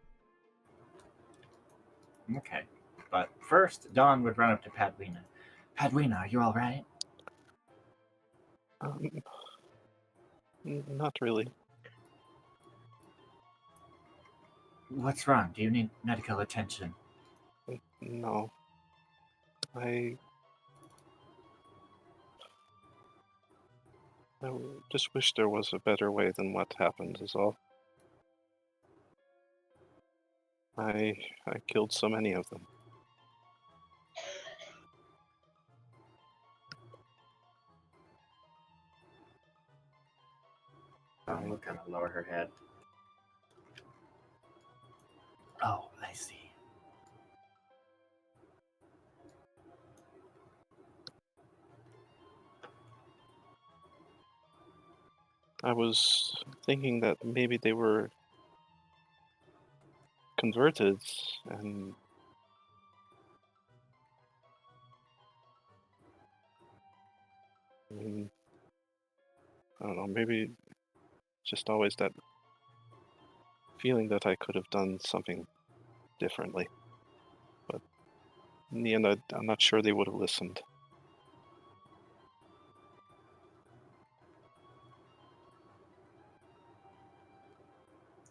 Okay, but first, Dawn would run up to Padwina. Padwina, are you all right? Not really. What's wrong? Do you need medical attention? No. I just wish there was a better way than what happened is all. I killed so many of them. Dawn will kind of lower her head. Oh, I see. I was thinking that maybe they were converted and I don't know, maybe just always that feeling that I could have done something differently. But in the end, I'm not sure they would have listened.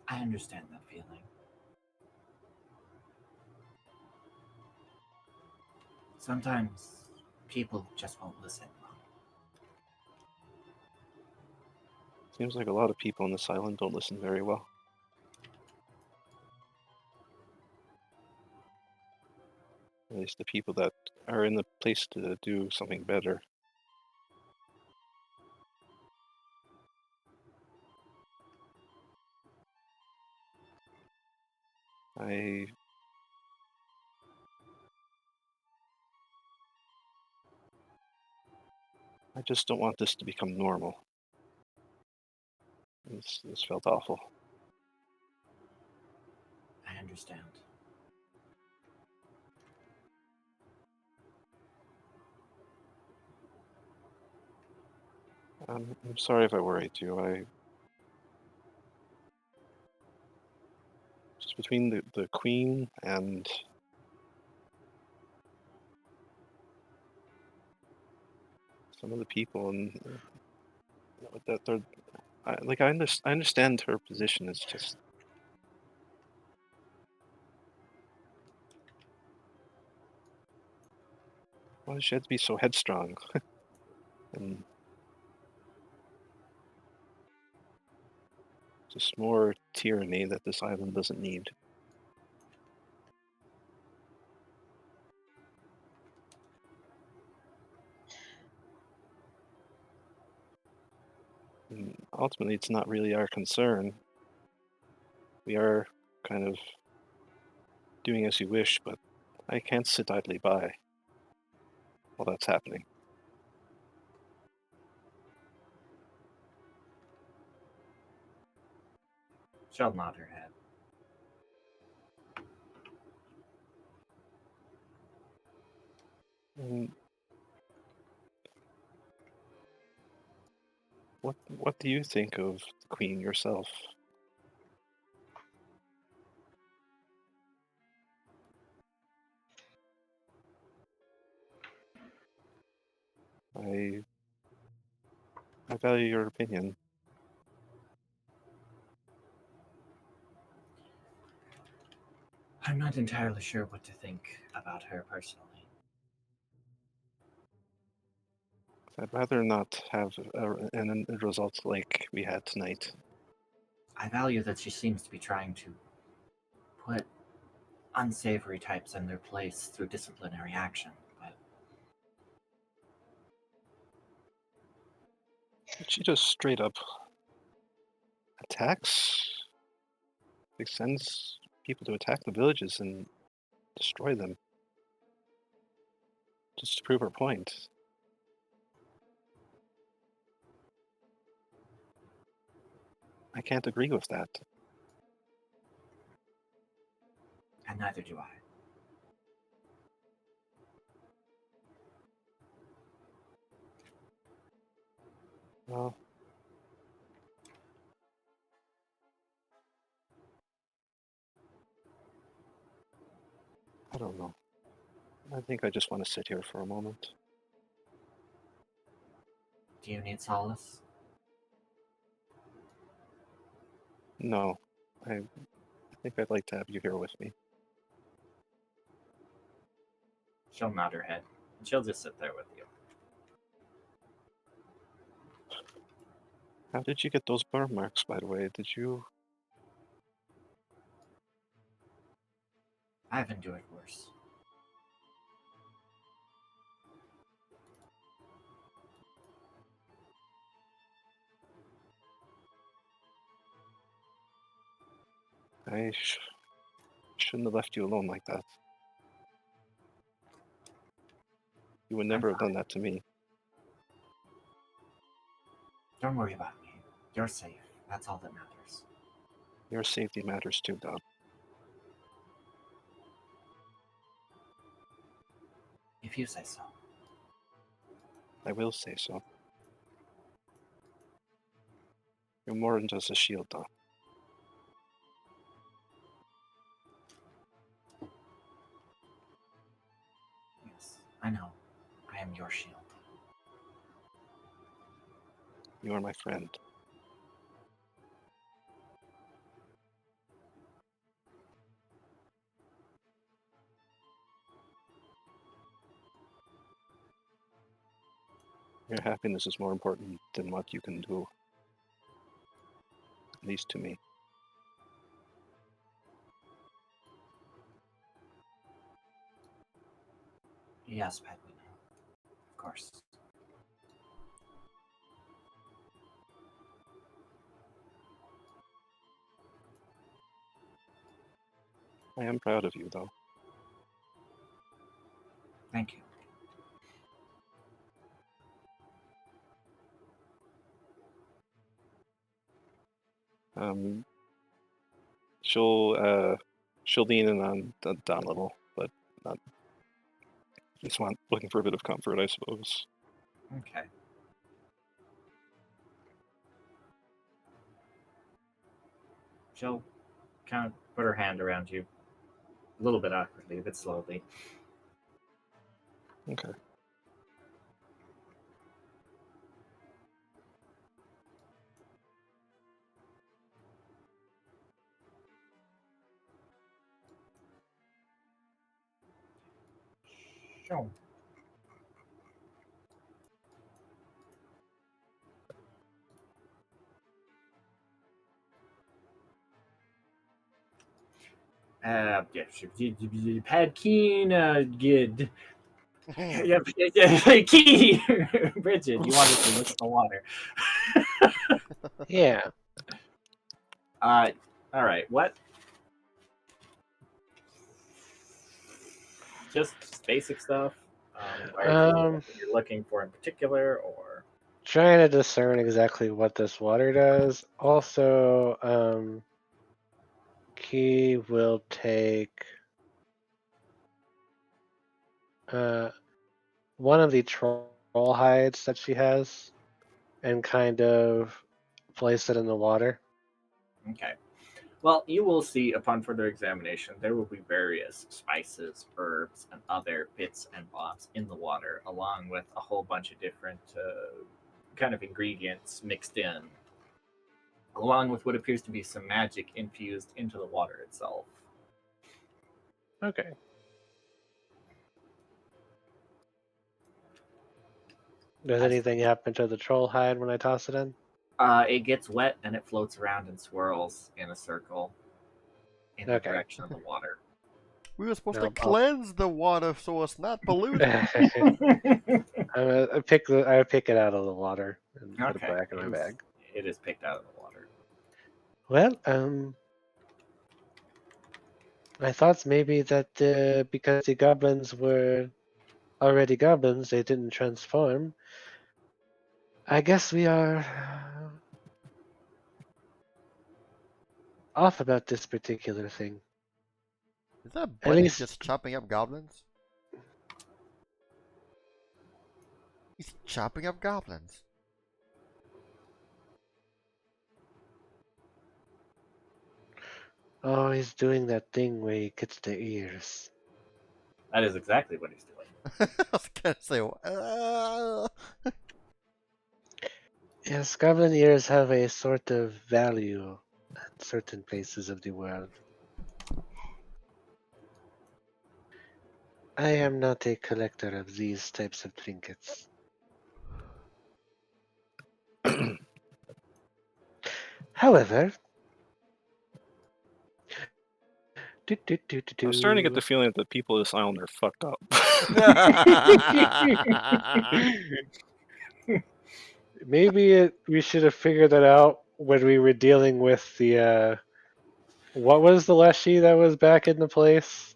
I understand that feeling. Sometimes people just won't listen. Seems like a lot of people on this island don't listen very well. At least the people that are in the place to do something better. I just don't want this to become normal. This felt awful. I understand. I'm sorry if I worried you. Just between the queen and some of the people and that they're I understand her position. It's just why does she have to be so headstrong? And just more tyranny that this island doesn't need. And ultimately, it's not really our concern. We are kind of doing as you wish, but I can't sit idly by while that's happening. She'll nod her head. And what do you think of the queen yourself? I value your opinion. I'm not entirely sure what to think about her personally. I'd rather not have an result like we had tonight. I value that she seems to be trying to put unsavory types in their place through disciplinary action, but She just straight up attacks. Like sends people to attack the villages and destroy them. Just to prove her point. I can't agree with that. and neither do I. Well, I don't know. I think I just want to sit here for a moment. Do you need solace? No, I think I'd like to have you here with me. She'll nod her head, and she'll just sit there with you. How did you get those burn marks, by the way? Did you? I've endured worse. I shouldn't have left you alone like that. You would never have done that to me. Don't worry about me. You're safe. That's all that matters. Your safety matters too, Dom. If you say so. I will say so. You're more than just a shield, Dom. Yes, I know. I am your shield. You are my friend. Your happiness is more important than what you can do. At least to me. Yes, Pedwin. Of course. I am proud of you, though. Thank you. She'll lean in on Don a little, but not. Just looking for a bit of comfort, I suppose. Okay. She'll kind of put her hand around you a little bit awkwardly, a bit slowly. Okay. Sure. Yeah, Pad Keen, good. Yeah, Key, Bridget, you wanted to look at the water. Yeah. All right. What? Just basic stuff. What you're looking for in particular, or Trying to discern exactly what this water does. Also, Key will take one of the troll hides that she has and kind of place it in the water. okay. Well, you will see upon further examination there will be various spices, herbs, and other bits and bobs in the water, along with a whole bunch of different kind of ingredients mixed in, along with what appears to be some magic infused into the water itself. Okay. Does anything happen to the troll hide when I toss it in? It gets wet and it floats around and swirls in a circle in the Okay. direction of the water. We were supposed to No, cleanse the water so it's not polluted. I pick it out of the water and put it Okay, back in my bag. it is picked out of the water. Well, I thought maybe that because the goblins were already goblins, they didn't transform. I guess we are off about this particular thing. Is that At bunny least, just chopping up goblins? He's chopping up goblins. oh, he's doing that thing where he gets the ears. That is exactly what he's doing. I was gonna say, Yes, goblin ears have a sort of value at certain places of the world. I am not a collector of these types of trinkets. However, I'm starting to get the feeling that the people of this island are fucked up. maybe we should have figured that out when we were dealing with the what was the leshy that was back in the place?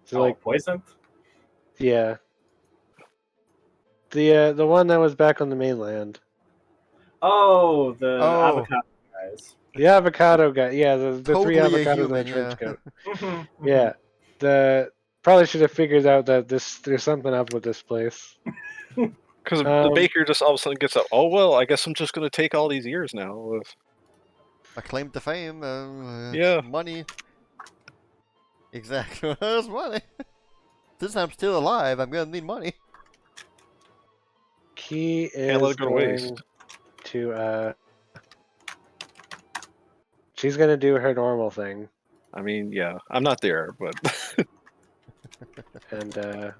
So like, Poisoned? yeah, the one that was back on the mainland. Oh, the Oh. avocado guys. The avocado guy, yeah, the three Totally a avocados in a human, trench yeah. coat. Yeah, the probably should have figured out that there's something up with this place. Because the baker just all of a sudden gets up. Oh well, I guess I'm just gonna take all these years now. I claim to fame, Yeah. money. Exactly, that's money. Since I'm still alive, I'm gonna need money. Key Can't let is it go to going waste. to she's gonna do her normal thing I mean, yeah, I'm not there, but and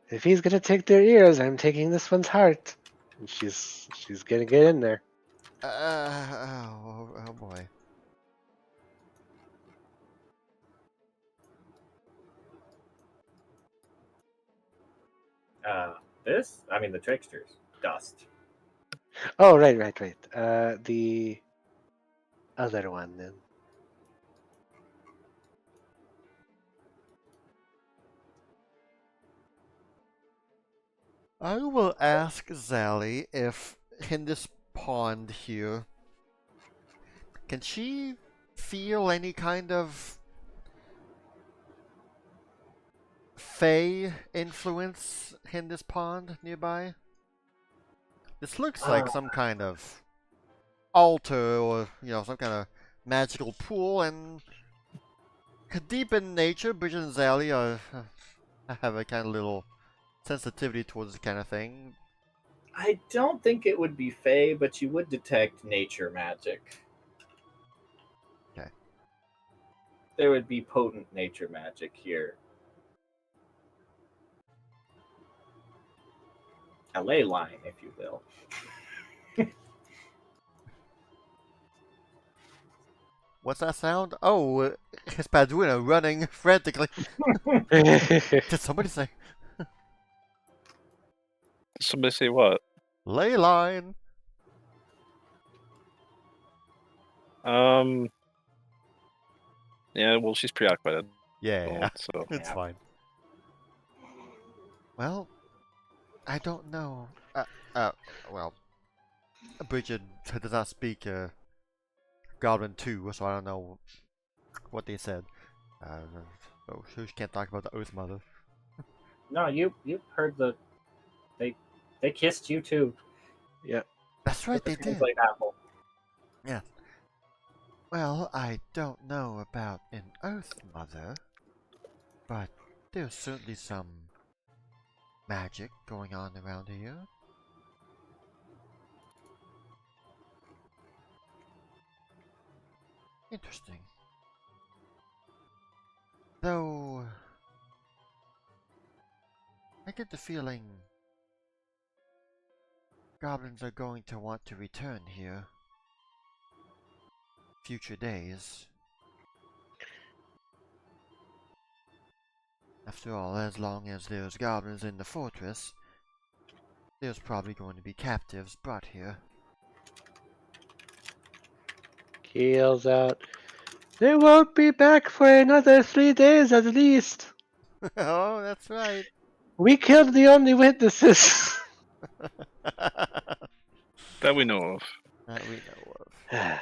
If he's gonna take their ears, I'm taking this one's heart. And she's gonna get in there. Oh boy. The tricksters. Dust. Oh, right. The other one then. I will ask Zally if in this pond here, can she feel any kind of Fey influence in this pond nearby? This looks like some kind of altar or, some kind of magical pool, and deep in nature, Bridget and Zally have a kind of little sensitivity towards this kind of thing. I don't think it would be Fey, but you would detect nature magic. Okay. There would be potent nature magic here. A ley line, if you will. What's that sound? Oh, it's Paduina running frantically. Did somebody say Somebody say what? ley line? Yeah, well, she's preoccupied at the Yeah, moment, so. it's fine. Well, I don't know. Well, Bridget does not speak Goblin 2, so I don't know what they said. So she can't talk about the Oath Mother. No, you heard they kissed you too. Yep. That's right, they did. Translate apple. Yeah. Well, I don't know about an Earth Mother, but there's certainly some magic going on around here. Interesting. Though, I get the feeling goblins are going to want to return here. Future days. After all, as long as there's goblins in the fortress, there's probably going to be captives brought here. Keels out. They won't be back for another 3 days at least. Oh, that's right. We killed the only witnesses. That we know of. That we know of.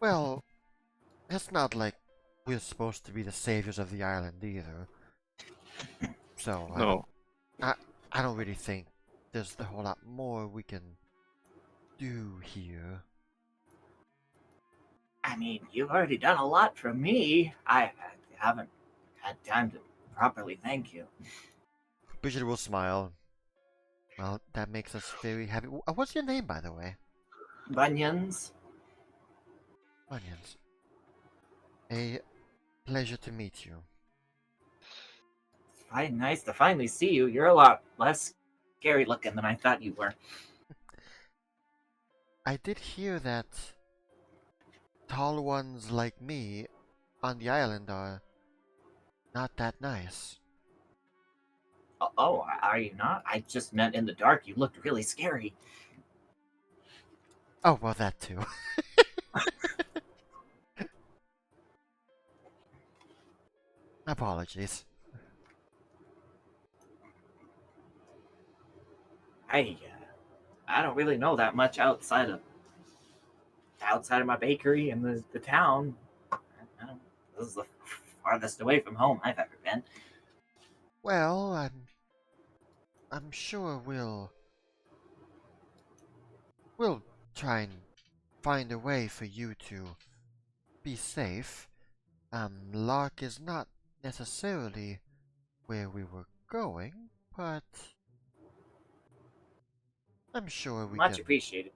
Well, it's not like we're supposed to be the saviors of the island either. So No. I don't really think there's a whole lot more we can do here. I mean, you've already done a lot for me. I haven't had time to properly thank you. Bridget will smile. Well, that makes us very happy. What's your name, by the way? Bunions? Onions. A pleasure to meet you. It's nice to finally see you. You're a lot less scary looking than I thought you were. I did hear that tall ones like me on the island are not that nice. Oh, are you not? I just meant in the dark. You looked really scary. Oh, well, that too. Apologies. I don't really know that much outside of my bakery and the town. This is the farthest away from home I've ever been. Well, I'm sure we'll try and find a way for you to be safe. Lark is not necessarily where we were going, but I'm sure we Much can. appreciated,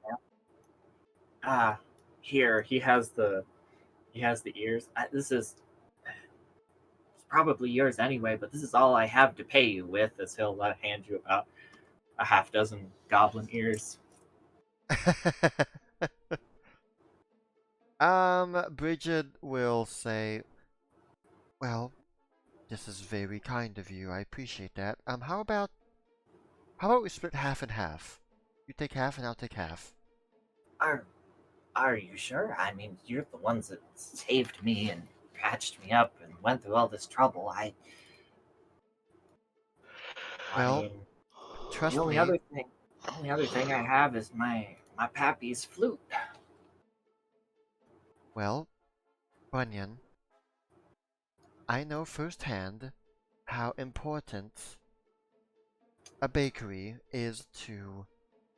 man. Here he has the ears. This is probably yours anyway, but this is all I have to pay you with, as he'll hand you about a half dozen goblin ears. Bridget will say, "Well, this is very kind of you. I appreciate that. How about we split half and half? You take half and I'll take half." Are are you sure? I mean, you're the ones that saved me and patched me up and went through all this trouble. I Well, mean, the trust only me. other thing, I have is my pappy's flute. Well, Bunyan, I know firsthand how important a bakery is to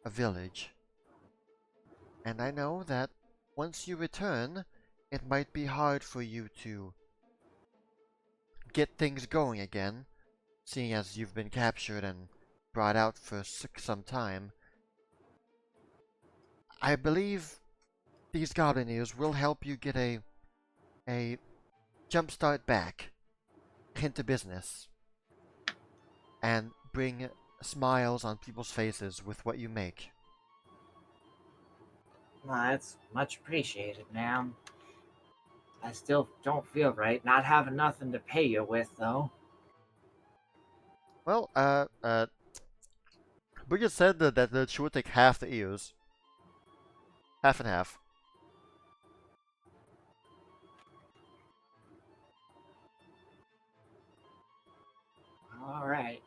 a village. And I know that once you return, it might be hard for you to get things going again, seeing as you've been captured and brought out for some time. I believe these goblin ears will help you get a jump start back into business and bring smiles on people's faces with what you make. Well, that's much appreciated, ma'am. I still don't feel right not having nothing to pay you with, though. Well, Bridget said that she would take half the ears. Half and half. All right.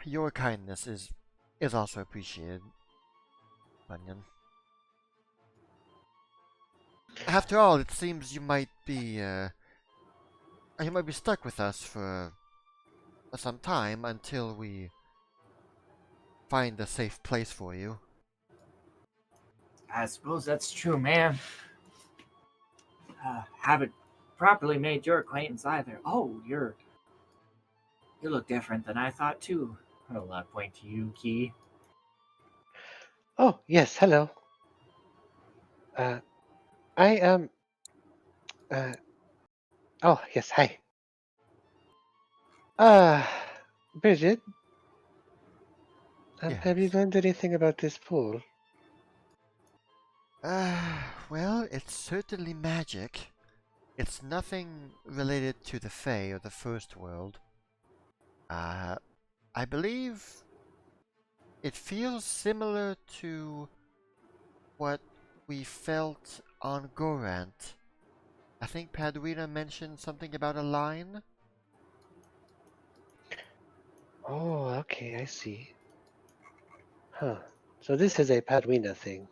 Your kindness is also appreciated, Bunyan. After all, it seems you might be stuck with us for some time until we find a safe place for you. I suppose that's true, ma'am. Haven't properly made your acquaintance either. Oh, you look different than I thought too. I'll point to you, Key. Oh, yes, hello. I am. Uh, oh, yes, hi. Uh, Bridget, have you Yes. learned anything about this pool? Well, it's certainly magic. It's nothing related to the Fae or the First World. Uh, I believe it feels similar to what we felt on Gorant. I think Padwina mentioned something about a line. Oh, okay, I see. Huh. So this is a Padwina thing.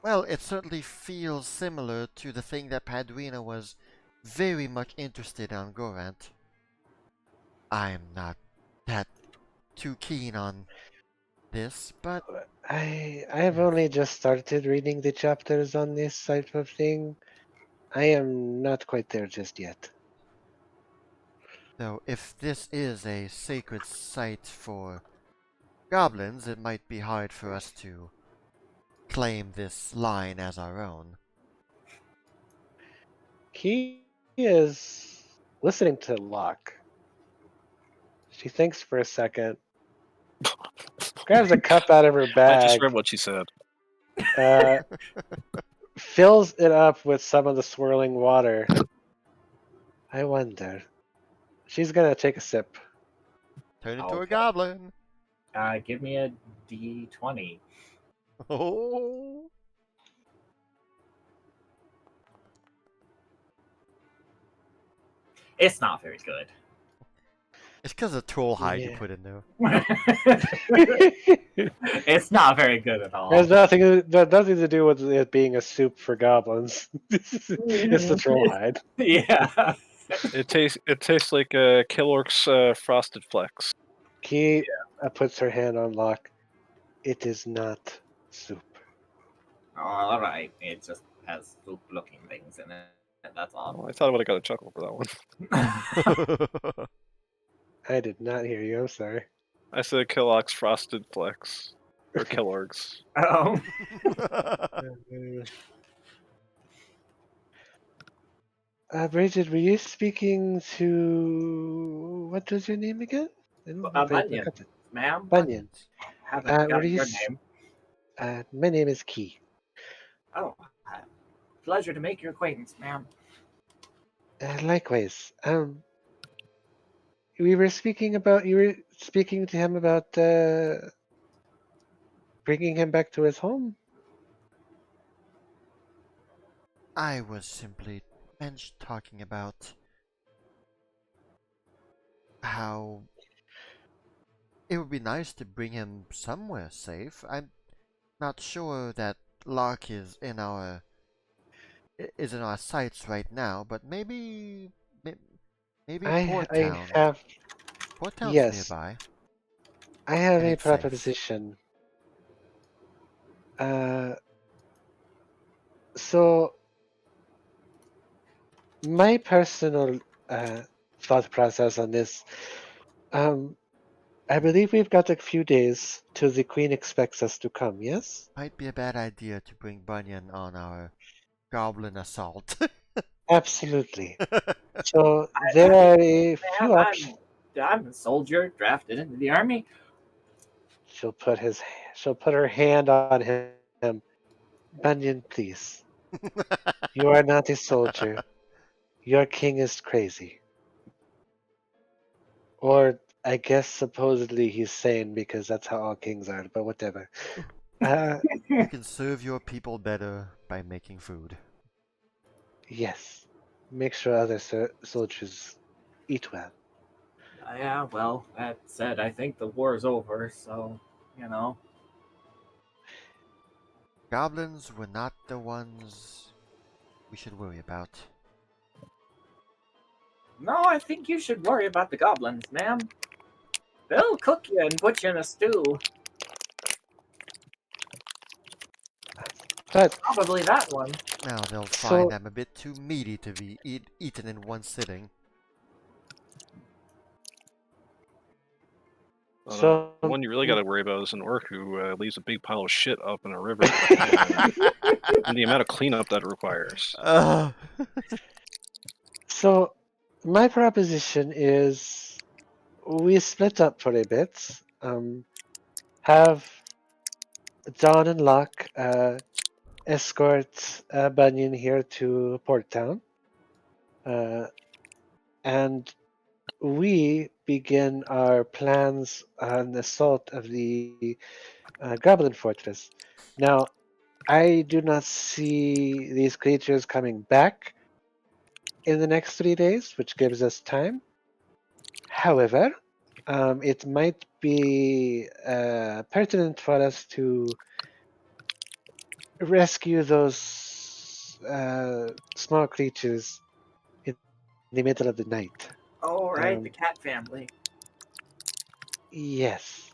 Well, it certainly feels similar to the thing that Padwina was very much interested in on Gorant. I'm not that too keen on this, but I have yes. only just started reading the chapters on this type of thing. I am not quite there just yet. Though if this is a sacred site for goblins, it might be hard for us to claim this line as our own. He is listening to Locke. She thinks for a second, grabs a cup out of her I just bag, read what she said. uh, fills it up with some of the swirling water. I wonder. She's gonna take a sip. Turn into a Okay. goblin. Give me a D20. Oh, It's not very good. it's because of troll hide you Yeah. put in there. It's not very good at all. Has nothing to do with it being a soup for goblins. It's the troll hide. Yeah. It tastes like Killork's Frosted Flex. Key puts her hand on Locke. It is not soup. All right. It just has soup-looking things in it. That's all. Oh, I thought I would have got a chuckle for that one. I did not hear you. I'm sorry. I said Kellogg's Frosted Flex. Or Kellogg's. Oh, Bridget, were you speaking to what was your name again? I don't know if I Bunyan, forgot it. ma'am. Bunyan. Haven't Were forgotten you? your name. My name is Key. Oh, pleasure to make your acquaintance, ma'am. Likewise. We were speaking about you were speaking to him about bringing him back to his home. I was simply talking about how it would be nice to bring him somewhere safe. I'm not sure that Lark is in our sights right now, but maybe Port I Town. have Port Town's yes, nearby, I have and a it's safe. proposition. So my personal thought process on this, I believe we've got a few days till the Queen expects us to come. Yes, Might be a bad idea to bring Bunyan on our goblin assault. absolutely. So there are a few Ma'am, options. I'm a soldier drafted into the army. She'll put his she'll put her hand on him. Bunyan, please. You are not a soldier. Your king is crazy. Or I guess supposedly he's sane because that's how all kings are, but whatever. You can serve your people better by making food. Yes. Make sure other soldiers eat well. Yeah, well, that said, I think the war's over, so, you know. Goblins were not the ones we should worry about. No, I think you should worry about the goblins, ma'am. They'll cook you and put you in a stew. But Probably that one. Now they'll find so I'm a bit too meaty to be eaten in one sitting. The so one you really got to worry about is an orc who leaves a big pile of shit up in a river, and the amount of cleanup that it requires. Ugh. so my proposition is we split up for a bit. Have John and Locke escort Bunyan here to Port Town. And we begin our plans on the assault of the Goblin Fortress. Now, I do not see these creatures coming back in the next 3 days, which gives us time. However, it might be pertinent for us to rescue those small creatures in the middle of the night. Oh, right, the cat family. Yes,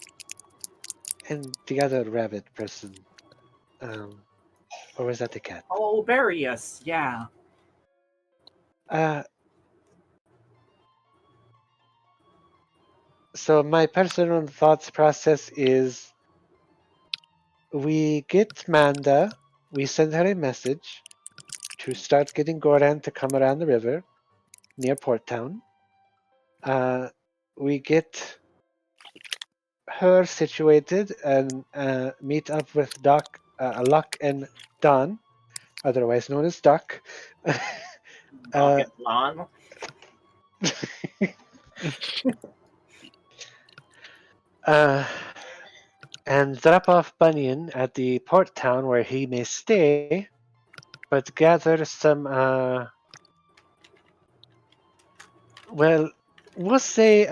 and the other rabbit person, or was that the cat? Oh, Barius, yeah. Uh, so my personal thoughts process is we get Manda, we send her a message to start getting Goran to come around the river near Port Town. We get her situated and meet up with Luck and Don, otherwise known as Duck. Dogged lawn. And drop off Bunyan at the port town where he may stay, but gather some, well, we'll say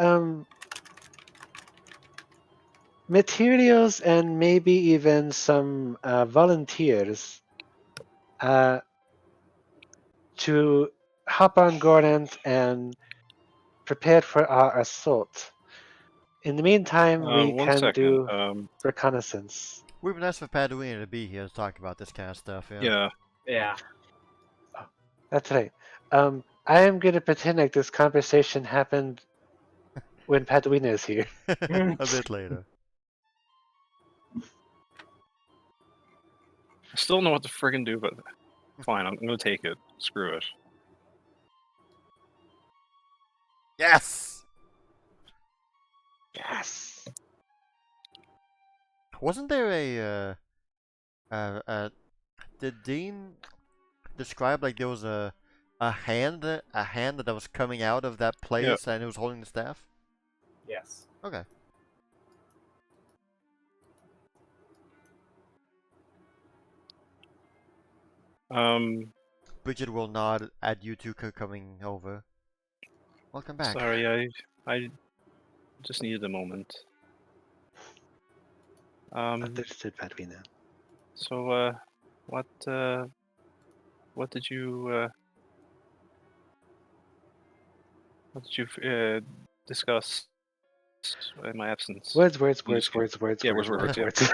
materials and maybe even some volunteers to hop on Gordant and prepare for our assault. In the meantime, we One can second. do reconnaissance. Would be nice for Paduina to be here to talk about this kind of stuff. Yeah. Yeah. Yeah. Oh, that's right. I am going to pretend like this conversation happened when Paduina is here. A bit later. I still don't know what to friggin' do, but fine, I'm gonna take it. Screw it. Yes! Yes. Wasn't there did Dean describe like there was a hand that was coming out of that place and it was holding the staff? Yes. Okay. Bridget will nod at you two coming over. Welcome back. Sorry, I just needed a moment. Understood, Padwina. So, what did you discuss in my absence? Words. Yeah, words.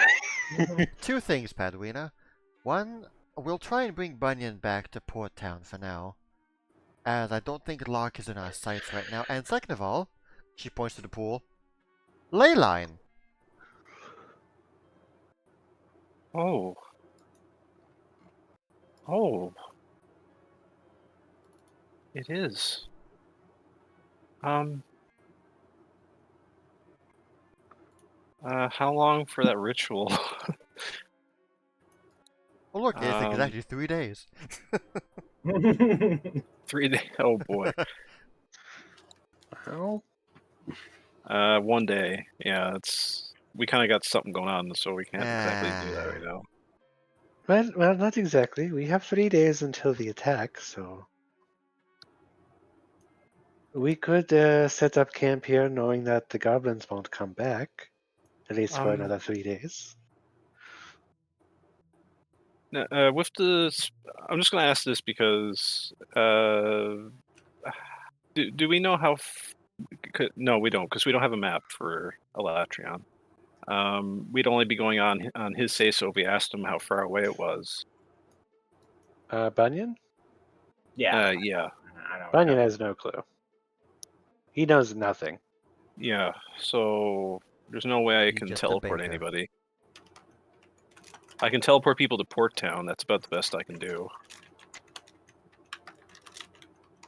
Two things, Padwina. One, we'll try and bring Bunyan back to Port Town for now, as I don't think Locke is in our sights right now. And second of all, she points to the pool, ley line. Oh. Oh. It is. How long for that ritual? Well, look, it's exactly 3 days. 3 days. Oh boy. Well, 1 day. Yeah, we kind of got something going on, so we can't exactly do that right now. well, not exactly. We have 3 days until the attack, so we could set up camp here, knowing that the goblins won't come back, at least for another 3 days. With I'm just going to ask this because do we know how? No, we don't, because we don't have a map for Elatrion. We'd only be going on his say so if we asked him how far away it was. Bunyan? Yeah. Yeah. I don't Bunyan know. has no clue. He knows nothing. Yeah. So there's no way I He's can just a teleport baker. anybody. I can teleport people to Port Town. That's about the best I can do.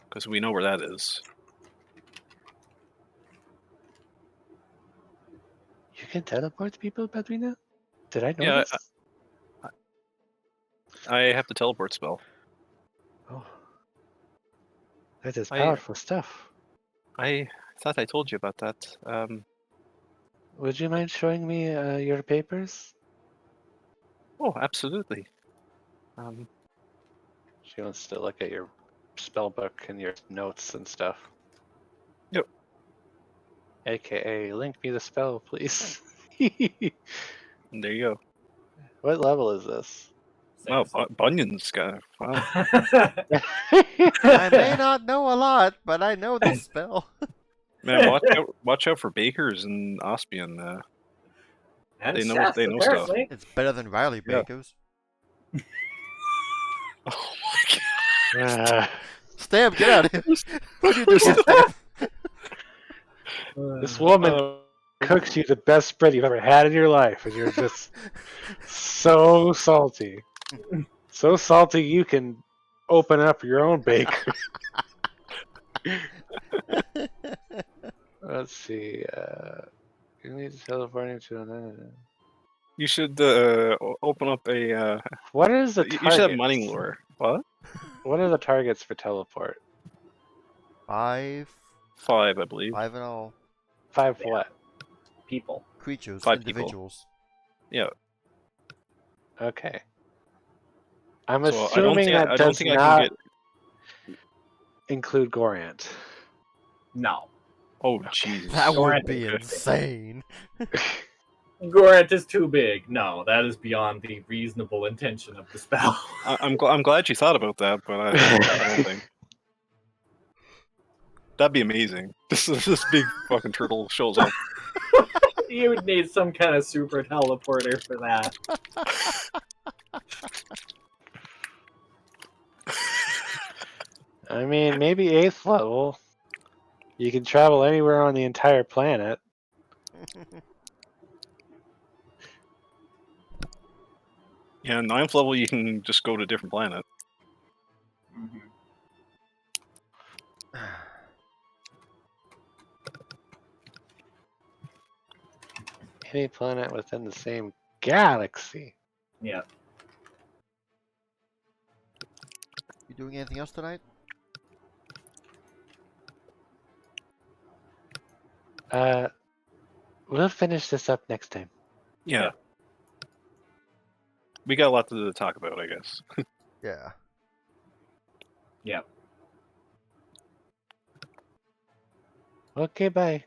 Because we know where that is. You can teleport people, Padwina? Did I know Yeah, this? I have the teleport spell. Oh. That is I- powerful stuff. I thought I told you about that. Would you mind showing me your papers? Oh, absolutely. She wants to look at your spell book and your notes and stuff. Yep. AKA, link me the spell, please. There you go. What level is this? Wow, Bunyan's got. Wow. I may not know a lot, but I know this spell. Man, watch out for bakers and Ospian. And They know chefs, they know stuff. apparently. It's better than Riley Yeah. Bakers. Oh my god. Stab, get out of here. What are you doing, Stab? This woman cooks you the best spread you've ever had in your life, and you're just so salty. So salty you can open up your own bakery. Let's see. You need to teleport into You should open up a. What is the You should have target? mining lore. What? What are the targets for teleport? 5 5, I believe. in all. 5 what? People. Creatures, 5 people. individuals. Yeah. Okay. I'm So assuming that I don't does think I not can get. include Gorant. No. Oh Jesus. That would Gorant be is insane. Gorant is too big. No, that is beyond the reasonable intention of the spell. I'm glad you thought about that, but I don't think. That'd be amazing. This big fucking turtle shows up. You would need some kind of super teleporter for that. I mean, maybe 8th level. You can travel anywhere on the entire planet. Yeah, 9th level, you can just go to a different planet. Mhm. Any planet within the same galaxy. Yeah. You doing anything else tonight? We'll finish this up next time. Yeah. Yeah. We got a lot to talk about, I guess. Yeah. Yeah. Okay, bye.